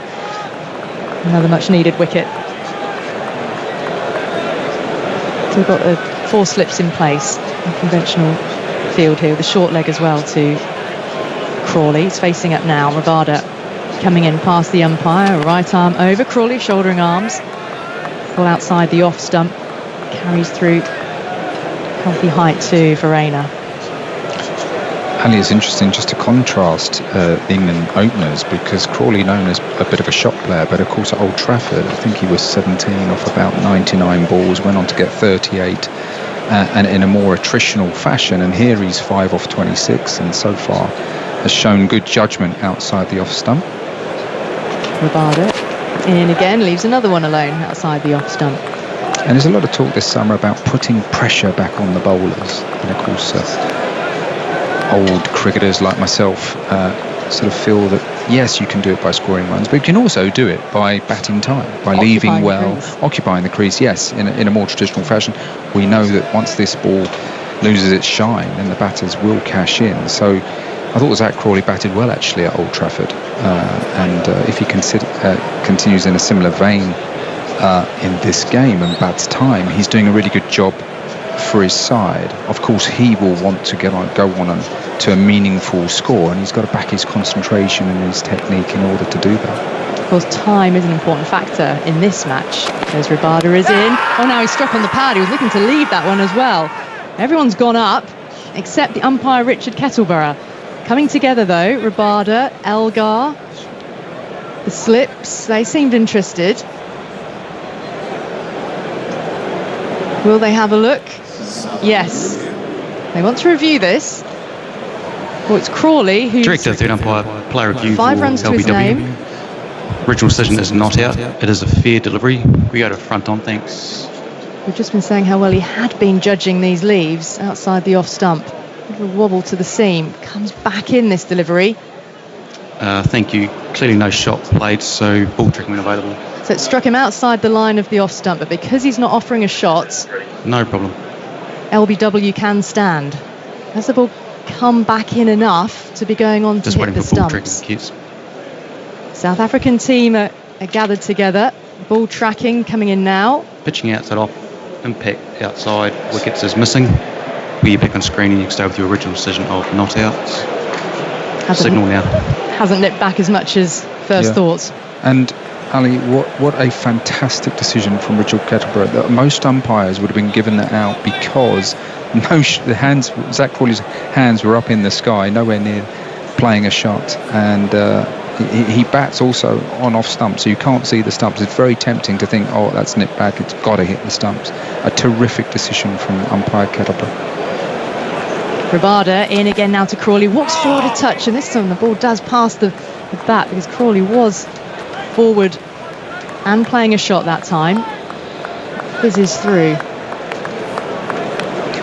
another much needed wicket. So we've got the 4 slips in place, a conventional field here with a short leg as well to Crawley. He's facing up now. Rabada coming in past the umpire, right arm over. Crawley shouldering arms, ball outside the off stump, carries through healthy height to Verena. Ali, it's interesting just to contrast England openers, because Crawley, known as a bit of a shot player, but of course at Old Trafford I think he was 17 off about 99 balls, went on to get 38 and in a more attritional fashion, and here he's 5 off 26 and so far has shown good judgment outside the off stump. Rabada in again, leaves another one alone outside the off stump. And there's a lot of talk this summer about putting pressure back on the bowlers, and of course old cricketers like myself sort of feel that yes, you can do it by scoring runs, but you can also do it by batting time, by leaving well, occupying the crease, yes, in a more traditional fashion. We know that once this ball loses its shine, then the batters will cash in. So I thought Zach Crawley batted well actually at Old Trafford, and if he continues in a similar vein in this game and bats time, he's doing a really good job for his side. Of course he will want to go on to a meaningful score, and he's got to back his concentration and his technique in order to do that. Of course time is an important factor in this match. There's Rabada is in. Oh, now he's struck on the pad. He was looking to leave that one as well. Everyone's gone up except the umpire Richard Kettleborough. Coming together though, Rabada, Elgar, the slips, they seemed interested. Will they have a look? Yes. They want to review this. Well, it's Crawley who's... Director, third umpire, player review 5 runs to his name. Original decision is not out. It is a fair delivery. We go to front on, thanks. We've just been saying how well he had been judging these leaves outside the off stump. A wobble to the seam. Comes back in this delivery. Thank you. Clearly no shot played, so ball tracking available. So it struck him outside the line of the off stump, but because he's not offering a shot, no problem. LBW can stand. Has the ball come back in enough to be going on to hit the stumps? South African team are gathered together. Ball tracking coming in now. Pitching outside off, impact outside, wickets is missing. Where you pick on screen and you can stay with your original decision of not out. Signal now. Hasn't nipped back as much as first thoughts. And Ali, what a fantastic decision from Richard Kettleborough. That most umpires would have been given that out because Zach Crawley's hands were up in the sky, nowhere near playing a shot, and he bats also on off stumps, so you can't see the stumps. It's very tempting to think, oh, that's nipped back, it's got to hit the stumps. A terrific decision from umpire Kettleborough. Rabada in again now to Crawley, walks forward a touch, and this time the ball does pass the bat because Crawley was forward and playing a shot that time. Fizzes through.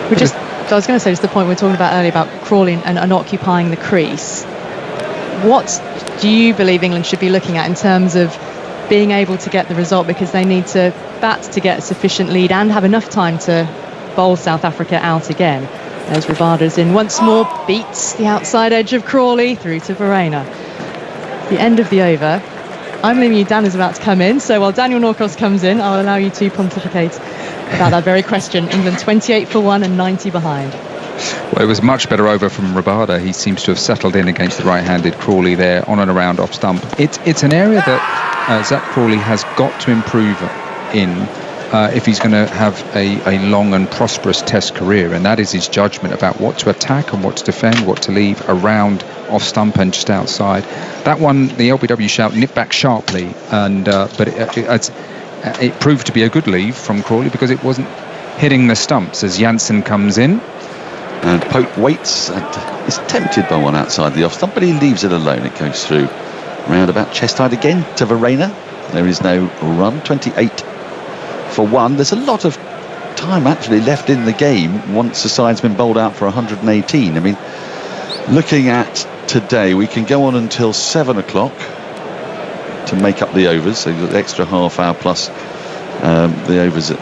I was going to say just the point we were talking about earlier about Crawley and occupying the crease. What do you believe England should be looking at in terms of being able to get the result, because they need to bat to get a sufficient lead and have enough time to bowl South Africa out again? As Rabada's in once more, beats the outside edge of Crawley through to Verena. The end of the over. I'm leaving you, Dan is about to come in, so while Daniel Norcross comes in, I'll allow you to pontificate about that very question. England 28 for 1 and 90 behind. Well, it was much better over from Rabada. He seems to have settled in against the right-handed Crawley there, on and around off stump. It's an area that Zach Crawley has got to improve in if he's going to have a long and prosperous Test career, and that is his judgment about what to attack and what to defend, what to leave around off stump and just outside. That one, the LBW shout, nipped back sharply, and but it proved to be a good leave from Crawley because it wasn't hitting the stumps as Janssen comes in. And Pope waits and is tempted by one outside the off stump, but he leaves it alone. It goes through round about chest height again to Verena. There is no run. 28 for 1. There's a lot of time actually left in the game once the side's been bowled out for 118. I mean, looking at today, we can go on until 7 o'clock to make up the overs. So you've got the extra half hour plus the overs that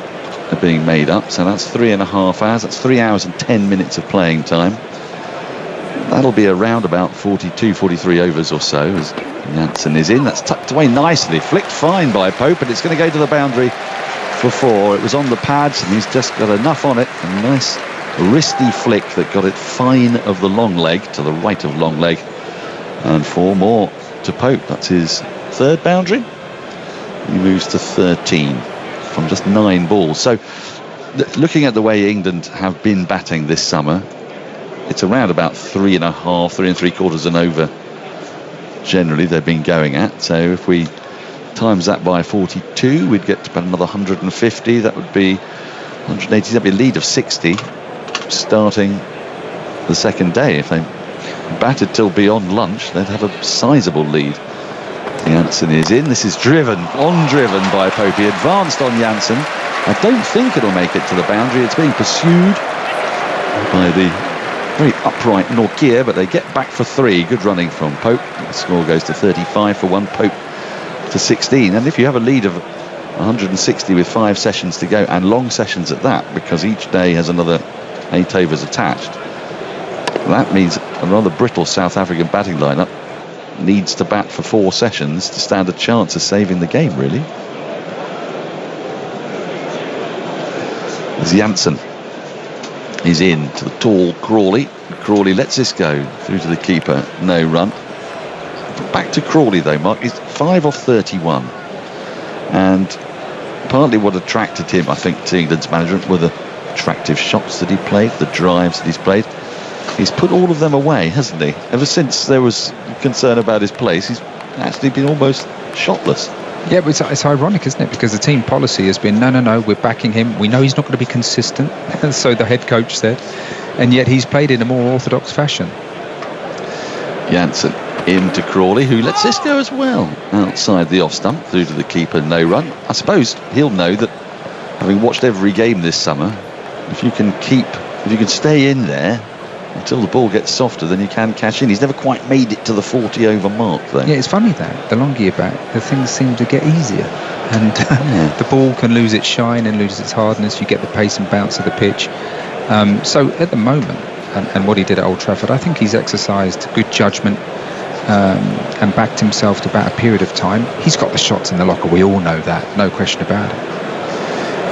are being made up. So that's 3.5 hours. That's 3 hours and 10 minutes of playing time. That'll be around about 42, 43 overs or so as Jansen is in. That's tucked away nicely. Flicked fine by Pope, and it's going to go to the boundary for 4. It was on the pads, and he's just got enough on it. A nice wristy flick that got it fine of the long leg to the right of long leg. And 4 more to Pope. That's his 3rd boundary. He moves to 13 from just 9 balls. So looking at the way England have been batting this summer, it's around about 3.5, 3.75 and over generally they've been going at. So if we times that by 42, we'd get to about another 150. That would be 180. That'd be a lead of 60 starting the second day. If they batted till beyond lunch, they'd have a sizable lead. Jansen is in. This is driven by Pope. He advanced on Jansen. I don't think it'll make it to the boundary. It's being pursued by the very upright Nortje, but they get back for 3. Good running from Pope. The score goes to 35 for 1. Pope to 16. And if you have a lead of 160 with 5 sessions to go, and long sessions at that, because each day has another 8 overs attached, that means a rather brittle South African batting lineup needs to bat for 4 sessions to stand a chance of saving the game, really. As Jansen is in to the tall Crawley. Crawley lets this go through to the keeper. No run. Back to Crawley though, Mark. He's 5 off 31. And partly what attracted him, I think, to England's management were the attractive shots that he played, the drives that he's played. He's put all of them away, hasn't he? Ever since there was concern about his place, he's actually been almost shotless. Yeah, but it's ironic, isn't it? Because the team policy has been, no, we're backing him. We know he's not going to be consistent, so the head coach said. And yet he's played in a more orthodox fashion. Jansen into Crawley, who lets this go as well. Outside the off stump, through to the keeper, no run. I suppose he'll know that, having watched every game this summer, if you can stay in there until the ball gets softer, then you can cash in. He's never quite made it to the 40 over mark though. Yeah, it's funny that the longer you bat, the things seem to get easier, and the ball can lose its shine and lose its hardness. You get the pace and bounce of the pitch. So at the moment, and what he did at Old Trafford, I think he's exercised good judgment and backed himself to bat a period of time. He's got the shots in the locker, we all know that, no question about it.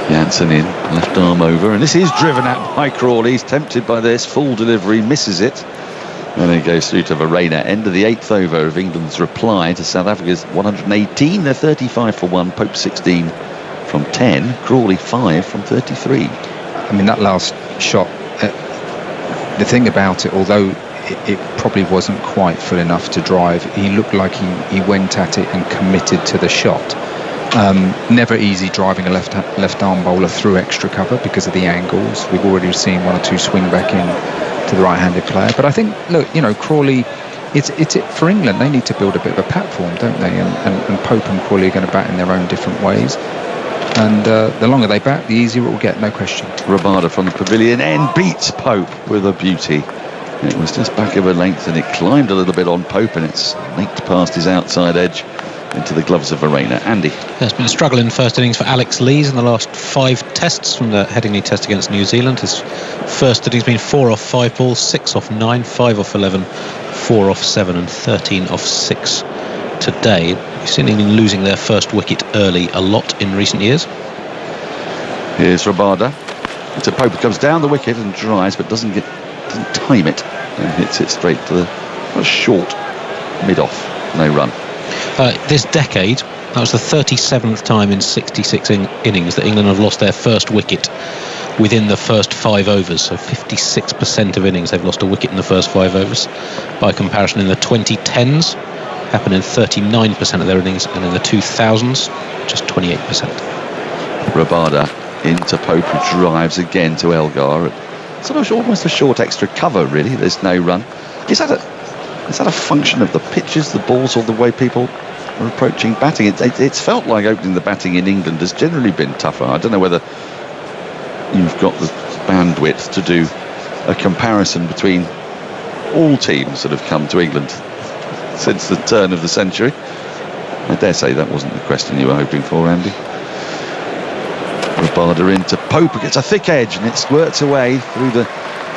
Jansen in, left arm over, and this is driven at by Crawley. He's tempted by this, full delivery, misses it, and it goes through to Verena. End of the 8th over of England's reply to South Africa's 118. They're 35 for 1. Pope 16 from 10. Crawley 5 from 33. I mean, that last shot, the thing about it, although it probably wasn't quite full enough to drive, he looked like he went at it and committed to the shot. Never easy driving a left arm bowler through extra cover because of the angles. We've already seen 1 or 2 swing back in to the right-handed player. But I think, look, Crawley, it's for England, they need to build a bit of a platform, don't they? And Pope and Crawley are going to bat in their own different ways. And the longer they bat, the easier it will get, no question. Rabada from the pavilion end beats Pope with a beauty. It was just back of a length, and it climbed a little bit on Pope, and it's linked past his outside edge into the gloves of Verena. Andy. There's been a struggle in first innings for Alex Lees in the last 5 tests from the Headingley test against New Zealand. His first innings been 4 off 5 balls, 6 off 9, 5 off 11, 4 off 7 and 13 off 6 today. You've seen England losing their first wicket early a lot in recent years. Here's Rabada. It's a Pope who comes down the wicket and drives, but doesn't time it and hits it straight to the short mid-off. No run. This decade, that was the 37th time in 66 innings that England have lost their first wicket within the first 5 overs. So 56% of innings they've lost a wicket in the first 5 overs. By comparison, in the 2010s, happened in 39% of their innings, and in the 2000s, just 28%. Rabada into Pope, who drives again to Elgar at sort of almost a short extra cover, really. There's no run. Is that a function of the pitches, the balls, or the way people are approaching batting? It's felt like opening the batting in England has generally been tougher. I don't know whether you've got the bandwidth to do a comparison between all teams that have come to England since the turn of the century. I dare say that wasn't the question you were hoping for, Andy. Rabada into Pope, who gets a thick edge and it squirts away through the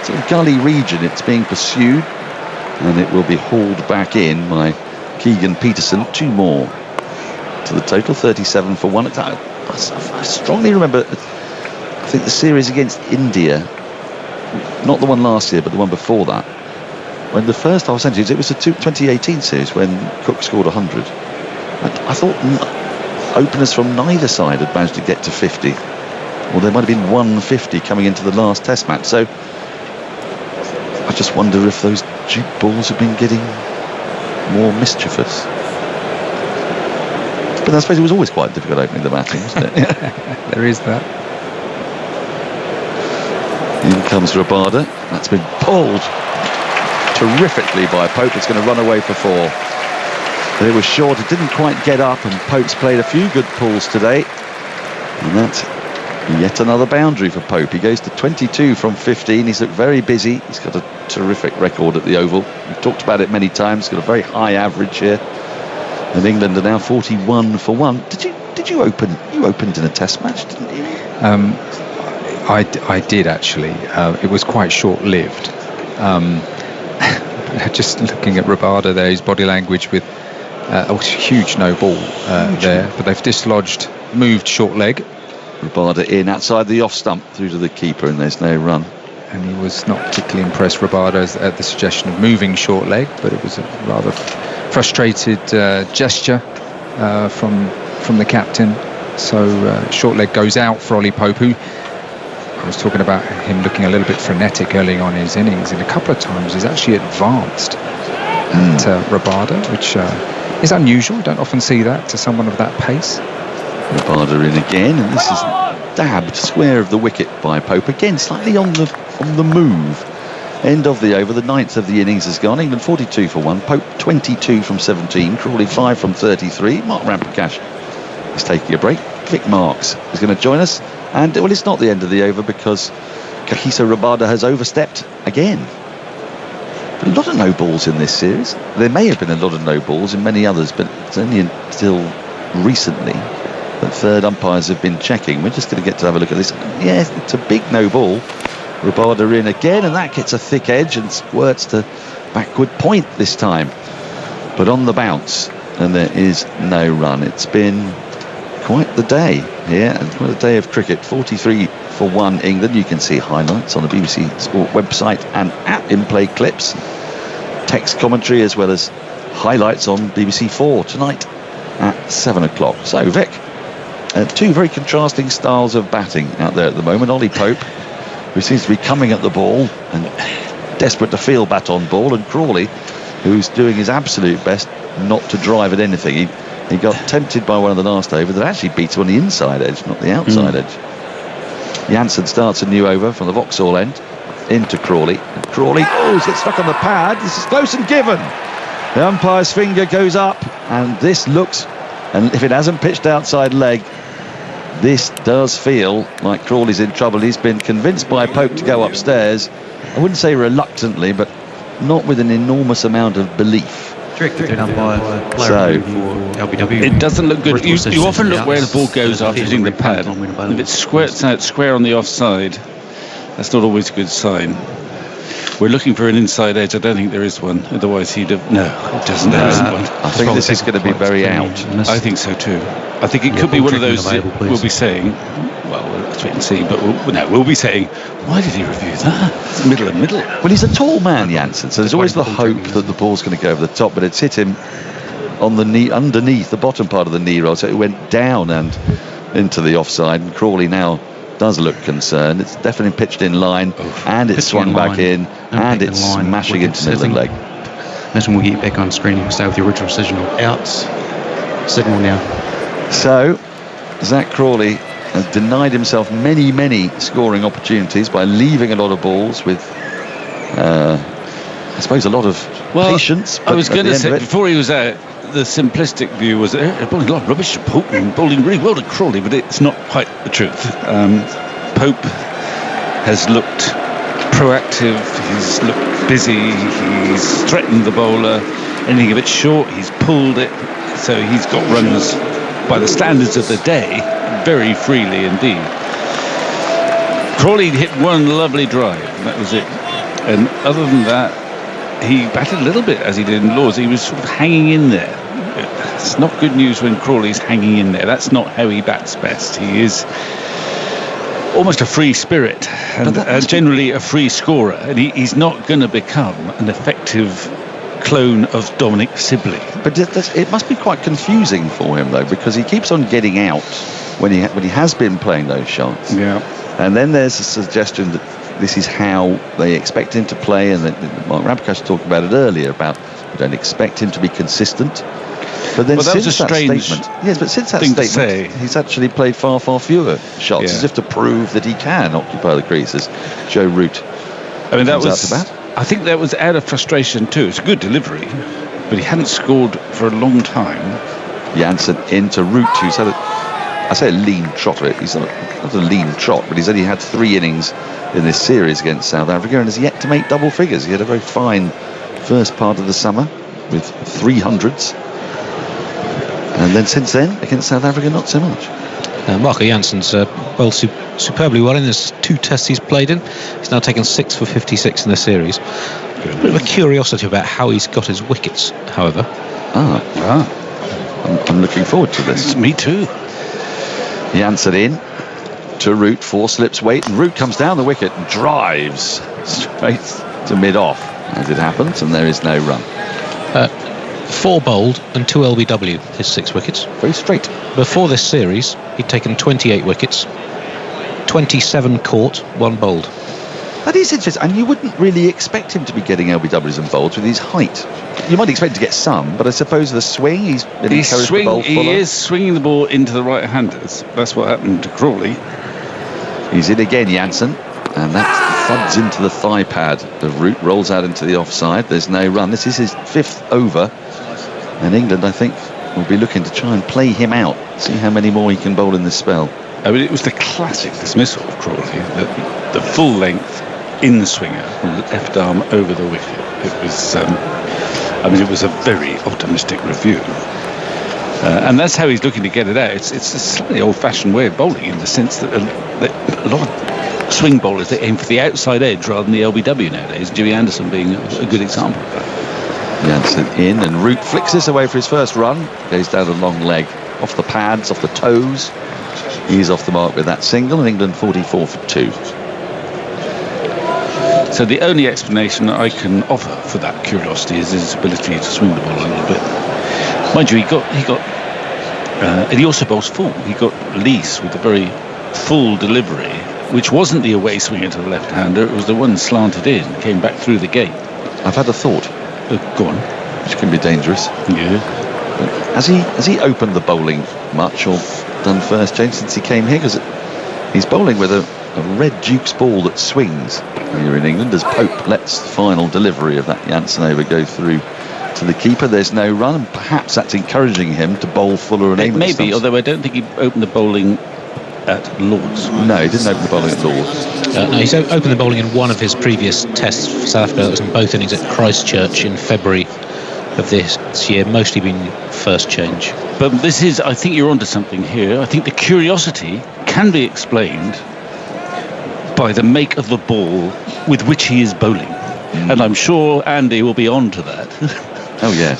sort of gully region. It's being pursued and it will be hauled back in by Keegan Peterson. 2 more to the total, 37 for 1. I strongly remember, I think the series against India, not the one last year but the one before that, when the first half century, it was the 2018 series when Cook scored 100. I thought openers from neither side had managed to get to 50, or there might have been 150 coming into the last test match. So I just wonder if those jute balls have been getting more mischievous. But I suppose it was always quite difficult opening the batting, wasn't it? There is that. In comes Rabada. That's been pulled terrifically by Pope. It's going to run away for 4. But it was short. It didn't quite get up, and Pope's played a few good pulls today. And that's yet another boundary for Pope. He goes to 22 from 15. He's looked very busy. He's got a terrific record at the Oval. We've talked about it many times. He's got a very high average here. And England are now 41 for 1. Did you open? You opened in a Test match, didn't you? I did actually. It was quite short-lived. Just looking at Rabada there, his body language with a huge no ball there, but they've dislodged, moved short leg. Rabada in outside the off stump through to the keeper, and there's no run. And he was not particularly impressed, Rabada, at the suggestion of moving short leg, but it was a rather frustrated gesture from the captain. So short leg goes out for Ollie Pope, who I was talking about him looking a little bit frenetic early on in his innings, and a couple of times he's actually advanced at Rabada, which is unusual. You don't often see that to someone of that pace. Rabada in again, and this is dabbed square of the wicket by Pope again, slightly on the move. End of the over, the 9th of the innings has gone. England 42 for 1, Pope 22 from 17, Crawley 5 from 33. Mark Ramprakash is taking a break. Vic Marks is going to join us, and well, it's not the end of the over because Kagiso Rabada has overstepped again. But a lot of no balls in this series. There may have been a lot of no balls in many others, but it's only until recently that third umpires have been checking. We're just going to get to have a look at this. Yes, it's a big no ball. Rabada in again, and that gets a thick edge and squirts to backward point this time, but on the bounce, and there is no run. It's been quite the day here, and quite a day of cricket. 43 for 1 England. You can see highlights on the BBC Sport website and at in-play clips, text commentary, as well as highlights on BBC 4 tonight at 7 o'clock. So Vic, 2 very contrasting styles of batting out there at the moment. Ollie Pope, who seems to be coming at the ball and desperate to feel bat on ball, and Crawley, who's doing his absolute best not to drive at anything. He got tempted by one of the last over that actually beats him on the inside edge, not the outside edge. Jansen starts a new over from the Vauxhall end into Crawley. And Crawley, he's gets stuck on the pad. This is close and given. The umpire's finger goes up, and this looks, and if it hasn't pitched outside leg, this does feel like Crawley's in trouble. He's been convinced by Pope to go upstairs. I wouldn't say reluctantly, but not with an enormous amount of belief. So it doesn't look good. You often look where the ball goes after hitting the pad. If it squirts out square on the offside, that's not always a good sign. We're looking for an inside edge. I don't think there is one. Otherwise he'd have... No, it doesn't. There isn't one. I think this is going to be very out. I think so too. I think it could be one of those that we'll be saying, well, let's wait and see, but we'll be saying, why did he review that? It's middle. Well, he's a tall man, Jansen, so there's always the hope that the ball's going to go over the top, but it's hit him on the knee, underneath the bottom part of the knee roll, so it went down and into the offside, and Crawley now does look concerned. It's definitely pitched in line, and it's swung back in, and it's smashing into the middle of the leg. That's when we get back on screen. You can stay with the original decision of outs. Signal now. So Zach Crawley denied himself many scoring opportunities by leaving a lot of balls with, I suppose, a lot of patience. I was going to say, before he was out, the simplistic view was bowling a lot of rubbish, bowling really well to Crawley, but it's not quite the truth. Pope has looked proactive, he's looked busy, he's threatened the bowler. Anything a bit short, he's pulled it, so he's got runs by the standards of the day very freely indeed. Crawley hit one lovely drive, and that was it. And other than that, he batted a little bit as he did in Lords. He was sort of hanging in there. It's not good news when Crawley's hanging in there. That's not how he bats best. He is almost a free spirit and generally a free scorer. And he's not going to become an effective clone of Dominic Sibley. But it must be quite confusing for him, though, because he keeps on getting out when he has been playing those shots. Yeah. And then there's a suggestion that this is how they expect him to play, and that Mark Rampkash talked about it earlier, about we don't expect him to be consistent. But then that was a strange statement, yes, but since that thing statement, to say. he's actually played far fewer shots, as if to prove that he can occupy the creases. Joe Root. I mean, that was. I think that was out of frustration too. It's a good delivery, but he hadn't scored for a long time. Jansen into Root, who's had I say a lean trot of it. He's not a lean trot, but he's only had 3 innings in this series against South Africa and has yet to make double figures. He had a very fine first part of the summer with 300s. And then since then, against South Africa, not so much. Marco Jansen's bowled superbly well in his 2 tests he's played in. He's now taken 6 for 56 in the series. A bit of a curiosity about how he's got his wickets, however. I'm looking forward to this. Me too. Jansen in to Root, 4 slips wait, and Root comes down the wicket and drives straight to mid-off, as it happens, and there is no run. 4 bowled and 2 LBW, his 6 wickets. Very straight. Before this series, he'd taken 28 wickets, 27 caught, 1 bowled. That is interesting, and you wouldn't really expect him to be getting LBWs and bowls with his height. You might expect to get some, but I suppose the swing, he is swinging the ball into the right-handers. That's what happened to Crawley. He's in again, Jansen, and that thuds into the thigh pad. The Root rolls out into the offside. There's no run. This is his 5th over, and England, I think, will be looking to try and play him out, see how many more he can bowl in this spell. I mean, it was the classic dismissal of Crawley, the full length in the swinger from the left arm over the wicket. It was, it was a very optimistic review. And that's how he's looking to get it out. It's a slightly old-fashioned way of bowling, in the sense that a lot of swing bowlers, they aim for the outside edge rather than the LBW nowadays. Jimmy Anderson being a good example of that. Jansen in, and Root flicks this away for his first run. Goes down a long leg, off the pads, off the toes. He's off the mark with that single, and England 44 for 2. So the only explanation I can offer for that curiosity is his ability to swing the ball a little bit. Mind you, and he also bowls full. He got Lees with a very full delivery, which wasn't the away swinger to the left-hander. It was the one slanted in, came back through the gate. I've had a thought. Go on. Which can be dangerous. Yeah. Has he opened the bowling much, or done first change since he came here? Because he's bowling with a red Duke's ball that swings here in England, as Pope lets the final delivery of that Jansen over go through to the keeper. There's no run, and perhaps that's encouraging him to bowl fuller and aim at the stumps. Maybe, although I don't think he opened the bowling at Lords. No, he didn't open the bowling at Lords. No, he's opened the bowling in one of his previous tests for South Africa. That was in both innings at Christchurch in February of this year, mostly been first change. But this is, I think you're onto something here. I think the curiosity can be explained by the make of the ball with which he is bowling. And I'm sure Andy will be on to that. Oh, yes.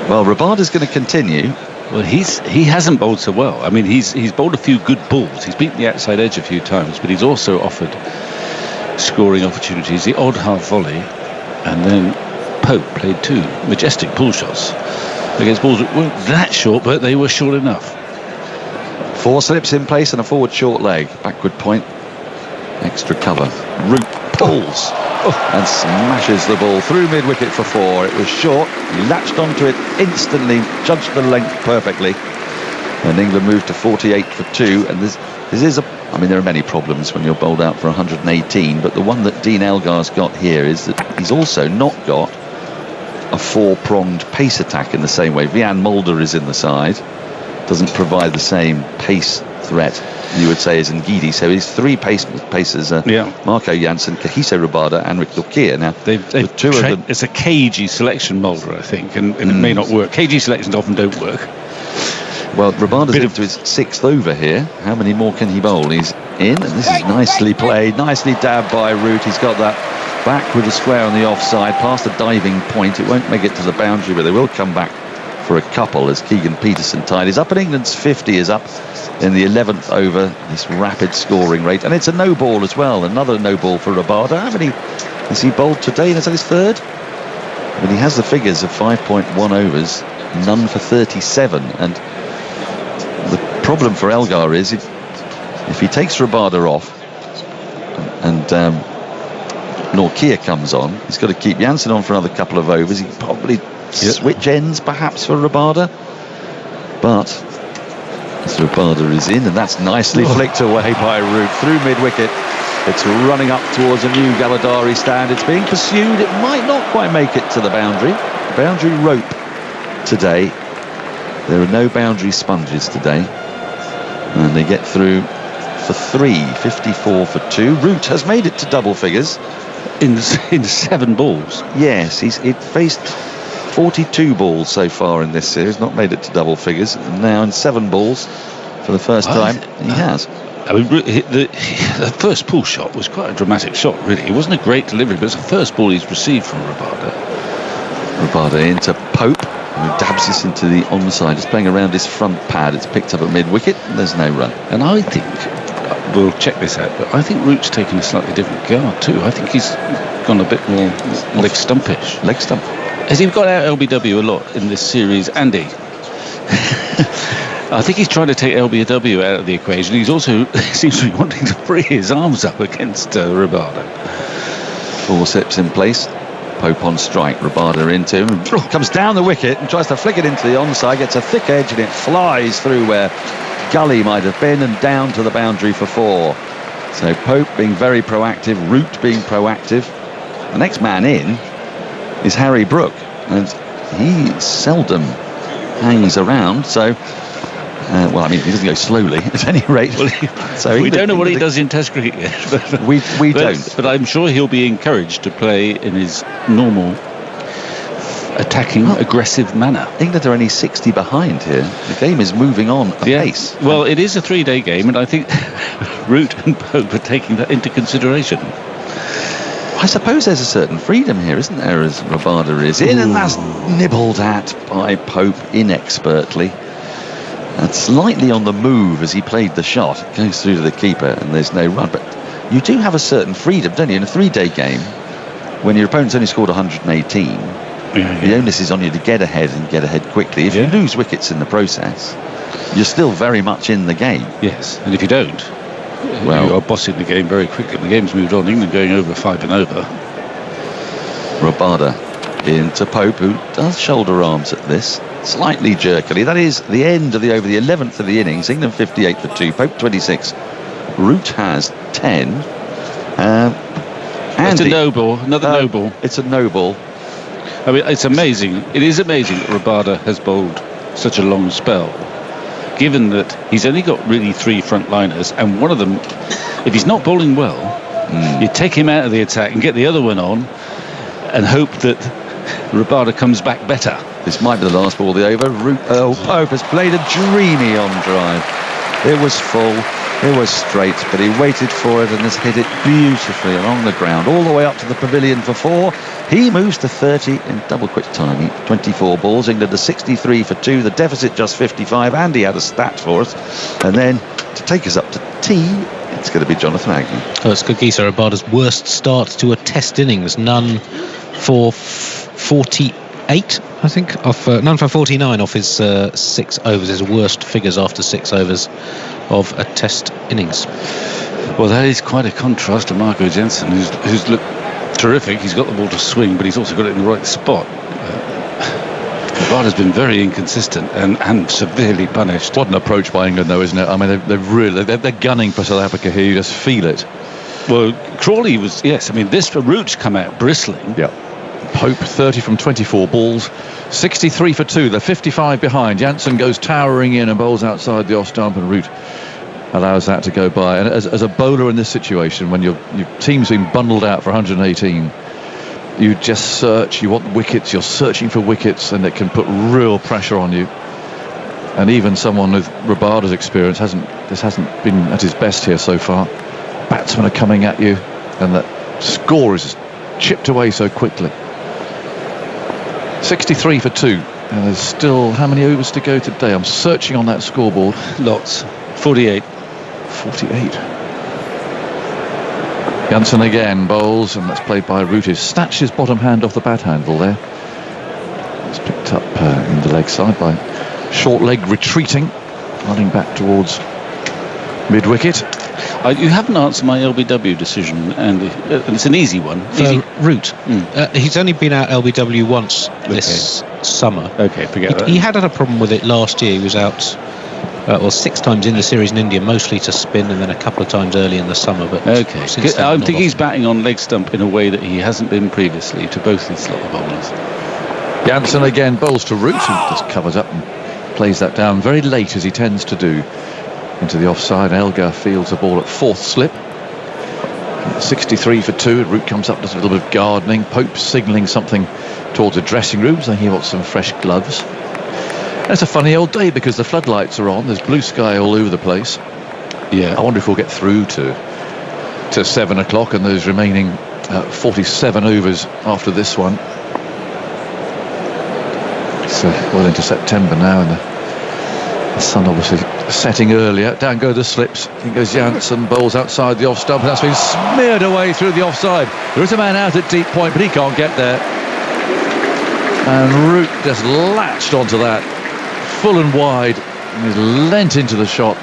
Well, Rabada's going to continue. Well, he hasn't bowled so well. I mean, he's bowled a few good balls. He's beaten the outside edge a few times, but he's also offered scoring opportunities, the odd half volley, and then Pope played 2 majestic pull shots against balls that weren't that short, but they were short enough. 4 slips in place and a forward short leg. Backward point. Extra cover. Root pulls and smashes the ball through mid-wicket for 4. It was short. He latched onto it instantly, judged the length perfectly, And England moved to 48 for 2. And this is I mean, there are many problems when you're bowled out for 118, but the one that Dean Elgar's got here is that he's also not got a 4-pronged pace attack in the same way. Vian Mulder is in the side, doesn't provide the same pace threat you would say as Ngidi. So he's 3 pacers, Marco Jansen, Kagiso Rabada and Rick Lockyer. Now they've two of them. It's a cagey selection, Mulder, I think, and it may not work. Cagey selections often don't work. Well, Rabada's into his 6th over here. How many more can he bowl? He's in, and this is nicely played, nicely dabbed by Root. He's got that back with the square on the offside, past the diving point. It won't make it to the boundary, but they will come back for a couple as Keegan Peterson tied is up, and England's 50 is up in the 11th over, this rapid scoring rate. And it's a no ball as well, another no ball for Rabada. How many has he bowled today? Is that his 3rd? But he has the figures of 5.1 overs, none for 37. And the problem for Elgar is if he takes Rabada off and Nortje comes on, he's got to keep Jansen on for another couple of overs. He can probably switch ends perhaps for Rabada, but Rabada is in, and that's nicely flicked away by Root through mid-wicket. It's running up towards a new Galadari stand. It's being pursued. It might not quite make it to the boundary rope today. There are no boundary sponges today, and they get through for 3, 54 for 2. Root has made it to double figures in 7 balls. Yes, it faced 42 balls so far in this series, not made it to double figures, and now in 7 balls for the first time he has. I mean, the first pull shot was quite a dramatic shot, really. It wasn't a great delivery, but it's the first ball he's received from Rabada. Rabada into Pope, who dabs this into the onside. It's playing around his front pad. It's picked up at mid-wicket, and there's no run. And I think, we'll check this out, but I think Root's taken a slightly different guard too. I think he's gone a bit more leg stumpish. Leg stump. Has he got out LBW a lot in this series, Andy? I think he's trying to take LBW out of the equation. He's also seems to be wanting to free his arms up against Rabada. Forceps in place. Pope on strike. Rabada into him. Comes down the wicket and tries to flick it into the onside. Gets a thick edge and it flies through where Gully might have been and down to the boundary for 4. So Pope being very proactive. Root being proactive. The next man in is Harry Brook, and he seldom hangs around, so well, I mean, he doesn't go slowly at any rate. So we don't know what he does in Test cricket yet. But we don't. But I'm sure he'll be encouraged to play in his normal attacking, aggressive manner. England are only 60 behind here. The game is moving on apace. Well, it is a 3-day game, and I think Root and Pope are taking that into consideration. I suppose there's a certain freedom here, isn't there, as Rabada is in, and that's nibbled at by Pope inexpertly. And slightly on the move as he played the shot. It goes through to the keeper, and there's no run. But you do have a certain freedom, don't you, in a 3-day game, when your opponent's only scored 118. The onus is on you to get ahead and get ahead quickly. If you lose wickets in the process, you're still very much in the game. Yes, and if you don't, well, you are bossing the game very quickly. The game's moved on. England going over 5 and over. Rabada into Pope, who does shoulder arms at this, slightly jerkily. That is the end of the over, the 11th of the innings. England 58 for 2, Pope 26. Root has 10. It's a no ball, another no ball. It's a no ball. I mean, it's amazing. It is amazing that Rabada has bowled such a long spell, given that he's only got really 3 frontliners, and one of them, if he's not bowling well, you take him out of the attack and get the other one on and hope that Rabada comes back better. This might be the last ball of the over. Pope has played a dreamy on drive. It was full, it was straight, but he waited for it and has hit it beautifully along the ground, all the way up to the pavilion for 4. He moves to 30 in double quick time. 24 balls. England are 63 for 2. The deficit just 55. Andy had a stat for us. And then to take us up to tea, it's going to be Jonathan Agnew. It's Kagiso Rabada's worst start to a Test innings. None for 48, I think. None for 49 off his 6 overs. His worst figures after 6 overs of a Test innings. Well, that is quite a contrast to Marco Jansen, who's looked terrific. He's got the ball to swing, but he's also got it in the right spot. Rabada's been very inconsistent and severely punished. What an approach by England, though, isn't it? I mean, they're gunning for South Africa here. You just feel it. Well, Crawley was, yes. I mean, this Root's come out bristling. Yeah. Pope 30 from 24 balls, 63 for 2. They're 55 behind. Jansen goes towering in and bowls outside the off stump, and Root allows that to go by. And as a bowler in this situation, when your team's been bundled out for 118, you just search. You want wickets. You're searching for wickets, and it can put real pressure on you. And even someone with Rabada's experience hasn't been at his best here so far. Batsmen are coming at you, and that score is chipped away so quickly. 63 for 2, and there's still how many overs to go today? I'm searching on that scoreboard. Lots. 48. Jansen again bowls, and that's played by Root. Snatched his bottom hand off the bat handle there. It's picked up in the leg side by short leg retreating, running back towards mid wicket. You haven't answered my LBW decision, Andy. It's an easy one. Root. He's only been out LBW once this summer. Okay, forget that. He had a problem with it last year. He was out 6 times in the series in India, mostly to spin, and then a couple of times early in the summer. But okay, I think he's often. batting on leg stump in a way that he hasn't been previously to both these lot of bowlers. Jansen again bowls to Root, who just covers up and plays that down very late, as he tends to do, into the offside. Elgar fields the ball at 4th slip. 63 for 2. Root comes up, does a little bit of gardening. Pope signalling something towards the dressing room, saying he wants some fresh gloves. And it's a funny old day because the floodlights are on. There's blue sky all over the place. Yeah. I wonder if we'll get through to 7 o'clock and those remaining 47 overs after this one. It's well into September now, and the sun obviously setting earlier. Down go the slips. In goes Jansen, bowls outside the off stump, and that's been smeared away through the offside. There is a man out at deep point, but he can't get there. And Root just latched onto that, full and wide, and he's leant into the shot.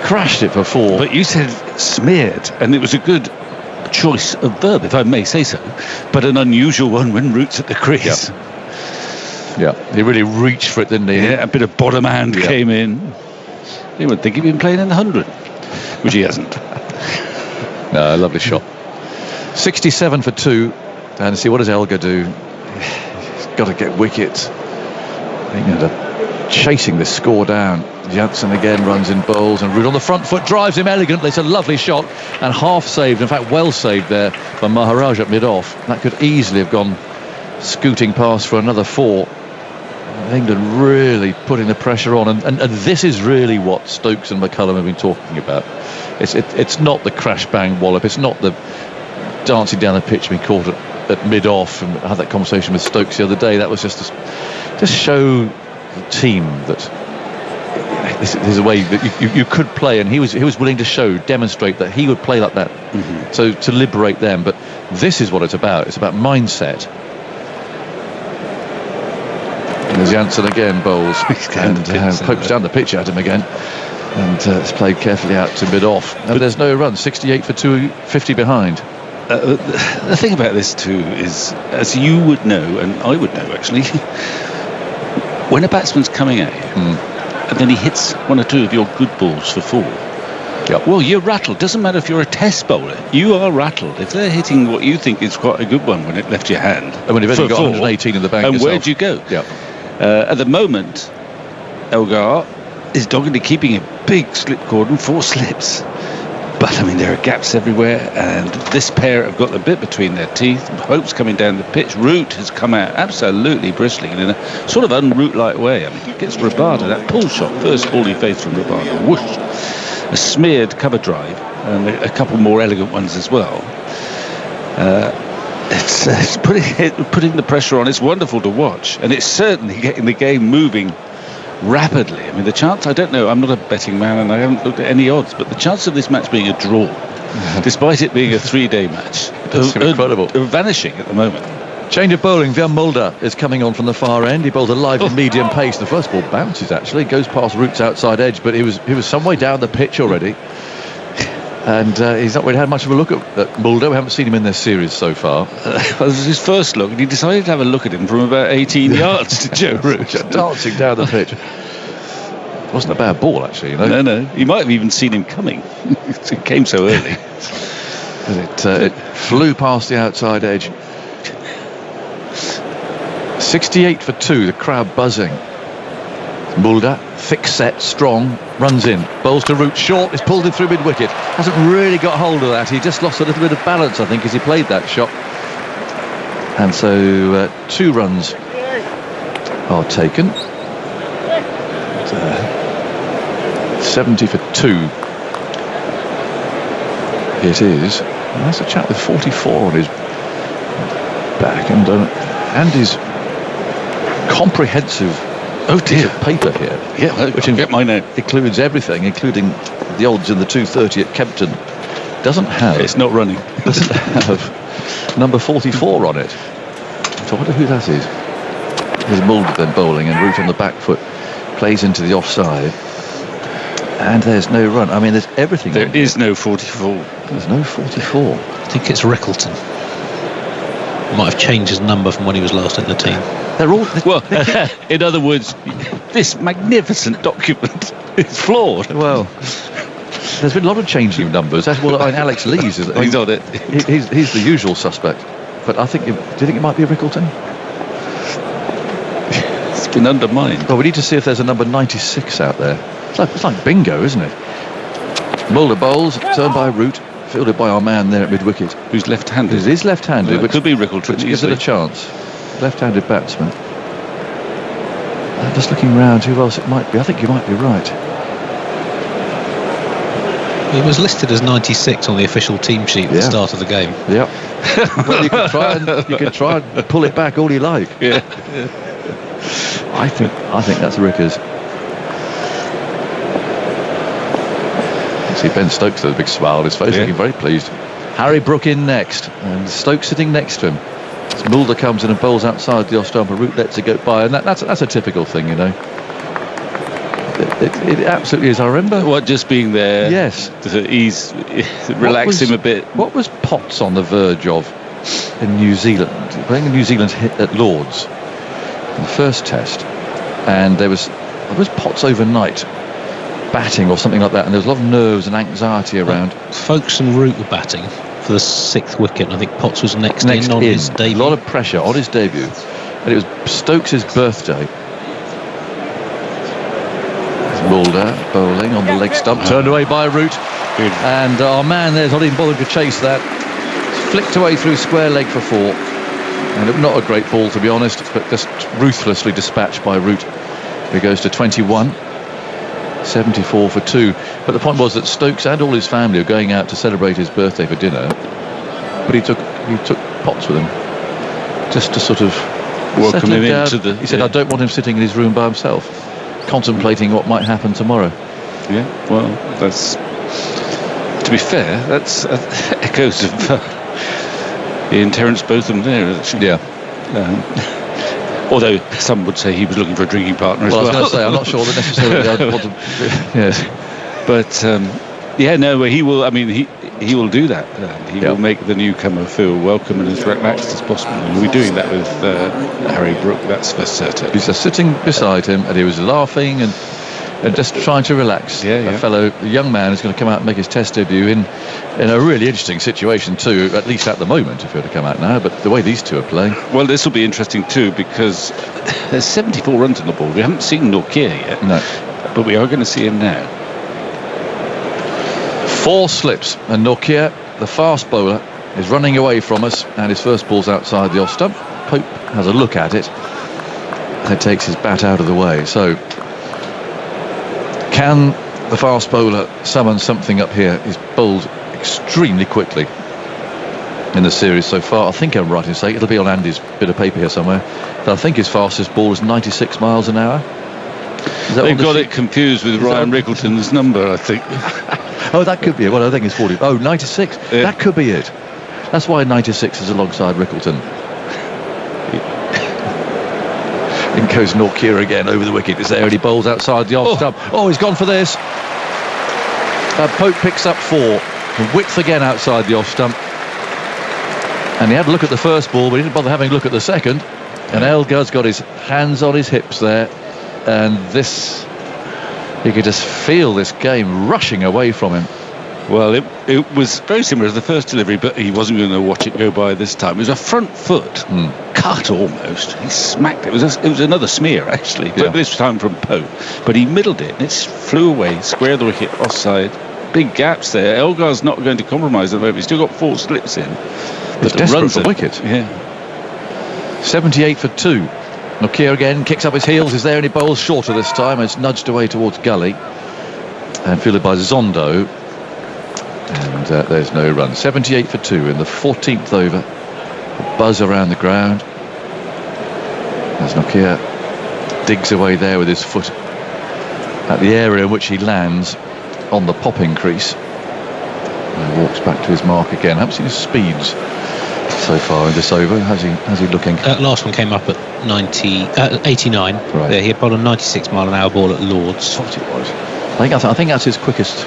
Crashed it for 4. But you said smeared, and it was a good choice of verb, if I may say so, but an unusual one when Root's at the crease. Yep. Yeah, he really reached for it, didn't he? Yeah, a bit of bottom hand came in. You would think he'd been playing in the 100, which he hasn't. No, lovely shot. 67 for 2. And see, what does Elgar do? He's got to get wickets. Chasing this score down. Jansen again runs in bowls, and Root on the front foot drives him elegantly. It's a lovely shot, and half saved, in fact well saved there by Maharaj at mid-off. That could easily have gone scooting past for another 4. England really putting the pressure on, and this is really what Stokes and McCullum have been talking about. It's not the crash bang wallop, it's not the dancing down the pitch being caught at mid-off. And I had that conversation with Stokes the other day. That was just to show the team that this is a way that you could play, and he was willing to demonstrate that he would play like that. Mm-hmm. So to liberate them. But this is what it's about. It's about mindset. There's Jansen again bowls, and pokes down the pitch at him again, and it's played carefully out to mid-off. And there's no run. 68 for 2, 50 behind. The thing about this too is, as you would know, and I would know actually, when a batsman's coming at you, and then he hits 1 or 2 of your good balls for 4. Yep. Well, you're rattled. Doesn't matter if you're a test bowler. You are rattled. If they're hitting what you think is quite a good one when it left your hand. And when you've only got 118 in the bank and yourself. where'd you go? Yep. At the moment, Elgar is doggedly keeping a big slip cordon, 4 slips. But I mean, there are gaps everywhere, and this pair have got the bit between their teeth. Hope's coming down the pitch. Root has come out absolutely bristling, and in a sort of un-Root-like way. I mean, he gets Rabada, that pull shot, first ball he faced from Rabada. Whoosh! A smeared cover drive, and a couple more elegant ones as well. It's putting the pressure on. It's wonderful to watch, and it's certainly getting the game moving rapidly. I mean, the chance, I don't know, I'm not a betting man and I haven't looked at any odds, but the chance of this match being a draw, despite it being a 3-day match, That's incredible. Are vanishing at the moment. Change of bowling. Van Mulder is coming on from the far end. He bowls a live medium pace. The first ball bounces, actually, goes past Root's outside edge, but he was some way down the pitch already. And he's not really had much of a look at Mulder. We haven't seen him in this series so far. It was his first look, and he decided to have a look at him from about 18 yards to Joe Root. Dancing down the pitch. Wasn't a bad ball, actually, you know. No. He might have even seen him coming. It came so early. It flew past the outside edge. 68 for 2, the crowd buzzing. Mulder, thick set, strong, runs in, bowls to Root, short, is pulled in through mid-wicket. Hasn't really got hold of that. He just lost a little bit of balance, I think, as he played that shot. And so 2 runs are taken. 70 for 2. It is. And that's a chap with 44 on his back, and his comprehensive paper here, which I'll get mine out. Includes everything, including the odds in the 230 at Kempton. Doesn't have. It's not running. Doesn't have number 44 on it. So I wonder who that is. There's Mulder then bowling, and Root on the back foot plays into the offside. And there's no run. I mean, there's everything. There is no 44. There's no 44. I think it's Rickleton. Might have changed his number from when he was last in the team. They're all... in other words, this magnificent document is flawed. Well, there's been a lot of changing of numbers. Well, Alex Lees is... He's on it. He's the usual suspect. But I think... Do you think it might be Rickleton? It's been undermined. Well, we need to see if there's a number 96 out there. It's like bingo, isn't it? Mulder bowls, turned by Root, fielded by our man there at mid-wicket. Who's left-handed? It is left-handed. It could be Rickleton. Which gives it a chance. Left-handed batsman. Just looking round who else it might be. I think you might be right. He was listed as 96 on the official team sheet at the start of the game. Yep. Well, you can try and pull it back all you like. Yeah. I think that's Rickers. See Ben Stokes with a big smile on his face, looking very pleased. Harry Brook in next, and Stokes sitting next to him. As Mulder comes in and bowls outside the off stump, and Root lets it go by, and that's a typical thing, you know. It absolutely is. I remember just being there. Yes, to relax him a bit. What was Potts on the verge of in New Zealand? Playing in New Zealand hit at Lords in the first Test, and there was Potts overnight batting or something like that, and there was a lot of nerves and anxiety around. Folkes and Root were batting for the 6th wicket, and I think Potts was next in on his debut. A lot of pressure on his debut, and it was Stokes' birthday. Mulder bowling on the leg stump, turned away by Root. Good. And our man there's not even bothered to chase that. Flicked away through square leg for 4, and not a great ball, to be honest, but just ruthlessly dispatched by Root, who goes to 21. 74 for 2. But the point was that Stokes and all his family are going out to celebrate his birthday for dinner, but he took Potts with him just to sort of welcome him into the... He said, I don't want him sitting in his room by himself contemplating what might happen tomorrow. Yeah, well, that's, to be fair, that's echoes of Ian Terence Botham there, actually. Yeah. Although some would say he was looking for a drinking partner as well. I was going to say, I'm not sure that necessarily I'd want to... Yes. But, he will, I mean, he will do that. He will make the newcomer feel welcome and as relaxed as possible. And we'll be doing that with Harry Brook, that's for certain. He's just sitting beside him, and he was laughing and just trying to relax. A fellow young man is going to come out and make his Test debut in a really interesting situation too, at least at the moment, if he were to come out now. But the way these two are playing... Well, this will be interesting too, because there's 74 runs on the board. We haven't seen Nortje yet. No. But we are going to see him now. 4 slips, and Nortje, the fast bowler, is running away from us, and his first ball's outside the off stump. Pope has a look at it and takes his bat out of the way. So can the fast bowler summon something up here? He's bowled extremely quickly in the series so far. I think I'm right in saying it'll be on Andy's bit of paper here somewhere, but I think his fastest ball is 96 miles an hour. They've got it confused with Ryan Rickleton's number, I think. Oh, that could be it. Well, I think it's 40. Oh, 96. Yeah. That could be it. That's why 96 is alongside Rickleton. In goes Nortje again over the wicket. Is there, and he bowls outside the off stump. Oh, he's gone for this. Pope picks up 4. The width again outside the off stump. And he had a look at the first ball, but he didn't bother having a look at the second. And Elgar's got his hands on his hips there. And this, you could just feel this game rushing away from him. Well, it was very similar to the first delivery, but he wasn't going to watch it go by this time. It was a front foot cut almost. He smacked it. It was another smear, actually, but this time from Pope. But he middled it, and it flew away, square the wicket, offside. Big gaps there. Elgar's not going to compromise at the moment. He's still got 4 slips in. It's desperate for wicket. Yeah. 78 for 2. Nokia again kicks up his heels. Is there any bowls shorter this time? It's nudged away towards gully and fielded by Zondo. And there's no run. 78 for 2 in the 14th over. A buzz around the ground as Nokia digs away there with his foot at the area in which he lands on the popping crease. And walks back to his mark again. I haven't seen his speeds so far in this over. How's he looking? Last one came up at 89. Right. He had bowled a 96 mile an hour ball at Lord's. What it was. I think that's his quickest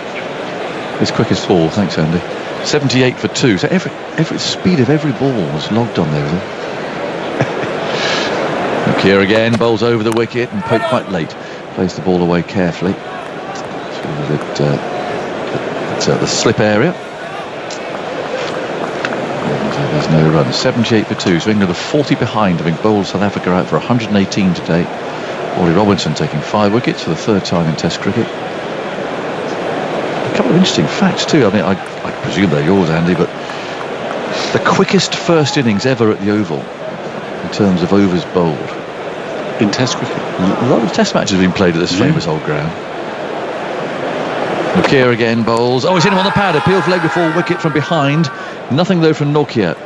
ball. Thanks, Andy. 78 for 2. So every speed of every ball was logged on there. Nokia again bowls over the wicket and Pope quite late. Plays the ball away carefully. At the slip area. And there's no run. 78 for 2. So England are 40 behind, having bowled South Africa out for 118 today. Wally Robinson taking 5 wickets for the 3rd time in Test cricket. A couple of interesting facts too. I mean, I presume they're yours, Andy, but the quickest first innings ever at the Oval in terms of overs bowled in Test cricket. A lot of Test matches have been played at this famous old ground. Nokia again bowls. Oh, he's hit him on the pad. Appeal for leg before wicket from behind. Nothing though from Nokia.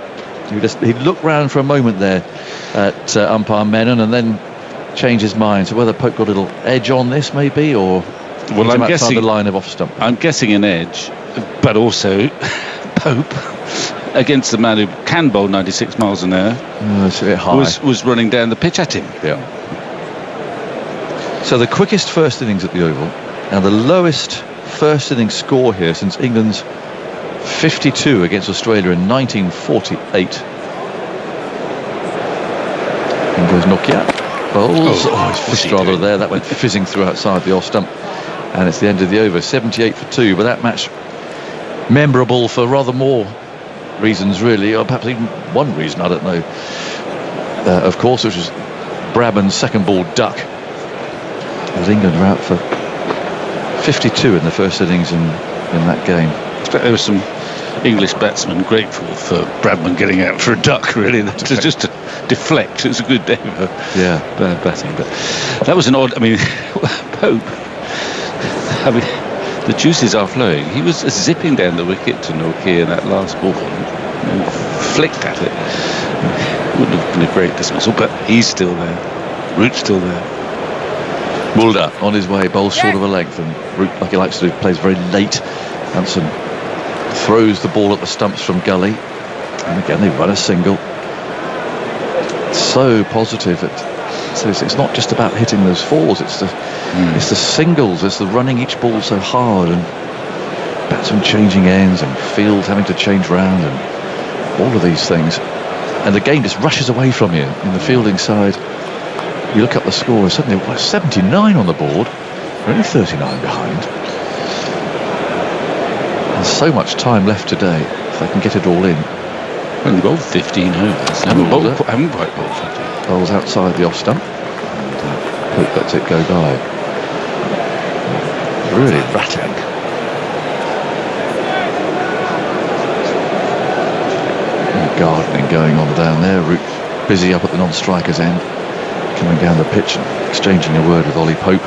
He looked round for a moment there at umpire Menon and then changed his mind. So whether Pope got a little edge on this maybe, or I'm guessing the line of off stump. I'm guessing an edge, but also Pope against the man who can bowl 96 miles an hour it's a bit high. was running down the pitch at him. Yeah. So the quickest first innings at the Oval and the lowest first innings score here since England's 52 against Australia in 1948. In goes Nokia. Bowls. His fist rather there. That went fizzing through outside the off stump. And it's the end of the over. 78 for 2. But that match memorable for rather more reasons, really, or perhaps even one reason, I don't know. Of course, which was Bradman's second ball duck. As England were out for 52 in the first innings in that game. There were some English batsmen grateful for Bradman getting out for a duck, really, just to deflect. It was a good day for bad batting, but that was an odd. I mean, Pope. I mean, the juices are flowing. He was zipping down the wicket to Nokia in that last ball and flicked at it. Wouldn't have been a great dismissal, but he's still there. Root's still there. Mulder on his way, bowls short of a length, and Root, like he likes to do, plays very late. Hanson throws the ball at the stumps from gully, and again they run a single. So positive. So it's not just about hitting those fours, it's the singles, it's the running each ball so hard, and batsmen changing ends and field having to change round and all of these things, and the game just rushes away from you in the fielding side. You look up the score and suddenly 79 on the board. We're only 39 behind. There's so much time left today if they can get it all in. Well, they've bowled 15 overs. Haven't quite bowled 15. Bowls outside the off stump. And Pope lets it go by. Really rattling. And gardening going on down there. Root busy up at the non-striker's end, coming down the pitch and exchanging a word with Ollie Pope.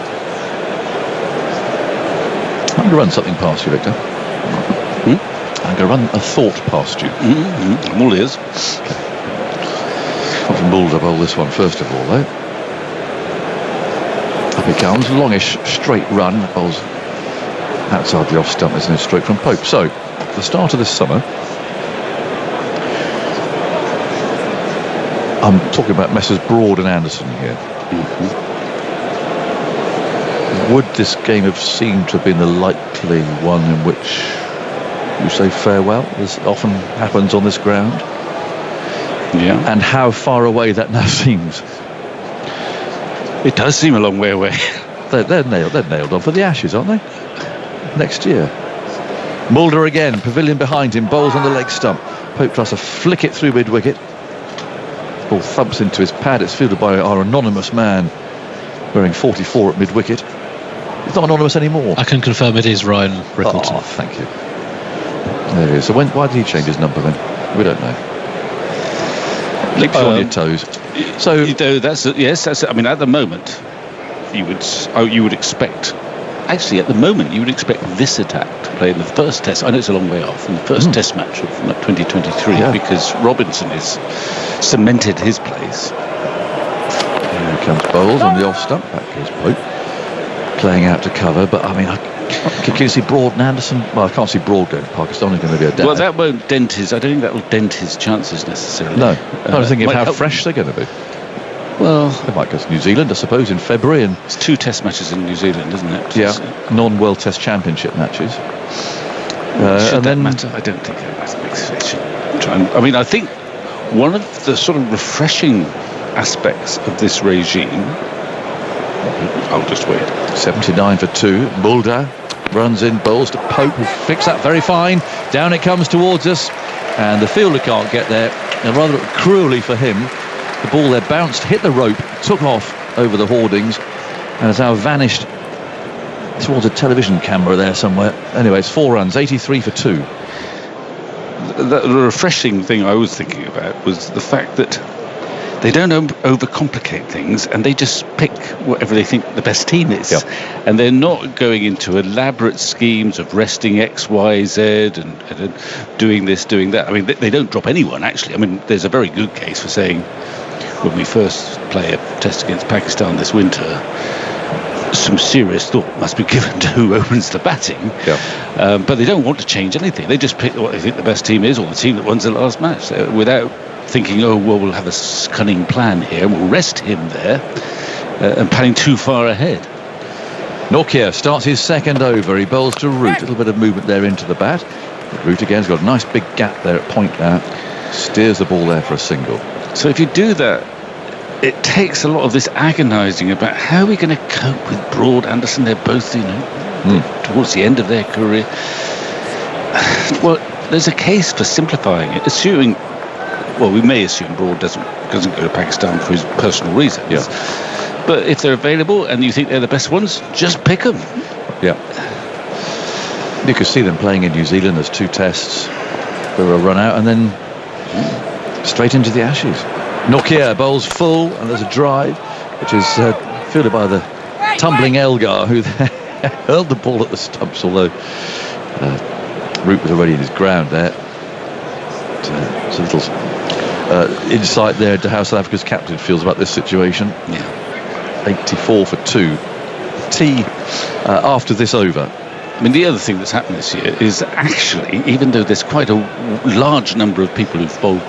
I'm going to run something past you, Victor. I'm going to run a thought past you. I'm all ears. Okay. From Mulder bowl this one first of all, though. Up it comes, longish straight run. Bowls outside the off stump, isn't it? Straight from Pope. So, the start of this summer, I'm talking about Messrs Broad and Anderson here. Would this game have seemed to have been the likely one in which you say farewell, as often happens on this ground. Yeah. And how far away that now seems. It does seem a long way away. They're nailed on for the Ashes, aren't they? Next year. Mulder again, Pavilion behind him, bowls on the leg stump. Pope tries to flick it through mid-wicket. Ball thumps into his pad. It's fielded by our anonymous man wearing 44 at mid-wicket. He's not anonymous anymore. I can confirm it is Ryan Rickleton. Oh, thank you. There he is. So why did he change his number then? We don't know. Keep you on your toes. So that's I mean, at the moment, you would expect. Actually, at the moment, you would expect this attack to play in the first test. I know it's a long way off, in the first test match of 2023, because Robinson has cemented his place. Here comes Bowles on the off stump. Back goes Pope, playing out to cover. But I mean, can you see Broad and Anderson? Well, I can't see Broad going to Pakistan. He's going to be a dead. Well, that won't dent his. I don't think that will dent his chances necessarily. No, I was thinking of how fresh they're going to be. Well, they might go to New Zealand, I suppose, in February. And it's 2 test matches in New Zealand, isn't it? Yeah, non-World Test Championship matches. And then matter? I don't think that makes it. I mean, I think one of the sort of refreshing aspects of this regime. I'll just wait. 79 for 2. Mulder runs in, bowls to Pope, who flicks that very fine. Down it comes towards us, and the fielder can't get there. And rather cruelly for him, the ball there bounced, hit the rope, took off over the hoardings, and has now vanished towards a television camera there somewhere. Anyway, it's 4 runs, 83 for 2. The refreshing thing I was thinking about was the fact that they don't overcomplicate things, and they just pick whatever they think the best team is. Yep. And they're not going into elaborate schemes of resting X, Y, Z and doing this, doing that. I mean, they don't drop anyone, actually. I mean, there's a very good case for saying, when we first play a test against Pakistan this winter, some serious thought must be given to who opens the batting. Yeah. But they don't want to change anything. They just pick what they think the best team is, or the team that wins the last match, without thinking, oh, well, we'll have a cunning plan here, we'll rest him there, and planning too far ahead. Nortje starts his second over. He bowls to Root. A little bit of movement there into the bat. Root again has got a nice big gap there at point now. Steers the ball there for a single. So if you do that, it takes a lot of this agonising about how are we going to cope with Broad, Anderson. They're both, towards the end of their career. Well, there's a case for simplifying it, assuming. Well, we may assume Broad doesn't go to Pakistan for his personal reasons. Yeah. But if they're available and you think they're the best ones, just pick them. Yeah. You could see them playing in New Zealand. There's 2 tests for a run out, and then straight into the Ashes. Nortje bowls full, and there's a drive, which is fielded by the tumbling Elgar, who hurled the ball at the stumps, although Root was already in his ground there. It's a little insight there into how South Africa's captain feels about this situation. Yeah. 84 for 2. T after this over. I mean, the other thing that's happened this year is actually, even though there's quite a large number of people who've bowled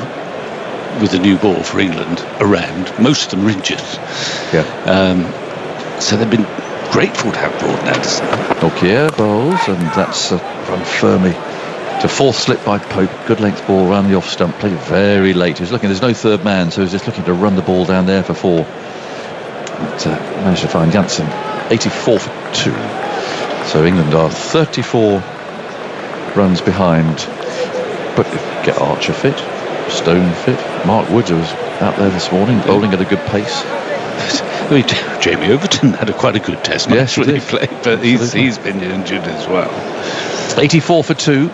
with a new ball for England around, most of them are injured. Yeah. So they've been grateful to have Broad and Anderson. Nortje bowls, and that's run firmly to 4th slip by Pope. Good length ball around the off stump, played very late. He's looking, there's no third man, so he's just looking to run the ball down there for 4. But managed to find Jansen. 84 for 2. So England are 34 runs behind. But get Archer fit, Stone fit. Mark Woods was out there this morning, bowling at a good pace. I mean, Jamie Overton had quite a good test match when he played, but he's been injured as well. 84 for 2.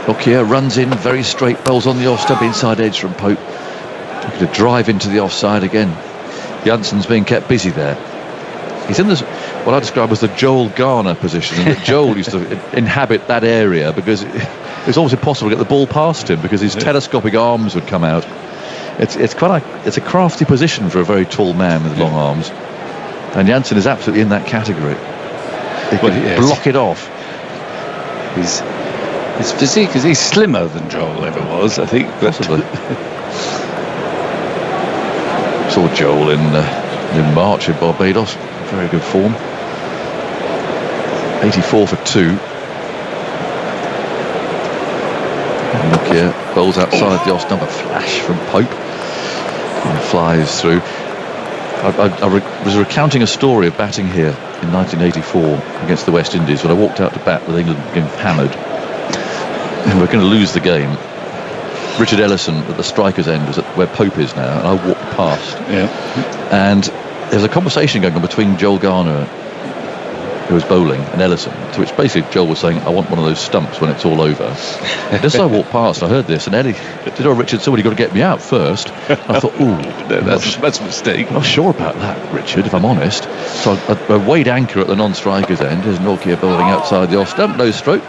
Nortje runs in very straight, bowls on the off stump, inside edge from Pope. Looking to drive into the offside again. Jansen's being kept busy there. He's in this, what I describe as the Joel Garner position, and that Joel used to inhabit that area because it was almost impossible to get the ball past him because his telescopic arms would come out. It's a crafty position for a very tall man with long arms, and Jansen is absolutely in that category. He can block it off. His physique is he's slimmer than Joel ever was, I think. Possibly. Saw Joel in March in Barbados. Very good form. 84 for 2. Look here, bowls outside the off stump, a flash from Pope. And flies through. I was recounting a story of batting here in 1984 against the West Indies when I walked out to bat with England getting hammered. And we're going to lose the game. Richard Ellison at the striker's end was at where Pope is now, and I walked past. Yeah. And there was a conversation going on between Joel Garner, who was bowling, and Ellison, to which basically Joel was saying, I want one of those stumps when it's all over. Just as I walked past, I heard this, and Ellie, Richard, somebody got to get me out first. I thought, that's a mistake. I'm not sure about that, Richard, if I'm honest. So I weighed anchor at the non-striker's end. There's Nokia bowling outside the off stump, no stroke.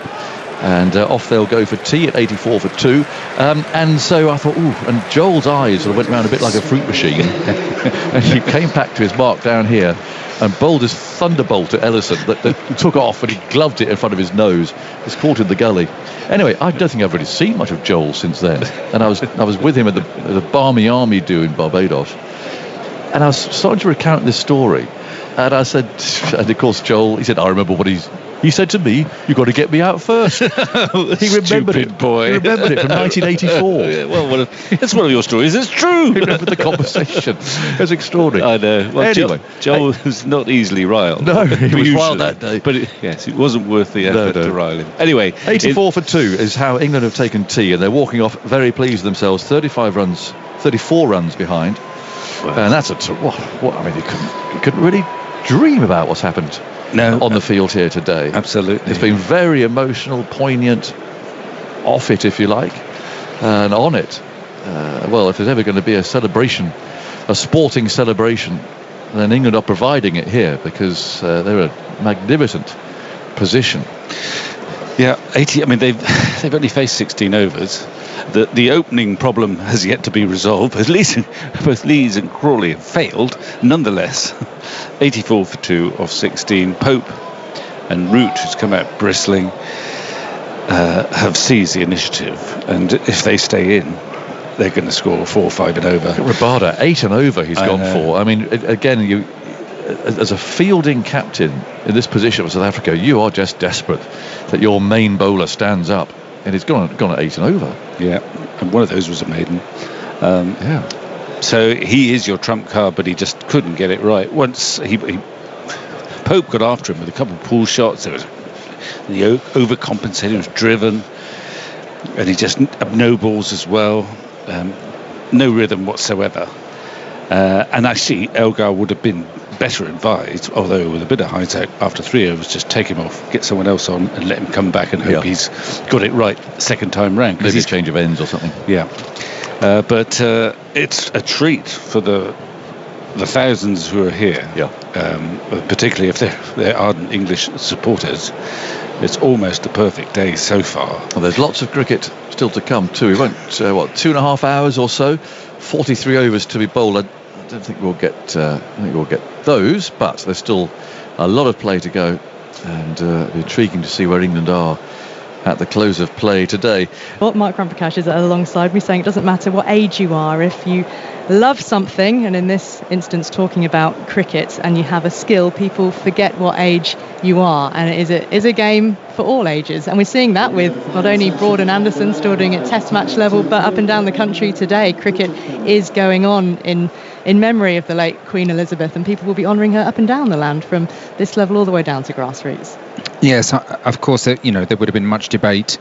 And off they'll go for tea at 84 for 2. And so I thought, and Joel's eyes sort of went around a bit like a fruit machine. And he came back to his mark down here and bowled his thunderbolt at Ellison that took off, and he gloved it in front of his nose. It's caught in the gully. Anyway, I don't think I've really seen much of Joel since then. And I was with him at the Barmy Army do in Barbados. And I was starting to recount this story. And I said, and of course Joel, he said, I remember what he said to me, you've got to get me out first. He remembered it. Boy. He remembered it from 1984. Well, it's one of your stories. It's true. He remembered the conversation. It was extraordinary. I know. Well, anyway, Joel was not easily riled. No, he was wild that day. But it wasn't worth the effort to rile him. Anyway, 84 for 2 is how England have taken tea, and they're walking off very pleased with themselves. 34 runs behind. Wow. And that's what I mean, you couldn't really dream about what's happened on the field here today. Absolutely. It's been very emotional, poignant, off it if you like, and on it. Well, if there's ever going to be a celebration, a sporting celebration, then England are providing it here, because they're a magnificent position. Yeah, 80. I mean, they've only faced 16 overs. The opening problem has yet to be resolved. Both Lees and Crawley have failed. Nonetheless, 84 for 2 off 16. Pope and Root, who's come out bristling, have seized the initiative. And if they stay in, they're going to score 4 or 5 and over. Rabada, 8 and over he's gone for. I mean, again, as a fielding captain in this position of South Africa, you are just desperate that your main bowler stands up. And he's gone at 8 and over. Yeah, and one of those was a maiden. So he is your trump card, but he just couldn't get it right. Once Pope got after him with a couple of pull shots. There was the overcompensating, he was driven, and he just no balls as well. No rhythm whatsoever. And actually, Elgar would have been better advised, although with a bit of hindsight, after 3 overs, just take him off, get someone else on, and let him come back and hope he's got it right second time round. Maybe a change of ends or something. Yeah, but it's a treat for the thousands who are here. Yeah. Particularly if they're ardent English supporters. It's almost a perfect day so far. Well, there's lots of cricket still to come too. We won't 2.5 hours or so, 43 overs to be bowled. I don't think we'll get those, but there's still a lot of play to go, and it'll be intriguing to see where England are at the close of play today. Well, Mark Ramprakash is alongside me saying it doesn't matter what age you are, if you love something, and in this instance talking about cricket, and you have a skill, people forget what age you are, and it is a game for all ages. And we're seeing that with not only Broad and Anderson still doing it test match level, but up and down the country today, cricket is going on in memory of the late Queen Elizabeth, and people will be honouring her up and down the land from this level all the way down to grassroots. Yes, of course, there would have been much debate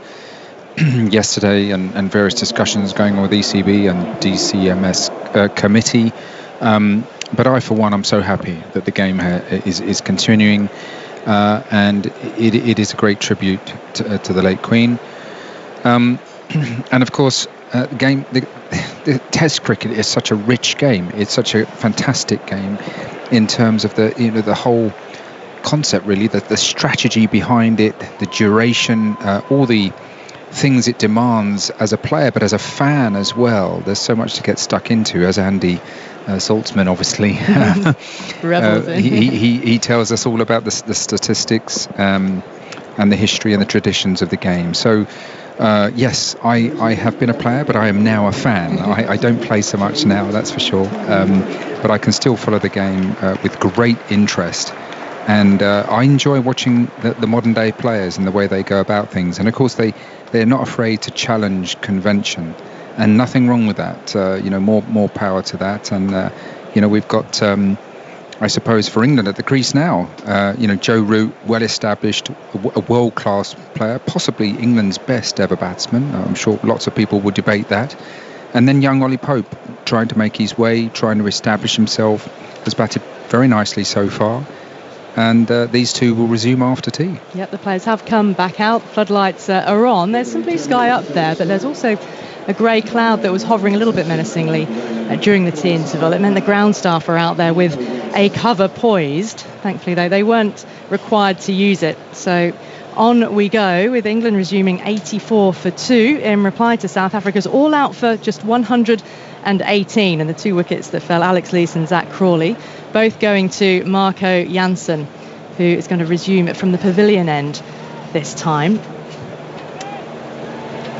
yesterday and various discussions going on with ECB and DCMS committee. But I, for one, I'm so happy that the game is continuing, and it is a great tribute to the late Queen. And of course, the Test cricket is such a rich game. It's such a fantastic game in terms of the whole concept, really, the strategy behind it, the duration, all the things it demands as a player, but as a fan as well. There's so much to get stuck into, as Andy Saltzman obviously he tells us all about the statistics and the history and the traditions of the game. So yes, I have been a player, but I am now a fan. I don't play so much now, that's for sure, but I can still follow the game with great interest. And I enjoy watching the modern day players and the way they go about things. And of course, they're not afraid to challenge convention, and nothing wrong with that. More power to that. And we've got, I suppose, for England at the crease now. Joe Root, well established, a world class player, possibly England's best ever batsman. I'm sure lots of people would debate that. And then young Ollie Pope, trying to make his way, trying to establish himself, has batted very nicely so far. And these two will resume after tea. Yep, the players have come back out. Floodlights are on. There's some blue sky up there, but there's also a grey cloud that was hovering a little bit menacingly during the tea interval. It meant the ground staff are out there with a cover poised. Thankfully, though, they weren't required to use it. So on we go, with England resuming 84 for 2 in reply to South Africa's all out for just 118. And the 2 wickets that fell, Alex Lees and Zach Crawley, both going to Marco Jansen, who is going to resume it from the pavilion end this time.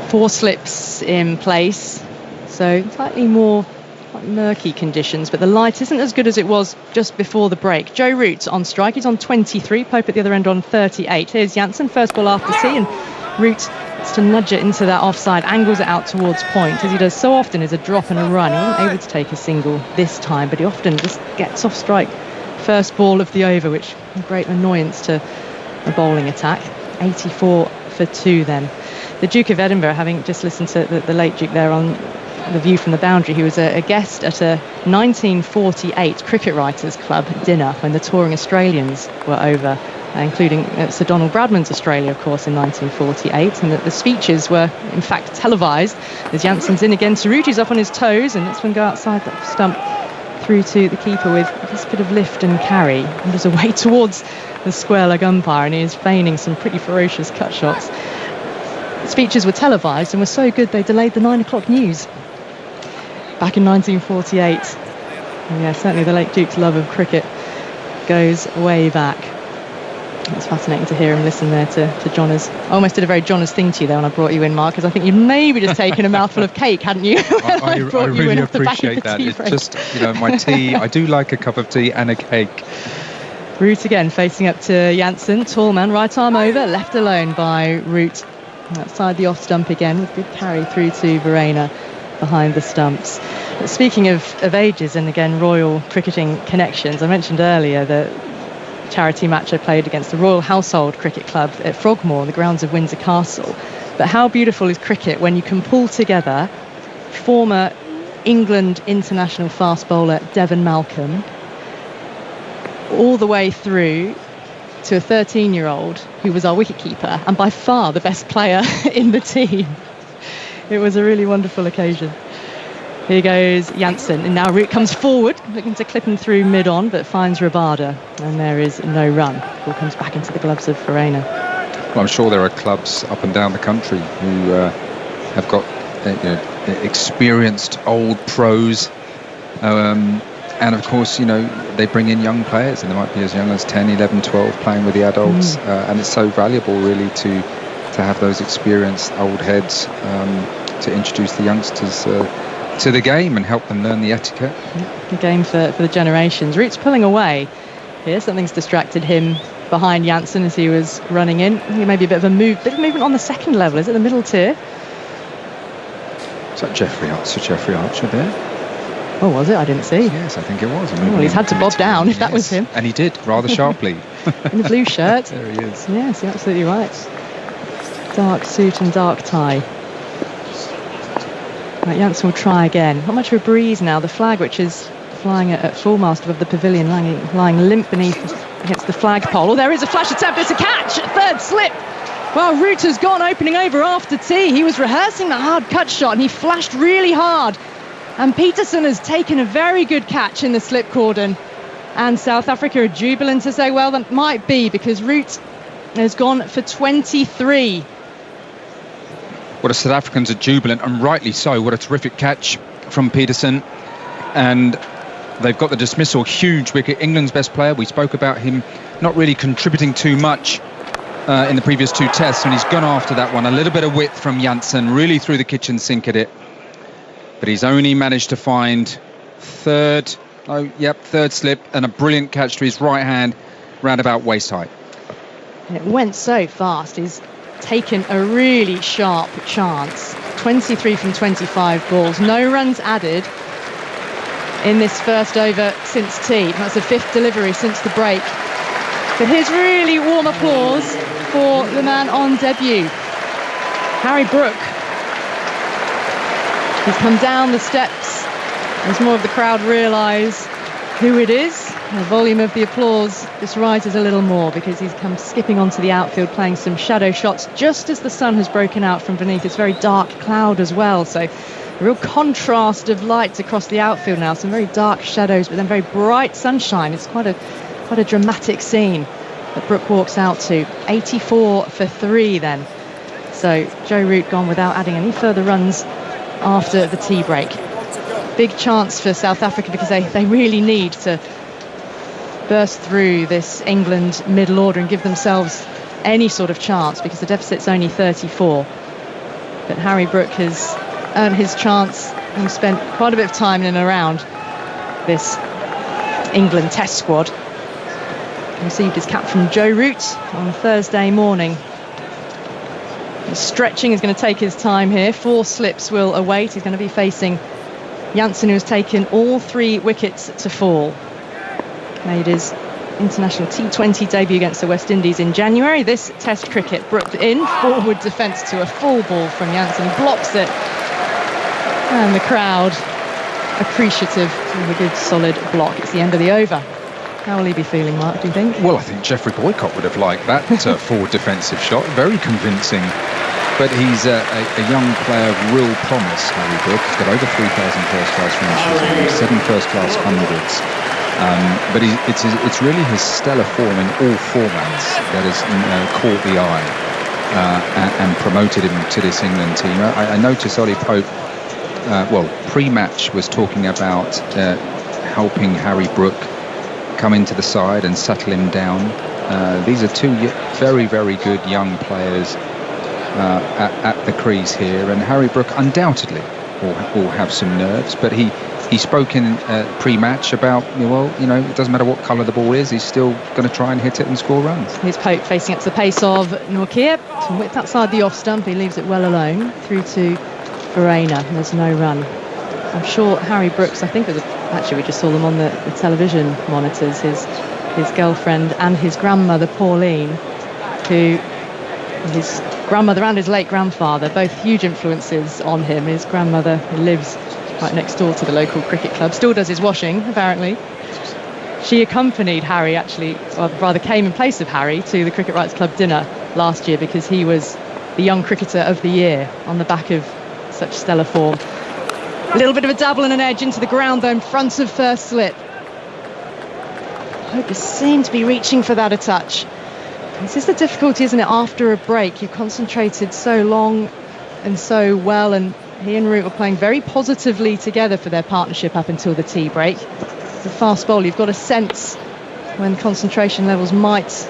4 slips in place, so slightly more murky conditions, but the light isn't as good as it was just before the break. Joe Root on strike, he's on 23, Pope at the other end on 38. Here's Jansen, first ball after tea, and Root has to nudge it into that offside, angles it out towards point, as he does so often is a drop and a run. He wasn't able to take a single this time, but he often just gets off strike first ball of the over, which is a great annoyance to a bowling attack. 84 for 2 then. The Duke of Edinburgh, having just listened to the late Duke there on The View from the Boundary, he was a guest at a 1948 Cricket Writers Club dinner when the touring Australians were over, including Sir Donald Bradman's Australia, of course, in 1948, and that the speeches were in fact televised. As Jansen's in again, Saruti's up on his toes, and that's when go outside that stump through to the keeper with this bit of lift and carry, and there's a way towards the square leg umpire, and he is feigning some pretty ferocious cut shots. The speeches were televised and were so good they delayed the 9 o'clock news back in 1948. And yeah, certainly the late Duke's love of cricket goes way back. It's fascinating to hear him listen there to Johners. I almost did a very Johners thing to you there when I brought you in, Mark, because I think you'd maybe just taken a mouthful of cake, hadn't you? I really appreciate that. It's just, my tea. I do like a cup of tea and a cake. Root again facing up to Jansen. Tall man, right arm over, left alone by Root. Outside the off stump again with good carry through to Verena behind the stumps. But speaking of ages and again Royal cricketing connections, I mentioned earlier the charity match I played against the Royal Household Cricket Club at Frogmore on the grounds of Windsor Castle. But how beautiful is cricket when you can pull together former England international fast bowler Devon Malcolm all the way through to a 13-year-old who was our wicketkeeper and by far the best player in the team. It was a really wonderful occasion. Here goes Jansen, and now Root comes forward, looking to clip him through mid-on, but finds Rabada, and there is no run. Ball comes back into the gloves of Verena. Well, I'm sure there are clubs up and down the country who have got experienced old pros, and of course, they bring in young players, and they might be as young as 10, 11, 12 playing with the adults, and it's so valuable really to have those experienced old heads to introduce the youngsters to the game and help them learn the etiquette. A game for the generations. Root's pulling away here. Something's distracted him behind Jansen as he was running in. I think maybe a bit of movement on the second level. Is it the middle tier? Is that Sir Geoffrey Archer there? Oh, was it? I didn't see. Yes, I think it was. Well, he's had to bob down if that was him. And he did, rather sharply. In the blue shirt. There he is. Yes, you're absolutely right. Dark suit and dark tie. Right, Jansen will try again. Not much of a breeze now. The flag, which is flying at full mast above the pavilion, lying limp beneath against the flagpole. Oh, there is a flash attempt. It's a catch. Third slip. Well, Root has gone opening over after tea. He was rehearsing the hard cut shot and he flashed really hard. And Peterson has taken a very good catch in the slip cordon. And South Africa are jubilant to say, well, that might be because Root has gone for 23. Well, the South Africans are jubilant, and rightly so. What a terrific catch from Peterson. And they've got the dismissal. Huge wicket. England's best player. We spoke about him not really contributing too much in the previous 2 tests, and he's gone after that one. A little bit of width from Jansen, really threw the kitchen sink at it. But he's only managed to find third slip and a brilliant catch to his right hand. round about waist height. And it went so fast. He's taken a really sharp chance. 23 from 25 balls. No runs added in this first over since tea. That's the 5th delivery since the break. But here's really warm applause for the man on debut, Harry Brook. He's come down the steps as more of the crowd realise who it is. The volume of the applause just rises a little more because he's come skipping onto the outfield, playing some shadow shots just as the sun has broken out from beneath this very dark cloud as well. So a real contrast of lights across the outfield now. Some very dark shadows, but then very bright sunshine. It's quite a dramatic scene that Brook walks out to. 84 for 3 then. So Joe Root gone without adding any further runs after the tea break. Big chance for South Africa because they really need to burst through this England middle order and give themselves any sort of chance because the deficit's only 34. But Harry Brook has earned his chance and spent quite a bit of time in and around this England test squad. Received his cap from Joe Root on Thursday morning. His stretching is going to take his time here. 4 slips will await. He's going to be facing Jansen, who has taken all 3 wickets to fall. Made his international T20 debut against the West Indies in January. This test cricket, Brook in, forward defence to a full ball from Jansen, blocks it. And the crowd appreciative of a good solid block. It's the end of the over. How will he be feeling, Mark, do you think? Well, I think Jeffrey Boycott would have liked that forward defensive shot. Very convincing. But he's a young player of real promise, Harry Brook. He's got over 3,000 first-class finishes, 7 first-class hundreds. But it's really his stellar form in all formats that has caught the eye and promoted him to this England team. I noticed Ollie Pope, pre-match was talking about helping Harry Brook come into the side and settle him down. These are 2 very, very good young players at the crease here, and Harry Brook undoubtedly will have some nerves, but he spoke in pre-match about, it doesn't matter what colour the ball is, he's still going to try and hit it and score runs. Here's Pope facing up to the pace of Nortje. Some width outside the off stump, he leaves it well alone through to Verena. There's no run. I'm sure Harry Brooks, I think actually we just saw them on the television monitors, his girlfriend and his grandmother Pauline, who his grandmother and his late grandfather, both huge influences on him. His grandmother lives right next door to the local cricket club, still does his washing apparently. She accompanied Harry, actually, or rather came in place of Harry, to the Cricket Rights Club dinner last year because he was the young cricketer of the year on the back of such stellar form. A little bit of a dabble and an edge into the ground though in front of first slip. Hope seemed to be reaching for that a touch. This is the difficulty, isn't it, after a break? You've concentrated so long and so well, and he and Root were playing very positively together for their partnership up until the tea break. The fast bowl, you've got a sense when concentration levels might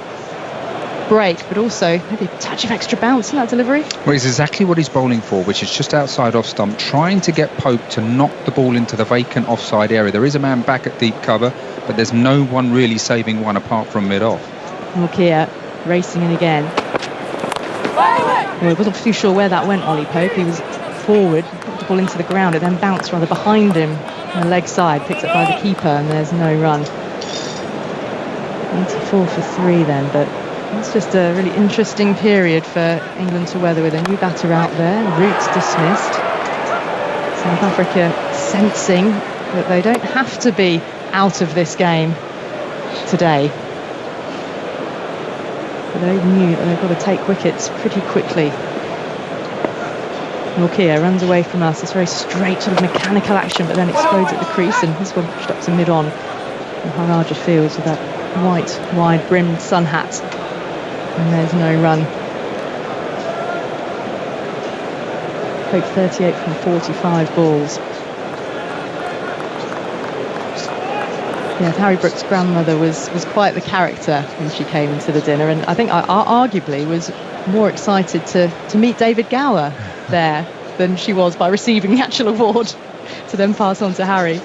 break, but also maybe a touch of extra bounce in that delivery. Well, it's exactly what he's bowling for, which is just outside off stump, trying to get Pope to knock the ball into the vacant offside area. There is a man back at deep cover, but there's no one really saving one apart from mid-off. Nokia racing in again. Well, I wasn't too sure where that went, Ollie Pope. He was forward, put the ball into the ground, it then bounced rather behind him on the leg side, picked up by the keeper, and there's no run. 84 for 3 then, but it's just a really interesting period for England to weather with a new batter out there. Root dismissed. South Africa sensing that they don't have to be out of this game today. But they knew that they've got to take wickets pretty quickly. Nortje runs away from us. It's very straight, sort of mechanical action, but then explodes at the crease, and this one pushed up to mid-on. And Haraja fields with that white, wide-brimmed sun hat. And there's no run. Pope 38 from 45 balls. Yeah, Harry Brook's grandmother was quite the character when she came into the dinner, and I think arguably was more excited to meet David Gower there than she was by receiving the actual award to then pass on to Harry.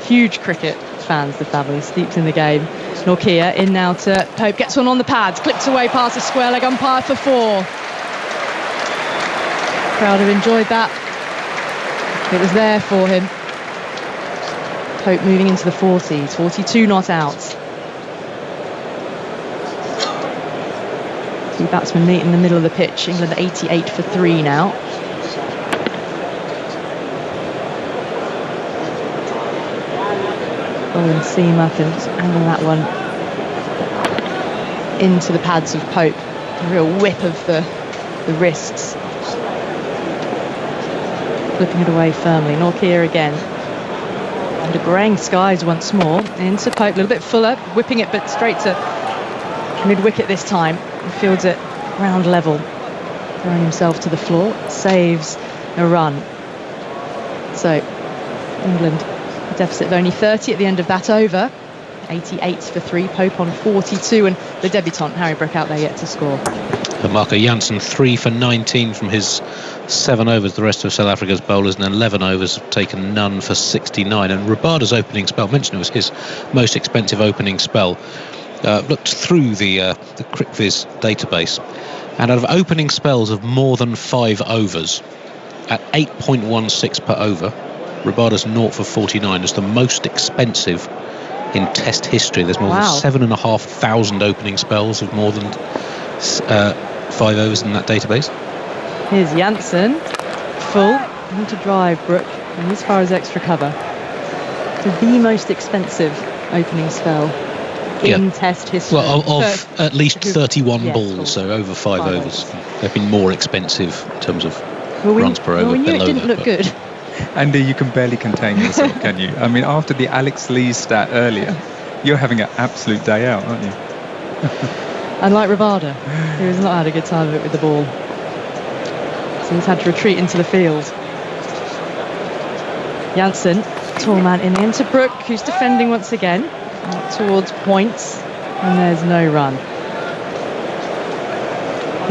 Huge cricket fans, the family, steeped in the game. Norkia in now to Pope, gets one on the pads, clips away past the square leg umpire for 4. Crowd have enjoyed that. It was there for him. Pope moving into the 40s, 42 not out. 2 batsmen meet in the middle of the pitch. England 88 for 3 now. Bowling seam up and angle that one into the pads of Pope. A real whip of the wrists. Flipping it away firmly. Norkia again. Under greying skies once more. Into Pope, a little bit fuller, whipping it but straight to mid-wicket this time. He fields it ground level. Throwing himself to the floor. Saves a run. So, England, a deficit of only 30 at the end of that over. 88 for 3, Pope on 42, and the debutant Harry Brook out there yet to score. And Marco Jansen 3 for 19 from his 7 overs. The rest of South Africa's bowlers and 11 overs have taken none for 69. And Rabada's opening spell, mentioned it was his most expensive opening spell. Looked through the CricViz database, and out of opening spells of more than 5 overs at 8.16 per over, Rabada's 0 for 49 is the most expensive in Test history. There's more than 7,500 opening spells of more than 5 overs in that database. Here's Jansen, full, into drive Brook, and as far as extra cover. So the most expensive opening spell in Test history. Well, of at least 31 balls, so over 5 overs. They've been more expensive in terms of runs per over. We knew it didn't look good. Andy, you can barely contain yourself, can you? I mean, after the Alex Lee stat earlier, you're having an absolute day out, aren't you? Unlike Rabada, who has not had a good time of it with the ball. So he's had to retreat into the field. Jansen, tall man in the end to Brook, who's defending once again. Out towards points, and there's no run.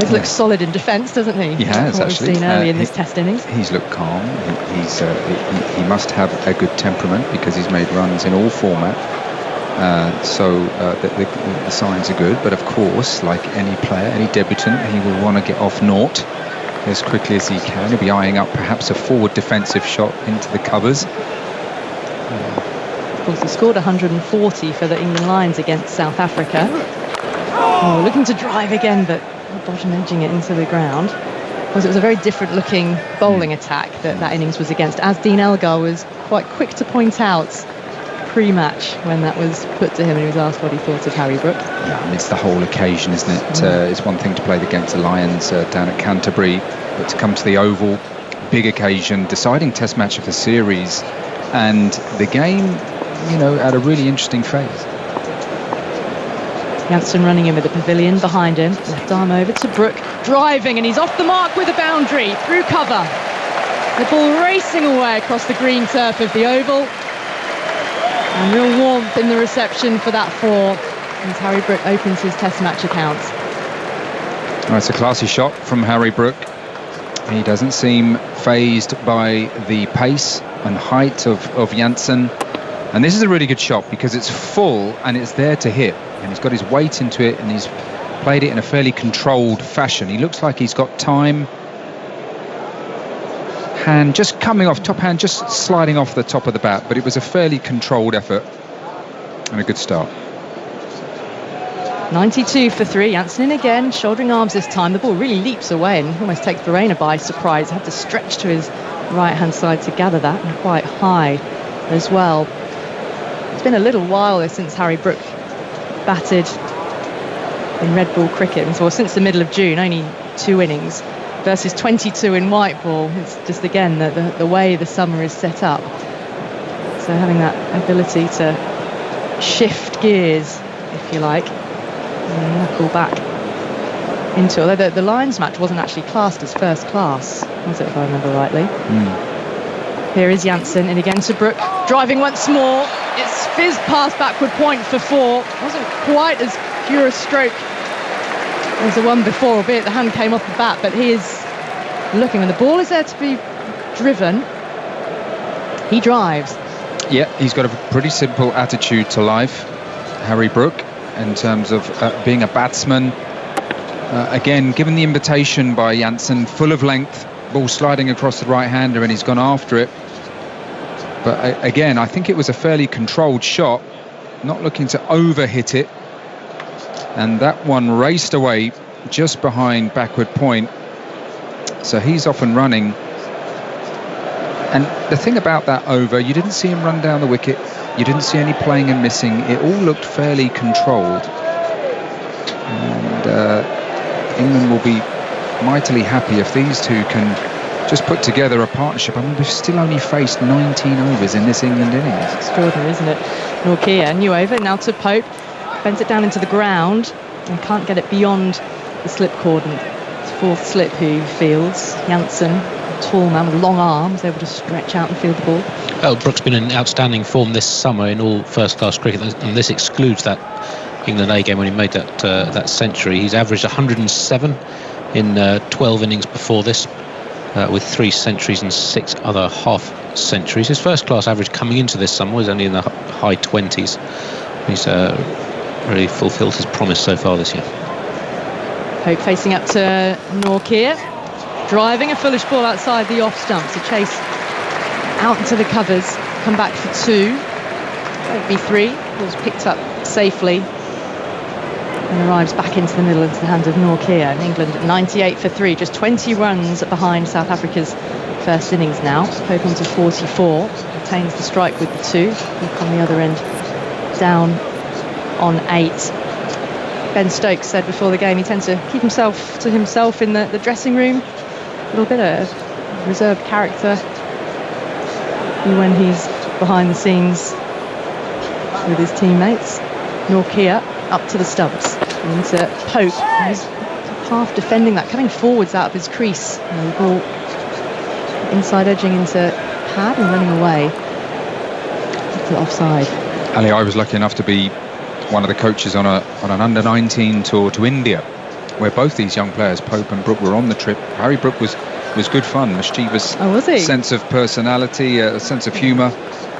He's looked solid in defence, doesn't he? He has, what actually. We've seen early in this Test innings. He's looked calm. He must have a good temperament because he's made runs in all format. The signs are good. But of course, like any player, any debutant, he will want to get off naught as quickly as he can. He'll be eyeing up perhaps a forward defensive shot into the covers. Of course, he scored 140 for the England Lions against South Africa. Oh, looking to drive again, but bottom edging it into the ground. Because it was a very different looking bowling attack that innings was against, as Dean Elgar was quite quick to point out pre-match when that was put to him and he was asked what he thought of Harry Brook. Yeah, and it's the whole occasion, isn't it? It's one thing to play against the Lions down at Canterbury, but to come to the Oval, big occasion, deciding Test match of the series, and the game, you know, at a really interesting phase. Jansen running in with the pavilion behind him. Left arm over to Brook, driving, and he's off the mark with a boundary through cover. The ball racing away across the green turf of the Oval. And real warmth in the reception for that 4 as Harry Brook opens his Test match account. Oh, it's a classy shot from Harry Brook. He doesn't seem phased by the pace and height of Jansen. And this is a really good shot because it's full and it's there to hit. And he's got his weight into it and he's played it in a fairly controlled fashion. He looks like he's got time. Hand just coming off, top hand just sliding off the top of the bat. But it was a fairly controlled effort and a good start. 92 for 3, Jansen in again, shouldering arms this time. The ball really leaps away and almost takes Verena by surprise. Had to stretch to his right-hand side to gather that, and quite high as well. It's been a little while since Harry Brook batted in red ball cricket, and so since the middle of June, only 2 innings versus 22 in white ball. It's just again the way the summer is set up. So having that ability to shift gears, if you like, and knuckle back into it. Although the Lions match wasn't actually classed as first class, was it, if I remember rightly? Here is Jansen in again to Brook, driving once more. It's fizzed past backward point for 4. Wasn't quite as pure a stroke as the one before, albeit the hand came off the bat, but he is looking, and the ball is there to be driven. He drives. Yeah, he's got a pretty simple attitude to life, Harry Brook. in terms of being a batsman. Again, given the invitation by Janssen, full of length, ball sliding across the right-hander, and he's gone after it. But again, I think it was a fairly controlled shot, not looking to over-hit it. And that one raced away just behind backward point. So he's off and running. And the thing about that over, you didn't see him run down the wicket. You didn't see any playing and missing. It all looked fairly controlled. And England will be mightily happy if these two can just put together a partnership. I mean, we've still only faced 19 overs in this England innings. Extraordinary, isn't it? Norkia, new over, now to Pope. Bends it down into the ground and can't get it beyond the slip cordon. It's fourth slip who fields. Janssen, a tall man with long arms, able to stretch out and field the ball. Well, Brooks been in outstanding form this summer in all first-class cricket, and this excludes that England A game when he made that century. He's averaged 107 in 12 innings before this, with 3 centuries and 6 other half centuries. His first-class average coming into this summer was only in the high 20s. He's really fulfilled his promise so far this year. Pope facing up to Norkia, driving a foolish ball outside the off stump to chase out into the covers, come back for 2. Won't be 3. Ball's picked up safely and arrives back into the middle into the hands of Norkia. And England 98 for 3, just 20 runs behind South Africa's first innings now. Pope on to 44, retains the strike with the 2. Look on the other end, down on 8. Ben Stokes said before the game he tends to keep himself to himself in the dressing room. A little bit of reserved character when he's behind the scenes with his teammates. Norkia up to the stumps. Into Pope, who's half defending that, coming forwards out of his crease. And the ball inside edging into pad and running away to the offside. Ali, I was lucky enough to be one of the coaches on an under-19 tour to India, where both these young players, Pope and Brook, were on the trip. Harry Brook was good fun, mischievous sense of personality, a sense of humour,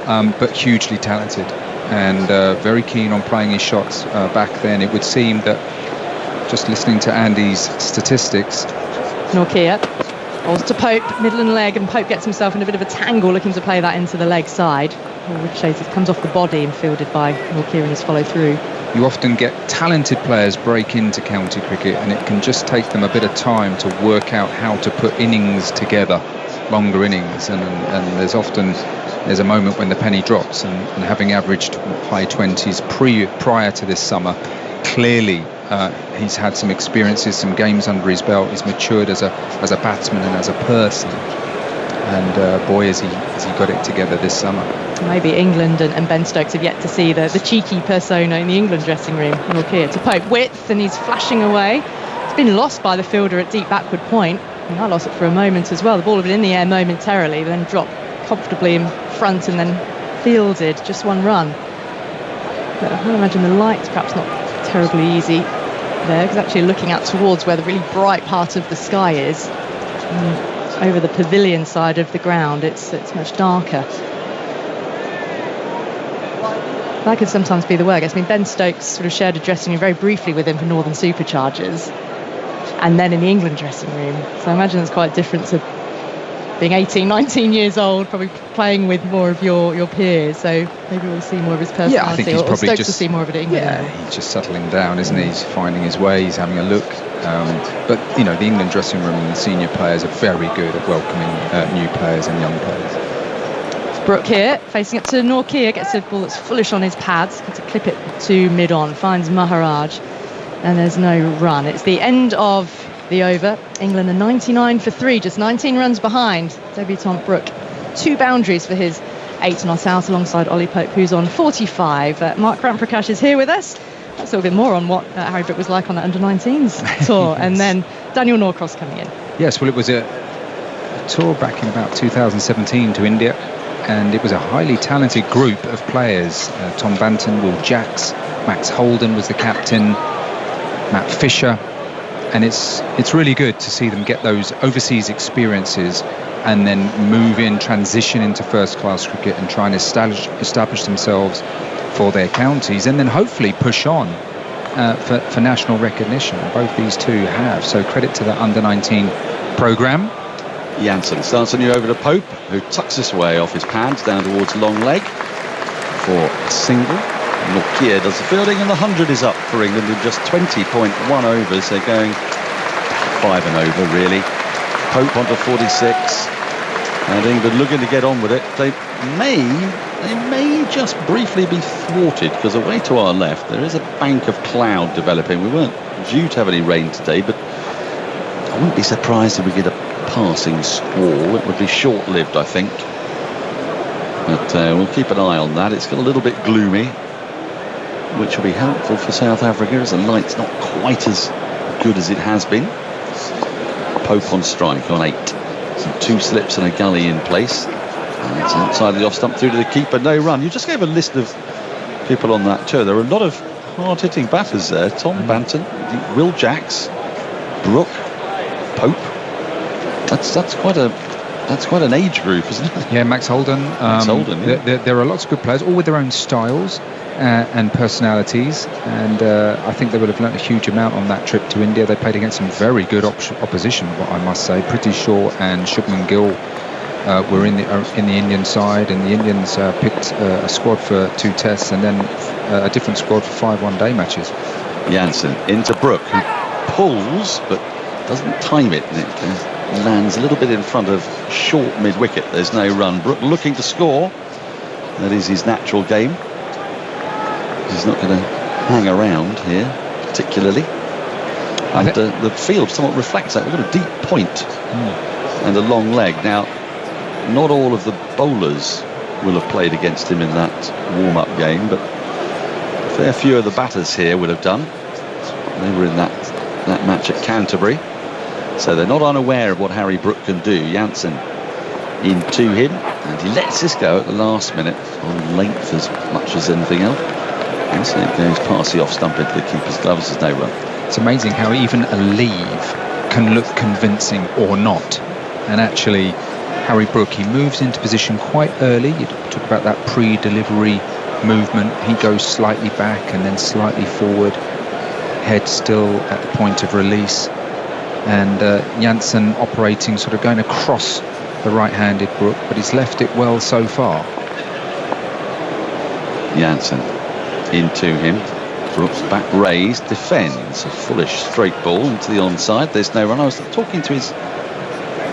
but hugely talented and very keen on playing his shots. Back then, it would seem that, just listening to Andy's statistics, Norkia balls to Pope, middle and leg, and Pope gets himself in a bit of a tangle looking to play that into the leg side. Ricochets, it comes off the body and fielded by Norkia in his follow through. You often get talented players break into county cricket, and it can just take them a bit of time to work out how to put innings together, longer innings, and there's a moment when the penny drops, and having averaged high 20s prior to this summer, clearly he's had some experiences, some games under his belt. He's matured as a batsman and as a person, and boy, has he got it together this summer. Maybe England and Ben Stokes have yet to see the cheeky persona in the England dressing room. Norkia to Pope, width, and he's flashing away. It's been lost by the fielder at deep backward point, and I lost it for a moment as well. The ball had been in the air momentarily, then dropped comfortably in front and then fielded, just 1 run. But I can imagine the light's perhaps not terribly easy there, because actually looking out towards where the really bright part of the sky is, over the pavilion side of the ground, it's much darker. That could sometimes be the way, I guess. I mean, Ben Stokes sort of shared a dressing room very briefly with him for Northern Superchargers, and then in the England dressing room. So I imagine it's quite different to being 18, 19 years old, probably playing with more of your peers. So maybe we'll see more of his personality. Yeah, I think he's probably Stokes just will see more of it at England. Yeah, he's just settling down, isn't he? He's finding his way. He's having a look. But you know, the England dressing room and the senior players are very good at welcoming new players and young players. Brook here, facing up to Norkia, gets a ball that's foolish on his pads, to clip it to mid-on, finds Maharaj, and there's no run. It's the end of the over. England are 99 for 3, just 19 runs behind debutant Brook. 2 boundaries for his 8 not out alongside Ollie Pope, who's on 45. Mark Ramprakash is here with us. That's a little bit more on what Harry Brook was like on the under-19s tour. Yes. And then Daniel Norcross coming in. Yes, well, it was a tour back in about 2017 to India, and it was a highly talented group of players. Tom Banton, Will Jacks, Max Holden was the captain, Matt Fisher, and it's really good to see them get those overseas experiences and then transition into first-class cricket and try and establish themselves for their counties, and then hopefully push on for national recognition. Both these two have. So credit to the under-19 programme. Janssen starts a new over to Pope, who tucks this away off his pads down towards long leg for a single. Nortje does the fielding, and the 100 is up for England in just 20.1 overs. They're going 5 and over, really. Pope onto 46, and England looking to get on with it. They may just briefly be thwarted, because away to our left there is a bank of cloud developing. We weren't due to have any rain today, but I wouldn't be surprised if we get a passing squall. It would be short-lived, I think, but we'll keep an eye on that. It's got a little bit gloomy, which will be helpful for South Africa, as the light's not quite as good as it has been. Pope on strike on 8. Some 2 slips and a gully in place. And it's outside the off stump through to the keeper, no run. You just gave a list of people on that tour. There are a lot of hard-hitting batters there. Tom Banton, Will Jacks, Brook, Pope. That's quite an age group, isn't it? Yeah, Max Holden. Max Holden, yeah. There are lots of good players, all with their own styles and personalities, and I think they would have learnt a huge amount on that trip to India. They played against some very good opposition, what I must say. Pretty Shaw and Shubman Gill were in the Indian side, and the Indians picked a squad for 2 tests and then a different squad for 5 one-day matches. Janssen into Brook, who pulls but doesn't time it. It lands a little bit in front of short mid-wicket. There's no run. Brook looking to score. That is his natural game. He's not going to hang around here particularly. And the field somewhat reflects that. We've got a deep point and a long leg. Now, not all of the bowlers will have played against him in that warm-up game, but a fair few of the batters here would have done. They were in that match at Canterbury, so they're not unaware of what Harry Brook can do. Janssen into him, and he lets this go at the last minute on length as much as anything else. And so it goes past the off stump into the keeper's gloves. There's no run. It's amazing how even a leave can look convincing or not. And actually, Harry Brook, he moves into position quite early. You talk about that pre-delivery movement. He goes slightly back and then slightly forward, head still at the point of release, and Janssen operating, sort of going across the right-handed Brook, but he's left it well so far. Janssen into him. Brook's back raised, defends a foolish straight ball into the onside. There's no run. I was talking to his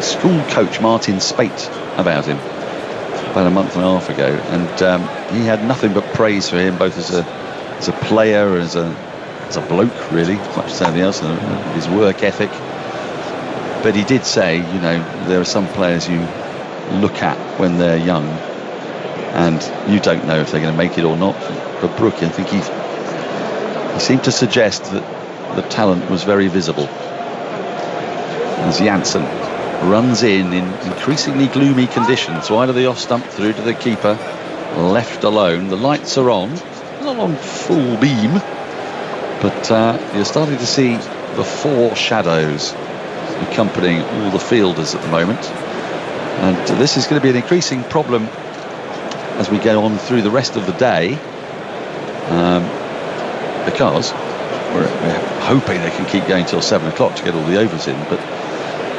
school coach Martin Spate about him about a month and a half ago, and he had nothing but praise for him, both as a player, as a bloke, really, much as anything else, and his work ethic. But he did say, you know, there are some players you look at when they're young and you don't know if they're going to make it or not. For Brook, I think he seemed to suggest that the talent was very visible. As Janssen runs in increasingly gloomy conditions, wide of the off stump through to the keeper, left alone. The lights are on, not on full beam, but you're starting to see the 4 shadows accompanying all the fielders at the moment, and this is going to be an increasing problem as we go on through the rest of the day, because we're hoping they can keep going till 7 o'clock to get all the overs in, but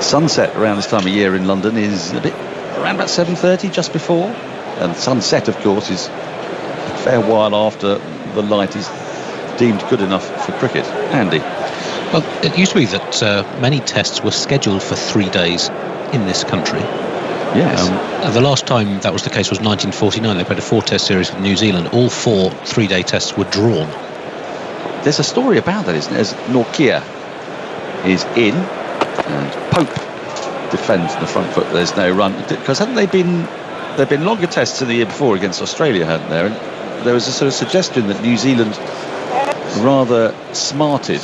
sunset around this time of year in London is a bit around about 7:30, just before, and sunset of course is a fair while after the light is deemed good enough for cricket. Andy? Well, it used to be that many tests were scheduled for 3 days in this country. Yes. The last time that was the case was 1949. They played a 4-test series with New Zealand. All 4 3-day tests were drawn. There's a story about that, isn't there? As Nortje is in and Pope defends the front foot. There's no run, because hadn't there'd been longer tests in the year before against Australia, hadn't there? And there was a sort of suggestion that New Zealand rather smarted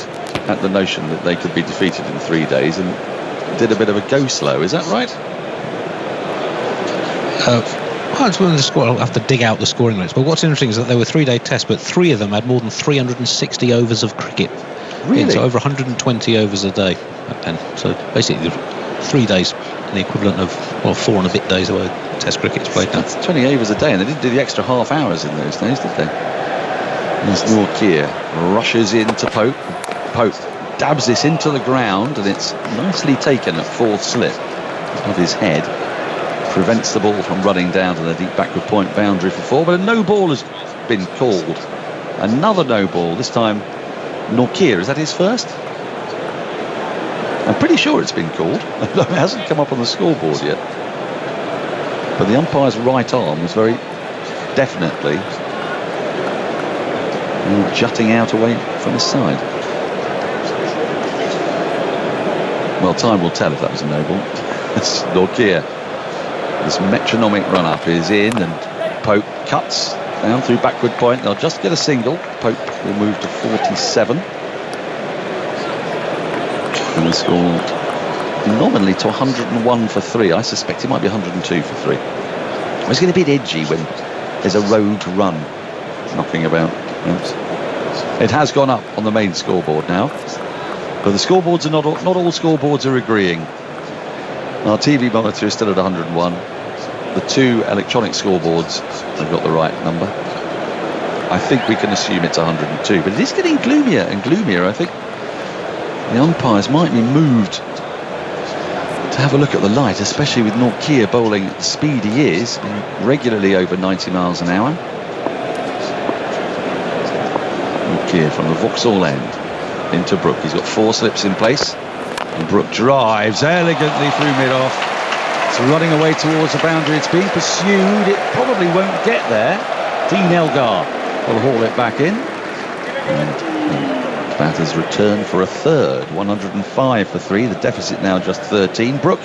at the notion that they could be defeated in 3 days and did a bit of a go slow. Is that right? I'll have to dig out the scoring rates, but what's interesting is that there were 3-day tests, but 3 of them had more than 360 overs of cricket. Really? So over 120 overs a day at Penn. So basically 3 days, the equivalent of 4 and a bit days away Test cricket's played now. That's 20 overs a day, and they didn't do the extra half hours in those days, did they? As Norkier rushes into Pope. Pope dabs this into the ground, and it's nicely taken at fourth slip of his head. Prevents the ball from running down to the deep backward point boundary for four, but a no ball has been called. Another no ball, this time Norkier. Is that his first? I'm pretty sure it's been called. It hasn't come up on the scoreboard yet. But the umpire's right arm was very definitely jutting out away from his side. Well, time will tell if that was a no ball. It's Norkier. This metronomic run-up is in, and Pope cuts down through backward point. They'll just get a single. Pope will move to 47. And the score nominally to 101 for 3. I suspect it might be 102 for 3. It's going to be a bit edgy when there's a road run knocking about. It has gone up on the main scoreboard now, but the scoreboards are not all scoreboards are agreeing. Our TV monitor is still at 101. The two electronic scoreboards have got the right number. I think we can assume it's 102, but it is getting gloomier and gloomier. I think the umpires might be moved to have a look at the light, especially with Norkier bowling at the speed he is, regularly over 90 miles an hour. Norkier from the Vauxhall end into Brook. He's got four slips in place, and Brook drives elegantly through mid-off. It's running away towards the boundary. It's being pursued. It probably won't get there. Dean Elgar will haul it back in, and batters return for a third. 105 for 3. The deficit now just 13. Brook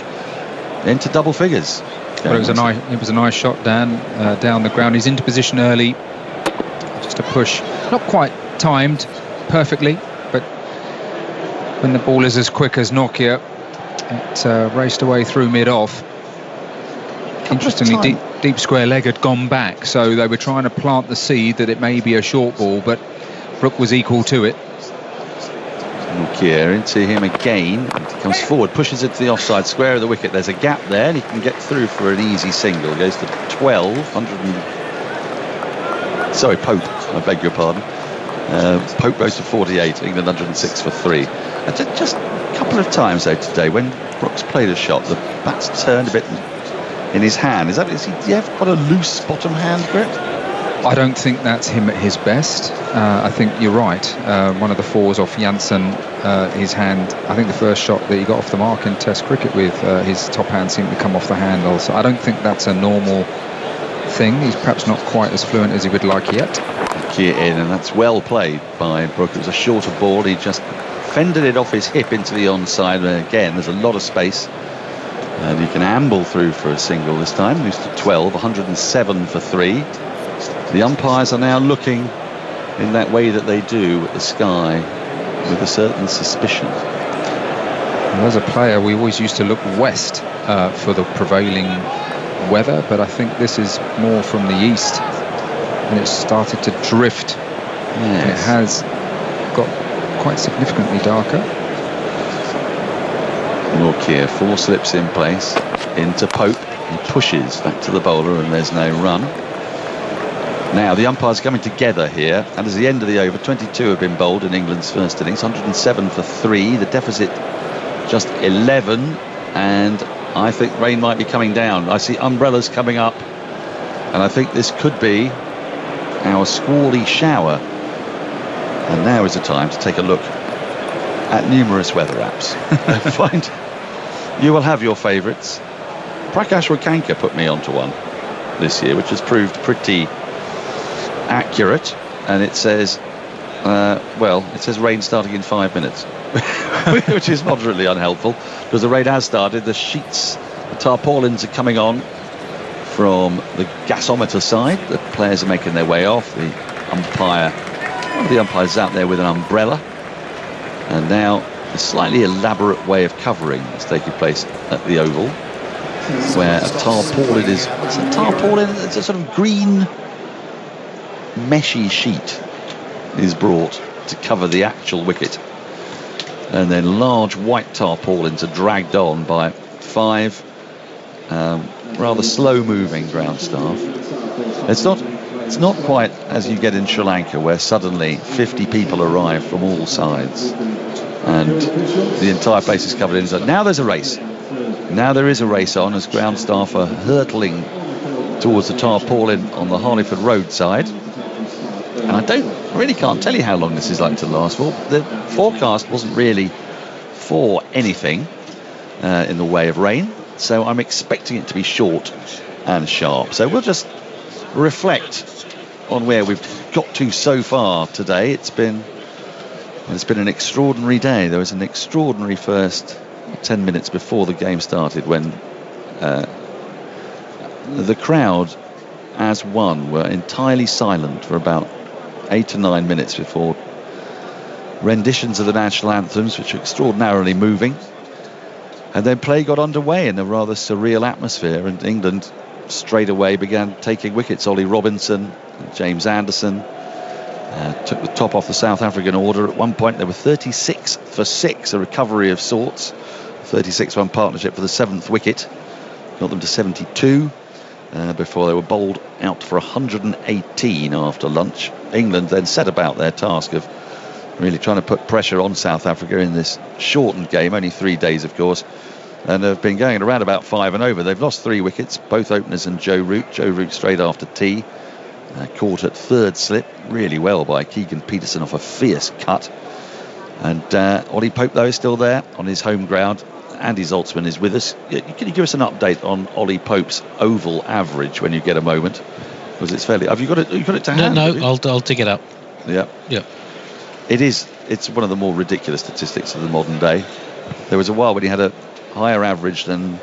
into double figures. Well, it was a nice shot down the ground. He's into position early. Just a push, not quite timed perfectly, but when the ball is as quick as Norkier, it raced away through mid-off. Interestingly, deep square leg had gone back, so they were trying to plant the seed that it may be a short ball, but Brook was equal to it. Norkier into him again. He comes forward, pushes it to the offside square of the wicket. There's a gap there, and he can get through for an easy single. Goes to 12. Sorry, Pope. I beg your pardon. Pope goes to 48. England 106 for 3. Just a couple of times though today when Brooks played a shot, the bat's turned a bit in his hand. Do you have quite a loose bottom hand grip? I don't think that's him at his best. I think you're right. One of the fours off Janssen, his hand, I think the first shot that he got off the mark in Test cricket with, his top hand seemed to come off the handle. So I don't think that's a normal thing. He's perhaps not quite as fluent as he would like yet. In, and that's well played by Brook. It was a shorter ball. He just fended it off his hip into the onside. Again, there's a lot of space, and he can amble through for a single this time. Moves to 12. 107 for 3. The umpires are now looking in that way that they do at the sky with a certain suspicion. Well, as a player, we always used to look west for the prevailing weather, but I think this is more from the east, and it's started to drift. Yes. It has got quite significantly darker. Norkier, 4 slips in place into Pope. He pushes back to the bowler, and there's no run. Now the umpires coming together here, and as the end of the over, 22 have been bowled in England's first innings. 107 for 3. The deficit just 11, and I think rain might be coming down. I see umbrellas coming up, and I think this could be our squally shower. And now is the time to take a look at numerous weather apps. You will have your favourites. Prakash Wakanka put me onto one this year, which has proved pretty accurate, and it says it says rain starting in 5 minutes, which is moderately unhelpful because the rain has started. The sheets, the tarpaulins are coming on from the gasometer side. The players are making their way off. One of the umpires is out there with an umbrella, and now a slightly elaborate way of covering is taking place at the Oval, where a tarpaulin is. It's a tarpaulin. It's a sort of green meshy sheet is brought to cover the actual wicket, and then large white tarpaulins are dragged on by 5 rather rather slow-moving ground staff. It's not quite as you get in Sri Lanka, where suddenly 50 people arrive from all sides and the entire place is covered in. So now there's a race. Now there is a race on as ground staff are hurtling towards the tarpaulin on the Harleyford Road side. And I really can't tell you how long this is likely to last for. The forecast wasn't really for anything in the way of rain, so I'm expecting it to be short and sharp. So we'll just reflect on where we've got to so far today. It's been an extraordinary day. There was an extraordinary first 10 minutes before the game started when the crowd as one were entirely silent for about 8 to 9 minutes before renditions of the national anthems, which are extraordinarily moving, and then play got underway in a rather surreal atmosphere, and England straight away began taking wickets. Ollie Robinson and James Anderson took the top off the South African order. At one point they were 36 for 6, a recovery of sorts. 36-run partnership for the 7th wicket, got them to 72 before they were bowled out for 118 after lunch. England then set about their task of really trying to put pressure on South Africa in this shortened game, only 3 days of course, and have been going around about 5 and over. They've lost 3 wickets, both openers and Joe Root straight after tea, caught at third slip really well by Keegan Peterson off a fierce cut. And Ollie Pope though is still there on his home ground. Andy Zaltzman is with us. Can you give us an update on Ollie Pope's oval average when you get a moment? Because it's fairly. Have you got it? You got it to hand? No, I'll dig it up. Yeah. It's one of the more ridiculous statistics of the modern day. There was a while when he had a higher average than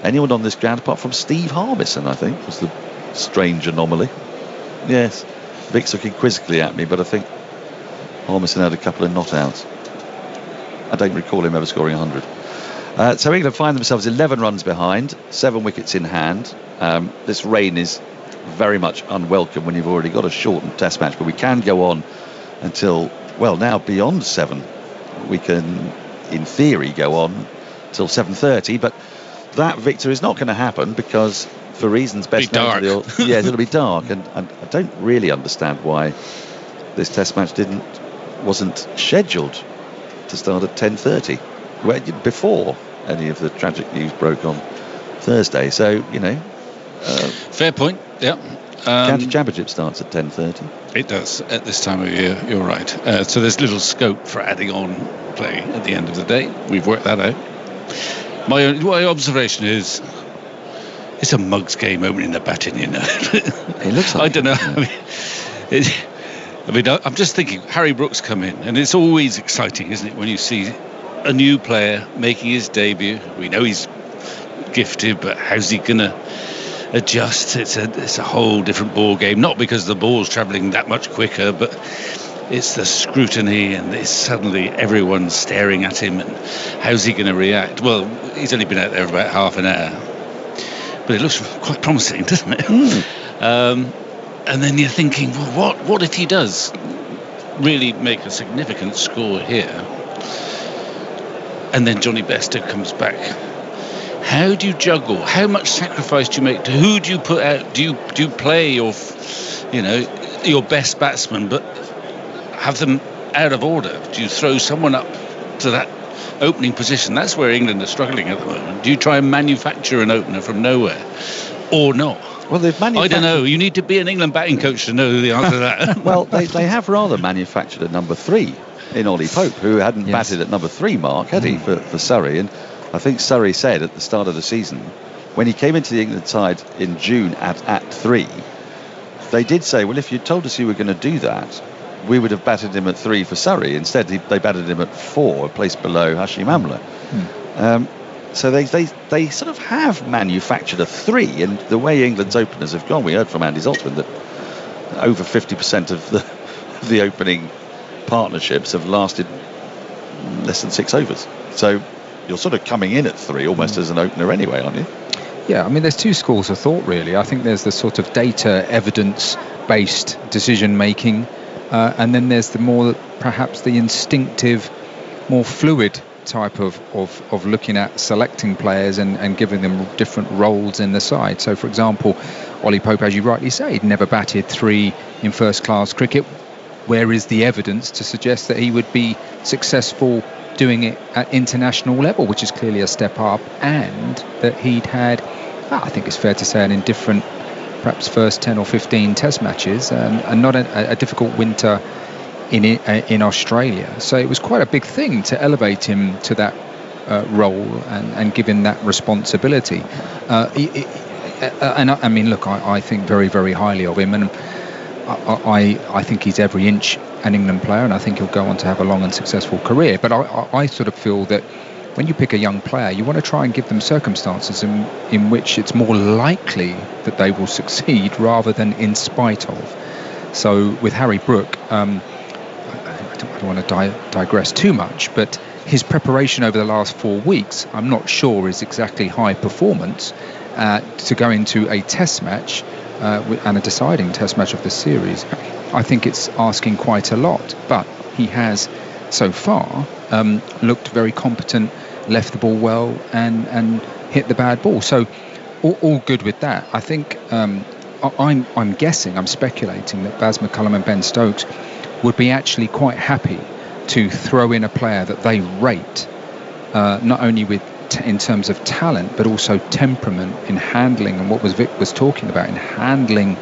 anyone on this ground apart from Steve Harbison, I think, was the strange anomaly. Yes, Vic's looking quizzically at me, but I think Harbison had a couple of not outs. I don't recall him ever scoring 100. So England find themselves 11 runs behind, 7 wickets in hand. This rain is very much unwelcome when you've already got a shortened test match, but we can go on until, well, now beyond 7. We can, in theory, go on till 7:30, but that, Victor, is not going to happen because, for reasons best known to the... Yeah, it'll be dark, and I don't really understand why this test match wasn't scheduled to start at 10:30 before any of the tragic news broke on Thursday. So, fair point. Yeah. County Championship starts at 10:30. It does at this time of year. You're right. So there's little scope for adding on play at the end of the day. We've worked that out. My observation is it's a mugs game opening the batting. It looks like I don't know. I'm just thinking Harry Brooks come in, and it's always exciting, isn't it, when you see a new player making his debut. We know he's gifted, but how's he gonna adjust? It's a whole different ball game. Not because the ball's travelling that much quicker, but it's the scrutiny, and it's suddenly everyone's staring at him, and how's he going to react? Well, he's only been out there for about half an hour, but it looks quite promising, doesn't it? And then you're thinking, well, what if he does really make a significant score here, and then Johnny Bester comes back? How do you juggle? How much sacrifice do you make? Who do you put out? Do you play your best batsman, but have them out of order? Do you throw someone up to that opening position? That's where England are struggling at the moment. Do you try and manufacture an opener from nowhere, or not? Well, they've manufactured... I don't know. You need to be an England batting coach to know the answer to that. Well, they have rather manufactured a number 3 in Ollie Pope, who hadn't batted at number 3 mark, had he, for Surrey? And I think Surrey said at the start of the season, when he came into the England side in June at 3, they did say, well, if you told us you were going to do that, we would have batted him at 3 for Surrey. Instead, they batted him at 4, a place below Hashim Amla. So they sort of have manufactured a 3, and the way England's openers have gone, we heard from Andy Zaltzman that over 50% of the opening partnerships have lasted less than 6 overs. So you're sort of coming in at 3 almost as an opener anyway, aren't you? Yeah, I mean, there's 2 schools of thought, really. I think there's the sort of data, evidence-based decision-making, and then there's the more, perhaps the instinctive, more fluid type of looking at selecting players and giving them different roles in the side. So, for example, Ollie Pope, as you rightly say, he'd never batted 3 in first-class cricket. Where is the evidence to suggest that he would be successful doing it at international level, which is clearly a step up, and that he'd had, I think it's fair to say, an indifferent, perhaps first 10 or 15 test matches, and not a difficult winter in Australia. So it was quite a big thing to elevate him to that role and give him that responsibility. And I mean, look, I think very, very highly of him, and I think he's every inch an England player, and I think he'll go on to have a long and successful career. But I sort of feel that when you pick a young player, you want to try and give them circumstances in which it's more likely that they will succeed rather than in spite of. So with Harry Brook, I don't want to digress too much, but his preparation over the last 4 weeks, I'm not sure is exactly high performance to go into a test match and a deciding test match of the series. I think it's asking quite a lot, but he has so far looked very competent, left the ball well, and hit the bad ball. So all good with that. I think I'm guessing, I'm speculating that Baz McCullum and Ben Stokes would be actually quite happy to throw in a player that they rate, not only in terms of talent, but also temperament in handling, and what Vic was talking about, in handling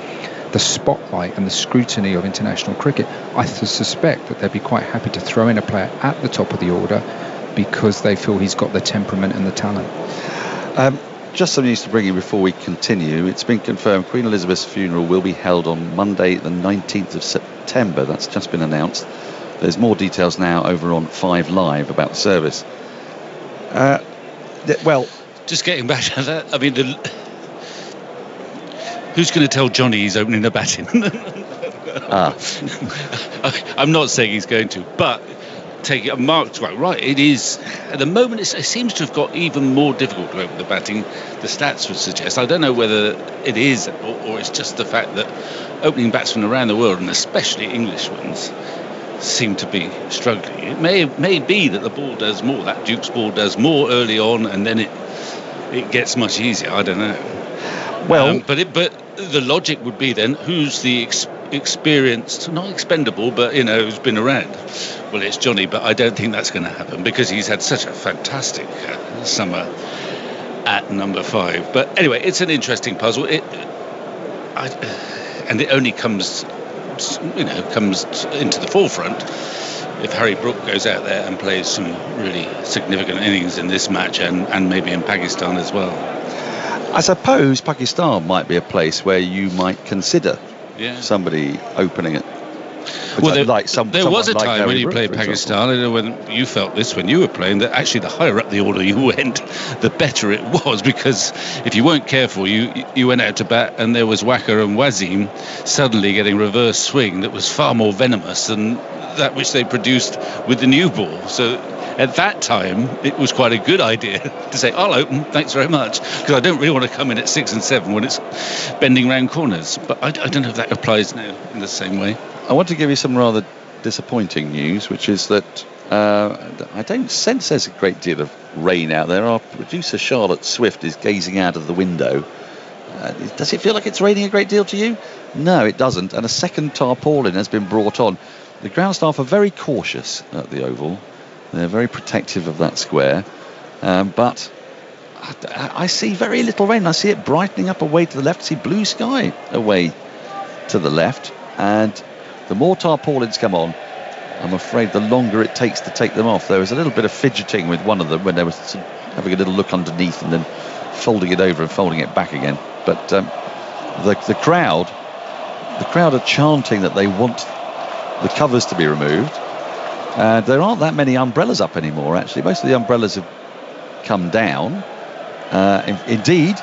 the spotlight and the scrutiny of international cricket. I suspect that they'd be quite happy to throw in a player at the top of the order because they feel he's got the temperament and the talent. Just some news to bring you before we continue. It's been confirmed Queen Elizabeth's funeral will be held on Monday the 19th of September. That's just been announced. There's more details now over on 5 Live about the service. Well, just getting back to that, I mean, who's going to tell Johnny he's opening the batting? I'm not saying he's going to, but taking a Mark's right. It is at the moment. It seems to have got even more difficult to open the batting. The stats would suggest. I don't know whether it is or it's just the fact that opening batsmen around the world, and especially English ones, seem to be struggling. It may be that the ball does more. That Duke's ball does more early on, and then it gets much easier. I don't know. Well, but the logic would be then who's the experienced, not expendable, but who's been around. Well, it's Johnny, but I don't think that's going to happen because he's had such a fantastic summer at number 5. But anyway, it's an interesting puzzle. And it only comes into the forefront if Harry Brook goes out there and plays some really significant innings in this match and maybe in Pakistan as well. I suppose Pakistan might be a place where you might consider somebody opening it. Well, there was a time when you played Pakistan, I know when you felt this when you were playing, that actually the higher up the order you went, the better it was, because if you weren't careful, you went out to bat and there was Wacker and Wasim suddenly getting reverse swing that was far more venomous than that which they produced with the new ball. So at that time, it was quite a good idea to say, I'll open, thanks very much, because I don't really want to come in at 6 and 7 when it's bending round corners. But I don't know if that applies now in the same way. I want to give you some rather disappointing news, which is that I don't sense there's a great deal of rain out there. Our producer Charlotte Swift is gazing out of the window. Does it feel like it's raining a great deal to you? No, it doesn't. And a second tarpaulin has been brought on. The ground staff are very cautious at the Oval. They're very protective of that square. But I see very little rain. I see it brightening up away to the left. I see blue sky away to the left. And the more tarpaulins come on, I'm afraid the longer it takes to take them off. There was a little bit of fidgeting with one of them when they were having a little look underneath and then folding it over and folding it back again. But the crowd are chanting that they want the covers to be removed. There aren't that many umbrellas up anymore, actually. Most of the umbrellas have come down. Indeed,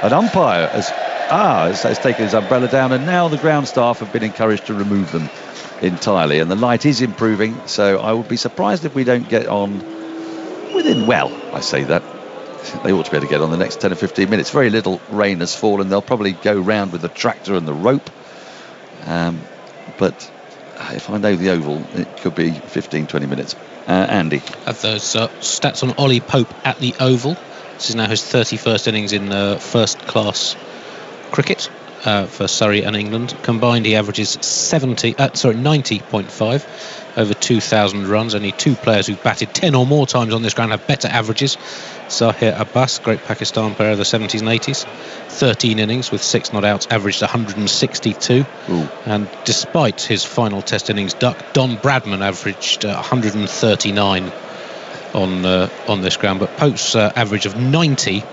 an umpire has taken his umbrella down, and now the ground staff have been encouraged to remove them entirely, and the light is improving, so I would be surprised if we don't get on within, well, I say that they ought to be able to get on the next 10 or 15 minutes. Very little rain has fallen. They'll probably go round with the tractor and the rope, but if I know the Oval, it could be 15-20 minutes. Andy. Have those stats on Ollie Pope at the Oval. This is now his 31st innings in first-class cricket for Surrey and England. Combined, he averages 90.5 over 2,000 runs. Only two players who've batted 10 or more times on this ground have better averages. Zahir Abbas, great Pakistan player of the 70s and 80s, 13 innings with 6 not outs, averaged 162. Ooh. And despite his final Test innings duck, Don Bradman averaged 139 on this ground. But Pope's average of 90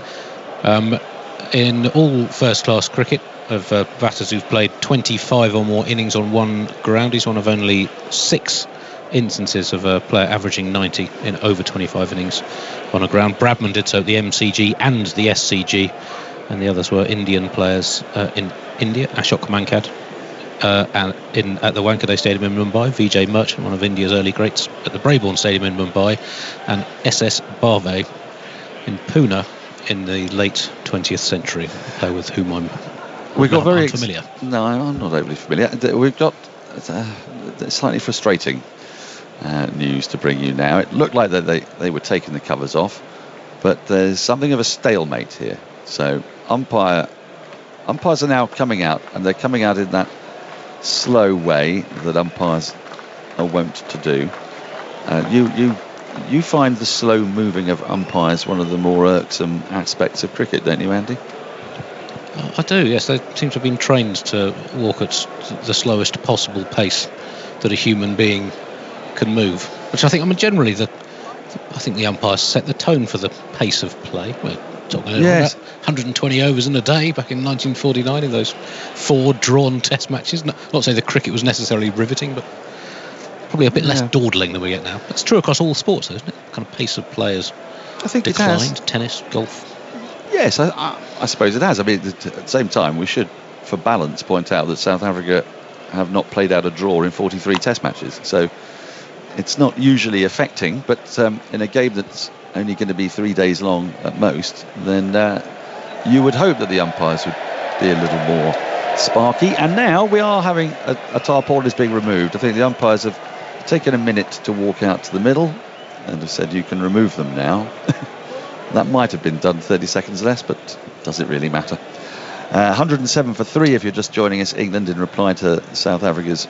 in all first-class cricket of batters who've played 25 or more innings on one ground. He's one of only 6 instances of a player averaging 90 in over 25 innings on a ground. Bradman did so at the MCG and the SCG, and the others were Indian players in India. Ashok Mankad and at the Wankhede Stadium in Mumbai, Vijay Merchant, one of India's early greats, at the Brabourne Stadium in Mumbai, and SS Bharve in Pune in the late 20th century, a player with whom I'm familiar. No, I'm not overly familiar. We've got slightly frustrating news to bring you now. It looked like that they were taking the covers off, but there's something of a stalemate here. So umpires are now coming out, and they're coming out in that slow way that umpires are wont to do. You find the slow moving of umpires one of the more irksome aspects of cricket, don't you, Andy? I do, yes. They seem to have been trained to walk at the slowest possible pace that a human being can move, which I think, generally, I think the umpires set the tone for the pace of play. We're talking about 120 overs in a day back in 1949 in those 4 drawn Test matches. Not to say the cricket was necessarily riveting, but probably a bit less dawdling than we get now. It's true across all sports, though, isn't it? The kind of pace of players I think declined. It has. Tennis, golf. Yes, I suppose it has. I mean, at the same time, we should, for balance, point out that South Africa have not played out a draw in 43 Test matches. So it's not usually affecting, but in a game that's only going to be 3 days long at most, then you would hope that the umpires would be a little more sparky. And now we are having a tarpaulin is being removed. I think the umpires have taken a minute to walk out to the middle and have said you can remove them now. That might have been done 30 seconds less, but does it really matter? 107 for 3 if you're just joining us. England in reply to South Africa's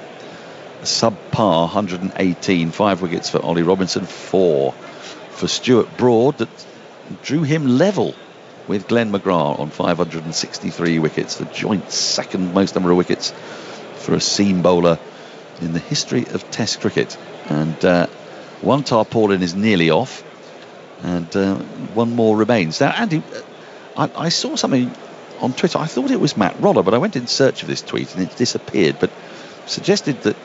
subpar 118. 5 wickets for Ollie Robinson, 4 for Stuart Broad, that drew him level with Glenn McGrath on 563 wickets, the joint second most number of wickets for a seam bowler in the history of Test cricket. And one tarpaulin is nearly off, and one more remains. Now, Andy, I saw something on Twitter. I thought it was Matt Roller, but I went in search of this tweet and it disappeared, but suggested that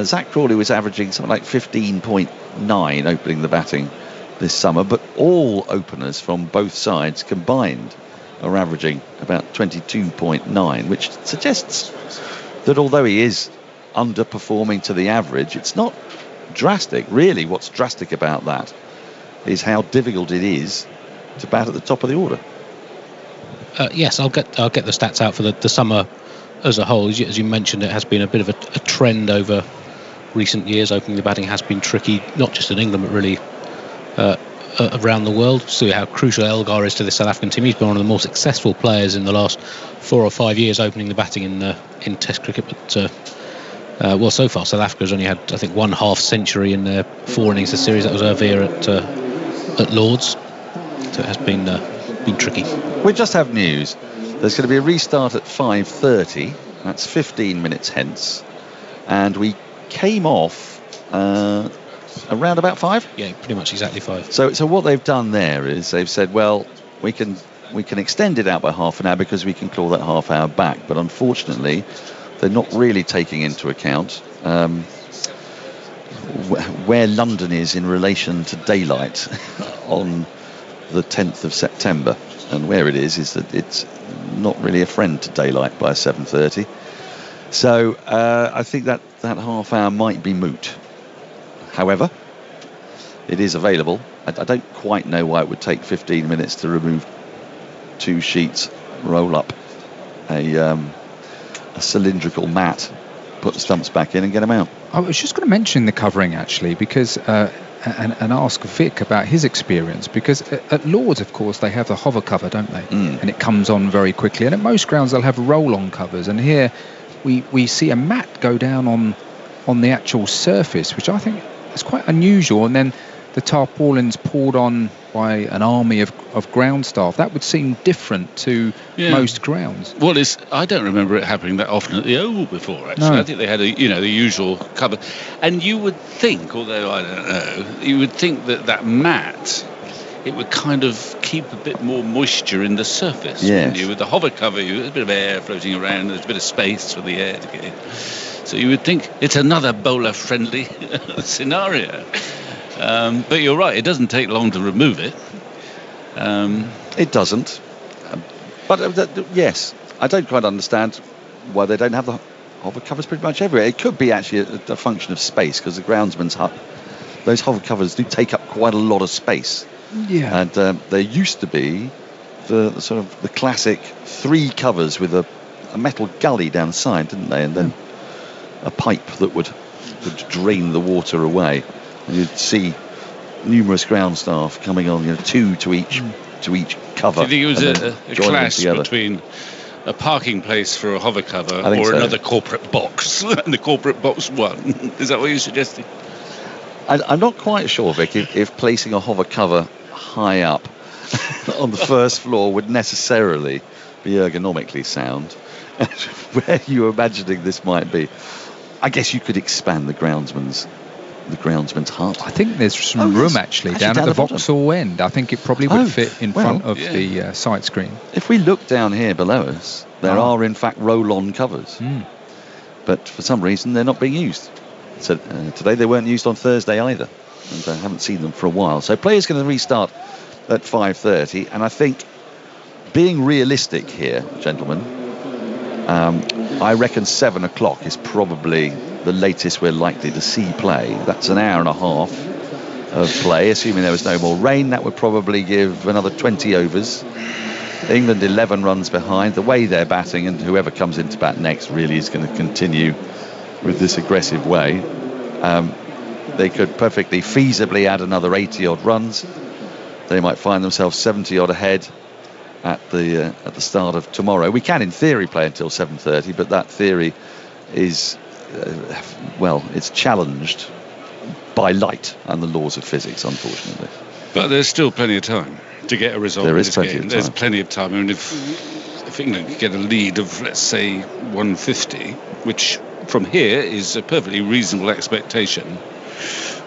Zach Crawley was averaging something like 15.9 opening the batting this summer, but all openers from both sides combined are averaging about 22.9, which suggests that although he is underperforming to the average, it's not drastic. Really, what's drastic about that is how difficult it is to bat at the top of the order. Yes, I'll get the stats out for the summer as a whole. As you mentioned, it has been a bit of a trend over recent years. Opening the batting has been tricky, not just in England, but really around the world. See how crucial Elgar is to the South African team. He's been one of the more successful players in the last 4 or 5 years opening the batting in Test cricket. But well, so far South Africa's only had, I think, 1/2 century in their 4 innings this series. That was Erveer at Lords. So it has been tricky. We just have news. There's going to be a restart at 5:30. That's 15 minutes hence, and we came off around about 5. Yeah, pretty much exactly 5. So what they've done there is they've said, well, we can extend it out by half an hour because we can claw that half hour back. But unfortunately, they're not really taking into account where London is in relation to daylight on the 10th of September, and where it is that it's not really a friend to daylight by 7:30. So I think that half hour might be moot. However, it is available. I don't quite know why it would take 15 minutes to remove 2 sheets, roll up a cylindrical mat, put the stumps back in and get them out. I was just going to mention the covering, actually, because and ask Vic about his experience, because at Lords, of course, they have the hover cover, don't they? And it comes on very quickly. And at most grounds, they'll have roll-on covers. And here we see a mat go down on the actual surface, which I think is quite unusual. And then the tarpaulins poured on by an army of ground staff. That would seem different to most grounds. Well, I don't remember it happening that often at the Oval before, actually. No. I think they had the usual cover. And you would think, although I don't know, you would think that mat, it would kind of keep a bit more moisture in the surface. Yes. With the hover cover, there's a bit of air floating around, there's a bit of space for the air to get in. So you would think it's another bowler-friendly scenario. But you're right, it doesn't take long to remove it. It doesn't. But yes, I don't quite understand why they don't have the hover covers pretty much everywhere. It could be actually a function of space, because the groundsman's hut, those hover covers do take up quite a lot of space. Yeah. And there used to be the sort of the classic 3 covers with a metal gully down the side, didn't they? And then a pipe that would drain the water away. And you'd see numerous ground staff coming on, 2 to each cover. Do you think it was a clash together between a parking place for a hover cover think or so. another corporate box? And the corporate box won. Is that what you're suggesting? I'm not quite sure, Vic, if placing a hover cover high up on the first floor would necessarily be ergonomically sound. Where you're imagining this might be, I guess you could expand the groundsman's hut. I think there's some room actually down at the Vauxhall end. I think it probably would fit in front of the sight screen. If we look down here below us, there are in fact roll-on covers, but for some reason they're not being used. So today they weren't used on Thursday either, and I haven't seen them for a while. So players going to restart at 5:30, and I think, being realistic here, gentlemen, I reckon 7 o'clock is probably the latest we're likely to see play. That's an hour and a half of play, assuming there was no more rain. That would probably give another 20 overs. England 11 runs behind. The way they're batting, and whoever comes into bat next really is going to continue with this aggressive way. They could perfectly feasibly add another 80 odd runs. They might find themselves 70 odd ahead at the start of tomorrow. We can in theory play until 7:30, but that theory is it's challenged by light and the laws of physics, unfortunately. But there's still plenty of time to get a result. There in is this plenty game. of time. There's plenty of time. I mean, if England could get a lead of, let's say, 150, which from here is a perfectly reasonable expectation,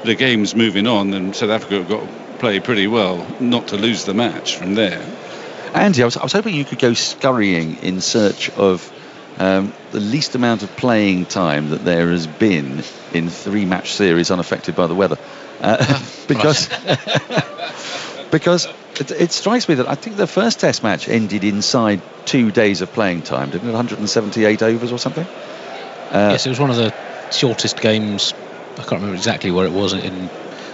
the game's moving on, and South Africa have got to play pretty well not to lose the match from there. Andy, I was hoping you could go scurrying in search of the least amount of playing time that there has been in 3-match series unaffected by the weather, because it strikes me that I think the first Test match ended inside 2 days of playing time, didn't it? 178 overs or something. Yes, it was one of the shortest games. I can't remember exactly where it was in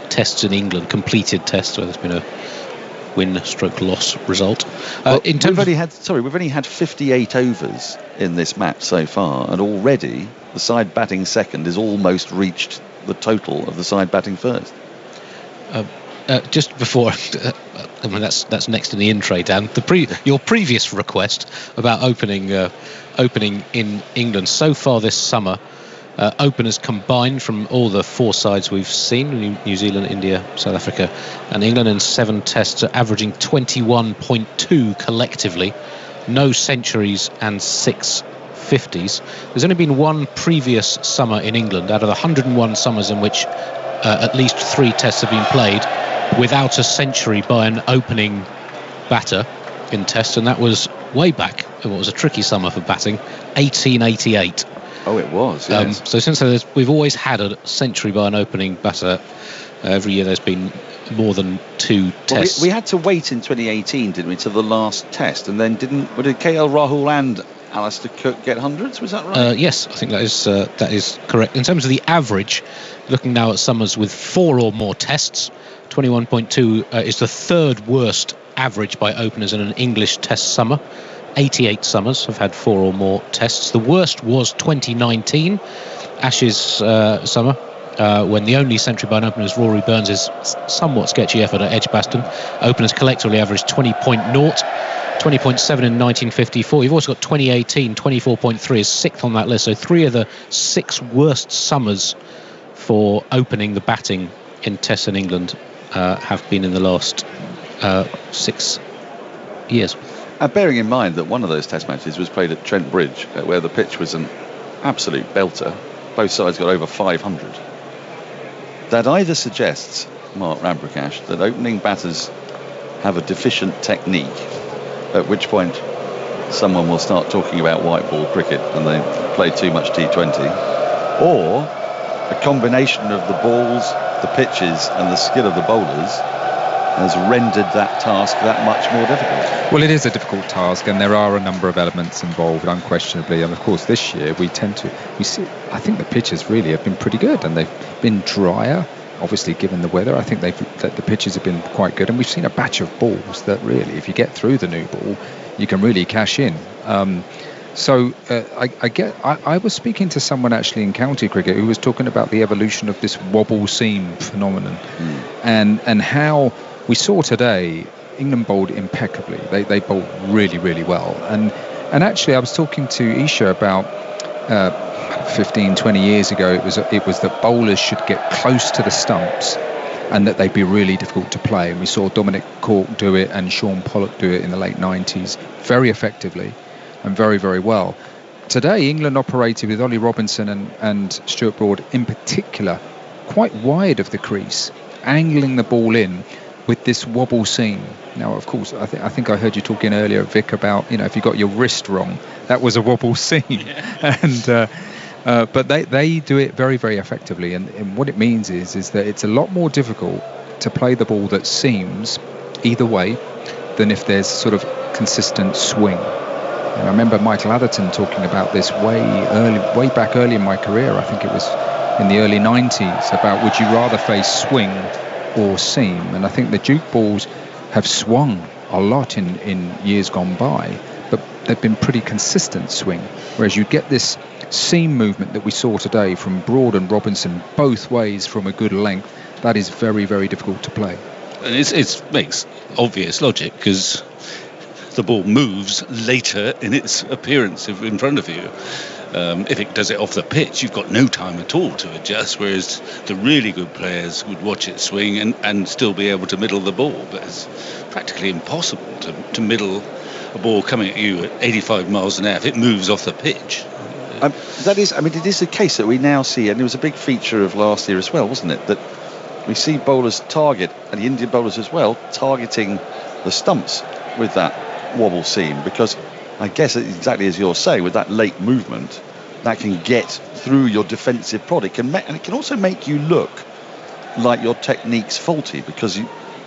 tests in England, completed tests where there's been a win/loss result. We've only had 58 overs in this match so far, and already the side batting second has almost reached the total of the side batting first. Just before, I mean that's next in the in tray, Dan. Your previous request about opening in England so far this summer. Openers combined from all the 4 sides we've seen, New Zealand, India, South Africa and England, in 7 tests are averaging 21.2 collectively, no centuries and 6 50s. There's only been one previous summer in England out of the 101 summers in which at least 3 tests have been played without a century by an opening batter in tests, and that was way back. It was a tricky summer for batting, 1888. Oh, it was, yes. So since then, we've always had a century by an opening batter. Every year there's been more than 2 tests. We had to wait in 2018, didn't we, to the last test, and then did KL Rahul and Alistair Cook get hundreds? Was that right? Yes, I think that is correct. In terms of the average, looking now at summers with 4 or more tests, 21.2 is the 3rd worst average by openers in an English test summer. 88 summers have had 4 or more tests. The worst was 2019, Ashes summer, when the only century by an opener is Rory Burns' somewhat sketchy effort at Edgbaston. Openers collectively averaged 20.0, 20.7 in 1954. You've also got 2018, 24.3 is sixth on that list. So 3 of the 6 worst summers for opening the batting in Tests in England have been in the last 6 years. And bearing in mind that one of those Test matches was played at Trent Bridge, where the pitch was an absolute belter. Both sides got over 500. That either suggests, Mark Ramprakash, that opening batters have a deficient technique, at which point someone will start talking about white ball cricket and they play too much T20, or a combination of the balls, the pitches and the skill of the bowlers has rendered that task that much more difficult. Well, it is a difficult task, and there are a number of elements involved, unquestionably. And of course, this year we see. I think the pitches really have been pretty good, and they've been drier. Obviously, given the weather, I think that the pitches have been quite good, and we've seen a batch of balls that really, if you get through the new ball, you can really cash in. I was speaking to someone actually in county cricket who was talking about the evolution of this wobble seam phenomenon, and how we saw today England bowled impeccably. They bowled really, really well. And actually, I was talking to Isha about 15, 20 years ago. It was that bowlers should get close to the stumps and that they'd be really difficult to play. And we saw Dominic Cork do it and Sean Pollock do it in the late 90s very effectively and very, very well. Today, England operated with Ollie Robinson and Stuart Broad in particular quite wide of the crease, angling the ball in with this wobble seam. Now, of course, I think I heard you talking earlier, Vic, about, if you got your wrist wrong, that was a wobble seam. Yeah. But they do it very, very effectively. And what it means is that it's a lot more difficult to play the ball that seams either way than if there's sort of consistent swing. And I remember Michael Atherton talking about this way back early in my career. I think it was in the early 90s, about would you rather face swing or seam. And I think the Duke balls have swung a lot in years gone by, but they've been pretty consistent swing, whereas you get this seam movement that we saw today from Broad and Robinson both ways from a good length. That is very, very difficult to play. And it makes obvious logic, because the ball moves later in its appearance in front of you. If it does it off the pitch, you've got no time at all to adjust, whereas the really good players would watch it swing and still be able to middle the ball. But it's practically impossible to middle a ball coming at you at 85 miles an hour if it moves off the pitch. It is a case that we now see, and it was a big feature of last year as well, wasn't it? That we see bowlers target, and the Indian bowlers as well, targeting the stumps with that wobble seam, because I guess exactly as you're saying, with that late movement, that can get through your defensive product, and it can also make you look like your technique's faulty, because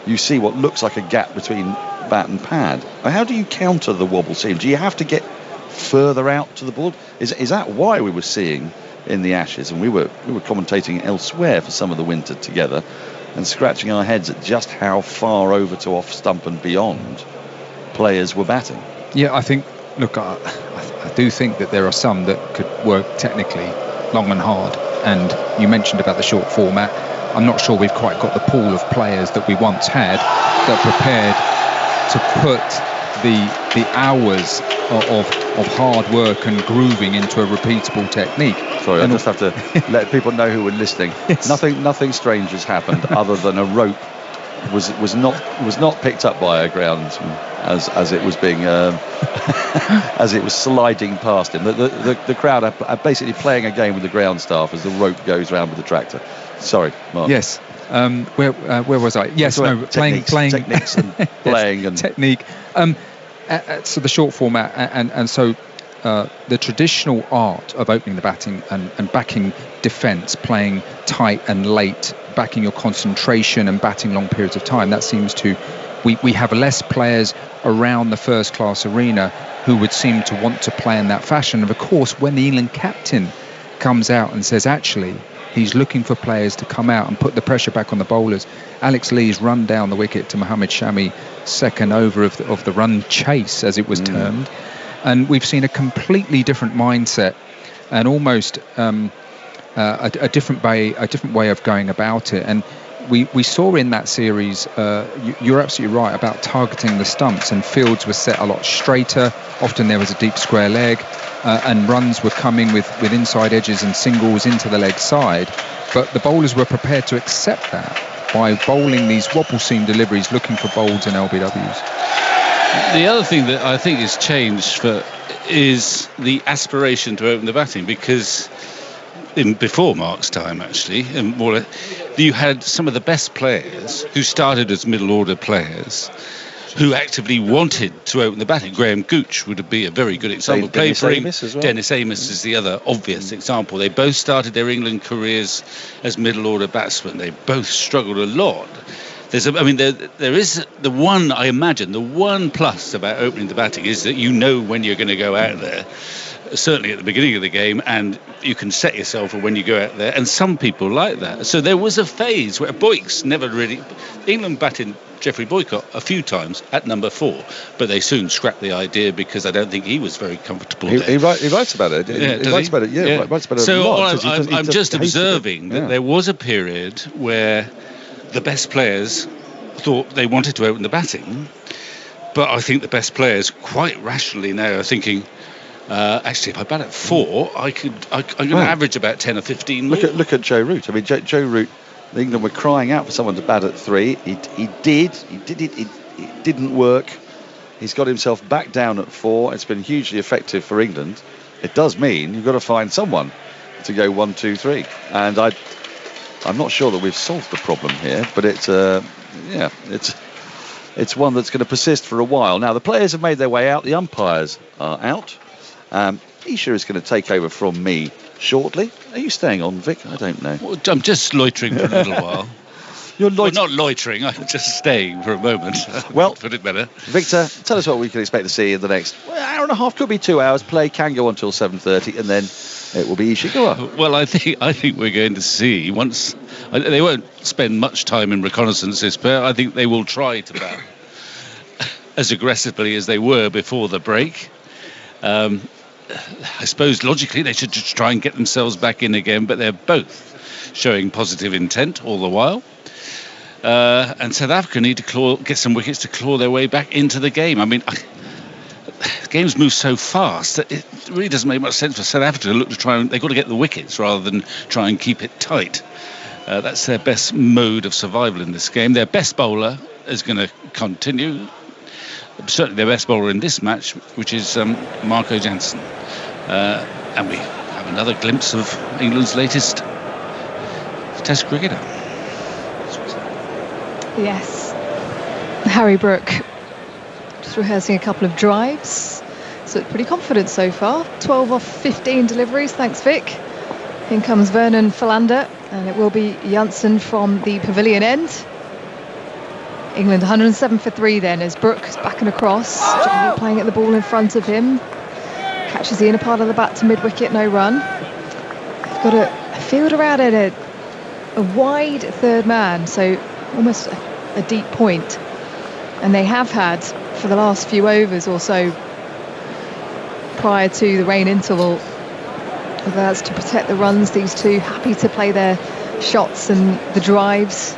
you see what looks like a gap between bat and pad. How do you counter the wobble seam? Do you have to get further out to the ball? Is that why we were seeing in the Ashes, and we were commentating elsewhere for some of the winter together, and scratching our heads at just how far over to off stump and beyond players were batting? Yeah, I think, look, I do think that there are some that could work technically long and hard. And you mentioned about the short format. I'm not sure we've quite got the pool of players that we once had that prepared to put the hours of hard work and grooving into a repeatable technique. Sorry, I just have to let people know who were listening. Yes. Nothing strange has happened other than a rope was not picked up by a groundsman as it was being as it was sliding past him. The crowd are basically playing a game with the ground staff as the rope goes round with the tractor. Sorry, Mark. Yes. Where was I? Yes, no, playing techniques and playing and technique. So the short format and so the traditional art of opening the batting and backing defence, playing tight and late, backing your concentration and batting long periods of time. That seems to we have less players around the first class arena who would seem to want to play in that fashion. And of course, when the England captain comes out and says actually he's looking for players to come out and put the pressure back on the bowlers. Alex Lee's run down the wicket to Mohammad Shami, second over of the run chase, as it was termed. And we've seen a completely different mindset and almost a different way of going about it. And we saw in that series, you're absolutely right about targeting the stumps, and fields were set a lot straighter. Often there was a deep square leg, and runs were coming with inside edges and singles into the leg side. But the bowlers were prepared to accept that by bowling these wobble seam deliveries, looking for bowls and LBWs. The other thing that I think has changed is the aspiration to open the batting, because before Mark's time, actually, you had some of the best players who started as middle order players who actively wanted to open the batting. Graham Gooch would be a very good example. Dennis Amos as well. Dennis Amos is the other obvious example. They both started their England careers as middle order batsmen. They both struggled a lot. There is the one, I imagine, the one plus about opening the batting is that you know when you're going to go out there, certainly at the beginning of the game, and you can set yourself for when you go out there, and some people like that. So there was a phase where Boyks never really... England batted Geoffrey Boycott a few times at number 4, but they soon scrapped the idea because I don't think he was very comfortable there. He writes about it. He writes about it, yeah. Writes about it so a lot. I'm just observing that there was a period where the best players thought they wanted to open the batting, but I think the best players quite rationally now are thinking, actually, if I bat at 4, I'm going to average about 10 or 15 more. Look at Joe Root. I mean, Joe Root, England were crying out for someone to bat at 3. He did it. It didn't work. He's got himself back down at 4. It's been hugely effective for England. It does mean you've got to find someone to go 1, 2, 3. And I'm not sure that we've solved the problem here, but it's one that's going to persist for a while. Now, the players have made their way out. The umpires are out. Isha is going to take over from me shortly. Are you staying on, Vic? I don't know. Well, I'm just loitering for a little while. You're not loitering. I'm just staying for a moment. Well, put it better. Victor, tell us what we can expect to see in the next hour and a half. Could be 2 hours. Play can go until 7:30, and then it will be Ishikawa. Well, I think we're going to see once. They won't spend much time in reconnaissances, but I think they will try to bat as aggressively as they were before the break. I suppose logically they should just try and get themselves back in again, but they're both showing positive intent all the while. And South Africa need to get some wickets to claw their way back into the game. I mean, games move so fast that it really doesn't make much sense for South Africa to look to try and... They've got to get the wickets rather than try and keep it tight. That's their best mode of survival in this game. Their best bowler is going to continue. Certainly their best bowler in this match, which is Marco Jansen. And we have another glimpse of England's latest Test cricketer. Yes. Harry Brook just rehearsing a couple of drives. So pretty confident so far. 12 off 15 deliveries. Thanks, Vic. In comes Vernon Philander, and it will be Janssen from the pavilion end. England 107 for 3 then as Brook is back and across. Jamie playing at the ball in front of him. Catches the inner part of the bat to mid-wicket, no run. They've got a fielder out at a wide third man, so almost a deep point. And they have had, for the last few overs or so, prior to the rain interval, whether that's to protect the runs, these two happy to play their shots and the drives.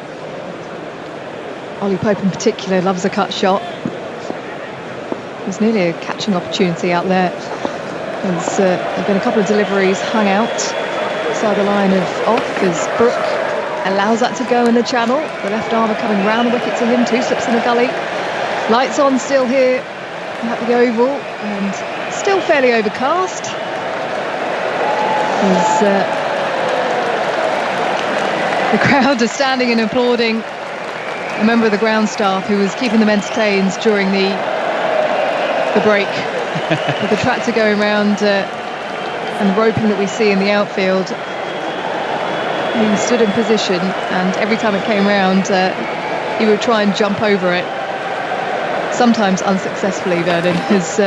Ollie Pope in particular loves a cut shot. There's nearly a catching opportunity out there. There have been a couple of deliveries hung out outside the line of off as Brook allows that to go in the channel. The left armour coming round the wicket to him, 2 slips in the gully. Lights on still here at the Oval and still fairly overcast. The crowd are standing and applauding a member of the ground staff who was keeping them entertained during the break. With the tractor going round and the roping that we see in the outfield, he stood in position, and every time it came round he would try and jump over it, sometimes unsuccessfully, Vernon, as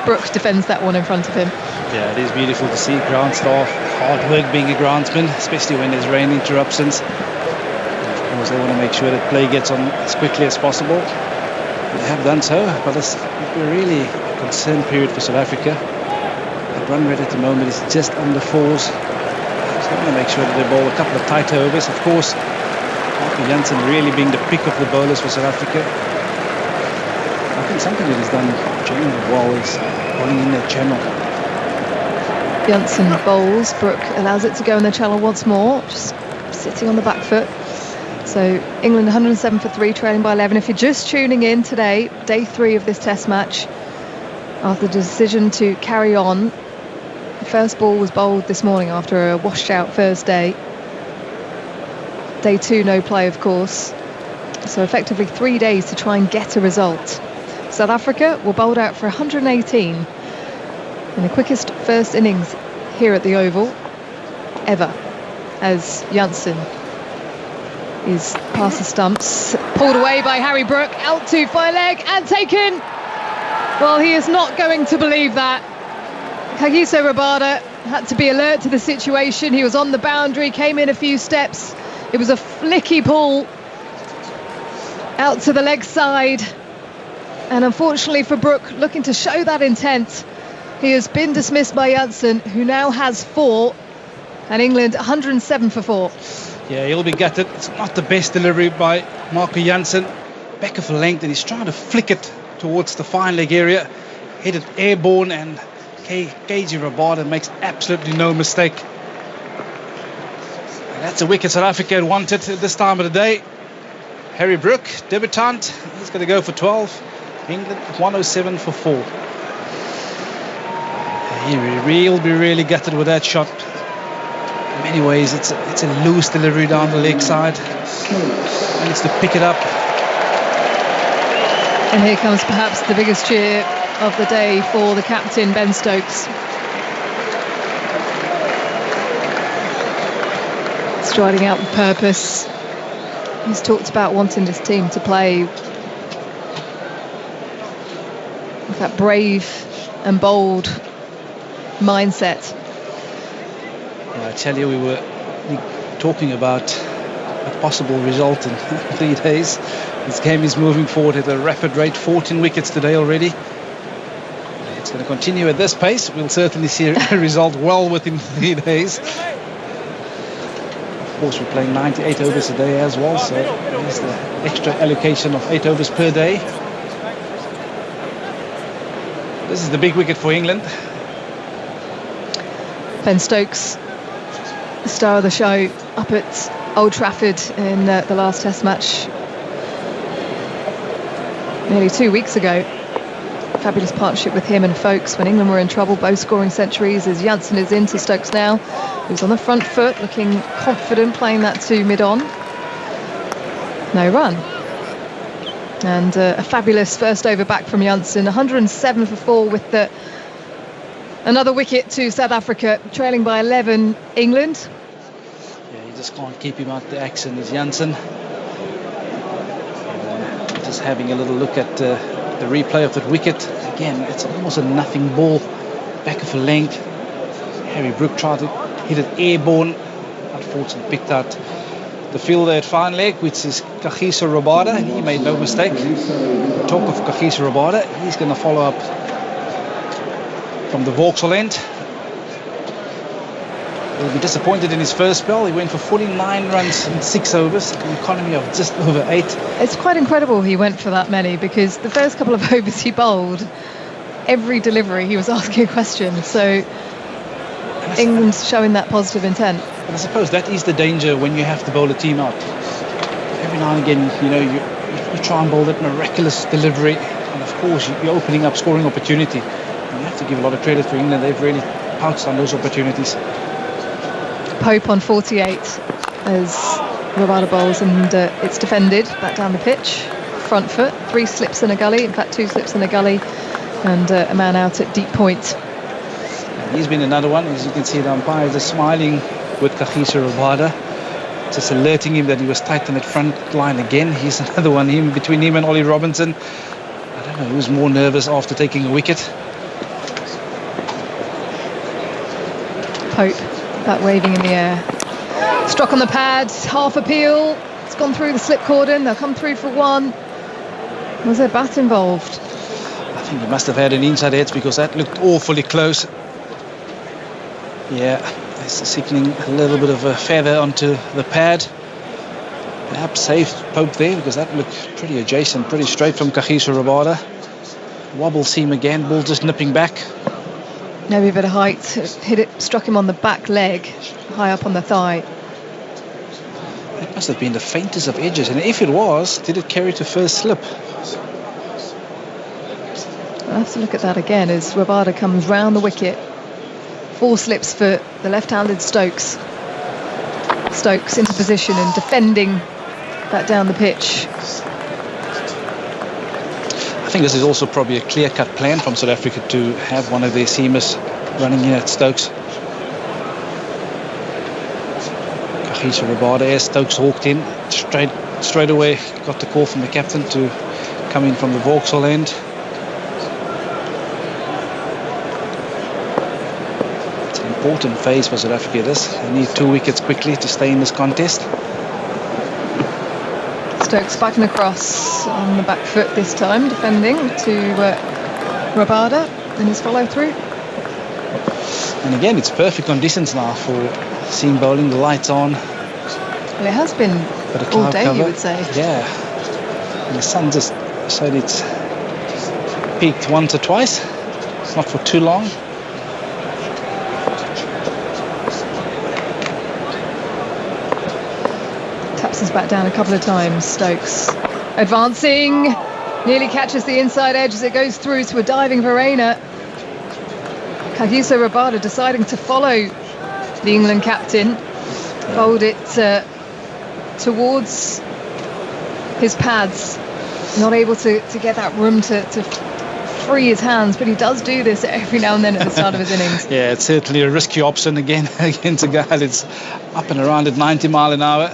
Brooks defends that one in front of him. Yeah, it is beautiful to see ground staff, hard work being a groundsman, especially when there's rain interruptions. Of course, they want to make sure that play gets on as quickly as possible. They have done so, but it's a really concerned period for South Africa. The run rate at the moment is just under 4s. So they want to make sure that they bowl a couple of tight overs. Of course, Marco Jansen really being the pick of the bowlers for South Africa. I think something that he's done generally well is bowling in their channel. Jansen bowls, Brook allows it to go in the channel once more, just sitting on the back foot. So England 107 for 3, trailing by 11. If you're just tuning in today, day 3 of this test match, after the decision to carry on, the first ball was bowled this morning after a washed out first day. Day 2 no play, of course. So effectively 3 days to try and get a result. South Africa were bowled out for 118 in the quickest first innings here at the Oval ever, as Jansen is past the stumps, pulled away by Harry Brook, out to fire leg and taken. Well, he is not going to believe that. Kagiso Rabada had to be alert to the situation. He was on the boundary, came in a few steps. It was a flicky pull out to the leg side, and unfortunately for Brook, looking to show that intent, he has been dismissed by Jansen, who now has 4, and England 107 for 4. Yeah, he'll be gutted. It's not the best delivery by Marco Jansen. Back of a length, and he's trying to flick it towards the fine leg area. Hit it airborne, and KG Rabada makes absolutely no mistake. And that's a wicket South Africa had wanted at this time of the day. Harry Brook, debutant, he's going to go for 12. England 107 for 4. He'll be really gutted with that shot. In many ways, it's a loose delivery down the leg side. He needs to pick it up. And here comes perhaps the biggest cheer of the day for the captain, Ben Stokes. Striding out with purpose. He's talked about wanting this team to play with that brave and bold mindset. Yeah, I tell you, we were talking about a possible result in 3 days. This game is moving forward at a rapid rate. 14 wickets today already. It's going to continue at this pace. We'll certainly see a result well within 3 days. Of course, we're playing 98 overs a day as well, so there's the extra allocation of 8 overs per day. This is the big wicket for England. Ben Stokes, the star of the show, up at Old Trafford in the last test match nearly 2 weeks ago. Fabulous partnership with him and Folkes when England were in trouble, both scoring centuries, as Jansen is into Stokes now, who's on the front foot, looking confident, playing that to mid-on. No run. And a fabulous first over back from Jansen, 107 for 4 with another wicket to South Africa, trailing by 11 England. Yeah, you just can't keep him out the action as Jansen. Just having a little look at the replay of that wicket. Again, it's almost a nothing ball, back of a length. Harry Brook tried to hit it airborne, unfortunately picked out the fielder at fine leg, which is Kagiso Rabada. He made no mistake. Talk of Kagiso Rabada, he's going to follow up from the Vauxhall end. He'll be disappointed in his first spell. He went for 49 runs in 6 overs, an economy of just over 8. It's quite incredible he went for that many, because the first couple of overs he bowled, every delivery he was asking a question. So England's showing that positive intent. And I suppose that is the danger when you have to bowl a team out. Every now and again, you try and bowl that miraculous delivery, and of course you're opening up scoring opportunity. And you have to give a lot of credit for England. They've really pounced on those opportunities. Pope on 48 as Rabada bowls, and it's defended back down the pitch. Front foot, 3 slips in a gully, in fact 2 slips in a gully, and a man out at deep point. He's been another one, as you can see the umpires are smiling with Kagiso Rabada, just alerting him that he was tight on that front line again. He's another one, between him and Ollie Robinson. I don't know who's more nervous after taking a wicket. Pope, that waving in the air. Struck on the pad, half appeal. It's gone through the slip cordon. They'll come through for 1. Was there bat involved? I think he must have had an inside edge, because that looked awfully close. Yeah, There's signalling a little bit of a feather onto the pad. Perhaps saved Pope there because that looked pretty adjacent, pretty straight from Kagiso Rabada. Wobble seam again, ball just nipping back. Maybe a bit of height, struck him on the back leg, high up on the thigh. It must have been the faintest of edges, and if it was, did it carry to first slip? I'll have to look at that again as Rabada comes round the wicket. 4 slips for the left-handed Stokes. Stokes into position and defending that down the pitch. I think this is also probably a clear-cut plan from South Africa to have one of their seamers running in at Stokes. Kagiso Rabada as Stokes walked in straight away, got the call from the captain to come in from the Vauxhall end. It's an important phase for South Africa this. They need 2 wickets quickly to stay in this contest. Stokes backing across on the back foot this time, defending to Rabada in his follow-through. And again, it's perfect conditions now for seam bowling, the lights on. Well, it has been all day, cover. you would say. Yeah. And the sun just showed it's peaked once or twice, not for too long. Taps us back down a couple of times. Stokes advancing, nearly catches the inside edge as it goes through to a diving Verena. Kagiso Rabada deciding to follow the England captain, fold it towards his pads, not able to get that room to free his hands, but he does do this every now and then at the start of his innings. Yeah, it's certainly a risky option again against a guy that's up and around at 90 mile an hour.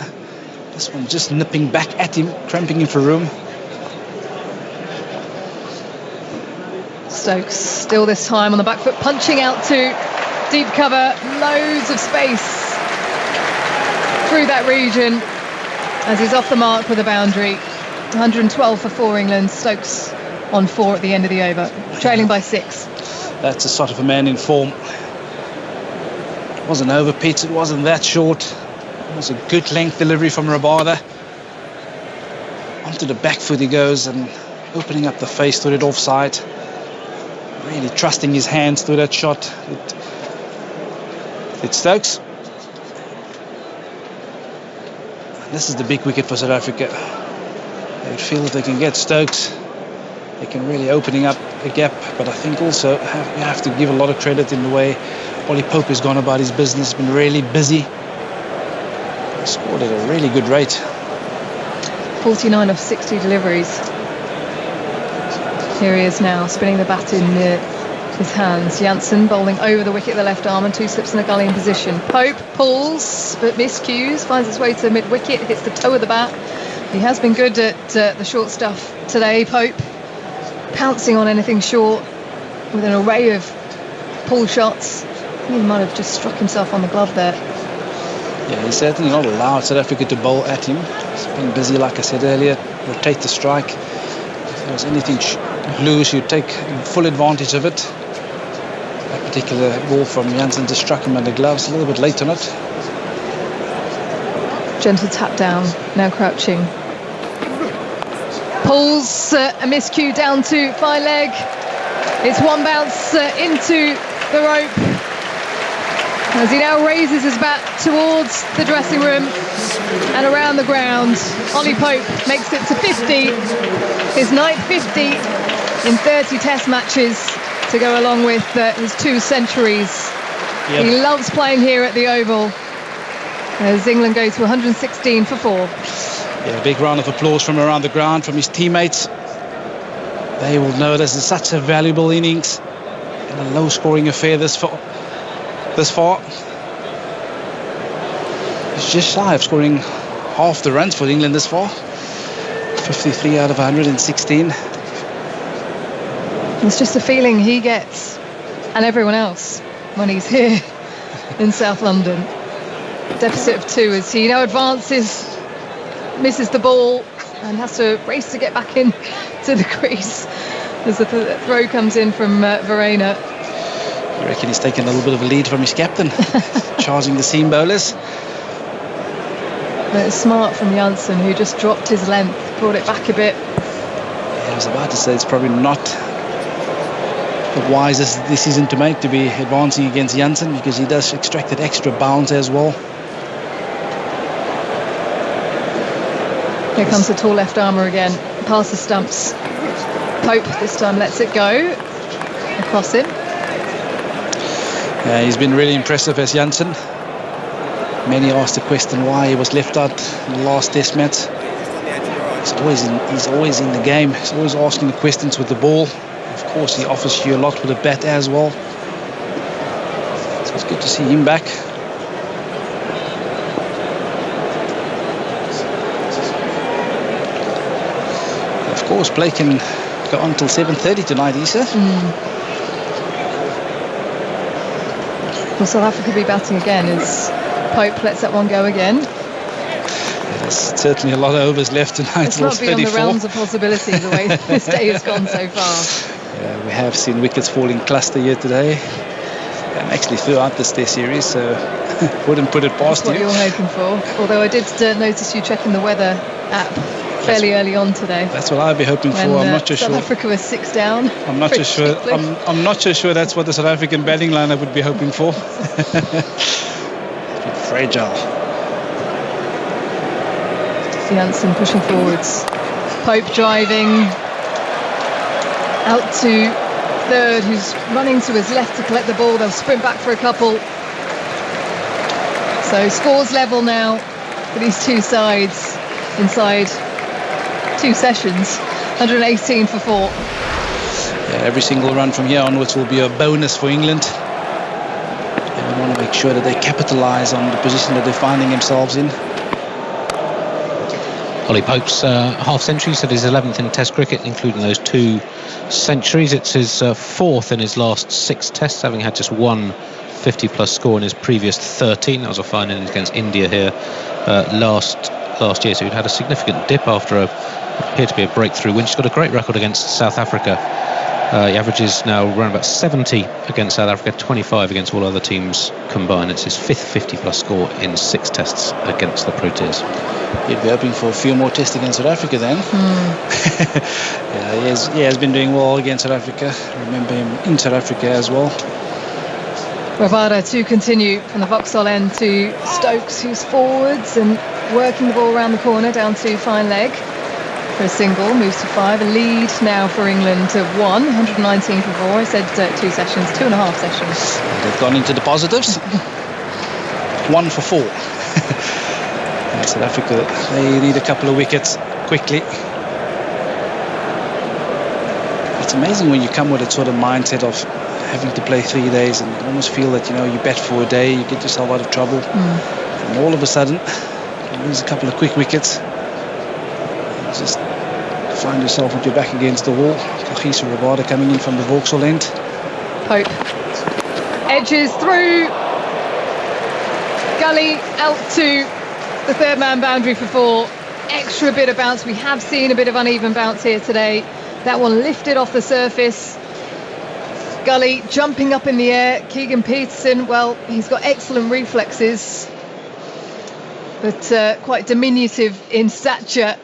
This one just nipping back at him, cramping him for room. Stokes still this time on the back foot, punching out to deep cover, loads of space through that region as he's off the mark with a boundary. 112 for 4 England. Stokes on 4 at the end of the over, trailing by 6. That's a sort of a man in form. It wasn't over pitch, it wasn't that short. It was a good length delivery from Rabada. Onto the back foot he goes and opening up the face to it offside. Really trusting his hands to that shot. It's Stokes. And this is the big wicket for South Africa. They feel if they can get Stokes, they can really opening up a gap. But I think also you have to give a lot of credit in the way Ollie Pope has gone about his business. Been really busy. He scored at a really good rate. 49 of 60 deliveries. Here he is now, spinning the bat in his hands. Janssen bowling over the wicket, the left arm, and 2 slips in a gully in position. Pope pulls, but miscues, finds his way to mid-wicket, hits the toe of the bat. He has been good at the short stuff today, Pope. Pouncing on anything short with an array of pull shots. I think he might have just struck himself on the glove there. Yeah, he's certainly not allowed South Africa to bowl at him. He's been busy, like I said earlier, rotate the strike. If there was anything loose, you'd take full advantage of it. That particular ball from Janssen just struck him under gloves, a little bit late on it. Gentle tap down, now crouching. Pulls a miscue down to fine leg. It's one bounce into the rope. As he now raises his bat towards the dressing room and around the ground. Ollie Pope makes it to 50. His 9th 50 in 30 test matches to go along with his 2 centuries. Yep. He loves playing here at the Oval as England go to 116 for 4. Yeah, a big round of applause from around the ground from his teammates. They will know this is such a valuable innings in a low-scoring affair this far. He's just shy of scoring half the runs for England this far. 53 out of 116. It's just a feeling he gets, and everyone else, when he's here in South London. Deficit of 2 as he now advances, misses the ball, and has to race to get back in to the crease as the throw comes in from Verena. I reckon he's taken a little bit of a lead from his captain, charging the seam bowlers. But it's smart from Janssen, who just dropped his length, brought it back a bit. I was about to say it's probably not the wisest decision to make to be advancing against Janssen, because he does extract that extra bounce as well. Here comes the tall left armour again, past the stumps. Pope this time lets it go across him. He's been really impressive as Janssen. Many asked the question why he was left out in the last test match. He's always in the game. He's always asking the questions with the ball. Of course, he offers you a lot with a bat as well. So it's good to see him back. Of course, play can go on till 7:30 tonight, Isa. Will South Africa be batting again as Pope lets that one go again? There's certainly a lot of overs left tonight. It's not beyond the realms of possibility the way this day has gone so far. We have seen wickets fall in cluster here today, and actually throughout this test series, so wouldn't put it past That's what you're hoping for. Although I did notice you checking the weather app fairly early on today. That's what I'd be hoping for. I'm not too sure. South Africa was 6 down. I'm not too sure. I'm not too sure that's what the South African batting lineup would be hoping for. Fragile. Janssen pushing forwards. Pope driving out to third, who's running to his left to collect the ball. They'll sprint back for a couple. So scores level now for these two sides inside 2 sessions. 118 for 4. Yeah, every single run from here onwards will be a bonus for England. And we want to make sure that they capitalise on the position that they're finding themselves in. Ollie Pope's half century, so his 11th in Test cricket, including those 2 centuries. It's his 4th in his last 6 tests, having had just one 50-plus score in his previous 13. That was a fine innings against India here last year. So he'd had a significant dip after what appeared to be a breakthrough win. She's got a great record against South Africa. He averages now around about 70 against South Africa, 25 against all other teams combined. It's his 5th 50-plus score in 6 tests against the Proteas. You'd be hoping for a few more tests against South Africa then. Yeah, he has been doing well against South Africa. Remember him in South Africa as well. Rabada to continue from the Vauxhall end to Stokes, who's forwards and working the ball around the corner down to fine leg for a single, moves to 5. A lead now for England to 1, 119 for 4. I said 2 sessions, 2.5 sessions. They've gone into the positives. 1 for 4. South Africa, they need a couple of wickets quickly. It's amazing when you come with that sort of mindset of having to play 3 days and almost feel that, you bet for a day, you get yourself out of trouble. And all of a sudden, you lose a couple of quick wickets. You just find yourself with your back against the wall. Kagiso Rabada coming in from the Vauxhall end. Pope edges through. Gully out to the 3rd man boundary for 4. Extra bit of bounce. We have seen a bit of uneven bounce here today. That one lifted off the surface. Gully jumping up in the air. Keegan Peterson, well, he's got excellent reflexes, but quite diminutive in stature.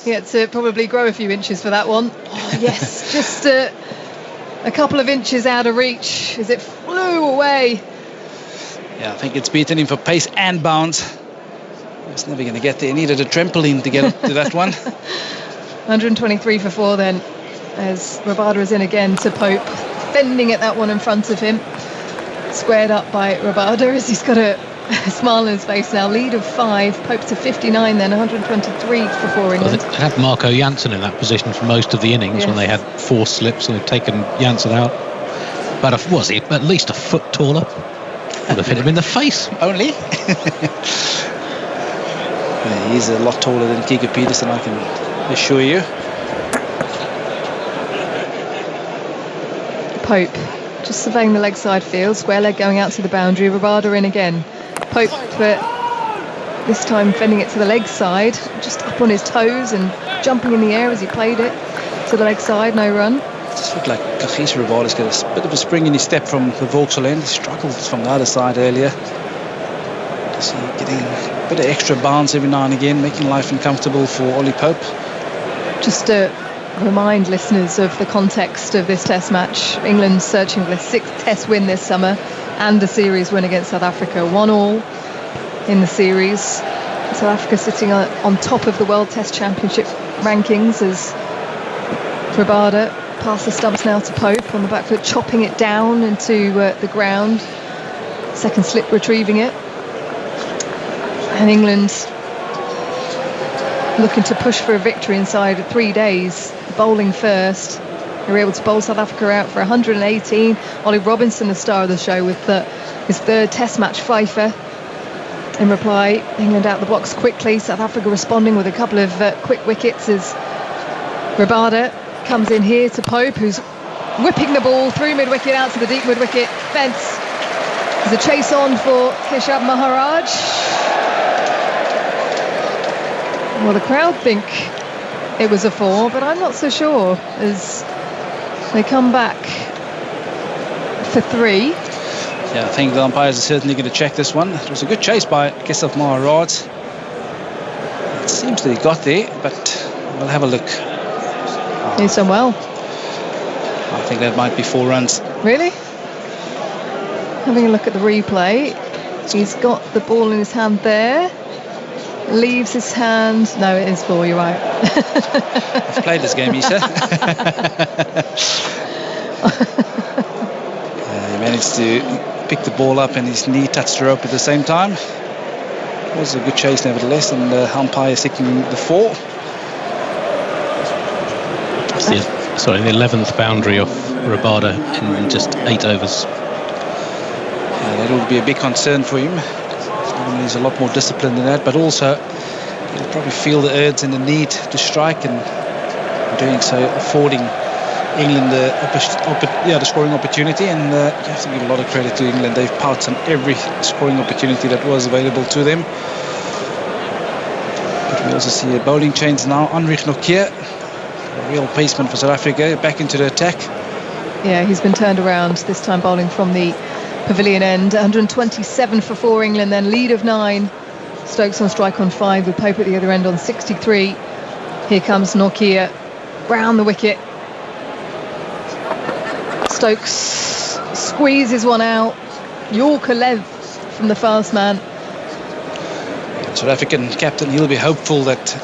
He had to probably grow a few inches for that one. Oh, yes, just a couple of inches out of reach as it flew away. Yeah, I think it's beaten him for pace and bounce. He was never going to get there. He needed a trampoline to get up to that one. 123 for 4 then, as Rabada is in again to Pope, fending at that one in front of him. Squared up by Rabada as he's got a smile on his face now. Lead of 5, Pope to 59 then, 123 for 4 England. They had Marco Janssen in that position for most of the innings, when they had 4 slips, and they've taken Janssen out. But was he at least a foot taller? Would have hit him in the face. Only? He's a lot taller than Keegan Peterson, I can assure you. Pope just surveying the leg side field, square leg going out to the boundary. Rabada in again. Pope, but this time fending it to the leg side, just up on his toes and jumping in the air as he played it to the leg side. No run. Just looked like Kagiso Rabada's got a bit of a spring in his step from the Vauxhall end. He struggled from the other side earlier. So getting a bit of extra bounce every now and again, making life uncomfortable for Ollie Pope. Just to remind listeners of the context of this test match, England searching for their 6th test win this summer and a series win against South Africa. 1-1 in the series. South Africa sitting on top of the World Test Championship rankings as Rabada past the stumps now to Pope on the back foot, chopping it down into the ground. Second slip retrieving it. And England looking to push for a victory inside 3 days. Bowling first. They were able to bowl South Africa out for 118. Ollie Robinson, the star of the show, with his 3rd test match fifer. In reply, England out the blocks quickly. South Africa responding with a couple of quick wickets as Rabada comes in here to Pope, who's whipping the ball through mid-wicket out to the deep mid-wicket fence. There's a chase on for Keshav Maharaj. Well, the crowd think it was a 4, but I'm not so sure as they come back for 3. Yeah, I think the umpires are certainly going to check this one. It was a good chase by Keshav Maharaj. It seems that he got there, but we'll have a look. He's done well. I think that might be 4 runs. Really? Having a look at the replay, he's got the ball in his hand there. Leaves his hand. No, it is 4, you're right. I've played this game, Isha. He managed to pick the ball up and his knee touched the rope at the same time. It was a good chase nevertheless, and the umpire sticking the 4. The 11th boundary of Rabada in just 8 overs. That would be a big concern for him. He's a lot more disciplined than that, but also he'll probably feel the urge and the need to strike, and doing so affording England the scoring opportunity. And you have to give a lot of credit to England. They've pounced on every scoring opportunity that was available to them. But we also see a bowling change now. Anrich Nokia, a real paceman for South Africa, back into the attack. Yeah, he's been turned around, this time bowling from the pavilion end. 127 for 4 England, then lead of 9. Stokes on strike on 5 with Pope at the other end on 63. Here comes Nokia round the wicket. Stokes squeezes one out. Yorker length from the fast man. South African captain, he'll be hopeful that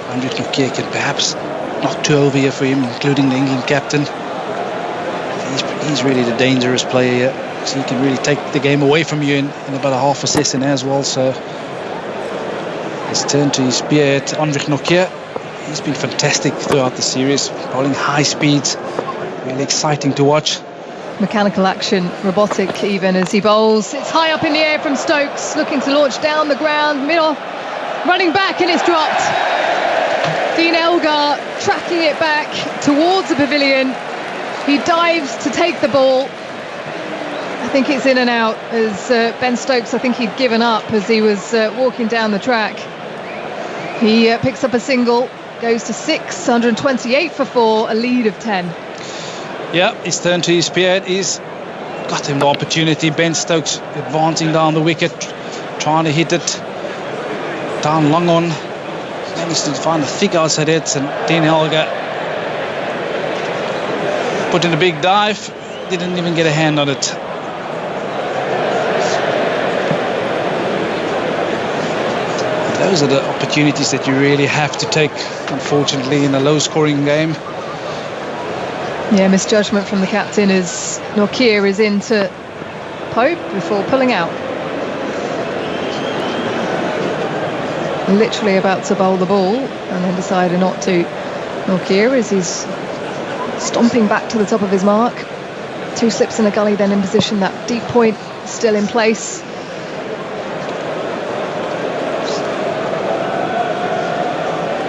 Anrich Nokia can perhaps knock 2 over here for him, including the England captain. He's really the dangerous player here. So he can really take the game away from you in about a half a session as well. So his turn to his spearhead, Anrich Nokia. He's been fantastic throughout the series, bowling high speeds, really exciting to watch. Mechanical action, robotic even as he bowls. It's high up in the air from Stokes, looking to launch down the ground, middle, running back, and it's dropped. Dean Elgar tracking it back towards the pavilion. He dives to take the ball. I think it's in and out as Ben Stokes, I think he'd given up as he was walking down the track. He picks up a single, goes to 6, 128 for 4, a lead of 10. Yeah, his turn to his spearhead. He's got him the opportunity. Ben Stokes advancing down the wicket, trying to hit it down long on. Managed to find the thick outside it, and Dean Elgar put in a big dive, didn't even get a hand on it. Those are the opportunities that you really have to take, unfortunately, in a low-scoring game. Yeah, misjudgment from the captain as Nokia is into Pope before pulling out. Literally about to bowl the ball and then decided not to. Nokia as he's stomping back to the top of his mark. 2 slips in a gully, then in position. That deep point still in place.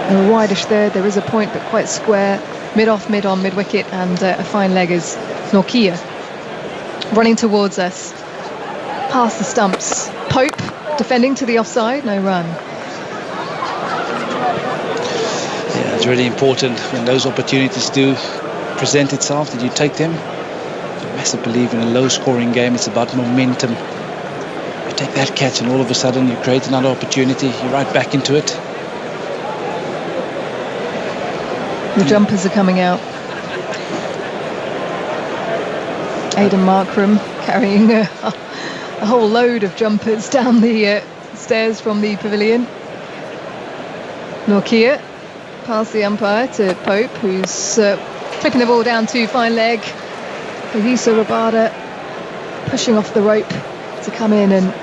A wideish third, there is a point but quite square, mid off, mid on, mid wicket, and a fine leg is Nokia running towards us past the stumps. Pope defending to the offside, no run. Yeah, it's really important when those opportunities do present itself? Did you take them? I massive believer in a low-scoring game. It's about momentum. You take that catch and all of a sudden you create another opportunity. You're right back into it. The jumpers are coming out. Aidan Markram carrying a whole load of jumpers down the stairs from the pavilion. Norkia past the umpire to Pope, who's flipping the ball down to fine leg. Elisa Rabada pushing off the rope to come in and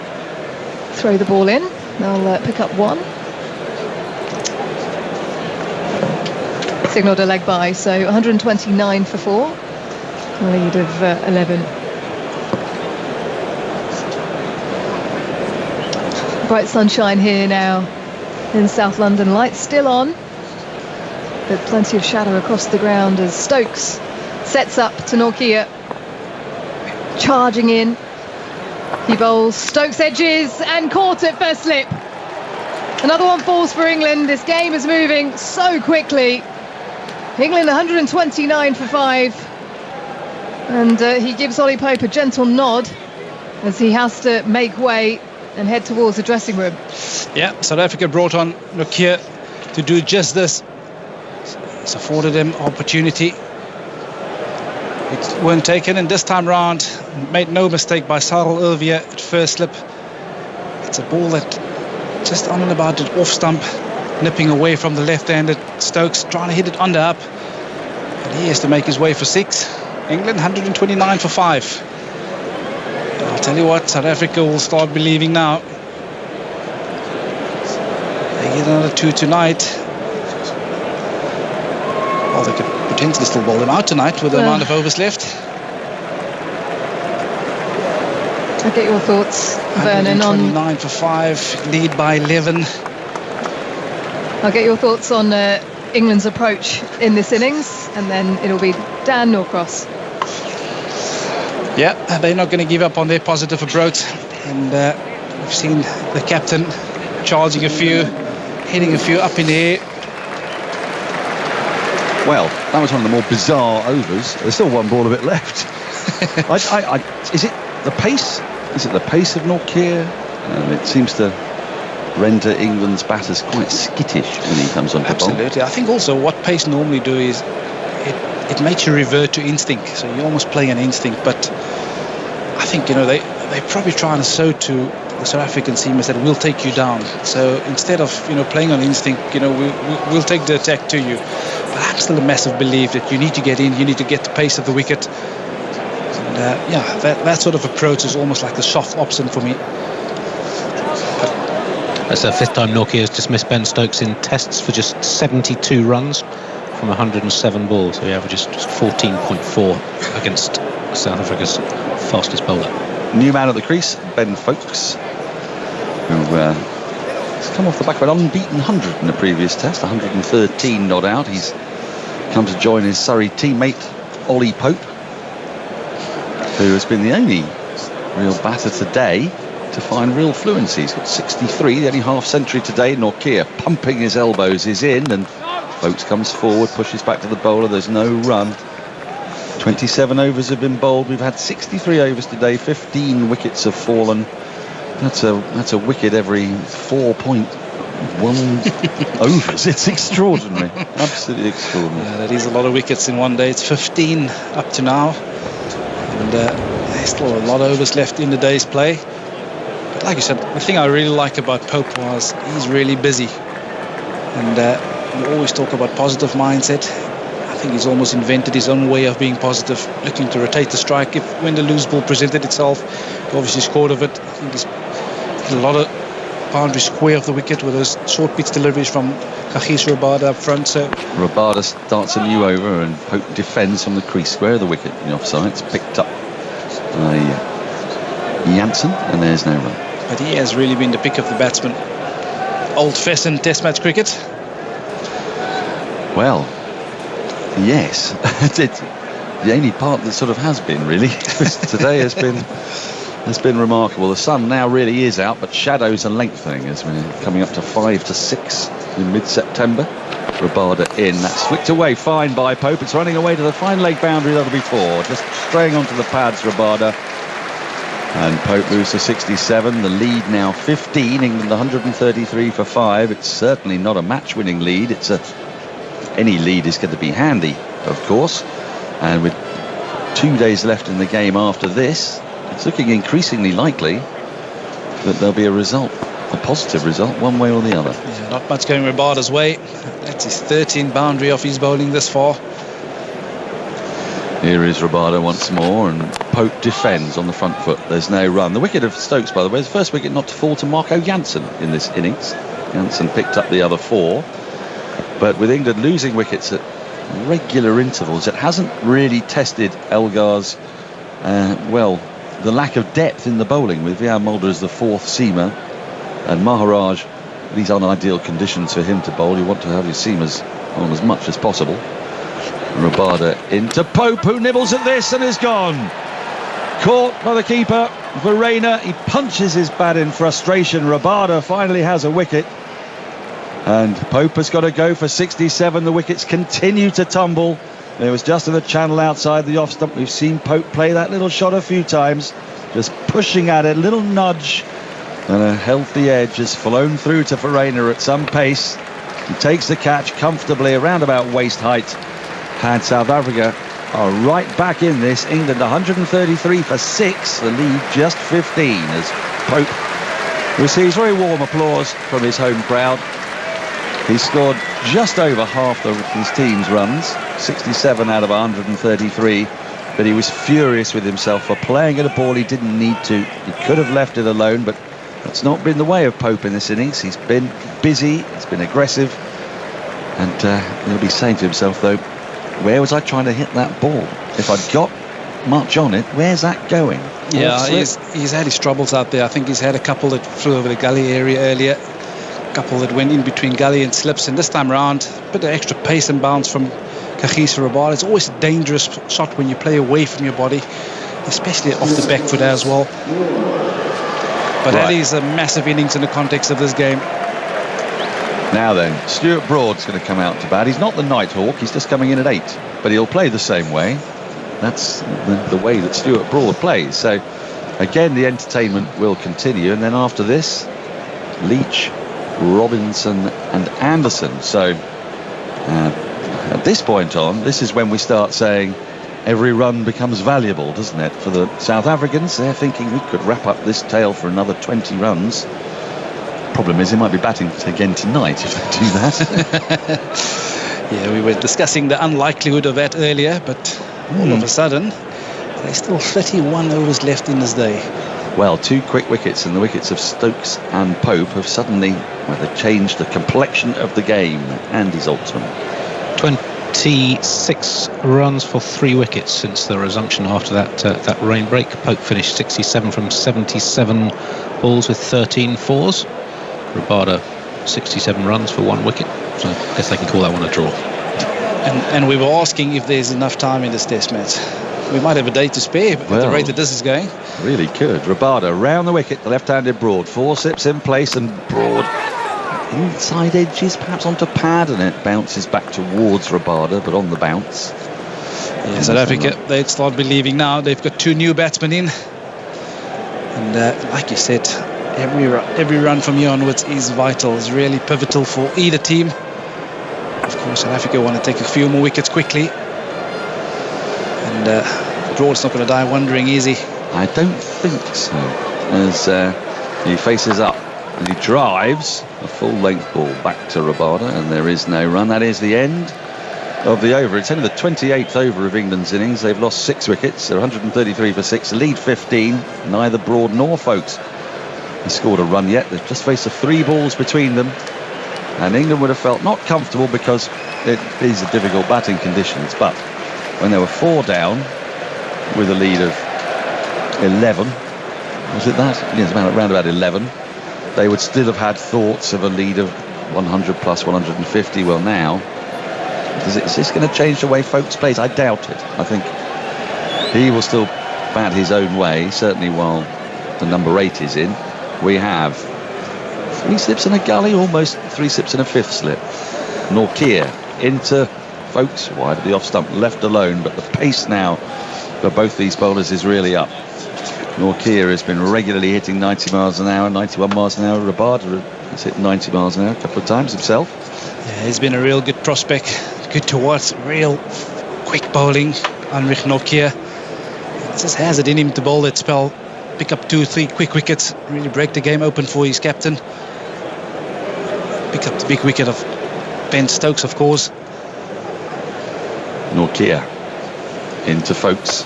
throw the ball in. They'll pick up one. Signalled a leg by, so 129 for 4. A lead of 11. Bright sunshine here now in South London. Lights still on, but plenty of shadow across the ground as Stokes sets up to Norkia. Charging in. He bowls. Stokes edges and caught at first slip. Another one falls for England. This game is moving so quickly. England 129 for 5. And he gives Ollie Pope a gentle nod as he has to make way and head towards the dressing room. Yeah, South Africa brought on Norkia to do just this. It's afforded him opportunity. It weren't taken, and this time round, made no mistake by Sarel Ervier at first slip. It's a ball that just on and about it off stump, nipping away from the left-handed Stokes, trying to hit it under up. But he has to make his way for 6. England 129 for 5. I'll tell you what, South Africa will start believing now. They get another 2 tonight. Well, they could potentially still bowl them out tonight with the amount of overs left. I'll get your thoughts, Vernon, on 29 for 5, lead by 11. I'll get your thoughts on England's approach in this innings, and then it'll be Dan Norcross. Yeah, they're not going to give up on their positive approach, and we've seen the captain charging a few, hitting a few up in the air. Well, that was one of the more bizarre overs. There's still one ball a bit left. Is it the pace? Is it the pace of Norkia? It seems to render England's batters quite skittish when he comes onto the ball. Absolutely. I think also what pace normally do is it makes you revert to instinct. So you almost play an instinct, but I think, you know, they're probably trying to sow to the South African seamers that we'll take you down. So instead of, you know, playing on instinct, you know, we'll take the attack to you. But I'm still a massive belief that you need to get in, you need to get the pace of the wicket. And yeah, that sort of approach is almost like the soft option for me. That's the 5th time Norkia has dismissed Ben Stokes in tests for just 72 runs from 107 balls. So he averages just 14.4 against South Africa's fastest bowler. New man at the crease, Ben Foakes, who has come off the back of an unbeaten 100 in the previous test, 113 not out. He's come to join his Surrey teammate Ollie Pope, who has been the only real batter today to find real fluency. He's got 63, the only half century today. Norkia pumping his elbows is in, and Foakes comes forward, pushes back to the bowler. There's no run. 27 overs have been bowled. We've had 63 overs today. 15 wickets have fallen. That's a wicket every 4.1 overs. It's extraordinary. Absolutely extraordinary. Yeah, that is a lot of wickets in one day. It's 15 up to now, and there's still a lot of overs left in the day's play. But like you said, the thing I really like about Pope was he's really busy, and we always talk about positive mindset. I think he's almost invented his own way of being positive, looking to rotate the strike. When the loose ball presented itself, he obviously scored of it. I think he's hit a lot of boundary square of the wicket with those short pitch deliveries from Kagiso Rabada up front. So Rabada starts a new over, and Pope defends from the crease square of the wicket. The offside, it's picked up by Janssen, and there's no run. But he has really been the pick of the batsman. Old-fashioned test match cricket. Well, yes. It's the only part that sort of has been, really. Today has been remarkable. The sun now really is out, but shadows are lengthening as we're coming up to 5 to 6 in mid-September. Rabada in. That's flicked away fine by Pope. It's running away to the fine leg boundary. That'll be 4. Just straying onto the pads, Rabada. And Pope moves to 67. The lead now 15. England 133 for 5. It's certainly not a match-winning lead. Any lead is going to be handy, of course. And with 2 days left in the game after this, it's looking increasingly likely that there'll be a result, a positive result, one way or the other. Yeah, not much going Rabada's way. That's his 13th boundary off his bowling this far. Here is Rabada once more, and Pope defends on the front foot. There's no run. The wicket of Stokes, by the way, is the first wicket not to fall to Marco Jansen in this innings. Jansen picked up the other 4. But with England losing wickets at regular intervals, it hasn't really tested Elgar's, the lack of depth in the bowling, with Vian Mulder as the 4th seamer and Maharaj. These aren't ideal conditions for him to bowl. You want to have your seamers on as much as possible. Rabada into Pope, who nibbles at this and is gone. Caught by the keeper, Verreynne. He punches his bat in frustration. Rabada finally has a wicket. And Pope has got to go for 67. The wickets continue to tumble. It was just in the channel outside the off stump. We've seen Pope play that little shot a few times, just pushing at it, little nudge, and a healthy edge has flown through to Verreynne at some pace. He takes the catch comfortably around about waist height, and South Africa are right back in this. England 133 for 6, the lead just 15 as Pope receives very warm applause from his home crowd. He scored just over half of his team's runs, 67 out of 133, but he was furious with himself for playing at a ball he didn't need to. He could have left it alone, but that's not been the way of Pope in this innings. He's been busy, he's been aggressive, and he'll be saying to himself, though, where was I trying to hit that ball? If I'd got much on it, where's that going? Yeah, he's had his troubles out there. I think he's had a couple that flew over the gully area earlier, a couple that went in between gully and slips, and this time around a bit of extra pace and bounce from Kagiso Rabada. It's always a dangerous shot when you play away from your body, especially off the back foot as well. But that is a massive innings in the context of this game. Now then, Stuart Broad's going to come out to bat. He's not the Nighthawk, he's just coming in at 8, but he'll play the same way. That's the way that Stuart Broad plays. So again, the entertainment will continue, and then after this, Leach, Robinson and Anderson. So at this point on, this is when we start saying every run becomes valuable, doesn't it? For the South Africans, they're thinking we could wrap up this tail for another 20 runs. Problem is, they might be batting again tonight if they do that. Yeah, we were discussing the unlikelihood of that earlier, but all of a sudden, there's still 31 overs left in this day. Well, 2 quick wickets, and the wickets of Stokes and Pope have suddenly they've changed the complexion of the game. Andy Zoltzman. 26 runs for 3 wickets since the resumption after that rain break. Pope finished 67 from 77 balls with 13 fours. Rabada 67 runs for 1 wicket. So I guess they can call that one a draw. And we were asking if there's enough time in this test match. We might have a day to spare at the rate that this is going. Really could. Rabada round the wicket, the left-handed Broad. 4 sips in place, and Broad inside edges, perhaps onto pad, and it bounces back towards Rabada, but on the bounce. Yeah, South Africa, they'd start believing now. They've got 2 new batsmen in. And like you said, every run from here onwards is vital, is really pivotal for either team. Of course, South Africa want to take a few more wickets quickly. And Broad's not going to die wondering, is he? I don't think so. As he faces up and he drives a full-length ball back to Rabada, and there is no run. That is the end of the over. It's only the 28th over of England's innings. They've lost 6 wickets. They're 133 for 6, lead 15. Neither Broad nor Folkes has scored a run yet. They've just faced 3 balls between them, and England would have felt not comfortable because these are difficult batting conditions. But when they were 4 down with a lead of 11, was it that? Yes, around about 11. They would still have had thoughts of a lead of 100 plus 150. Well, now, is this going to change the way Folkes plays? I doubt it. I think he will still bat his own way, certainly while the number 8 is in. We have 3 slips in a gully, almost 3 slips in a 5th slip. Norkia into Folks, wide of the off stump, left alone, but the pace now for both these bowlers is really up. Norkia has been regularly hitting 90 miles an hour, 91 miles an hour. Rabada has hit 90 miles an hour a couple of times himself. Yeah, he's been a real good prospect, good to watch, real quick bowling. Heinrich Norkia just has it in him to bowl that spell, pick up 2-3 quick wickets, really break the game open for his captain. Pick up the big wicket of Ben Stokes, of course. Norkia into Folks.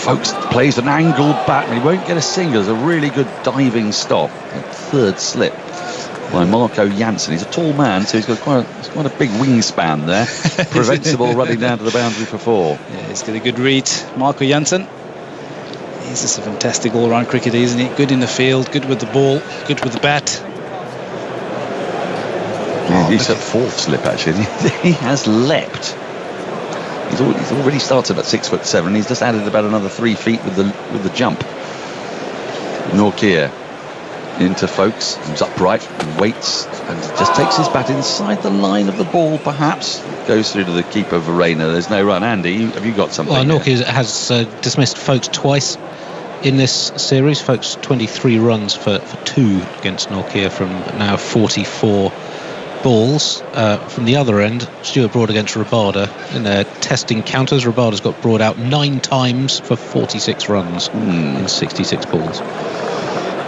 Folks plays an angled bat and he won't get a single. There's a really good diving stop, third slip by Marco Jansen. He's a tall man, so he's got quite a big wingspan there. Prevents the ball running down to the boundary for 4. Yeah, he's got a good read. Marco Jansen. He's just a fantastic all-round cricketer, isn't he? Good in the field, good with the ball, good with the bat. He's at 4th slip actually. He has leapt. He's already started at 6'7". He's just added about another 3 feet with the jump. Norkia into Folks, who's upright and waits and just takes his bat inside the line of the ball. Perhaps goes through to the keeper Verena. There's no run. Andy, have you got something? Well, Norkia has dismissed Folks twice in this series. Folks 23 runs for 2 against Norkia from now 44 balls. From the other end, Stuart Broad against Rabada in their testing counters. Rabada's got Broad out 9 times for 46 runs in 66 balls.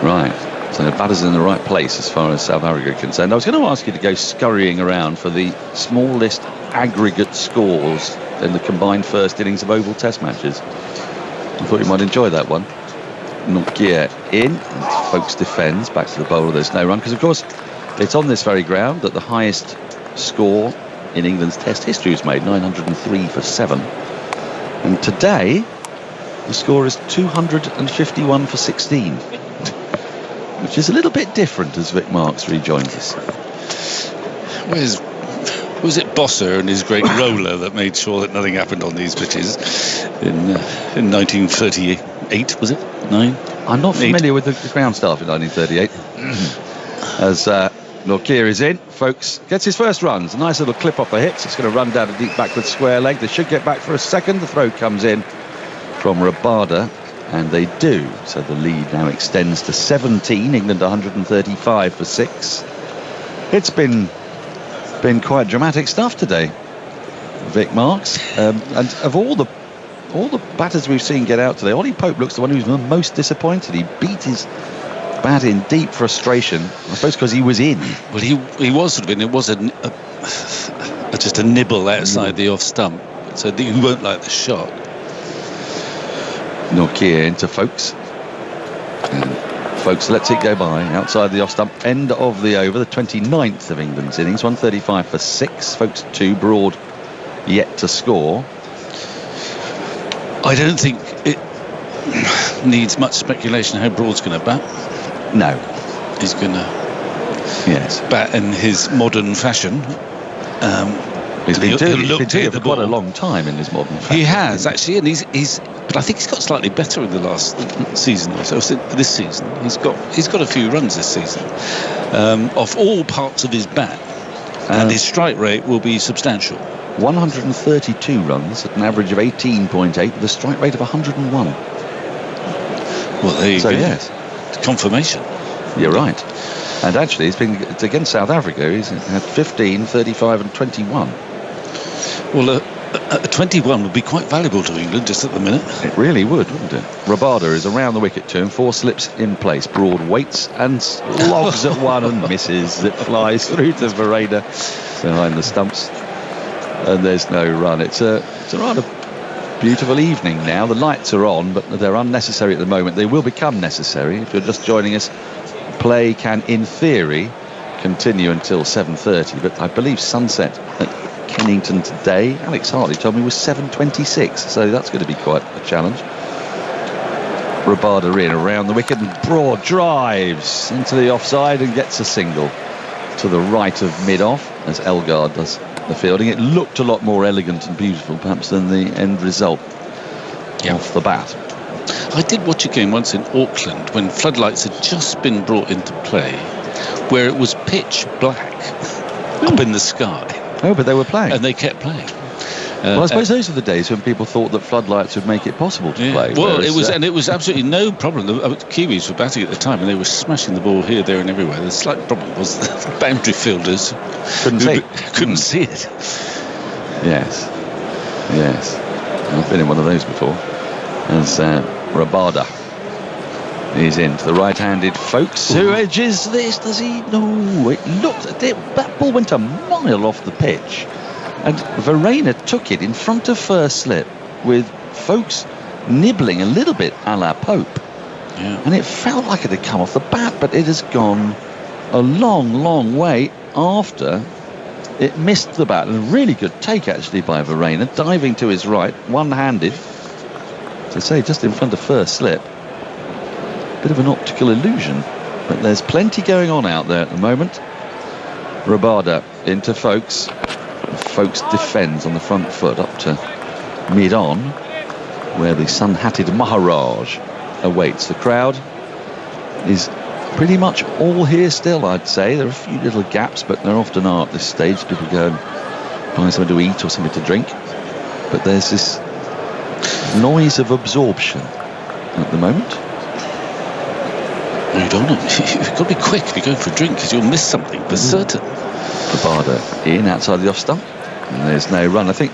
Right, so batter's in the right place as far as South Africa are concerned. I was going to ask you to go scurrying around for the smallest aggregate scores in the combined first innings of Oval Test matches. I thought you might enjoy that one. Norkia in, and Folks defends, back to the bowler, there's no run, because of course it's on this very ground that the highest score in England's Test history was made, 903 for 7. And today, the score is 251 for 16, which is a little bit different as Vic Marks rejoins us. Was it Bosser and his great roller that made sure that nothing happened on these pitches in 1938, was it? 9? I'm not familiar with the ground staff in 1938. As Norkia is in, Folks gets his first runs. A nice little clip off the hips. It's going to run down a deep backward square leg. They should get back for a second. The throw comes in from Rabada, and they do. So the lead now extends to 17. England 135 for 6. It's been quite dramatic stuff today, Vic Marks. And of all the batters we've seen get out today, Ollie Pope looks the one who's the most disappointed. He beat his bat in deep frustration, I suppose because he was in. Well, he was sort of in. It was just a nibble outside the off stump, so he won't like the shot. Norkia into Folks, and Folks lets it go by outside the off stump. End of the over, the 29th of England's innings, 135 for 6. Folks 2, Broad yet to score. I don't think it needs much speculation how Broad's going to bat. No, he's going to bat in his modern fashion. He's been doing it for quite a long time in his modern fashion. He has actually, and he's. But I think he's got slightly better in the last season or so. This season, he's got a few runs this season off all parts of his bat, and his strike rate will be substantial. 132 runs at an average of 18.8 with a strike rate of 101. Well, there you go. Yes, confirmation. You're right. And actually, it's against South Africa. He's had 15, 35, and 21. Well, 21 would be quite valuable to England just at the minute. It really would, wouldn't it? Rabada is around the wicket turn, 4 slips in place. Broad waits and logs at one and misses. It flies through to Verena behind the stumps, and there's no run. It's a rather beautiful evening now. The lights are on, but they're unnecessary at the moment. They will become necessary if you're just joining us. Play can, in theory, continue until 7:30, but I believe sunset at Kennington today, Alex Hartley told me, was 7:26, so that's going to be quite a challenge. Rabada in around the wicket, and Broad drives into the offside and gets a single to the right of mid-off as Elgar does the fielding. It looked a lot more elegant and beautiful perhaps than the end result off the bat. I did watch a game once in Auckland when floodlights had just been brought into play, where it was pitch black up in the sky. Oh, but they were playing. And they kept playing. Well, I suppose those were the days when people thought that floodlights would make it possible to play. Well, whereas, it was absolutely no problem. The Kiwis were batting at the time, and they were smashing the ball here, there, and everywhere. The slight problem was the boundary fielders couldn't see it. Yes. I've been in one of those before. As Rabada is into the right-handed Folks, who edges this. Does he? No. It looked. That ball went a mile off the pitch. And Verena took it in front of first slip with Folks nibbling a little bit a la Pope. Yeah. And it felt like it had come off the bat, but it has gone a long way after it missed the bat. A really good take, actually, by Verena, diving to his right, one-handed. To say, just in front of first slip. Bit of an optical illusion. But there's plenty going on out there at the moment. Rabada into Folks. Folks defends on the front foot up to mid-on, where the sun-hatted Maharaj awaits. The crowd is pretty much all here still, I'd say. There are a few little gaps, but there often are at this stage. People go and find something to eat or something to drink. But there's this noise of absorption at the moment. You don't know. You've got to be quick if you're going for a drink, because you'll miss something for certain. Rabada in outside the off stump, and there's no run. I think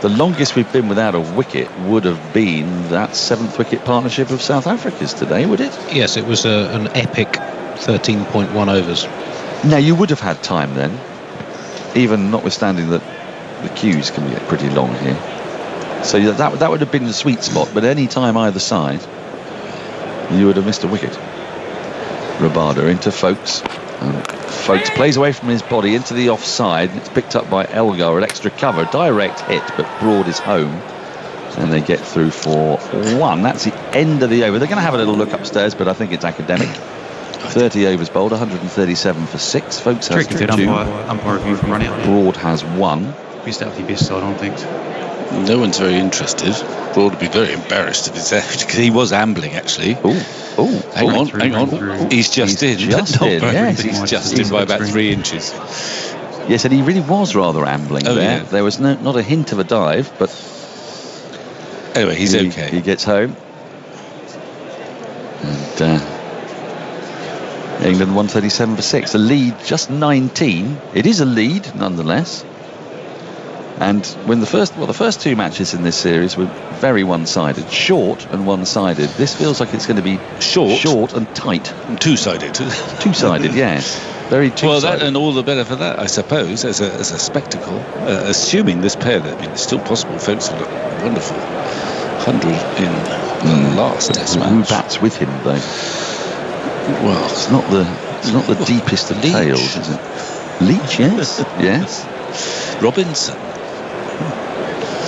the longest we've been without a wicket would have been that 7th wicket partnership of South Africa's today, would it? Yes, it was an epic 13.1 overs. Now, you would have had time then, even notwithstanding that the queues can get pretty long here. So that would have been the sweet spot, but any time either side, you would have missed a wicket. Rabada into Folks. Folks plays away from his body into the offside. It's picked up by Elgar at extra cover. Direct hit, but Broad is home. And they get through for 1. That's the end of the over. They're going to have a little look upstairs, but I think it's academic. 30 overs bowled, 137 for 6. Folks has 2. Umpire review from running out. Broad has 1. Be start with your best side on things. No one's very interested. Broad would be very embarrassed if it's out, because he was ambling, actually. Hang on. He's just in. Yes. He's just in by about 3 inches. Yes, and he really was rather ambling there. Yeah. There was not a hint of a dive, but anyway, he's okay. He gets home. And England 137 for 6. The lead just 19. It is a lead nonetheless. And when the first 2 matches in this series were very one-sided, short and one-sided. This feels like it's going to be short and tight. And two-sided. Two-sided, yes. Very two-sided. Well, that and all the better for that, I suppose, as a spectacle. Assuming this pair, that it's still possible. Folks have looked wonderful. 100 in the last Test match. Who bats with him, though? Well, it's not the deepest of tails, is it? Leach, yes. Yes. Robinson.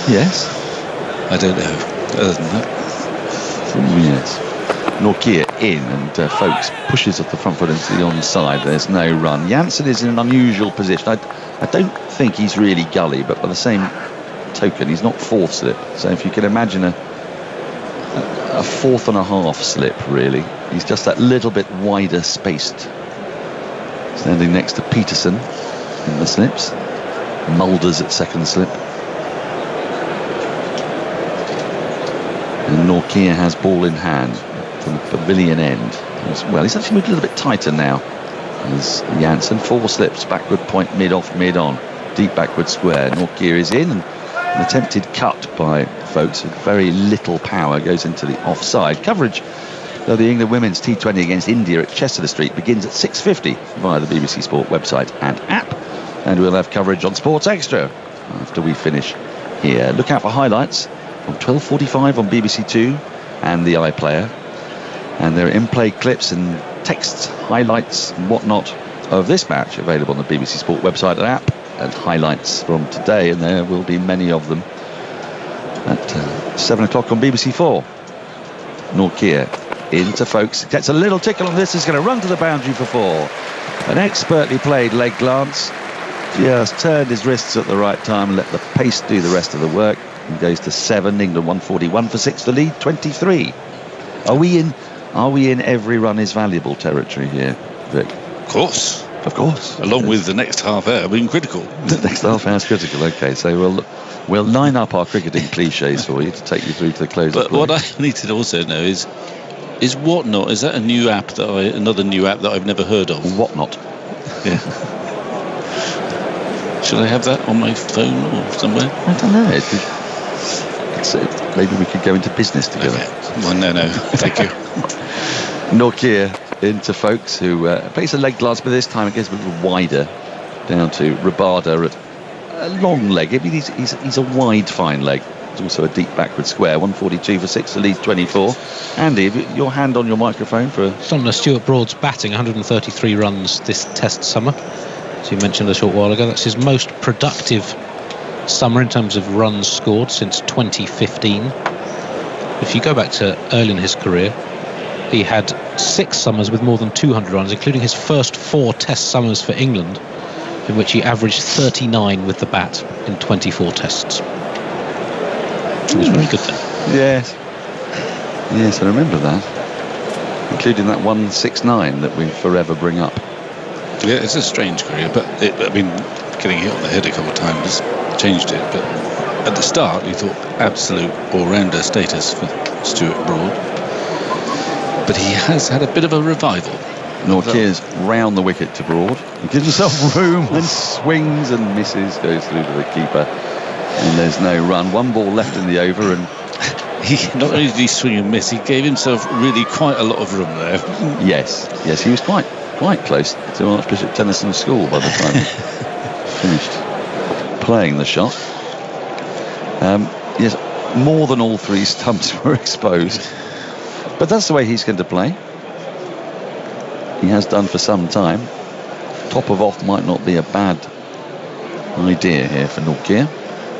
Yes. I don't know. Other than that. Yes. Nortje in, and Folks pushes at the front foot into the onside. There's no run. Jansen is in an unusual position. I don't think he's really gully, but by the same token, he's not 4th slip. So if you can imagine a 4th and a half slip, really. He's just that little bit wider spaced. Standing next to Peterson in the slips. Mulders at 2nd slip. And Nortje has ball in hand from the pavilion end. Well, he's actually moved a little bit tighter now. As Jansen, 4 slips, backward point, mid-off, mid-on. Deep backward square. Nortje is in, and an attempted cut by Folks with very little power goes into the offside. Coverage, though, the England Women's T20 against India at Chester Street begins at 6:50 via the BBC Sport website and app. And we'll have coverage on Sports Extra after we finish here. Look out for highlights on 12:45 on BBC Two and the iPlayer. And there are in-play clips and texts, highlights and whatnot of this match available on the BBC Sport website and app, and highlights from today, and there will be many of them at 7 o'clock on BBC 4. Nortje into Folks, gets a little tickle on this, is going to run to the boundary for 4. An expertly played leg glance, just turned his wrists at the right time, let the pace do the rest of the work, and goes to 7. England 141 for 6, the lead 23. Are we in every run is valuable territory here, Vic? Of course. Of course. Along with the next half hour being critical. The next half hour is critical. Okay, so we'll line up our cricketing cliches for you to take you through to the close. But what I need to also know is Whatnot, is that another new app that I've never heard of? Whatnot. Yeah. Should I have that on my phone or somewhere? I don't know. Maybe we could go into business together. Okay. Well, no, thank you. Nokia into folks who plays a leg glance, but this time it gets a little wider down to Rabada at a long leg. I mean, he's a wide, fine leg. It's also a deep backward square. 142 for 6, the lead 24. Andy, your hand on your microphone for Stuart Broad's batting 133 runs this Test summer, as you mentioned a short while ago. That's his most productive summer in terms of runs scored since 2015. If you go back to early in his career, he had 6 summers with more than 200 runs, including his first 4 Test summers for England, in which he averaged 39 with the bat in 24 Tests. It was very good then. Yes, I remember that, including that 169 that we forever bring up. Yeah, it's a strange career, but getting hit on the head a couple of times changed it. But at the start, you thought absolute all-rounder status for Stuart Broad. But he has had a bit of a revival. Nortier's round the wicket to Broad. He gives himself room and swings and misses, goes through to the keeper. And there's no run. 1 ball left in the over, and he not only did he swing and miss, he gave himself really quite a lot of room there. Yes, he was quite close to Archbishop Tennyson's school by the time he finished playing the shot. Yes, more than all 3 stumps were exposed, but that's the way he's going to play. He has done for some time. Top of off might not be a bad idea here for Nokia.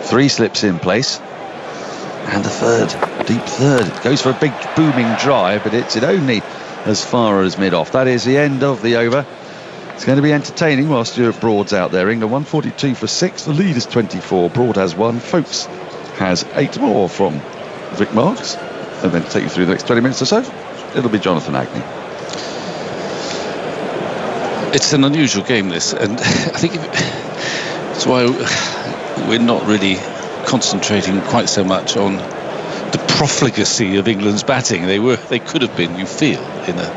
3 slips in place, and a third, deep third. It goes for a big booming drive, but it's only as far as mid-off. That is the end of the over. It's going to be entertaining while Stuart Broad's out there. England 142 for 6. The lead is 24. Broad has 1. Folkes has 8 more from Vic Marks. And then to take you through the next 20 minutes or so, it'll be Jonathan Agnew. It's an unusual game, this, and I think that's why we're not really concentrating quite so much on the profligacy of England's batting. They could have been, you feel, in a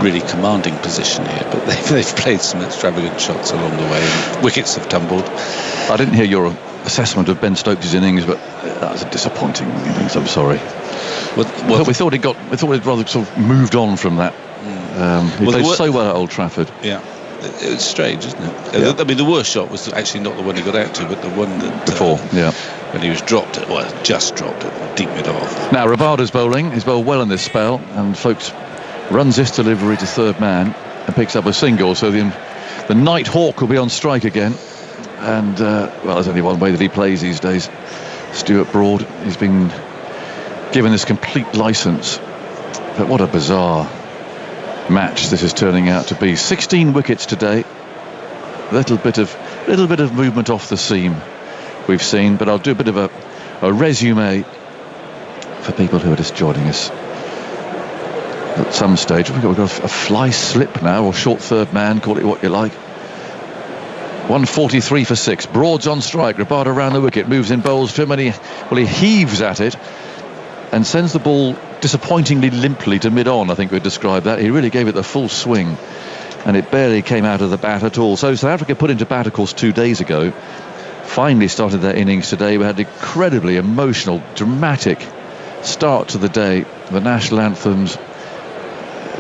really commanding position here, but they've played some extravagant shots along the way, and wickets have tumbled. I didn't hear your assessment of Ben Stokes' innings, but that was a disappointing innings. I'm sorry. Well, we thought he'd rather sort of moved on from that. He played so well at Old Trafford. Yeah. It's strange, isn't it? Yeah. I mean, the worst shot was actually not the one he got out to, but the one that before, when he was just dropped it deep mid-off. Now Rabada's bowling. He's bowled well in this spell, and Folkes runs this delivery to third man and picks up a single. So the Night Hawk will be on strike again. And there's only one way that he plays these days. Stuart Broad, he's been given this complete licence. But what a bizarre match this is turning out to be. 16 wickets today. Little bit of movement off the seam we've seen, but I'll do a bit of a resume for people who are just joining us at some stage. We've got a fly slip now, or short third man, call it what you like. 143 for 6. Broad's on strike. Rabada around the wicket, moves in, bowls to him, and he heaves at it and sends the ball disappointingly limply to mid-on. I think we'd describe that. He really gave it the full swing, and it barely came out of the bat at all. So South Africa put into bat, of course, 2 days ago. Finally started their innings today. We had an incredibly emotional, dramatic start to the day. The national anthems.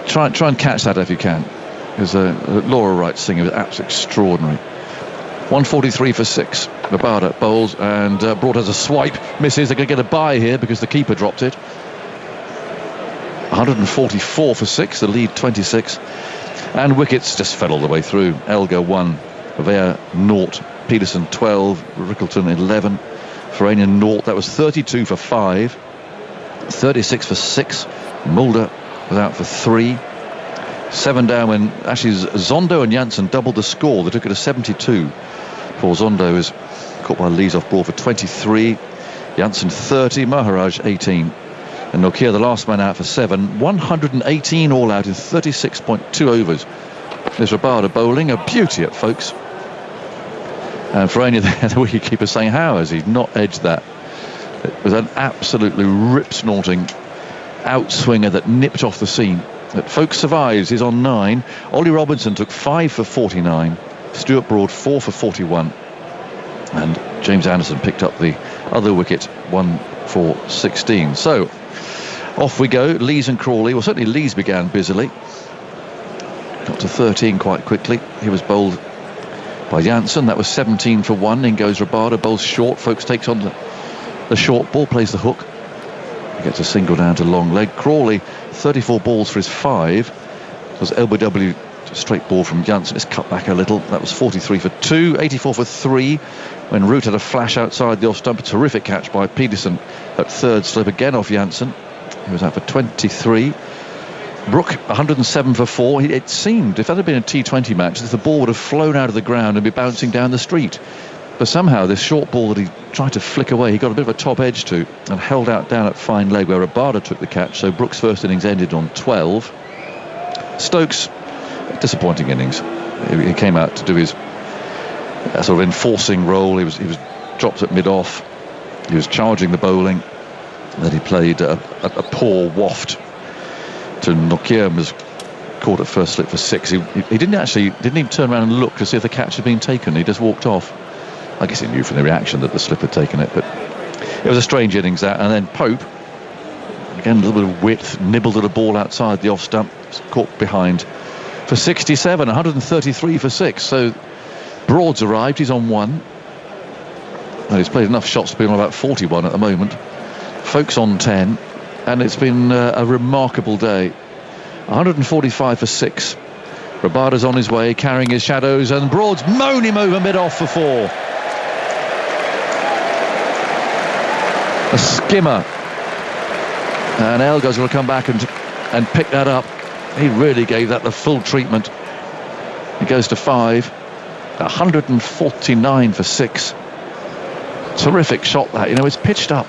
Try and catch that if you can, because Laura Wright's singing was absolutely extraordinary. 143 for 6. Rabada bowls, and Broad has a swipe, misses. They're going to get a bye here because the keeper dropped it. 144 for 6, the lead 26. And wickets just fell all the way through. Elgar 1, Vea 0, Peterson 12, Rickleton 11, Faranian 0. That was 32 for 5, 36 for 6. Mulder was out for 3. 7 down when actually Zondo and Janssen doubled the score. They took it to 72. Paul Zondo was caught by a leads-off ball for 23. Janssen 30, Maharaj 18. And Nokia, the last man out, for 7. 118 all out in 36.2 overs There's Rabada bowling, a beauty at Folkes. And for any of the wicketkeepers saying, how has he not edged that? It was an absolutely rip-snorting outswinger that nipped off the seam. But Folkes survives. He's on 9. Ollie Robinson took 5 for 49. Stuart Broad 4 for 41. And James Anderson picked up the other wicket, 1 for 16. So off we go. Lees and Crawley. Well, certainly Lees began busily. Got to 13 quite quickly. He was bowled by Janssen. That was 17 for 1. In goes Rabada, bowls short. Folkes takes on the short ball, plays the hook. He gets a single down to long leg. Crawley, 34 balls for his 5. It was LBW straight ball from Janssen. It's cut back a little. That was 43 for 2, 84 for 3. When Root had a flash outside the off stump, a terrific catch by Peterson at third slip again off Janssen. He was out for 23. Brook, 107 for 4. It seemed, if that had been a T20 match, that the ball would have flown out of the ground and be bouncing down the street. But somehow this short ball that he tried to flick away, he got a bit of a top edge to and held out down at fine leg where Rabada took the catch. So Brook's first innings ended on 12. Stokes, disappointing innings. He came out to do his sort of enforcing role. He was dropped at mid-off. He was charging the bowling. Then he played a poor waft to Nokia and was caught at first slip for 6. He didn't even turn around and look to see if the catch had been taken. He just walked off. I guess he knew from the reaction that the slip had taken it, but it was a strange innings that. And then Pope, again a little bit of width, nibbled at a ball outside the off stump, caught behind for 67, 133 for 6. So Broad's arrived, he's on 1. And he's played enough shots to be on about 41 at the moment. Folkes on 10, and it's been a remarkable day. 145 for 6. Rabada's on his way, carrying his shadows, and Broad's mown him over mid-off for 4. A skimmer. And Elgar's going to come back and pick that up. He really gave that the full treatment. He goes to 5. 149 for 6. Terrific shot that. It's pitched up.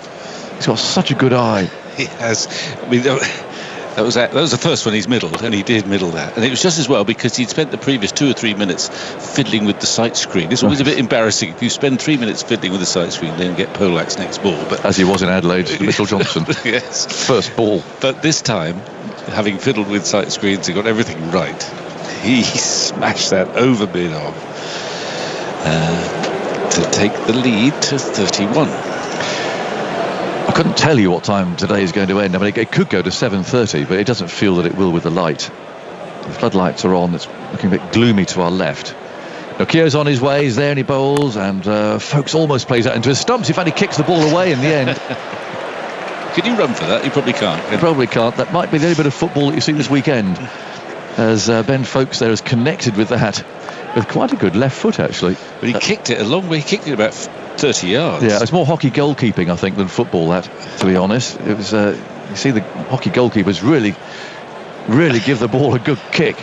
He's got such a good eye. He has. I mean, that was the first one he's middled, and he did middle that. And it was just as well because he'd spent the previous 2 or 3 minutes fiddling with the sight screen. It's always a bit embarrassing if you spend 3 minutes fiddling with the sight screen, then get Polak's next ball. But as he was in Adelaide, Mitchell Johnson. Yes. First ball. But this time, having fiddled with sight screens, he got everything right. He smashed that over mid-off to take the lead to 31. I couldn't tell you what time today is going to end. I mean, it could go to 7:30, but it doesn't feel that it will with the light. The floodlights are on. It's looking a bit gloomy to our left. Nokia's on his way. He's there and he bowls, and Folkes almost plays that into his stumps. In fact, he kicks the ball away in the end. Could you run for that? You probably can't. He probably can't. That might be the only bit of football that you see this weekend, as Ben Folkes there has connected with that with quite a good left foot, actually. But he kicked it a long way. He kicked it about 30 yards. Yeah, it's more hockey goalkeeping, I think, than football, that, to be honest. It was, you see the hockey goalkeepers really give the ball a good kick.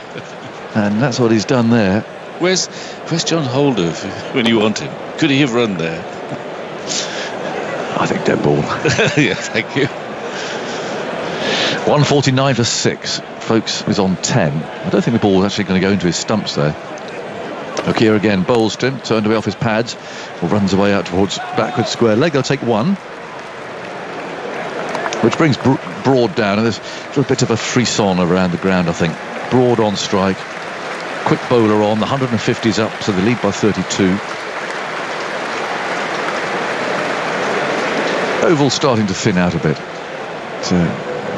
And that's what he's done there. Where's John Holder when you want him? Could he have run there? I think dead ball. Yeah, thank you. 149 for 6. Folkes is on 10. I don't think the ball was actually going to go into his stumps there. Nokia again bowls to him, turned away off his pads, or runs away out towards backward square leg. They'll take 1, which brings Broad down, and there's a little bit of a frisson around the ground, I think. Broad on strike, quick bowler on, the 150's up, so they lead by 32. Oval starting to thin out a bit, so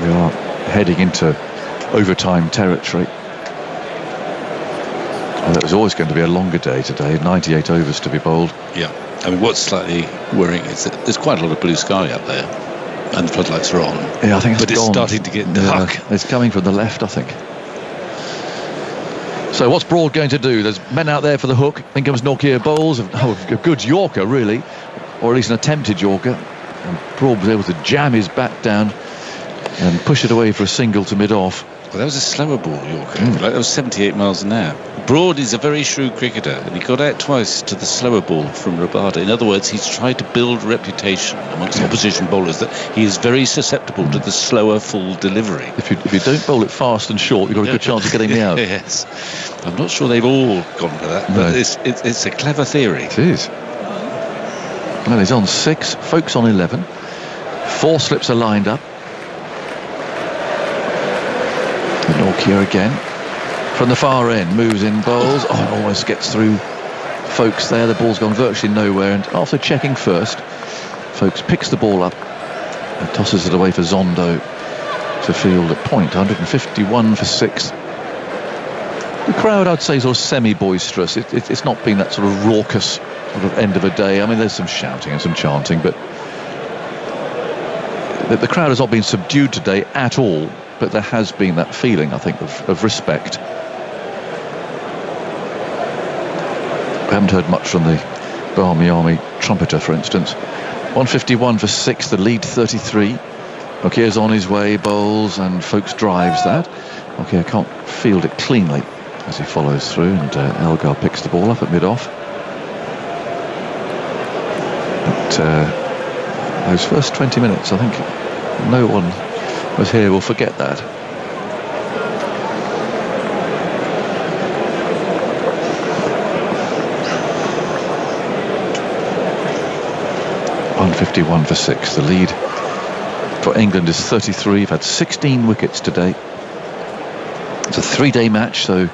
we are heading into overtime territory. Well, it was always going to be a longer day today, 98 overs to be bowled. Yeah, I mean, what's slightly worrying is that there's quite a lot of blue sky up there, and the floodlights are on. Yeah, I think it's starting to get dark. Yeah, it's coming from the left, I think. So what's Broad going to do? There's men out there for the hook. In comes Nokia bowls. A good Yorker, really, or at least an attempted Yorker. And Broad was able to jam his bat down and push it away for a single to mid-off. Well, that was a slower ball, Yorker. Like, that was 78 miles an hour. Broad is a very shrewd cricketer, and he got out twice to the slower ball from Rabada. In other words, he's tried to build a reputation amongst opposition bowlers that he is very susceptible to the slower full delivery. If you don't bowl it fast and short, you've got a good chance of getting me out. Yes. I'm not sure they've all gone for that, but it's a clever theory. It is. Well, he's on 6, Folks on 11. 4 slips are lined up. Norkia again. From the far end, moves in, bowls. Oh, almost gets through Folks there. The ball's gone virtually nowhere. And after checking first, Folks picks the ball up and tosses it away for Zondo to field at point. 151 for 6. The crowd, I'd say, is sort of semi-boisterous. It's not been that sort of raucous sort of end of a day. I mean, there's some shouting and some chanting, but the crowd has not been subdued today at all. But there has been that feeling, I think, of respect. We haven't heard much from the Barmy Army trumpeter, for instance. 151 for 6, the lead 33. Nokier's on his way, bowls, and Folks drives that. Nokia can't field it cleanly as he follows through, and Elgar picks the ball up at mid-off. But those first 20 minutes, I think no one was here will forget that. .151 for 6. The lead for England is 33. They've had 16 wickets today. It's a 3-day match, so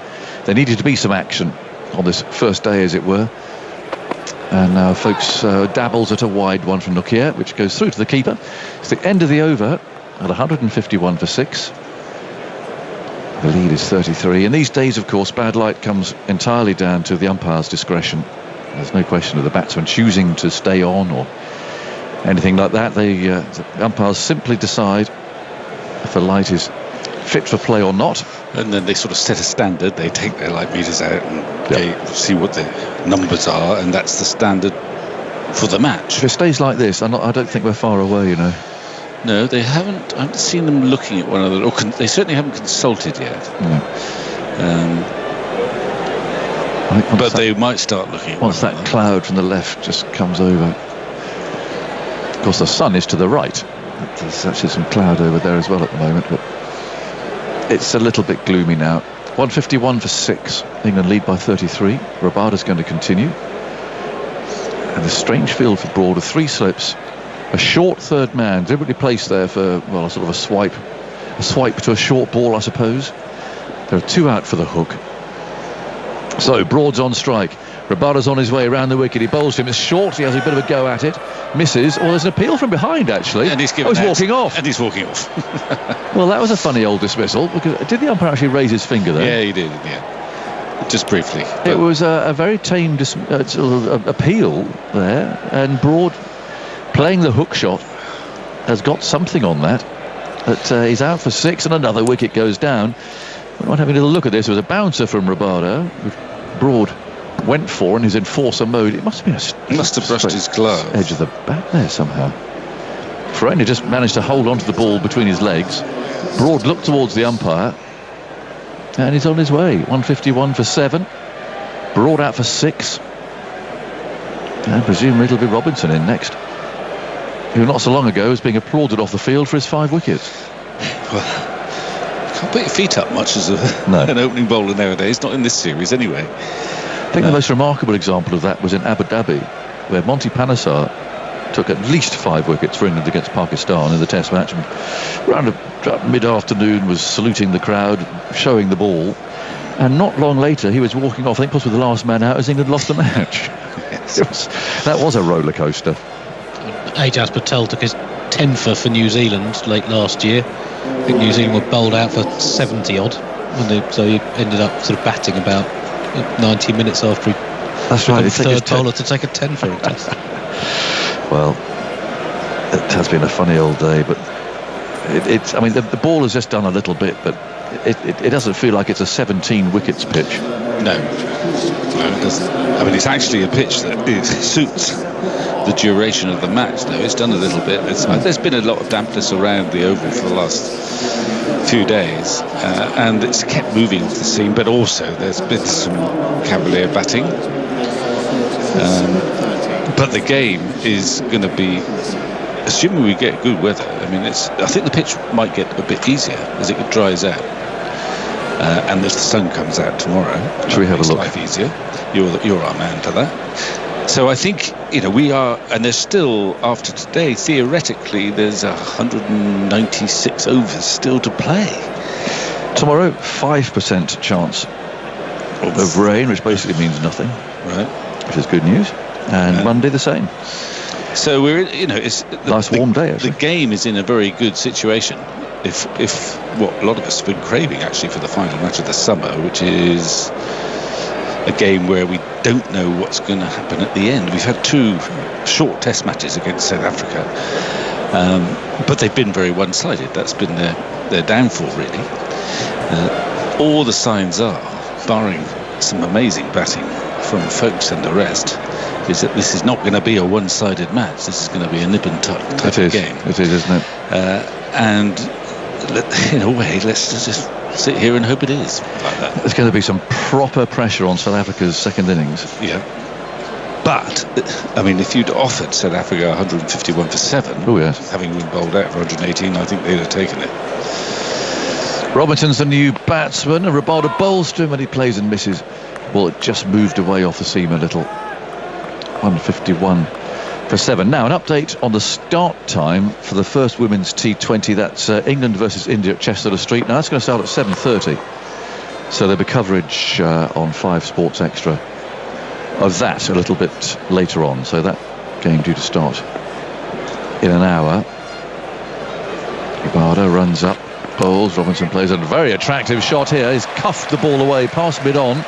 there needed to be some action on this first day, as it were. And now Folks dabbles at a wide one from Nokia, which goes through to the keeper. It's the end of the over at 151 for 6. The lead is 33. In these days, of course, bad light comes entirely down to the umpire's discretion. There's no question of the batsman choosing to stay on or anything like that. The umpires simply decide if the light is fit for play or not. And then they sort of set a standard. They take their light meters out and they see what the numbers are, and that's the standard for the match. If it stays like this, I don't think we're far away, you know. No, they haven't. I haven't seen them looking at one another, or they certainly haven't consulted yet. No. But they might start looking at once that another. Cloud from the left just comes over. Of course, the sun is to the right. There's actually some cloud over there as well at the moment, but it's a little bit gloomy now. 151 for 6. England lead by 33. Rabada's going to continue. And a strange field for Broad with 3 slips. A short third man, deliberately placed there for, well, a sort of a swipe to a short ball, I suppose. There are 2 out for the hook. So Broad's on strike. Rabada's on his way around the wicket. He bowls him. It's short. He has a bit of a go at it. Misses. Oh, there's an appeal from behind, actually. And he's walking off. And he's walking off. Well, that was a funny old dismissal. Because did the umpire actually raise his finger there? Yeah, he did. Yeah, just briefly. It was a very tame appeal there, and Broad, playing the hook shot, has got something on that. But he's out for 6, and another wicket goes down. We're not having a little look at this. There was a bouncer from Rabada. Broad went for in his enforcer mode. It must have been He must have brushed his glove. Edge of the bat there somehow. Ferrani just managed to hold onto the ball between his legs. Broad looked towards the umpire, and he's on his way. 151 for 7. Broad out for 6. And presumably it'll be Robinson in next, who not so long ago was being applauded off the field for his 5 wickets. Well, you can't put your feet up much as an opening bowler nowadays, not in this series anyway. I think the most remarkable example of that was in Abu Dhabi, where Monty Panesar took at least 5 wickets for England against Pakistan in the Test match, and around mid-afternoon was saluting the crowd, showing the ball, and not long later he was walking off, I think possibly the last man out, as England lost the match. Yes. That was a roller coaster. Ajaz Patel took his 10th for New Zealand late last year. I think New Zealand were bowled out for 70 odd, so he ended up sort of batting about 90 minutes after he became the third bowler to take a 10 for a test. Well, it has been a funny old day, but it's. I mean, the ball has just done a little bit, but it doesn't feel like it's a 17 wickets pitch. No, it doesn't. I mean, it's actually a pitch that suits the duration of the match, though. It's done a little bit. There's been a lot of dampness around the Oval for the last few days, and it's kept moving off the seam, but also there's been some cavalier batting. But the game is going to be, assuming we get good weather, I mean, I think the pitch might get a bit easier as it dries out. And if the sun comes out tomorrow, should we have a look? Life easier. You're our man for that. So I think we are, and there's still, after today, theoretically, there's 196 overs still to play. Tomorrow, 5% chance of rain, which basically means nothing. Right. Which is good news. And Monday the same. So we're, it's nice warm day. Actually. The game is in a very good situation. If what a lot of us have been craving actually for the final match of the summer, which is a game where we don't know what's going to happen at the end. We've had 2 short test matches against South Africa, but they've been very one-sided. That's been their downfall, really. All the signs are, barring some amazing batting from Folkes and the rest, is that this is not going to be a one-sided match. This is going to be a nip and tuck type of game. It is, isn't it? And in a way, let's just sit here and hope it is like that. There's going to be some proper pressure on South Africa's second innings. Yeah. But, I mean, if you'd offered South Africa 151 for 7, oh yes, having been bowled out for 118, I think they'd have taken it. Robinson's the new batsman, and Rabada bowls to him and he plays and misses. Well, it just moved away off the seam a little. 151 for 7. Now, an update on the start time for the first women's T20. That's England versus India at Chester Street. Now, that's going to start at 7:30. So there'll be coverage on 5 Sports Extra of that a little bit later on. So that game due to start in an hour. Rabada runs up, bowls. Robinson plays a very attractive shot here. He's cuffed the ball away past mid-on.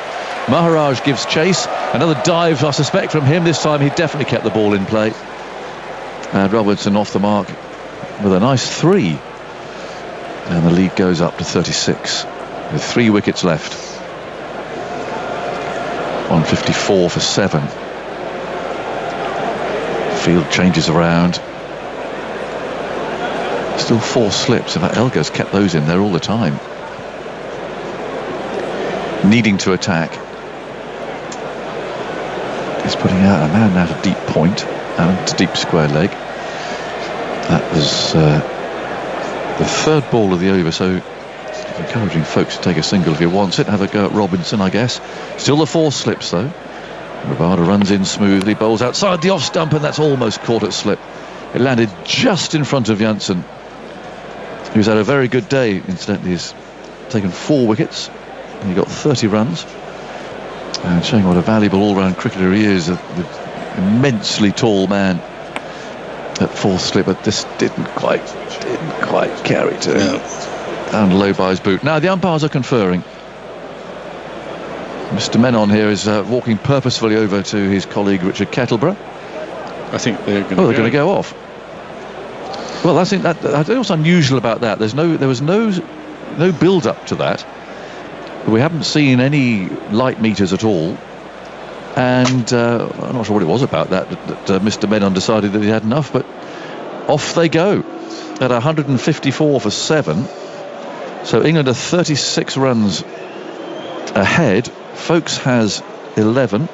Maharaj gives chase. Another dive, I suspect, from him. This time he definitely kept the ball in play. And Robertson off the mark with a nice 3. And the lead goes up to 36 with 3 wickets left. 154 for 7. Field changes around. Still 4 slips. In fact, Elgar's kept those in there all the time. Needing to attack. He's putting out a man out of deep point and to deep square leg. That was the 3rd ball of the over, so encouraging folks to take a single if he wants it. Have a go at Robinson, I guess. Still the 4 slips though. Rabada runs in smoothly, bowls outside the off stump, and that's almost caught at slip. It landed just in front of Janssen, who's had a very good day. Incidentally, he's taken 4 wickets and he got 30 runs. And showing what a valuable all-round cricketer he is, the immensely tall man at 4th slip, but this didn't quite carry to him. Down low by his boot. Now the umpires are conferring. Mr. Menon here is walking purposefully over to his colleague Richard Kettleborough. I think they're going to go off. Well, I think that what's unusual about that. There was no build-up to that. We haven't seen any light meters at all, and I'm not sure what it was about that Mr. Menon decided that he had enough, but off they go at 154 for 7. So England are 36 runs ahead. Folkes has 11.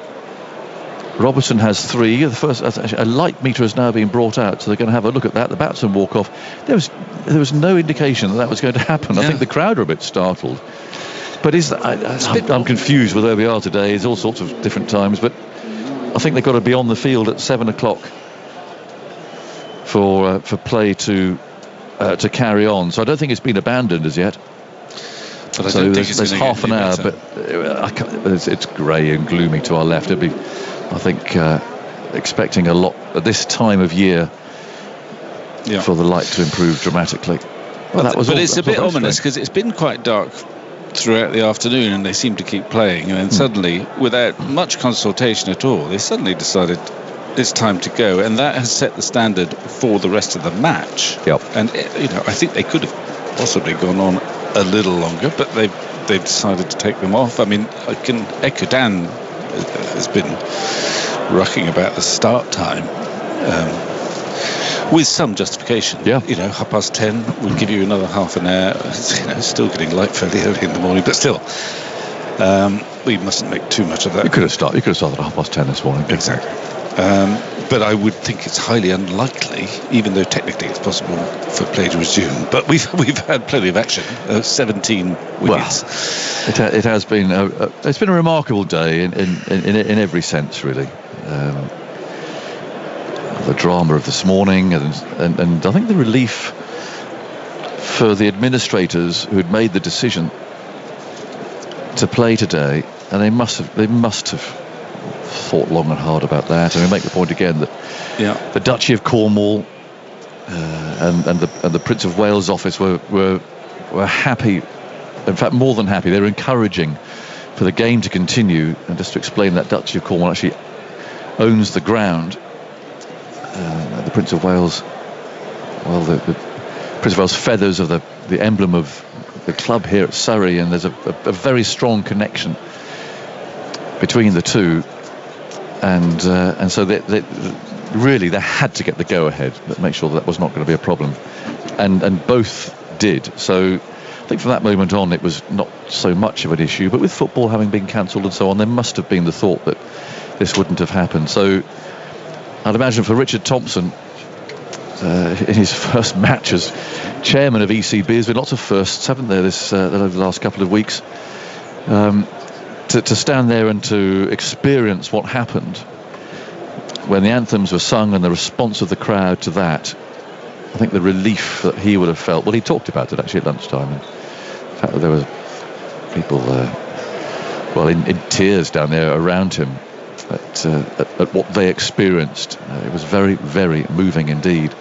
Robertson has 3. The first, a light meter has now been brought out, so they're going to have a look at that. The batsman walk off. There was no indication that was going to happen. I think the crowd are a bit startled. But I'm confused with where we are today. It's all sorts of different times, but I think they've got to be on the field at 7 o'clock for play to carry on. So I don't think it's been abandoned as yet. But so there's half an hour, but it's grey and gloomy to our left. It'd be, I think, expecting a lot at this time of year for the light to improve dramatically. Well, but it's a bit ominous because it's been quite dark throughout the afternoon, and they seem to keep playing, and then suddenly, without much consultation at all, they suddenly decided it's time to go, and that has set the standard for the rest of the match. Yep. And I think they could have possibly gone on a little longer, but they've they've decided to take them off. I mean, I can echo Dan has been rucking about the start time. With some justification. Yeah. 10:30 will give you another half an hour. It's still getting light fairly early in the morning, but still, we mustn't make too much of that. You could have started at 10:30 this morning. Exactly. But I would think it's highly unlikely, even though technically it's possible for play to resume. But we've had plenty of action. 17 wickets. Well, it has been it's been a remarkable day in every sense, really. The drama of this morning, and I think the relief for the administrators who had made the decision to play today, and they must have thought long and hard about that. And we make the point again that the Duchy of Cornwall and the Prince of Wales office were happy, in fact more than happy. They were encouraging for the game to continue. And just to explain, that Duchy of Cornwall actually owns the ground. The Prince of Wales, the Prince of Wales feathers are the emblem of the club here at Surrey, and there's a very strong connection between the two, and so they really had to get the go-ahead, but make sure that was not going to be a problem, and both did. So I think from that moment on it was not so much of an issue, but with football having been cancelled and so on, there must have been the thought that this wouldn't have happened. So I'd imagine for Richard Thompson, in his first match as chairman of ECB, there's been lots of firsts, haven't there, over the last couple of weeks, to stand there and to experience what happened when the anthems were sung and the response of the crowd to that. I think the relief that he would have felt, well, he talked about it actually at lunchtime, and the fact that there were people in tears down there around him at what they experienced. It was very, very moving indeed.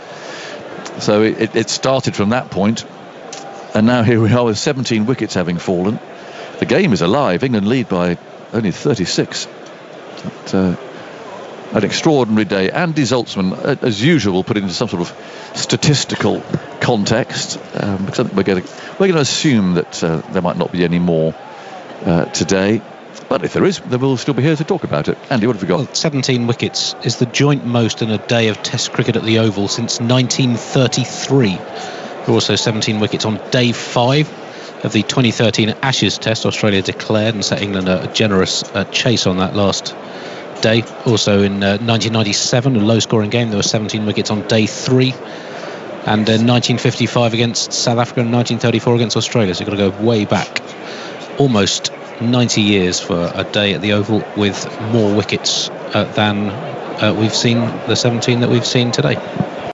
So it started from that point, and now here we are with 17 wickets having fallen. The game is alive. England lead by only 36. An extraordinary day. Andy Zaltzman, as usual, put into some sort of statistical context, because I think we're going to assume that there might not be any more today. But if there is, then we'll still be here to talk about it. Andy, what have we got? Well, 17 wickets is the joint most in a day of Test cricket at the Oval since 1933. There were also 17 wickets on day 5 of the 2013 Ashes Test. Australia declared and set England a generous chase on that last day. Also in 1997, a low-scoring game, there were 17 wickets on day 3. And in 1955 against South Africa and 1934 against Australia. So you've got to go way back. Almost 90 years for a day at the Oval with more wickets than we've seen, the 17 that we've seen today.